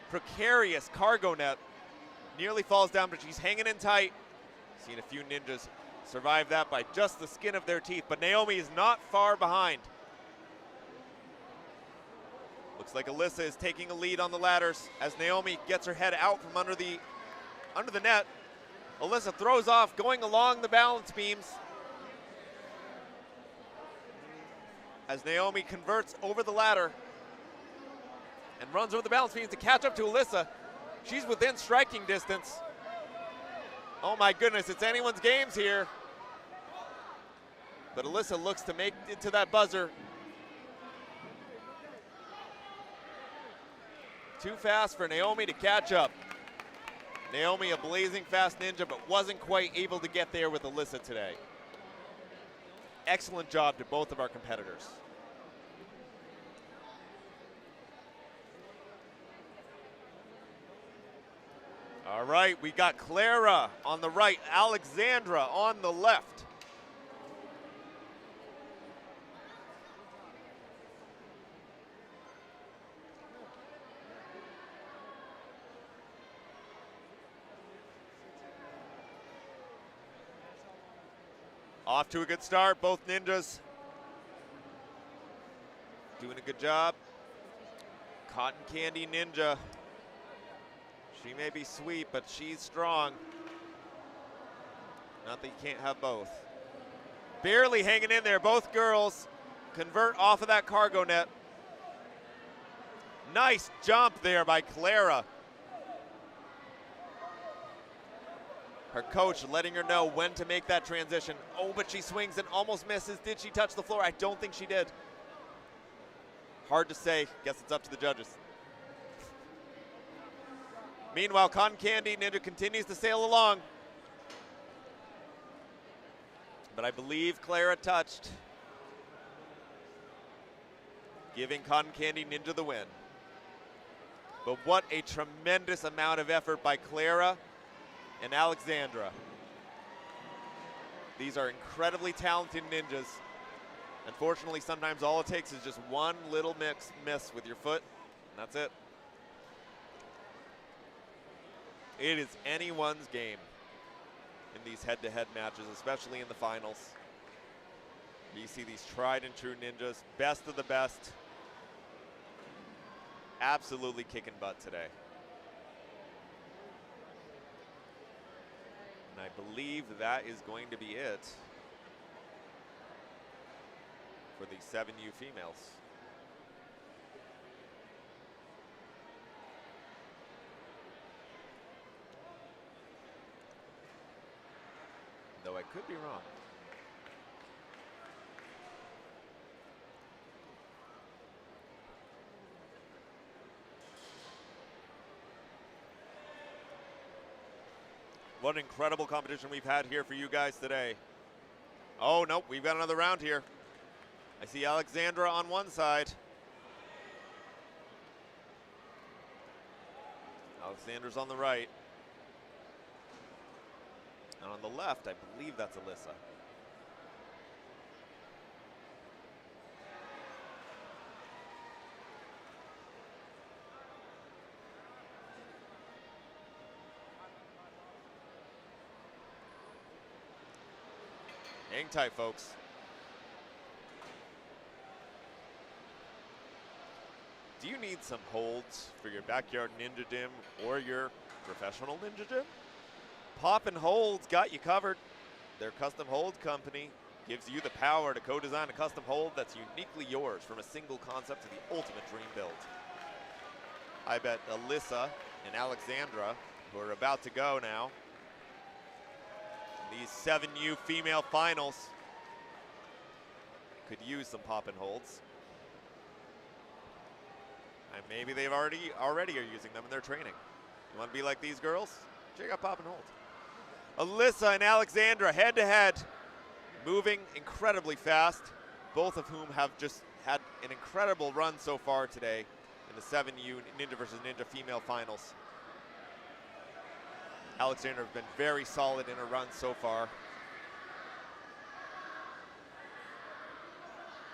precarious cargo net. Nearly falls down, but she's hanging in tight. Seen a few ninjas survive that by just the skin of their teeth, but Naomi is not far behind. Looks like Alyssa is taking a lead on the ladders as Naomi gets her head out from under the net. Alyssa throws off, going along the balance beams. As Naomi converts over the ladder and runs over the balance beams to catch up to Alyssa. She's within striking distance. Oh my goodness, it's anyone's games here. But Alyssa looks to make it to that buzzer. Too fast for Naomi to catch up. Naomi, a blazing fast ninja, but wasn't quite able to get there with Alyssa today. Excellent job to both of our competitors. All right, we got Clara on the right, Alexandra on the left. Off to a good start, both ninjas doing a good job. Cotton Candy Ninja. She may be sweet, but she's strong. Not that you can't have both. Barely hanging in there, both girls convert off of that cargo net. Nice jump there by Clara. Her coach letting her know when to make that transition. Oh, but she swings and almost misses. Did she touch the floor? I don't think she did. Hard to say. Guess it's up to the judges. Meanwhile, Cotton Candy Ninja continues to sail along. But I believe Clara touched, giving Cotton Candy Ninja the win. But what a tremendous amount of effort by Clara and Alexandra. These are incredibly talented ninjas. Unfortunately, sometimes all it takes is just one little miss with your foot, and that's it. It is anyone's game in these head-to-head matches, especially in the finals. You see these tried and true ninjas, best of the best, absolutely kicking butt today. And I believe that is going to be it for the 7U females. Though I could be wrong. What an incredible competition we've had here for you guys today. Oh, nope, we've got another round here. I see Alexandra on one side. Alexandra's on the right. And on the left, I believe that's Alyssa. Hang tight, folks. Do you need some holds for your backyard ninja gym or your professional ninja gym? Pop and Hold's got you covered. Their custom hold company gives you the power to co-design a custom hold that's uniquely yours, from a single concept to the ultimate dream build. I bet Alyssa and Alexandra, who are about to go now, these 7U female finals, could use some pop and holds. And maybe they've already are using them in their training. You want to be like these girls? Check out pop and hold. Alyssa and Alexandra head to head, moving incredibly fast, both of whom have just had an incredible run so far today. in the 7U Ninja versus Ninja female finals. Alexandra has been very solid in her run so far.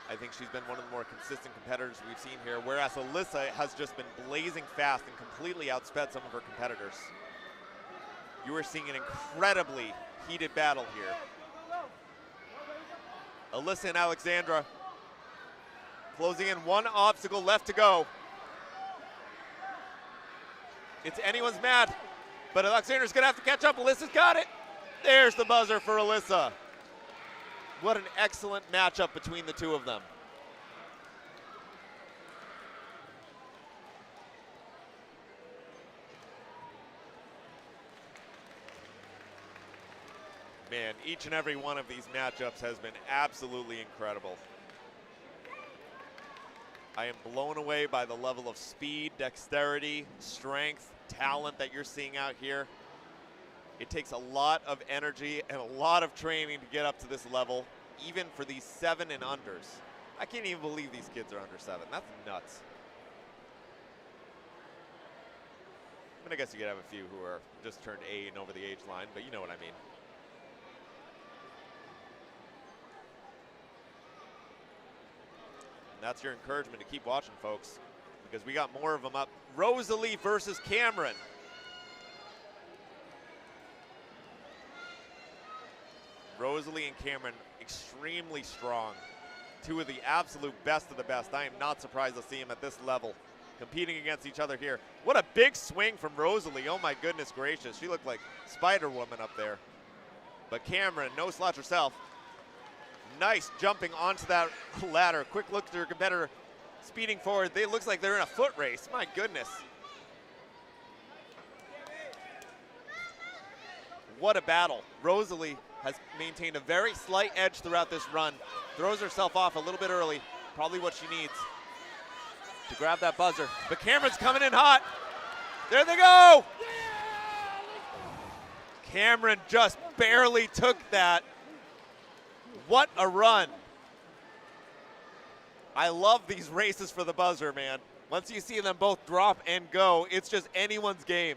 I think she's been one of the more consistent competitors we've seen here, whereas Alyssa has just been blazing fast and completely outsped some of her competitors. You are seeing an incredibly heated battle here. Alyssa and Alexandra closing in, one obstacle left to go. It's anyone's match, but Alexandra's gonna have to catch up. Alyssa's got it. There's the buzzer for Alyssa. What an excellent matchup between the two of them. Man, each and every one of these matchups has been absolutely incredible. I am blown away by the level of speed, dexterity, strength, talent that you're seeing out here. It takes a lot of energy and a lot of training to get up to this level, even for these 7 and unders. I can't even believe these kids are under 7. That's nuts. I mean, I guess you could have a few who are just turned 8 and over the age line, but you know what I mean. And that's your encouragement to keep watching, folks, because we got more of them up. Rosalie versus Cameron. Rosalie and Cameron, extremely strong. Two of the absolute best of the best. I am not surprised to see them at this level, competing against each other here. What a big swing from Rosalie. Oh my goodness gracious. She looked like Spider-Woman up there. But Cameron, no slouch herself. Nice jumping onto that ladder. Quick look to her competitor, speeding forward. It looks like they're in a foot race. My goodness. What a battle. Rosalie has maintained a very slight edge throughout this run. Throws herself off a little bit early. Probably what she needs to grab that buzzer. But Cameron's coming in hot. There they go. Cameron just barely took that. What a run. I love these races for the buzzer, man. Once you see them both drop and go, it's just anyone's game.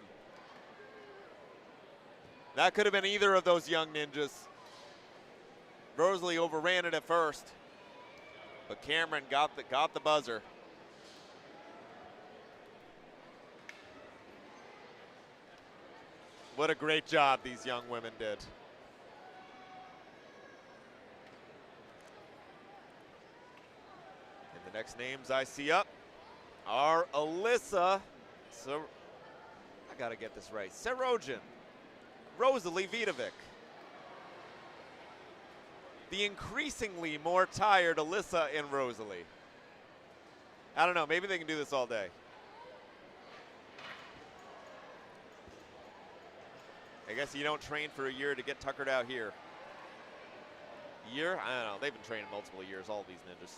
That could have been either of those young ninjas. Rosalie overran it at first, but Cameron got the buzzer. What a great job these young women did. And the next names I see up are Alyssa, so I gotta get this right, Sarojin, Rosalie Vidovic. The increasingly more tired Alyssa and Rosalie. I don't know, maybe they can do this all day. I guess you don't train for a year to get tuckered out here. Year? I don't know, they've been training multiple years, all these ninjas.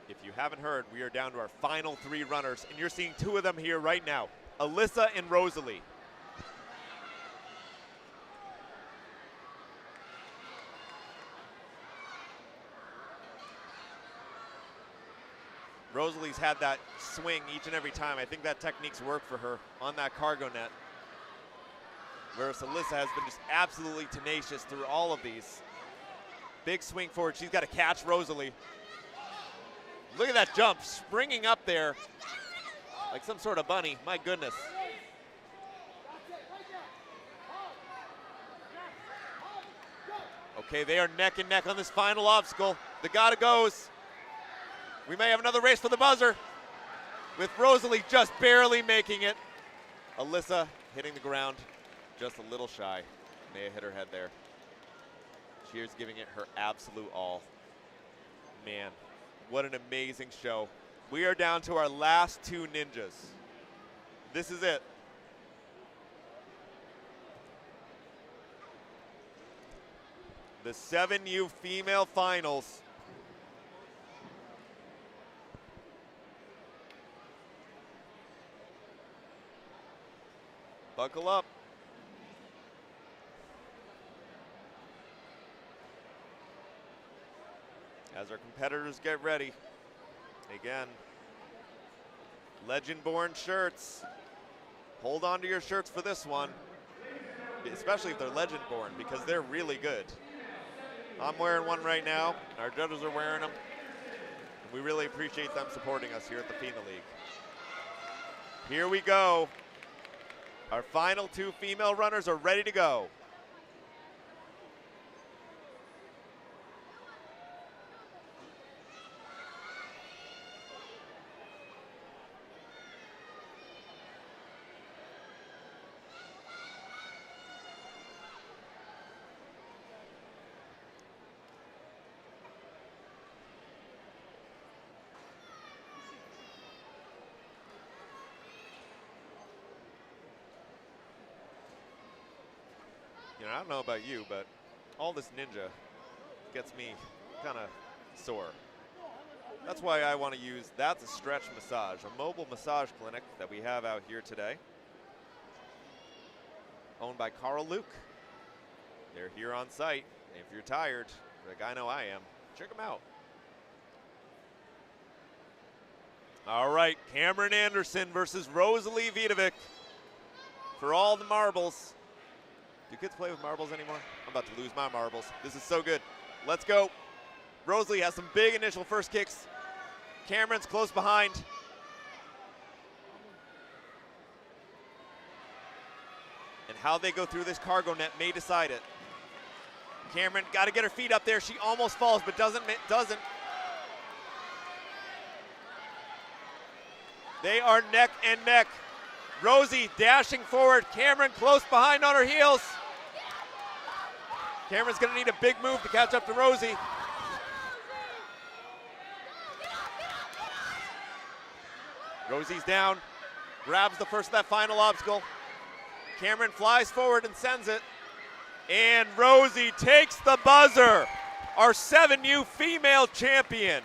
If you haven't heard, we are down to our final 3 runners, and you're seeing 2 of them here right now, Alyssa and Rosalie. Rosalie's had that swing each and every time. I think that technique's worked for her on that cargo net. Whereas Alyssa has been just absolutely tenacious through all of these. Big swing forward, she's got to catch Rosalie. Look at that jump, springing up there like some sort of bunny. My goodness. Okay, they are neck and neck on this final obstacle. The gotta goes. We may have another race for the buzzer, with Rosalie just barely making it. Alyssa hitting the ground just a little shy. May have hit her head there. Cheers giving it her absolute all. Man. What an amazing show. We are down to our last 2 ninjas. This is it. The 7U female finals. Buckle up. As our competitors get ready. Again, Legend-born shirts. Hold on to your shirts for this one, especially if they're Legend-born, because they're really good. I'm wearing one right now. Our judges are wearing them. And we really appreciate them supporting us here at the FINA League. Here we go. Our final 2 female runners are ready to go. You know, I don't know about you, but all this ninja gets me kind of sore. That's why I want to use, that's a stretch massage, a mobile massage clinic that we have out here today. Owned by Carl Luke. They're here on site. If you're tired, like I know I am, check them out. All right, Cameron Anderson versus Rosalie Vidovic for all the marbles. Do kids play with marbles anymore? I'm about to lose my marbles. This is so good. Let's go. Rosalie has some big initial first kicks. Cameron's close behind. And how they go through this cargo net may decide it. Cameron got to get her feet up there. She almost falls, but doesn't. They are neck and neck. Rosie dashing forward. Cameron close behind on her heels. Cameron's going to need a big move to catch up to Rosie. Rosie's down, grabs the first of that final obstacle. Cameron flies forward and sends it. And Rosie takes the buzzer. Our 7U female champion.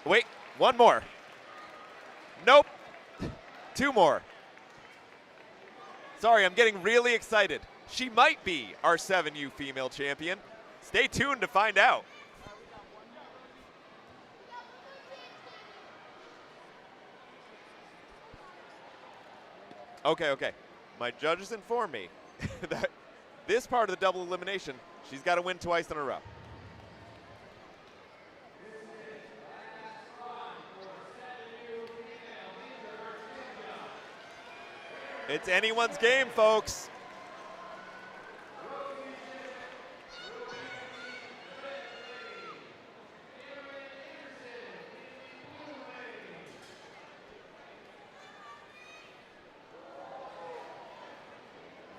Wait, one more. Nope. 2 more. Sorry, I'm getting really excited. She might be our 7U female champion. Stay tuned to find out. Okay. My judges inform me that this part of the double elimination, she's got to win twice in a row. It's anyone's game, folks.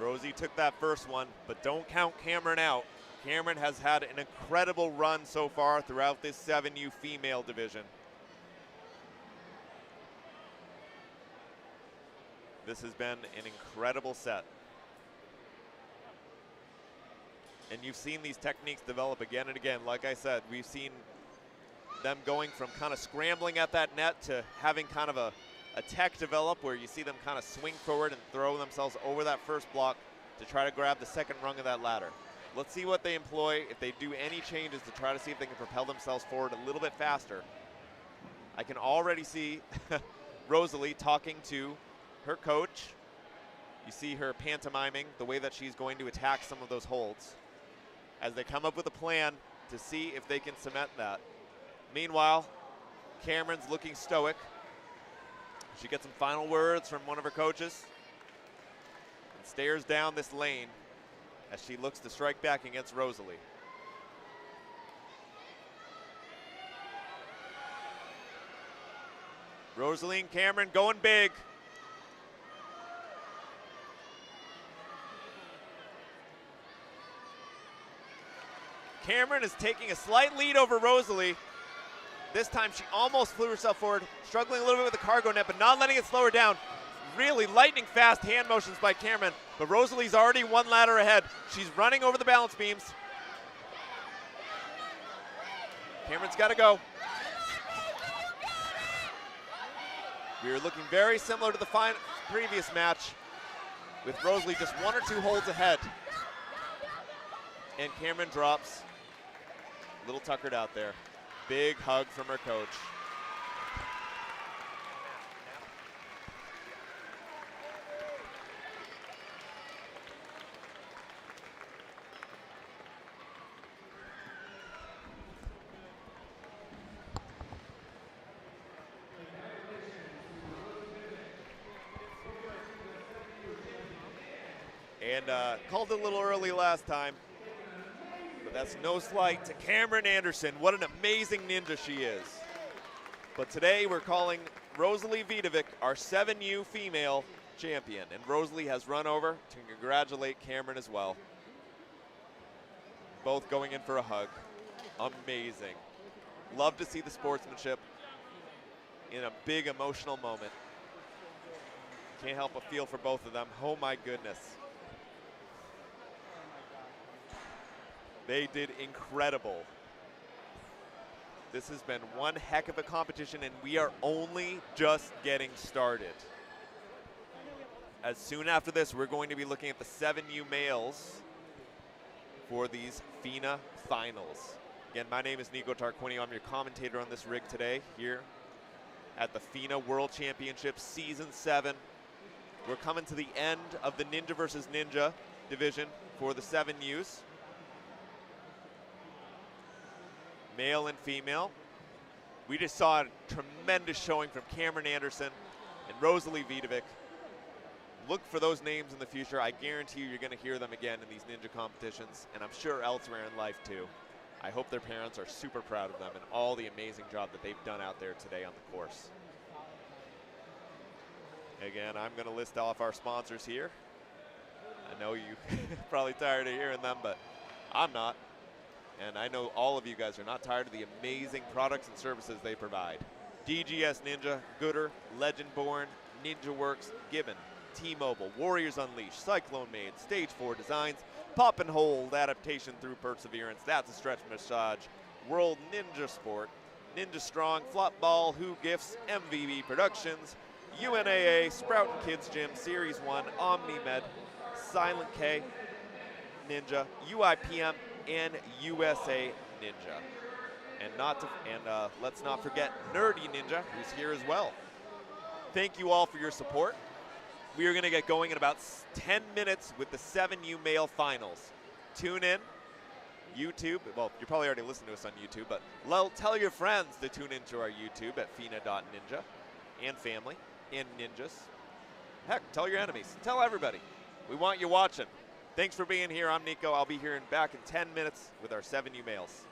Rosie took that first one, but don't count Cameron out. Cameron has had an incredible run so far throughout this 7U female division. This has been an incredible set. And you've seen these techniques develop again and again. Like I said, we've seen them going from kind of scrambling at that net to having kind of a tech develop where you see them kind of swing forward and throw themselves over that first block to try to grab the second rung of that ladder. Let's see what they employ, if they do any changes to try to see if they can propel themselves forward a little bit faster. I can already see Rosalie talking to her coach. You see her pantomiming the way that she's going to attack some of those holds as they come up with a plan to see if they can cement that. Meanwhile, Cameron's looking stoic. She gets some final words from one of her coaches and stares down this lane as she looks to strike back against Rosalie. Rosalie and Cameron going big. Cameron is taking a slight lead over Rosalie. This time she almost flew herself forward, struggling a little bit with the cargo net, but not letting it slow her down. really lightning fast hand motions by Cameron, but Rosalie's already one ladder ahead. She's running over the balance beams. Cameron's got to go. We are looking very similar to the previous match, with Rosalie just 1 or 2 holds ahead. And Cameron drops. A little tuckered out there. Big hug from her coach. And called it a little early last time, but that's no slight to Cameron Anderson. What an amazing ninja she is. But today we're calling Rosalie Vidovic our 7U female champion, and Rosalie has run over to congratulate Cameron as well. Both going in for a hug. Amazing. Love to see the sportsmanship in a big emotional moment. Can't help but feel for both of them. Oh my goodness. They did incredible. This has been one heck of a competition, and we are only just getting started. As soon after this, we're going to be looking at the 7U males for these FINA finals. Again, my name is Nico Tarquinio. I'm your commentator on this rig today here at the FINA World Championship Season 7. We're coming to the end of the Ninja versus Ninja division for the 7Us. Male and female. We just saw a tremendous showing from Cameron Anderson and Rosalie Vidovic. Look for those names in the future. I guarantee you're going to hear them again in these ninja competitions, and I'm sure elsewhere in life too. I hope their parents are super proud of them and all the amazing job that they've done out there today on the course. Again, I'm going to list off our sponsors here. I know you probably tired of hearing them, but I'm not. And I know all of you guys are not tired of the amazing products and services they provide. DGS Ninja, Gooder, Legendborn, Ninja Works, Gibbon, T-Mobile, Warriors Unleashed, Cyclone Made, Stage 4 Designs, Pop and Hold, Adaptation Through Perseverance, That's a Stretch Massage, World Ninja Sport, Ninja Strong, Flop Ball, Who Gifts, MVB Productions, UNAA, Sprout and Kids Gym, Series 1, OmniMed, Silent K, Ninja, UIPM, and USA Ninja. And let's not forget Nerdy Ninja, who's here as well. Thank you all for your support. We are going to get going in about 10 minutes with the 7U male finals. Tune in, YouTube. Well, you're probably already listening to us on YouTube, but tell your friends to tune into our YouTube at FINA.Ninja, and family, and ninjas. Heck, tell your enemies. Tell everybody. We want you watching. Thanks for being here. I'm Nico. I'll be here back in 10 minutes with our 7U males.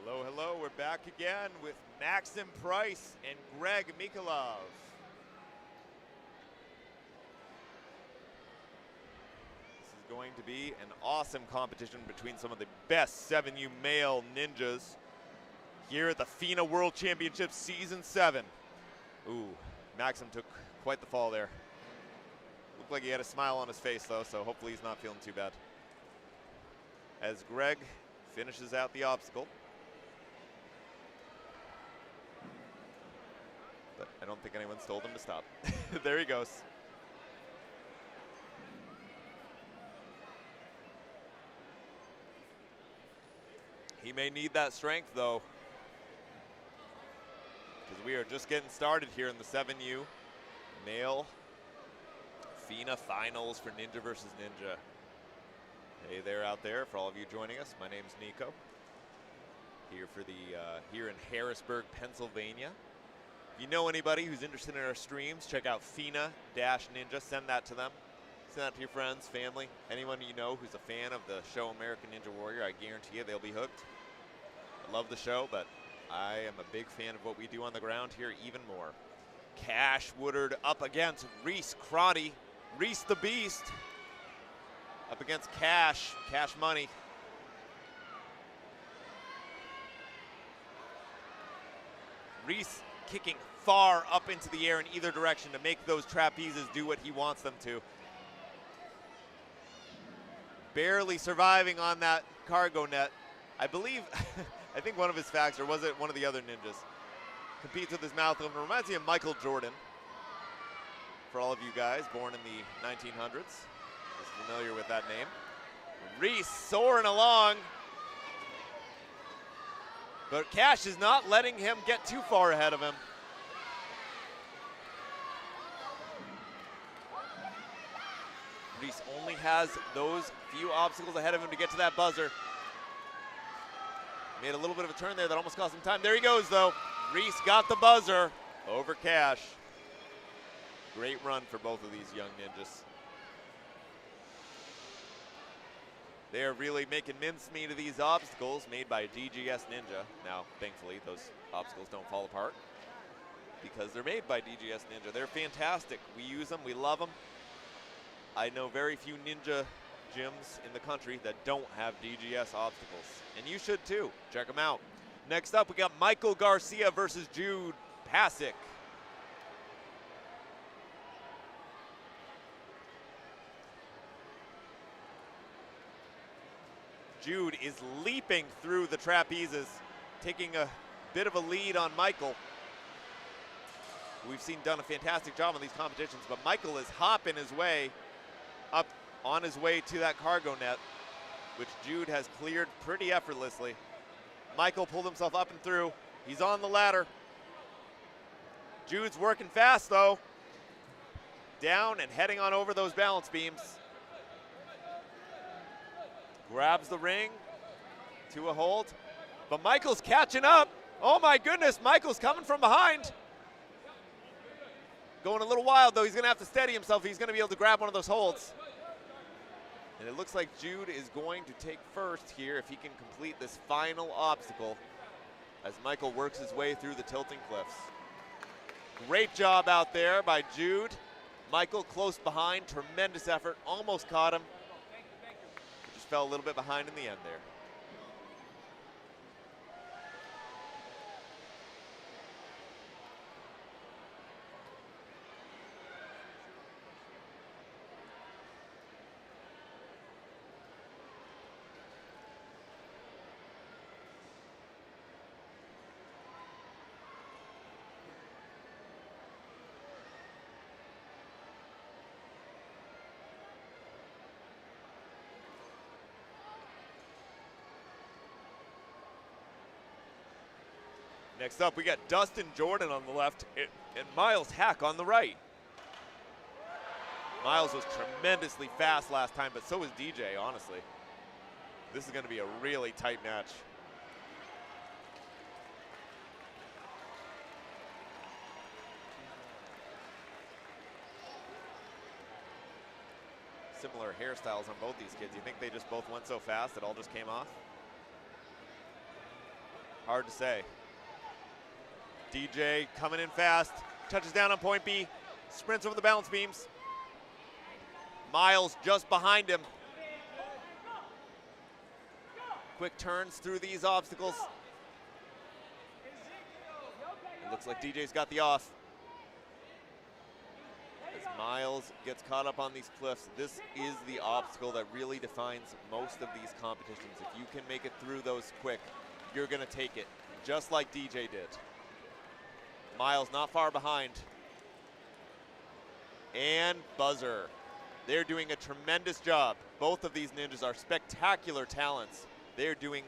Hello, hello, we're back again with Maxim Price and Greg Mikolov. This is going to be an awesome competition between some of the best 7U male ninjas here at the FINA World Championships Season 7. Ooh, Maxim took quite the fall there. Looked like he had a smile on his face though, so hopefully he's not feeling too bad. As Greg finishes out the obstacle. But I don't think anyone's told him to stop. There he goes. He may need that strength though, because we are just getting started here in the 7U male FINA finals for Ninja versus Ninja. Hey there out there, for all of you joining us, my name's Nico. Here for the here in Harrisburg, Pennsylvania. If you know anybody who's interested in our streams, check out FINA Ninja. Send that to them. Send that to your friends, family, anyone you know who's a fan of the show American Ninja Warrior. I guarantee you they'll be hooked. I love the show, but I am a big fan of what we do on the ground here even more. Cash Woodard up against Reese Crotty. Reese the Beast up against Cash Money. Reese kicking far up into the air in either direction to make those trapezes do what he wants them to. Barely surviving on that cargo net. I believe, I think one of his facts, or was it one of the other ninjas, competes with his mouth open. Reminds me of Michael Jordan. For all of you guys born in the 1900s, is familiar with that name. Reese soaring along. But Cash is not letting him get too far ahead of him. Reese only has those few obstacles ahead of him to get to that buzzer. Made a little bit of a turn there that almost cost him time. There he goes though. Reese got the buzzer over Cash. Great run for both of these young ninjas. They are really making mincemeat of these obstacles made by DGS Ninja. Now, thankfully, those obstacles don't fall apart because they're made by DGS Ninja. They're fantastic. We use them, we love them. I know very few ninja gyms in the country that don't have DGS obstacles, and you should too. Check them out. Next up, we got Michael Garcia versus Jude Pasick. Jude is leaping through the trapezes, taking a bit of a lead on Michael. We've seen done a fantastic job on these competitions, but Michael is hopping his way up on his way to that cargo net, which Jude has cleared pretty effortlessly. Michael pulled himself up and through. He's on the ladder. Jude's working fast though. Down and heading on over those balance beams. Grabs the ring to a hold, but Michael's catching up. Oh my goodness, Michael's coming from behind. Going a little wild, though. He's going to have to steady himself. He's going to be able to grab one of those holds. And it looks like Jude is going to take first here if he can complete this final obstacle as Michael works his way through the tilting cliffs. Great job out there by Jude. Michael close behind, tremendous effort, almost caught him. Just fell a little bit behind in the end there. Next up, we got Dustin Jordan on the left and Miles Hack on the right. Miles was tremendously fast last time, but so was DJ, honestly. This is going to be a really tight match. Similar hairstyles on both these kids. You think they just both went so fast it all just came off? Hard to say. DJ coming in fast, touches down on point B, sprints over the balance beams. Miles just behind him. Quick turns through these obstacles. It looks like DJ's got the off. As Miles gets caught up on these cliffs, this is the obstacle that really defines most of these competitions. If you can make it through those quick, you're gonna take it, just like DJ did. Miles not far behind. And buzzer. They're doing a tremendous job. Both of these ninjas are spectacular talents. They're doing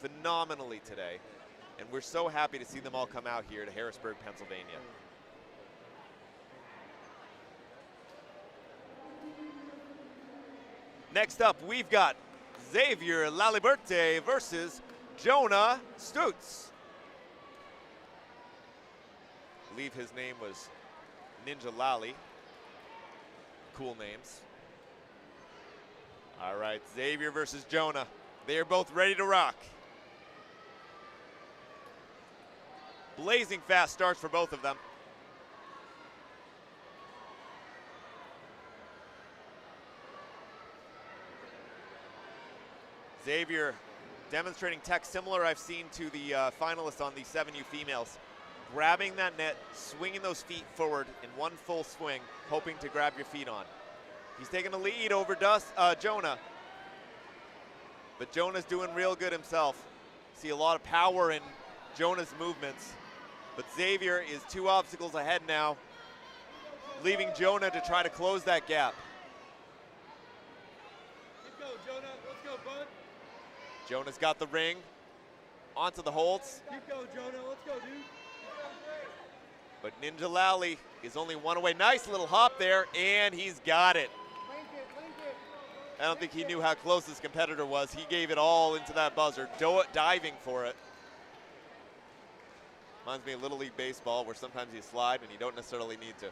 phenomenally today. And we're so happy to see them all come out here to Harrisburg, Pennsylvania. Next up, we've got Xavier Laliberte versus Jonah Stutz. I believe his name was Ninja Lally. Cool names. All right, Xavier versus Jonah. They are both ready to rock. Blazing fast starts for both of them. Xavier demonstrating tech similar I've seen to the finalists on the 7U females. Grabbing that net, swinging those feet forward in one full swing, hoping to grab your feet on. He's taking the lead over Jonah. But Jonah's doing real good himself. See a lot of power in Jonah's movements. But Xavier is 2 obstacles ahead now, leaving Jonah to try to close that gap. Keep going, Jonah. Let's go, bud. Jonah's got the ring. Onto the holds. Keep going, Jonah. Let's go, dude. But Ninja Lally is only one away. Nice little hop there, and he's got it. I don't think he knew how close his competitor was. He gave it all into that buzzer, diving for it. Reminds me of Little League Baseball, where sometimes you slide and you don't necessarily need to.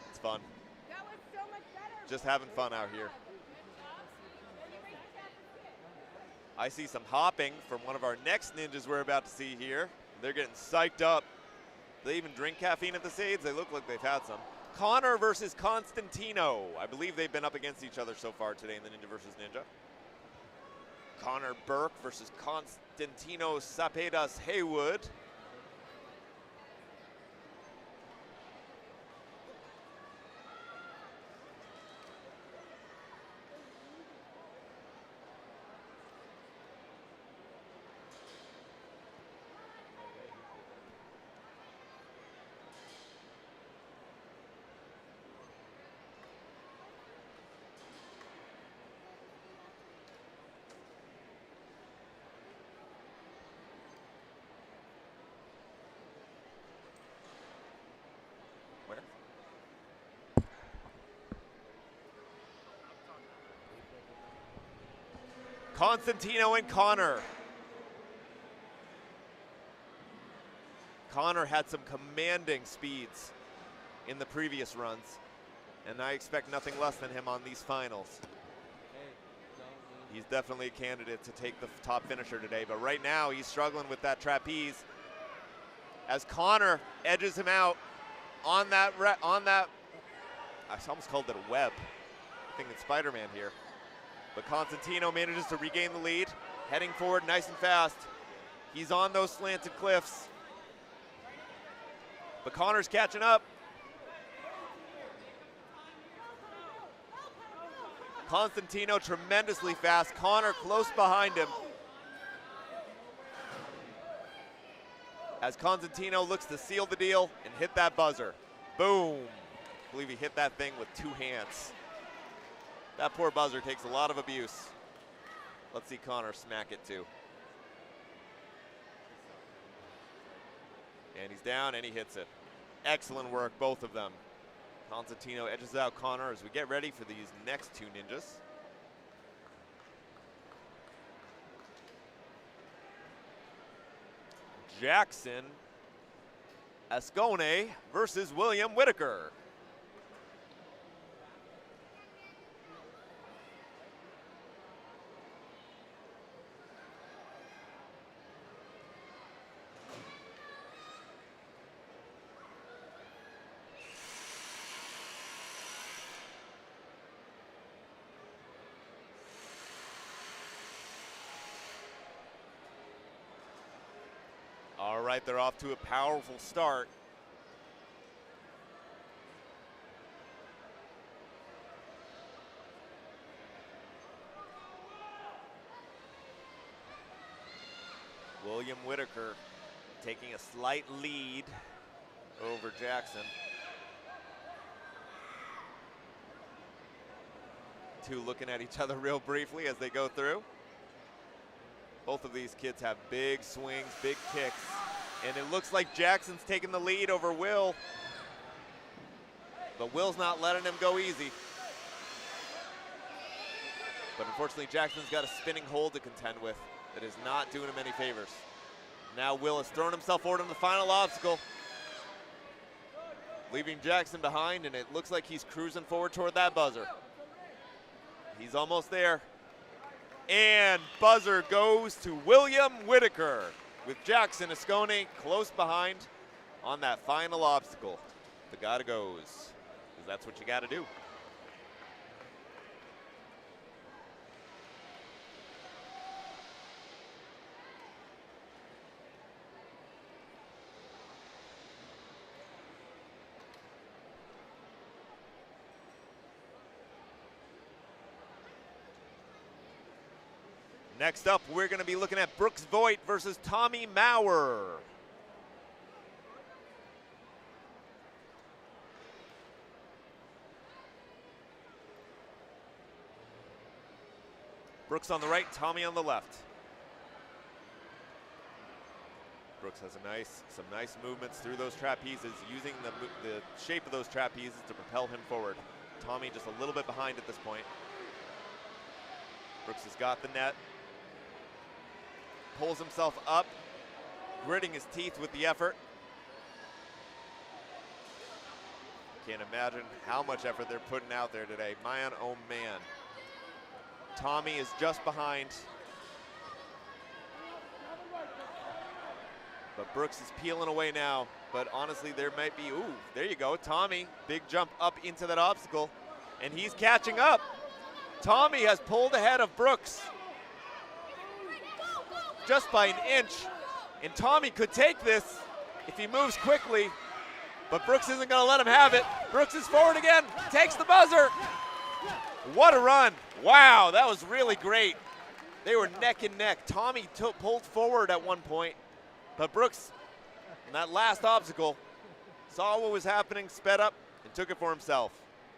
It's fun. That was so much better. Just having fun out here. I see some hopping from one of our next ninjas we're about to see here. They're getting psyched up. They even drink caffeine at the Sades. They look like they've had some. Connor versus Constantino. I believe they've been up against each other so far today in the Ninja versus Ninja. Connor Burke versus Constantino Sapedas Haywood. Constantino and Connor. Connor had some commanding speeds. in the previous runs, and I expect nothing less than him on these finals. He's definitely a candidate to take the top finisher today, but right now he's struggling with that trapeze as Connor edges him out on that, I almost called it a web. I'm thinking Spider-Man here. But Constantino manages to regain the lead, heading forward nice and fast. He's on those slanted cliffs. But Connor's catching up. Constantino tremendously fast. Connor close behind him. As Constantino looks to seal the deal and hit that buzzer. Boom. I believe he hit that thing with 2 hands. That poor buzzer takes a lot of abuse. Let's see Connor smack it too. And he's down and he hits it. Excellent work, both of them. Constantino edges out Connor as we get ready for these next 2 ninjas. Jackson Ascone versus William Whitaker. All right, they're off to a powerful start. William Whitaker taking a slight lead over Jackson. Two looking at each other real briefly as they go through. Both of these kids have big swings, big kicks, and it looks like Jackson's taking the lead over Will. But Will's not letting him go easy. But unfortunately, Jackson's got a spinning hold to contend with that is not doing him any favors. Now Will has thrown himself forward on the final obstacle, leaving Jackson behind, and it looks like he's cruising forward toward that buzzer. He's almost there. And buzzer goes to William Whitaker, with Jackson Ascone close behind on that final obstacle. The gotta goes, because that's what you gotta do. Next up, we're going to be looking at Brooks Voigt versus Tommy Maurer. Brooks on the right, Tommy on the left. Brooks has some nice movements through those trapezes, using the shape of those trapezes to propel him forward. Tommy just a little bit behind at this point. Brooks has got the net. Pulls himself up, gritting his teeth with the effort. Can't imagine how much effort they're putting out there today. Man, oh man. Tommy is just behind. But Brooks is peeling away now. But honestly, there might be, ooh, there you go. Tommy, big jump up into that obstacle. And he's catching up. Tommy has pulled ahead of Brooks just by an inch, and Tommy could take this if he moves quickly, but Brooks isn't going to let him have it. Brooks is forward again, takes the buzzer. What a run. Wow, that was really great. They were neck and neck. Tommy pulled forward at one point, but Brooks, in that last obstacle, saw what was happening, sped up, and took it for himself.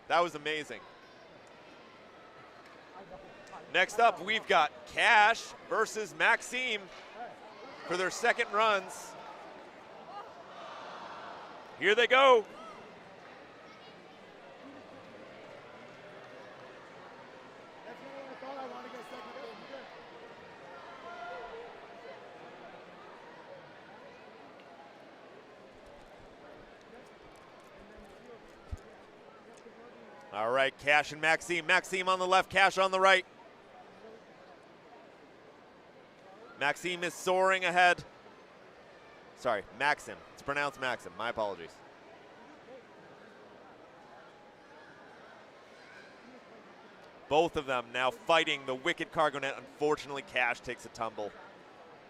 That was amazing. Next up, we've got Cash versus Maxime for their second runs. Here they go. All right, Cash and Maxime. Maxime on the left, Cash on the right. Maxime is soaring ahead. Sorry, Maxim. It's pronounced Maxim. My apologies. Both of them now fighting the wicked cargo net. Unfortunately, Cash takes a tumble,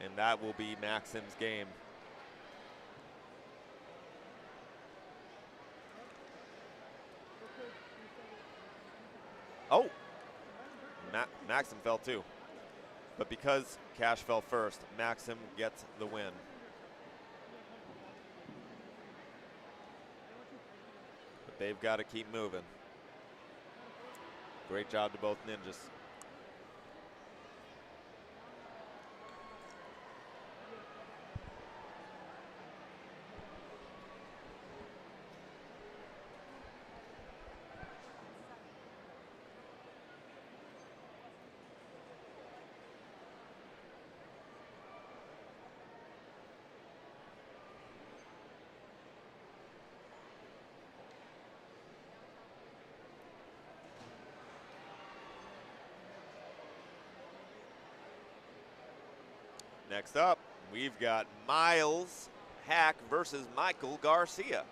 and that will be Maxim's game. Oh, Maxim fell too. But because Cash fell first, Maxim gets the win. But they've got to keep moving. Great job to both ninjas. Next up, we've got Miles Hack versus Michael Garcia.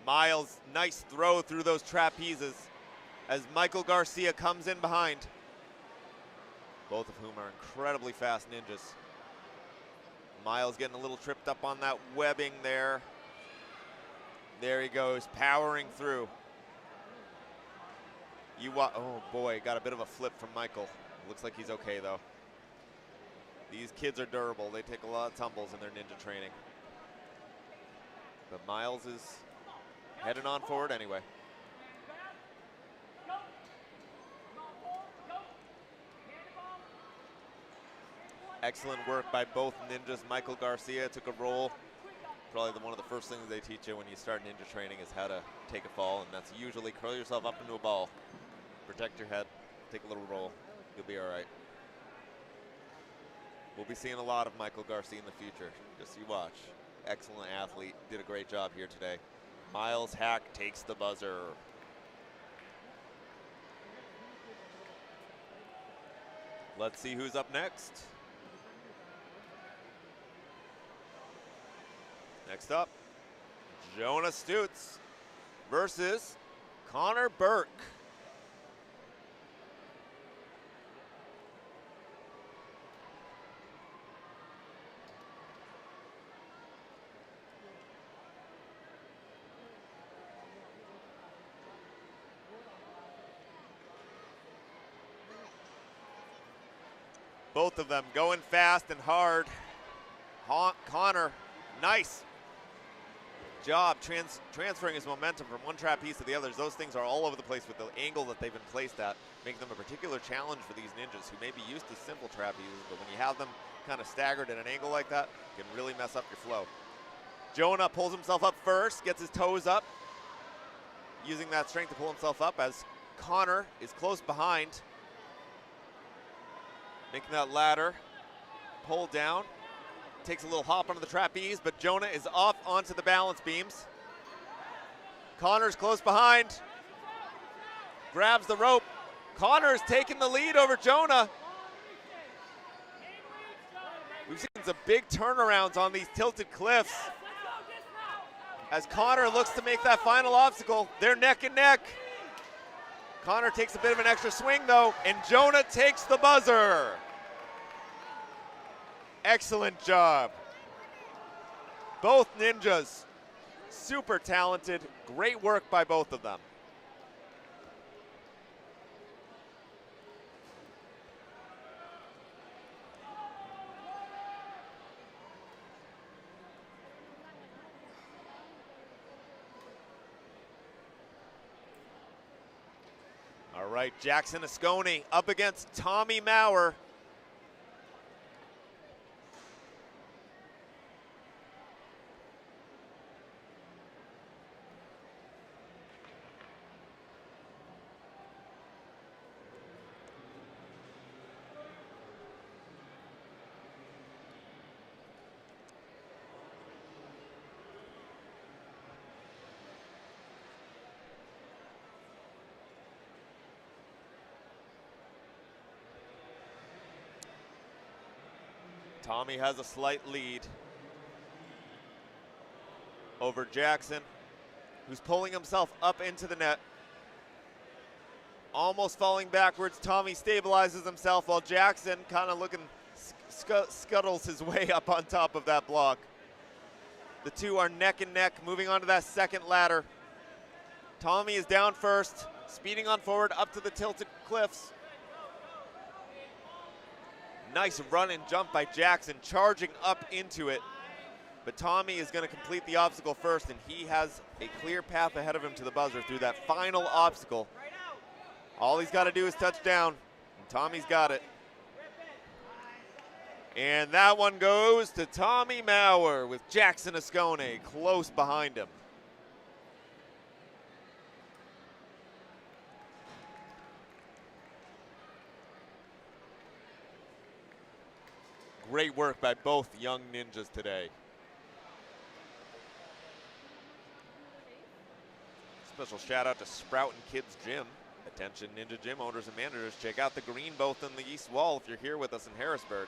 Miles, nice throw through those trapezes as Michael Garcia comes in behind. Both of whom are incredibly fast ninjas. Miles getting a little tripped up on that webbing there. There he goes, powering through. Oh boy, got a bit of a flip from Michael. Looks like he's okay though. These kids are durable. They take a lot of tumbles in their ninja training. But Miles is heading on forward anyway. Excellent work by both ninjas. Michael Garcia took a roll. Probably one of the first things they teach you when you start ninja training is how to take a fall, and that's usually curl yourself up into a ball, protect your head, take a little roll. You'll be all right. We'll be seeing a lot of Michael Garcia in the future. Just you watch. Excellent athlete. Did a great job here today. Miles Hack takes the buzzer. Let's see who's up next. Next up, Jonah Stutz versus Connor Burke. Both of them going fast and hard. Connor, nice job transferring his momentum from one trapeze to the others. Those things are all over the place with the angle that they've been placed at, making them a particular challenge for these ninjas who may be used to simple trapezes, but when you have them kind of staggered at an angle like that, it can really mess up your flow. Jonah pulls himself up first, gets his toes up, using that strength to pull himself up as Connor is close behind, making that ladder pull down. Takes a little hop onto the trapeze, but Jonah is off onto the balance beams. Connor's close behind. Grabs the rope. Connor's taking the lead over Jonah. We've seen some big turnarounds on these tilted cliffs. As Connor looks to make that final obstacle, they're neck and neck. Connor takes a bit of an extra swing though, and Jonah takes the buzzer. Excellent job. Both ninjas, super talented. Great work by both of them. All right, Jackson Asconi up against Tommy Maurer. Tommy has a slight lead over Jackson, who's pulling himself up into the net. Almost falling backwards. Tommy stabilizes himself while Jackson kind of looking, scuttles his way up on top of that block. The two are neck and neck, moving on to that second ladder. Tommy is down first, speeding on forward up to the tilted cliffs. Nice run and jump by Jackson, charging up into it. But Tommy is going to complete the obstacle first, and he has a clear path ahead of him to the buzzer through that final obstacle. All he's got to do is touch down, and Tommy's got it. And that one goes to Tommy Maurer with Jackson Ascone close behind him. Great work by both young ninjas today. Special shout out to Sproutin' Kids Gym. Attention Ninja Gym owners and managers, check out the green booth in the east wall if you're here with us in Harrisburg.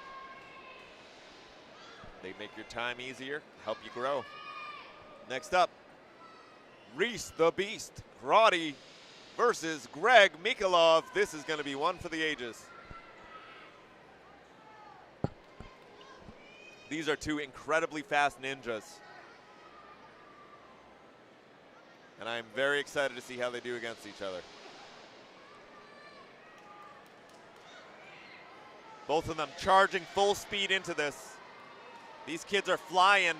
They make your time easier, help you grow. Next up, Reese the Beast Karate versus Greg Mikolov. This is going to be one for the ages. These are two incredibly fast ninjas. And I'm very excited to see how they do against each other. Both of them charging full speed into this. These kids are flying.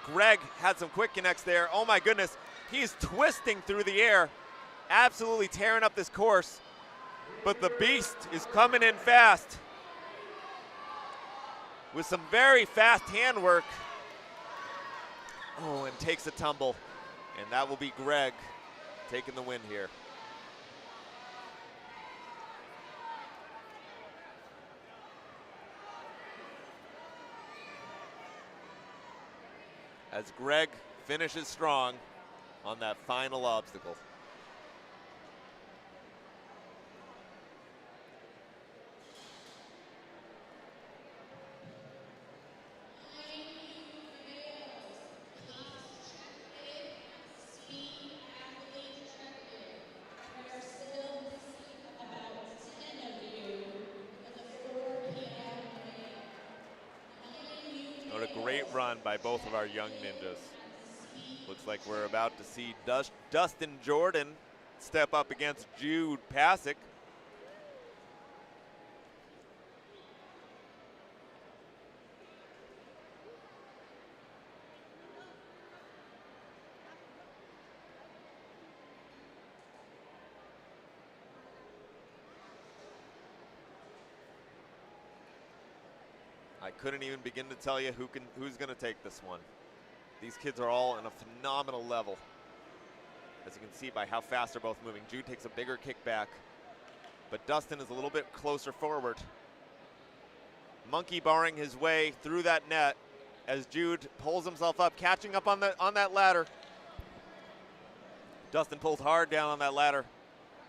Greg had some quick connects there. Oh my goodness, he's twisting through the air, absolutely tearing up this course. But the Beast is coming in fast with some very fast handwork. Oh, and takes a tumble. And that will be Greg taking the win here. As Greg finishes strong on that final obstacle. What a great run by both of our young ninjas. Looks like we're about to see Dustin Jordan step up against Jude Pasick. I couldn't even begin to tell you who's going to take this one. These kids are all on a phenomenal level, as you can see by how fast they're both moving. Jude takes a bigger kick back, but Dustin is a little bit closer forward. Monkey barring his way through that net as Jude pulls himself up, catching up on that ladder. Dustin pulls hard down on that ladder.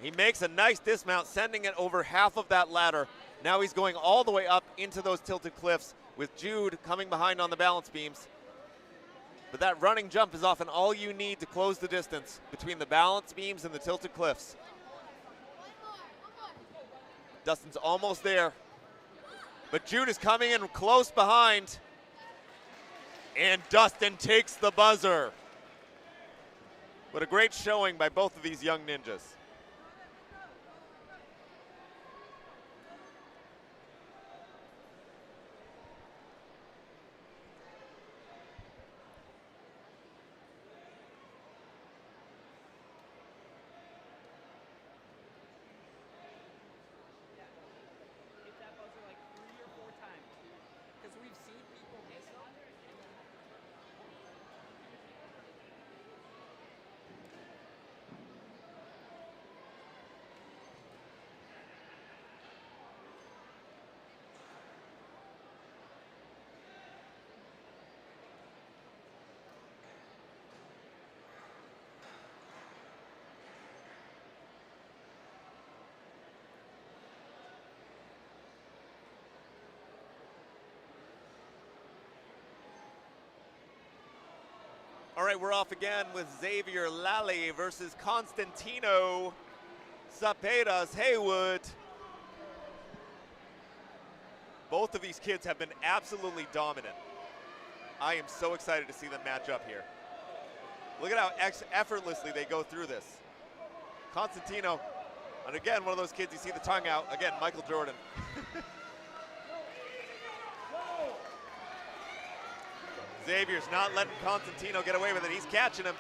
He makes a nice dismount, sending it over half of that ladder. Now he's going all the way up into those tilted cliffs with Jude coming behind on the balance beams. But that running jump is often all you need to close the distance between the balance beams and the tilted cliffs. Dustin's almost there, but Jude is coming in close behind, and Dustin takes the buzzer. What a great showing by both of these young ninjas. All right, we're off again with Xavier Lally versus Constantino Zapedas Haywood. Both of these kids have been absolutely dominant. I am so excited to see them match up here. Look at how effortlessly they go through this. Constantino, and again, one of those kids, you see the tongue out. Again, Michael Jordan. Xavier's not letting Constantino get away with it. He's catching him.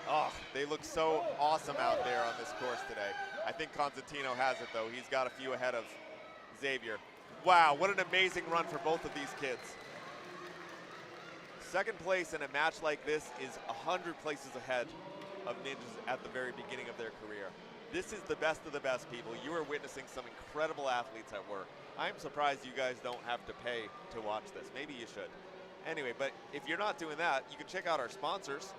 Oh, they look so awesome out there on this course today. I think Constantino has it, though. He's got a few ahead of Xavier. Wow, what an amazing run for both of these kids. Second place in a match like this is 100 places ahead of ninjas at the very beginning of their career. This is the best of the best, people. You are witnessing some incredible athletes at work. I'm surprised you guys don't have to pay to watch this. Maybe you should. Anyway, but if you're not doing that, you can check out our sponsors.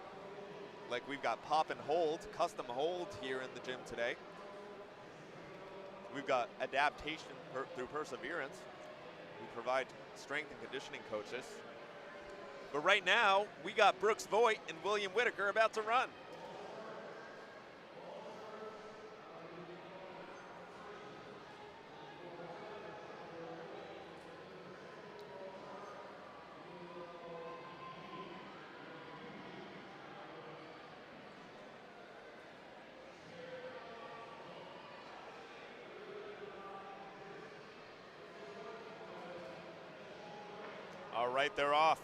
Like we've got Pop and Hold, custom hold here in the gym today. We've got Adaptation through Perseverance. We provide strength and conditioning coaches. But right now, we got Brooks Voigt and William Whitaker about to run. All right, they're off.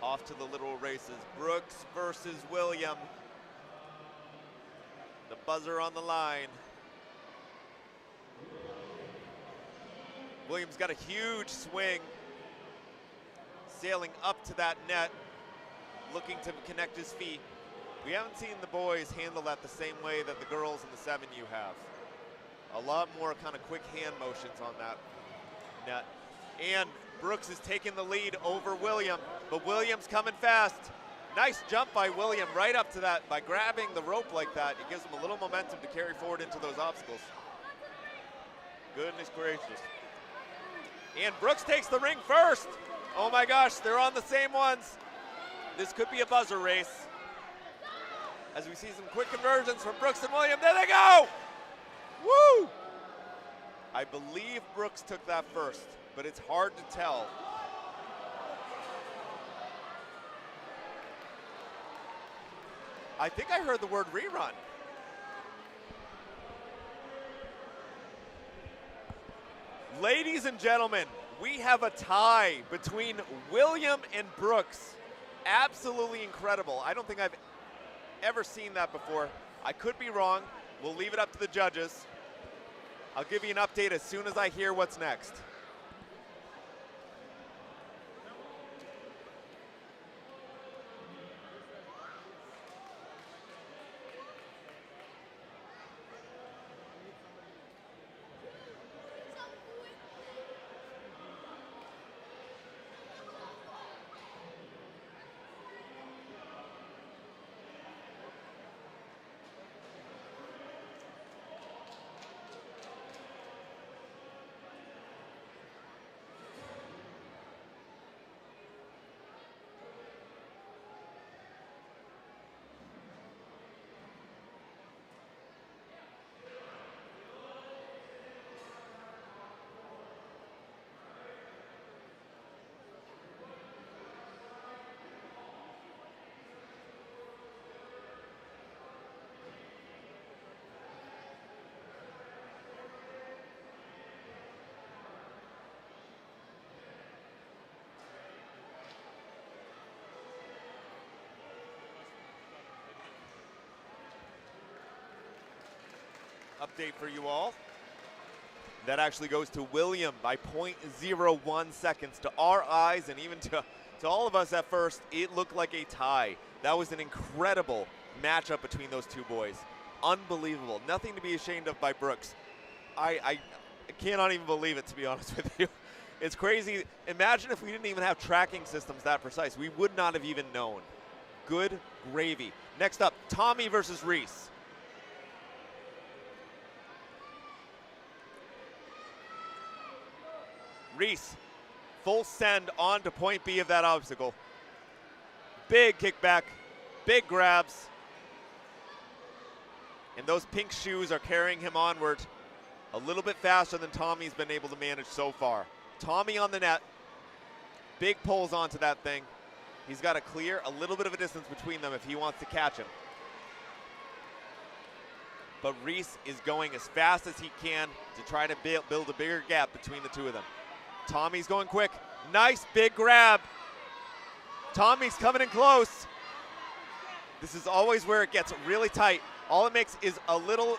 Off to the literal races. Brooks versus William. The buzzer on the line. William's got a huge swing. Sailing up to that net, looking to connect his feet. We haven't seen the boys handle that the same way that the girls in the 7U have. A lot more kind of quick hand motions on that net. And Brooks is taking the lead over William, but William's coming fast. Nice jump by William right up to that. By grabbing the rope like that, it gives him a little momentum to carry forward into those obstacles. Goodness gracious. And Brooks takes the ring first. Oh my gosh, they're on the same ones. This could be a buzzer race. As we see some quick conversions from Brooks and William. There they go! Woo! I believe Brooks took that first, but it's hard to tell. I think I heard the word rerun. Ladies and gentlemen, we have a tie between William and Brooks. Absolutely incredible. I don't think I've ever seen that before. I could be wrong. We'll leave it up to the judges. I'll give you an update as soon as I hear what's next. Update for you all. That actually goes to William by 0.01 seconds. To our eyes and even to all of us at first, it looked like a tie. That was an incredible matchup between those two boys. Unbelievable. Nothing to be ashamed of by Brooks. I cannot even believe it, to be honest with you. It's crazy. Imagine if we didn't even have tracking systems that precise. We would not have even known. Good gravy. Next up, Tommy versus Reese. Reese, full send on to point B of that obstacle. Big kickback, big grabs. And those pink shoes are carrying him onward a little bit faster than Tommy's been able to manage so far. Tommy on the net, big pulls onto that thing. He's got to clear a little bit of a distance between them if he wants to catch him. But Reese is going as fast as he can to try to build a bigger gap between the two of them. Tommy's going quick. Nice big grab. Tommy's coming in close. This is always where it gets really tight. All it makes is a little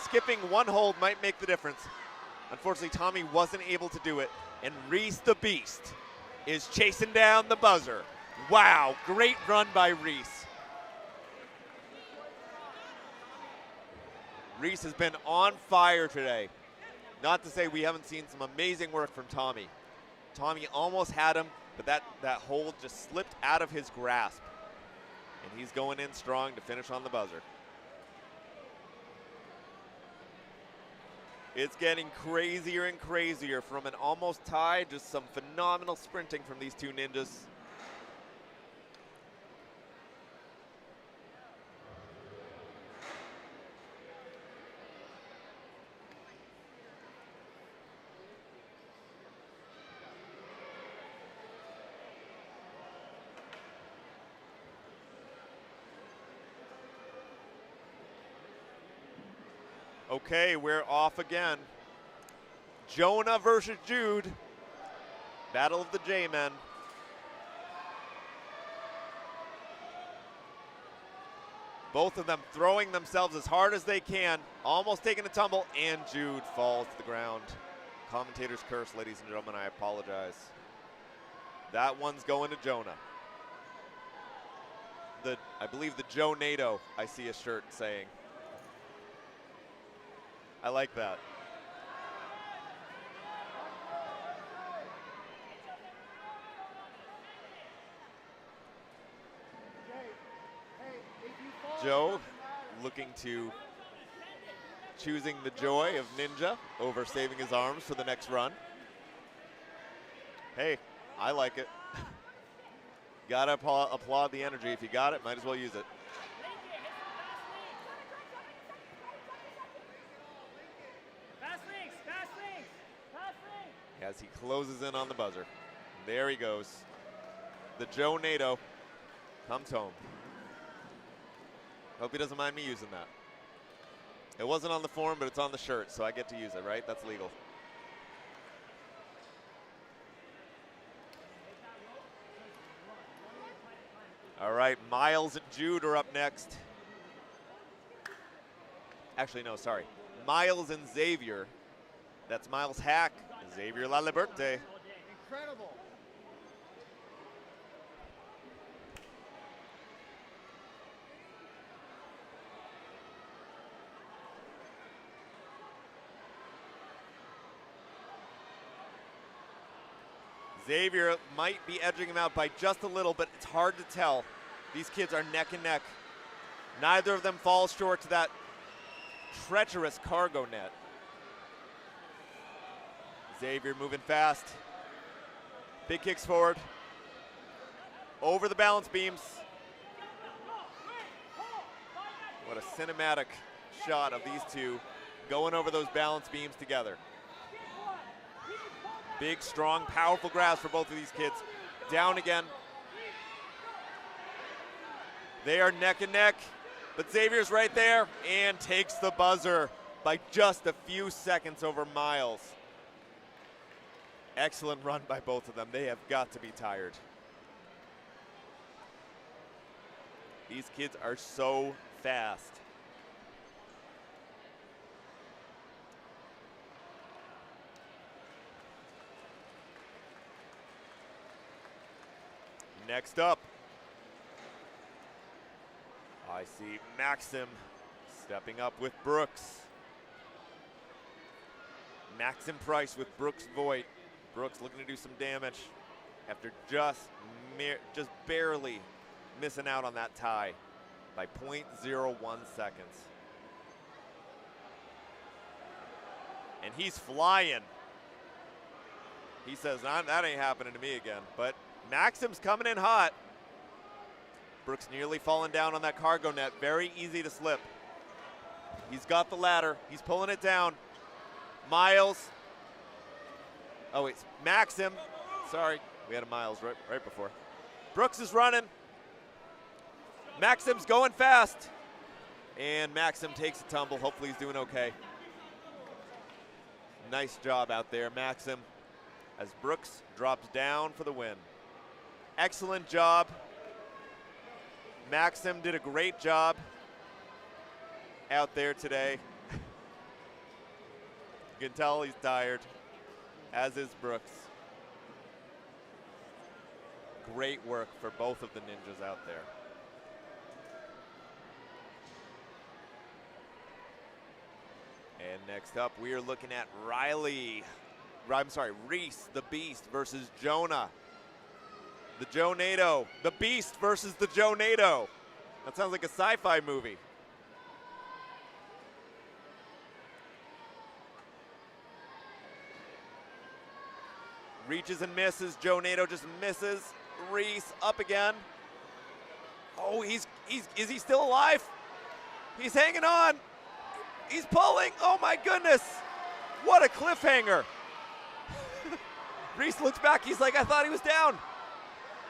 skipping one hold might make the difference. Unfortunately, Tommy wasn't able to do it. And Reese the Beast is chasing down the buzzer. Wow, great run by Reese. Reese has been on fire today. Not to say we haven't seen some amazing work from Tommy. Tommy almost had him, but that hold just slipped out of his grasp. And he's going in strong to finish on the buzzer. It's getting crazier and crazier from an almost tie, just some phenomenal sprinting from these two ninjas. Okay, we're off again. Jonah versus Jude. Battle of the J-Men. Both of them throwing themselves as hard as they can, almost taking a tumble, and Jude falls to the ground. Commentator's curse, ladies and gentlemen, I apologize. That one's going to Jonah. I believe the Joe NATO, I see a shirt saying. I like that. Joe looking to choosing the joy of Ninja over saving his arms for the next run. Hey, I like it. Gotta applaud the energy. If you got it, might as well use it. As he closes in on the buzzer. There he goes. The Joe NATO comes home. Hope he doesn't mind me using that. It wasn't on the form, but it's on the shirt, so I get to use it, right? That's legal. All right, Miles and Jude are up next. Actually, no, sorry. Miles and Xavier. That's Miles Hack. Xavier La Liberte. Incredible. Xavier might be edging him out by just a little, but it's hard to tell. These kids are neck and neck. Neither of them falls short to that treacherous cargo net. Xavier moving fast. Big kicks forward. Over the balance beams. What a cinematic shot of these two going over those balance beams together. Big, strong, powerful grasp for both of these kids. Down again. They are neck and neck, but Xavier's right there and takes the buzzer by just a few seconds over Miles. Excellent run by both of them. They have got to be tired. These kids are so fast. Next up, I see Maxim stepping up with Brooks. Maxim Price with Brooks Voigt. Brooks looking to do some damage after just barely missing out on that tie by 0.01 seconds. And he's flying. He says, that ain't happening to me again. But Maxim's coming in hot. Brooks nearly falling down on that cargo net. Very easy to slip. He's got the ladder. He's pulling it down. Miles. Oh, it's Maxim. Sorry, we had a Miles right before. Brooks is running. Maxim's going fast. And Maxim takes a tumble. Hopefully he's doing okay. Nice job out there, Maxim, as Brooks drops down for the win. Excellent job. Maxim did a great job out there today. You can tell he's tired, as is Brooks. Great work for both of the ninjas out there. And next up, we are looking at Reese the Beast versus Jonah. The Jonado, the Beast versus the Jonado. That sounds like a sci-fi movie. Reaches and misses, Jonado just misses. Reese up again. Oh, is he still alive? He's hanging on. He's pulling. Oh my goodness. What a cliffhanger. Reese looks back. He's like, I thought he was down.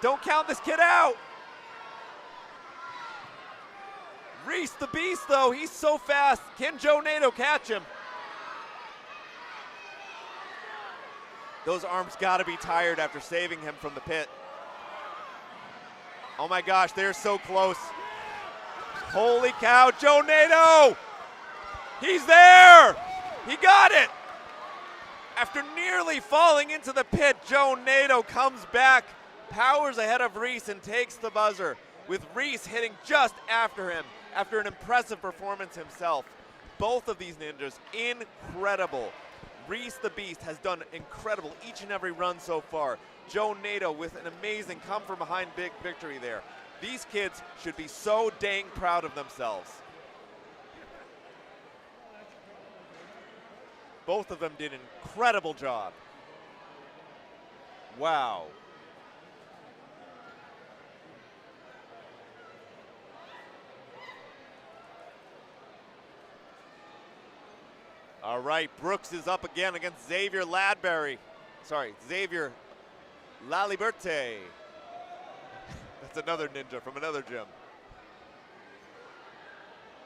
Don't count this kid out. Reese the Beast, though, he's so fast. Can Jonado catch him? Those arms got to be tired after saving him from the pit. Oh my gosh, they're so close. Holy cow, Jonado! He's there! He got it! After nearly falling into the pit, Jonado comes back, powers ahead of Reese and takes the buzzer, with Reese hitting just after him after an impressive performance himself. Both of these ninjas, incredible. Reese the Beast has done incredible each and every run so far. Jonado with an amazing come from behind big victory there. These kids should be so dang proud of themselves. Both of them did an incredible job. Wow. All right, Brooks is up again against Xavier Ladberry. Xavier Laliberte. That's another ninja from another gym.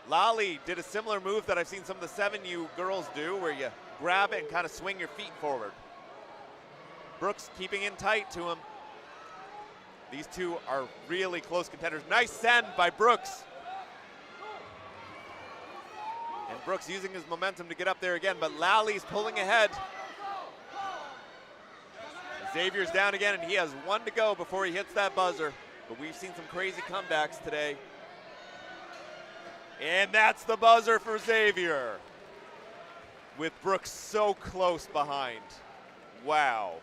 Lali did a similar move that I've seen some of the 7U girls do, where you grab it and kind of swing your feet forward. Brooks keeping in tight to him. These two are really close contenders. Nice send by Brooks. And Brooks using his momentum to get up there again, but Lali's pulling ahead. Xavier's down again, and he has one to go before he hits that buzzer. But we've seen some crazy comebacks today. And that's the buzzer for Xavier, with Brooks so close behind. Wow.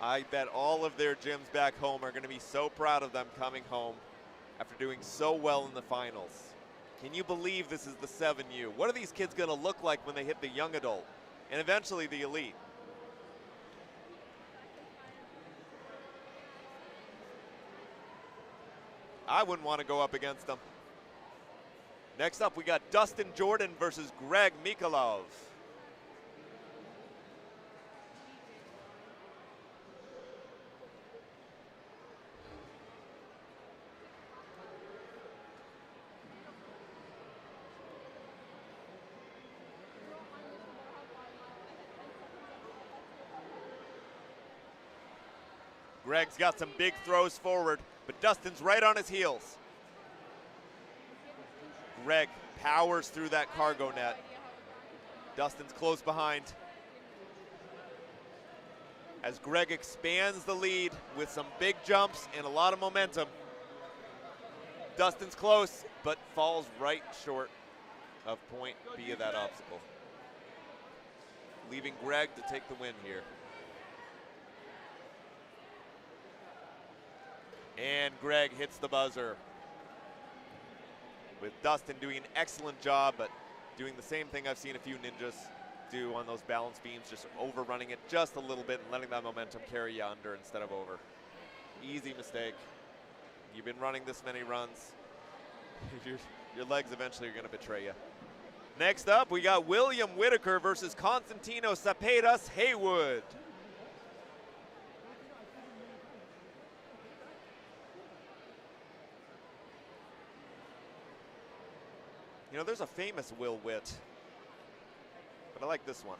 I bet all of their gyms back home are going to be so proud of them coming home after doing so well in the finals. Can you believe this is the 7U? What are these kids going to look like when they hit the young adult and eventually the elite? I wouldn't want to go up against them. Next up, we got Dustin Jordan versus Greg Mikolov. Greg's got some big throws forward, but Dustin's right on his heels. Greg powers through that cargo net. Dustin's close behind. As Greg expands the lead with some big jumps and a lot of momentum. Dustin's close, but falls right short of point B of that obstacle, leaving Greg to take the win here. And Greg hits the buzzer, with Dustin doing an excellent job, but doing the same thing I've seen a few ninjas do on those balance beams, just overrunning it just a little bit and letting that momentum carry you under instead of over. easy mistake. You've been running this many runs. your legs eventually are going to betray you. Next up, we got William Whitaker versus Constantino Cepedas Haywood. You know, there's a famous Will Witt, but I like this one.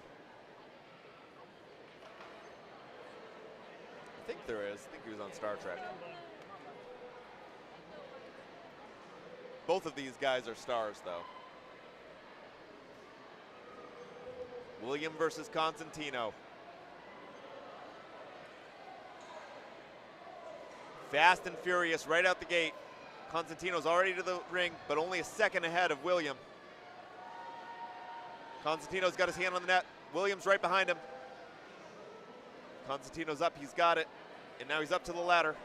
I think there is. I think he was on Star Trek. Both of these guys are stars, though. William versus Constantino. Fast and furious right out the gate. Constantino's already to the ring, but only a second ahead of William. Constantino's got his hand on the net. William's right behind him. Constantino's up, he's got it. And now he's up to the ladder.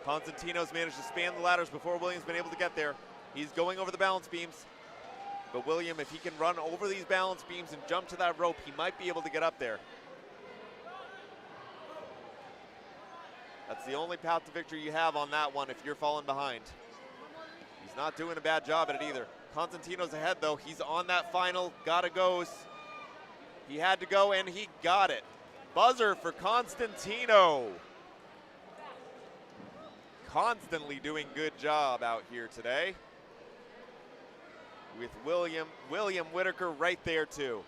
Constantino's managed to span the ladders before William's been able to get there. He's going over the balance beams. But William, if he can run over these balance beams and jump to that rope, he might be able to get up there. That's the only path to victory you have on that one if you're falling behind. He's not doing a bad job at it either. Constantino's ahead though. He's on that final gotta goes. He had to go and he got it. Buzzer for Constantino. Constantly doing good job out here today. With William Whitaker right there too.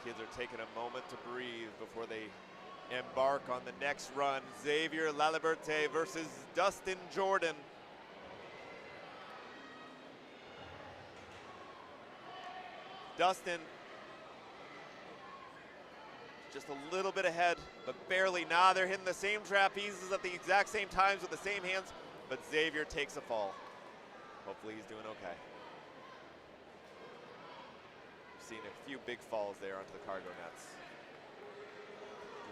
Kids are taking a moment to breathe before they embark on the next run. Xavier Laliberte versus Dustin Jordan. Dustin just a little bit ahead, but barely. Nah, they're hitting the same trapezes at the exact same times with the same hands, but Xavier takes a fall. Hopefully he's doing okay. Seen a few big falls there onto the cargo nets.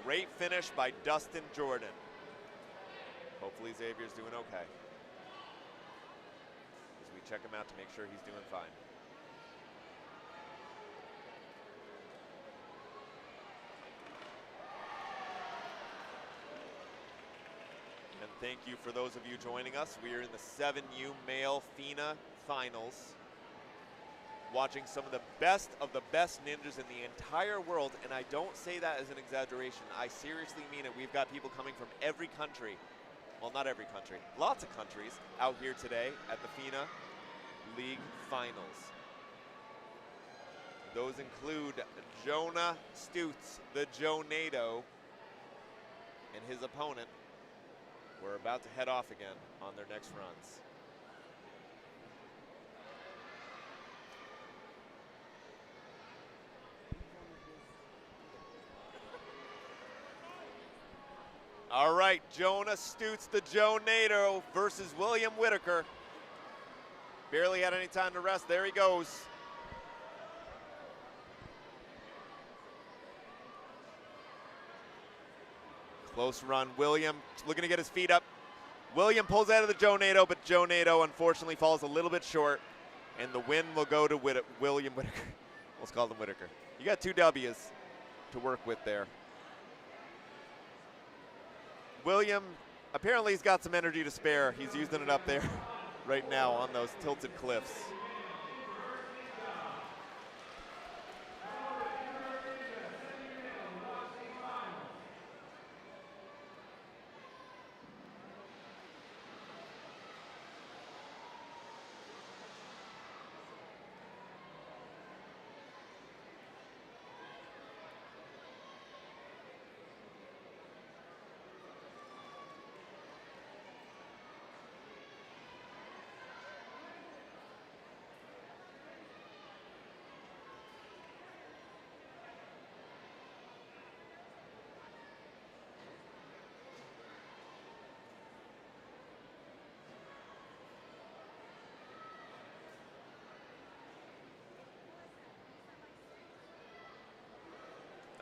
Great finish by Dustin Jordan. Hopefully Xavier's doing okay. As we check him out to make sure he's doing fine. And thank you for those of you joining us. We are in the 7U male FINA finals, watching some of the best ninjas in the entire world, and I don't say that as an exaggeration. I seriously mean it. We've got people coming from every country. Well, not every country. Lots of countries out here today at the FINA League Finals. Those include Jonah Stutz, the Jonado, and his opponent. We're about to head off again on their next runs. All right, Jonah Stutz, the Jonado, versus William Whitaker. Barely had any time to rest. There he goes. Close run. William looking to get his feet up. William pulls out of the Jonado, but Jonado unfortunately falls a little bit short, and the win will go to William Whitaker. Let's call him Whitaker. You got 2 W's to work with there. William, apparently he's got some energy to spare. He's using it up there right now on those tilted cliffs.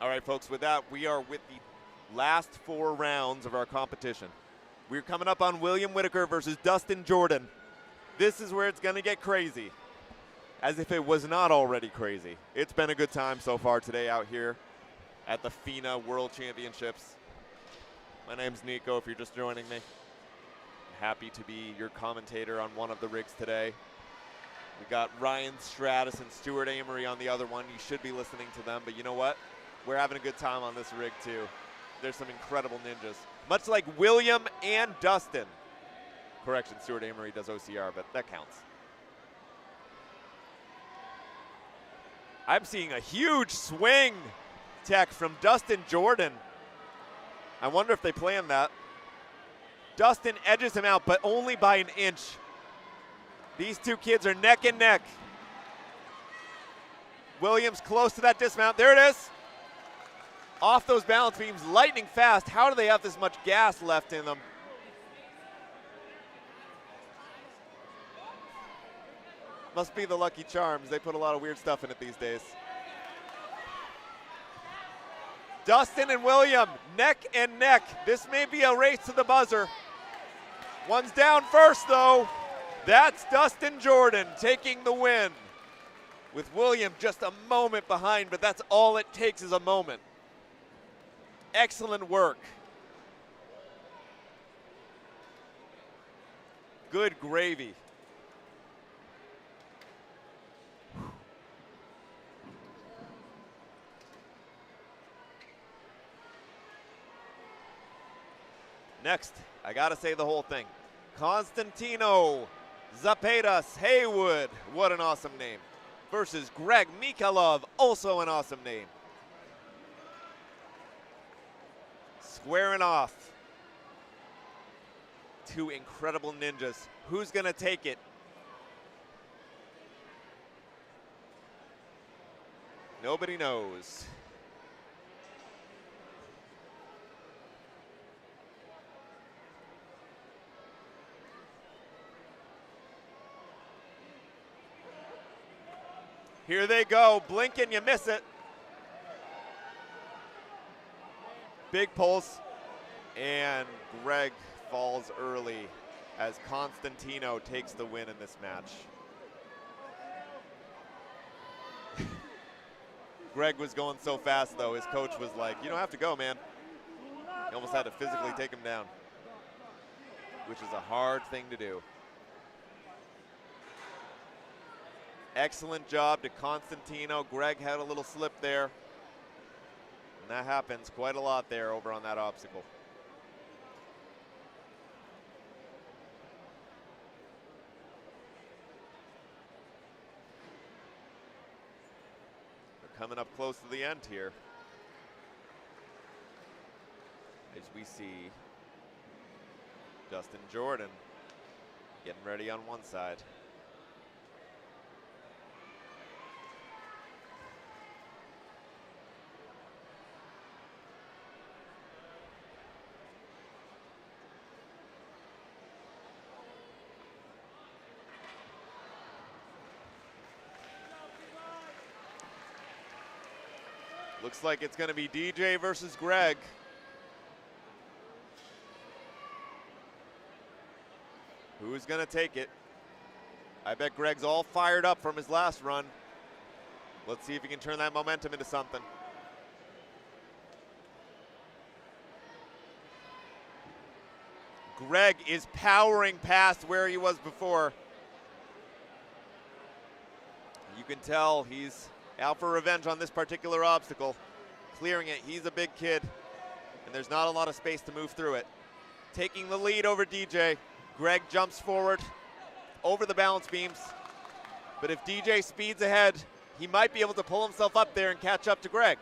All right, folks, with that, we are with the last 4 rounds of our competition. We're coming up on William Whitaker versus Dustin Jordan. This is where it's going to get crazy, as if it was not already crazy. It's been a good time so far today out here at the FINA World Championships. My name's Nico, if you're just joining me. Happy to be your commentator on one of the rigs today. We got Ryan Stratus and Stuart Amory on the other one. You should be listening to them, but you know what? We're having a good time on this rig too. There's some incredible ninjas. Much like William and Dustin. Correction, Stuart Amory does OCR, but that counts. I'm seeing a huge swing tech from Dustin Jordan. I wonder if they planned that. Dustin edges him out, but only by an inch. These two kids are neck and neck. Williams close to that dismount. There it is. Off those balance beams, lightning fast. How do they have this much gas left in them? Must be the Lucky Charms. They put a lot of weird stuff in it these days. Dustin and William, neck and neck. This may be a race to the buzzer. One's down first, though. That's Dustin Jordan taking the win. With William just a moment behind, but that's all it takes is a moment. Excellent work. Good gravy. Next, I gotta say the whole thing. Constantino Zapetas Haywood, what an awesome name, versus Greg Mikhailov, also an awesome name. Squaring off. 2 incredible ninjas. Who's gonna take it? Nobody knows. Here they go, blink and you miss it. Big pulse, and Greg falls early as Constantino takes the win in this match. Greg was going so fast though, his coach was like, you don't have to go, man. He almost had to physically take him down, which is a hard thing to do. Excellent job to Constantino. Greg had a little slip there. And that happens quite a lot there over on that obstacle. We're coming up close to the end here, as we see Dustin Jordan getting ready on one side. Looks like it's going to be DJ versus Greg. Who's going to take it? I bet Greg's all fired up from his last run. Let's see if he can turn that momentum into something. Greg is powering past where he was before. You can tell he's out for revenge on this particular obstacle. Clearing it, he's a big kid, and there's not a lot of space to move through it. Taking the lead over DJ. Greg jumps forward over the balance beams, but if DJ speeds ahead, he might be able to pull himself up there and catch up to Greg.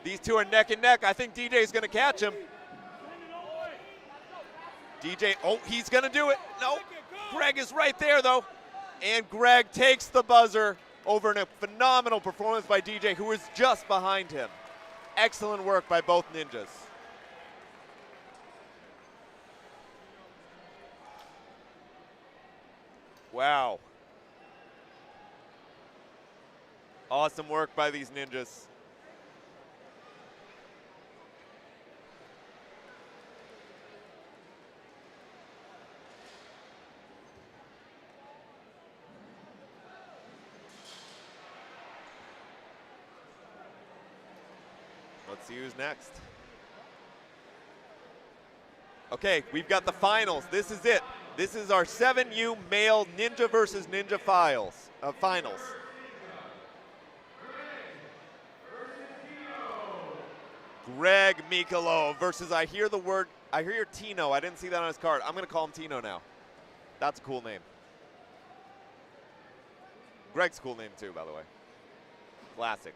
These two are neck and neck. I think DJ's gonna catch him. DJ, oh, he's gonna do it. No, Greg is right there though. And Greg takes the buzzer over a phenomenal performance by DJ, who was just behind him. Excellent work by both ninjas. Wow. Awesome work by these ninjas. Let's see who's next. Okay, we've got the finals. This is it. This is our 7U male Ninja versus Ninja finals. Greg Mikalo versus, I hear Tino. I didn't see that on his card. I'm going to call him Tino now. That's a cool name. Greg's a cool name too, by the way. Classic.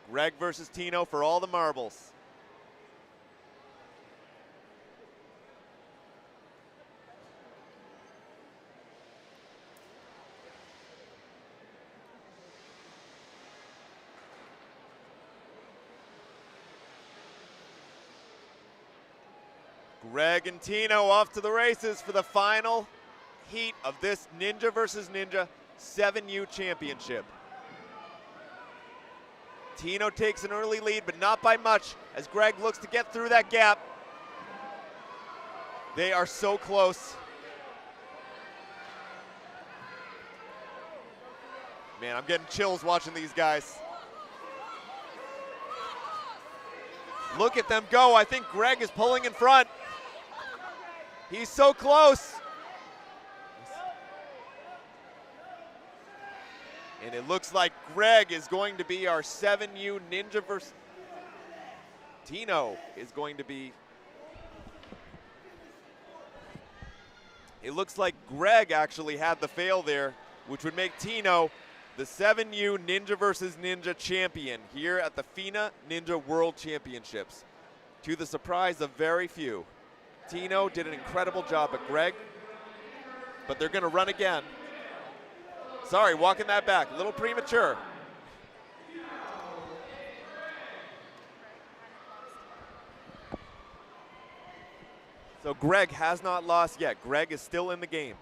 Greg versus Tino for all the marbles. Greg and Tino off to the races for the final heat of this Ninja versus Ninja 7U championship. Tino takes an early lead, but not by much, as Greg looks to get through that gap. They are so close. Man, I'm getting chills watching these guys. Look at them go. I think Greg is pulling in front. He's so close. And it looks like Greg is going to be our 7U Ninja versus Tino is going to be. It looks like Greg actually had the fail there, which would make Tino the 7U Ninja versus Ninja champion here at the FINA Ninja World Championships. To the surprise of very few. Tino did an incredible job at Greg, but they're going to run again. Sorry, walking that back, a little premature. So Greg has not lost yet. Greg is still in the game.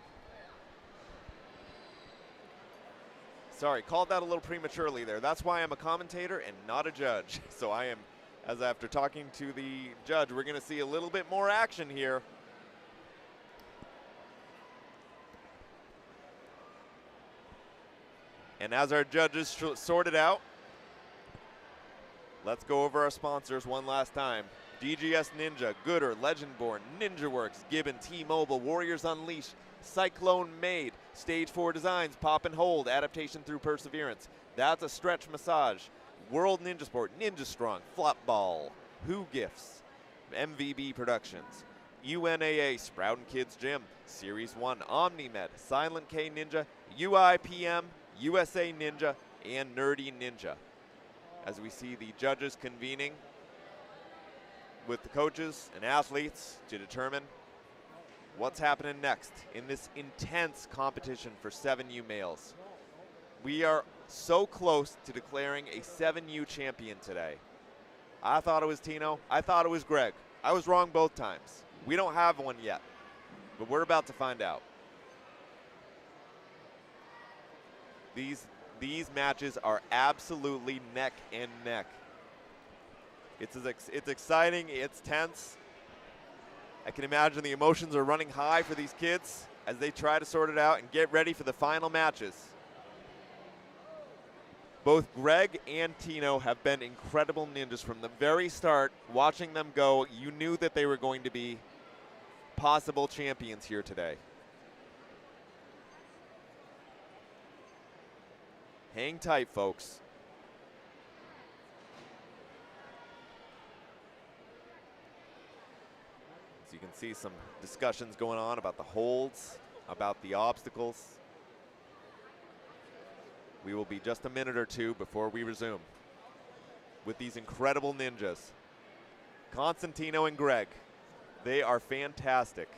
Sorry, called that a little prematurely there. That's why I'm a commentator and not a judge. So I am, as after talking to the judge, we're going to see a little bit more action here. And as our judges sort it out, let's go over our sponsors one last time. DGS Ninja, Gooder, Legendborn, NinjaWorks, Gibbon, T-Mobile, Warriors Unleashed, Cyclone Made, Stage 4 Designs, Pop and Hold, Adaptation Through Perseverance. That's a Stretch Massage. World Ninja Sport, Ninja Strong, Flop Ball, Who Gifts, MVB Productions, UNAA, Sproutin' Kids Gym, Series 1, OmniMed, Silent K Ninja, UIPM, USA Ninja, and Nerdy Ninja. As we see the judges convening with the coaches and athletes to determine what's happening next in this intense competition for 7U males. We are so close to declaring a 7U champion today. I thought it was Tino. I thought it was Greg. I was wrong both times. We don't have one yet, but we're about to find out. These matches are absolutely neck and neck. It's exciting, it's tense. I can imagine the emotions are running high for these kids as they try to sort it out and get ready for the final matches. Both Greg and Tino have been incredible ninjas from the very start. Watching them go, you knew that they were going to be possible champions here today. Hang tight, folks. So you can see some discussions going on about the holds, about the obstacles. We will be just a minute or two before we resume with these incredible ninjas. Constantino and Greg, they are fantastic.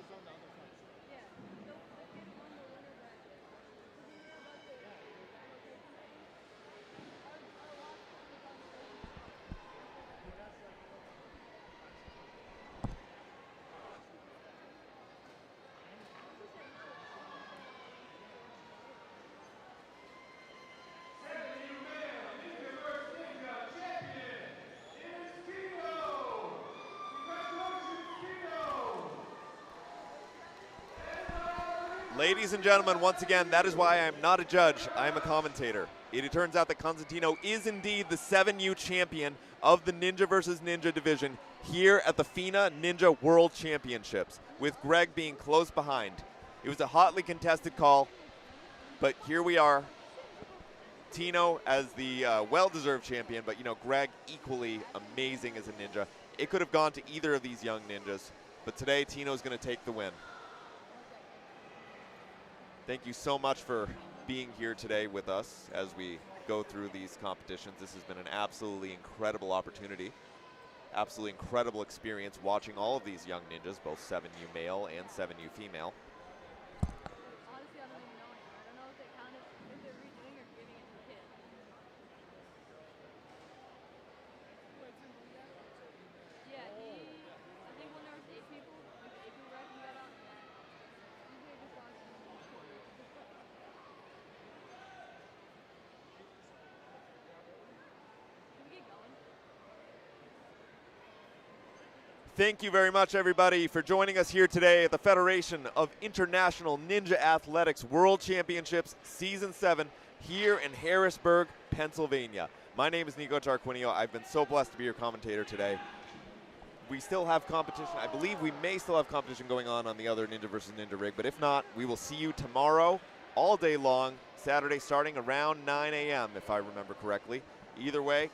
Yeah. The kid won the winner bracket. Did you hear about the location thing? Our last one was on the location. Ladies and gentlemen, once again, that is why I'm not a judge, I am a commentator. It turns out that Constantino is indeed the 7U champion of the Ninja versus Ninja division here at the FINA Ninja World Championships, with Greg being close behind. It was a hotly contested call, but here we are. Tino as the well-deserved champion, but Greg equally amazing as a ninja. It could have gone to either of these young ninjas, but today Tino's going to take the win. Thank you so much for being here today with us as we go through these competitions. This has been an absolutely incredible opportunity, absolutely incredible experience watching all of these young ninjas, both 7U male and 7U female. Honestly, I don't even know anymore. I don't know if they counted, if they're redoing or giving it to the kid. Yeah, I think when there was 8 people, like the 8 people bracket got out, usually it just lost. Can we get going? Thank you very much, everybody, for joining us here today at the Federation of International Ninja Athletics World Championships Season 7 here in Harrisburg, Pennsylvania. My name is Nico Tarquinio. I've been so blessed to be your commentator today. We still have competition. I believe we may still have competition going on the other Ninja versus Ninja rig, but if not, we will see you tomorrow all day long, Saturday starting around 9 a.m. if I remember correctly. Either way,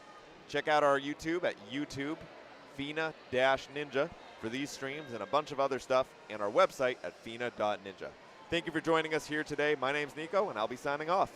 check out our YouTube at YouTube FINA-Ninja for these streams and a bunch of other stuff, and our website at FINA.Ninja. Thank you for joining us here today. My name's Nico, and I'll be signing off.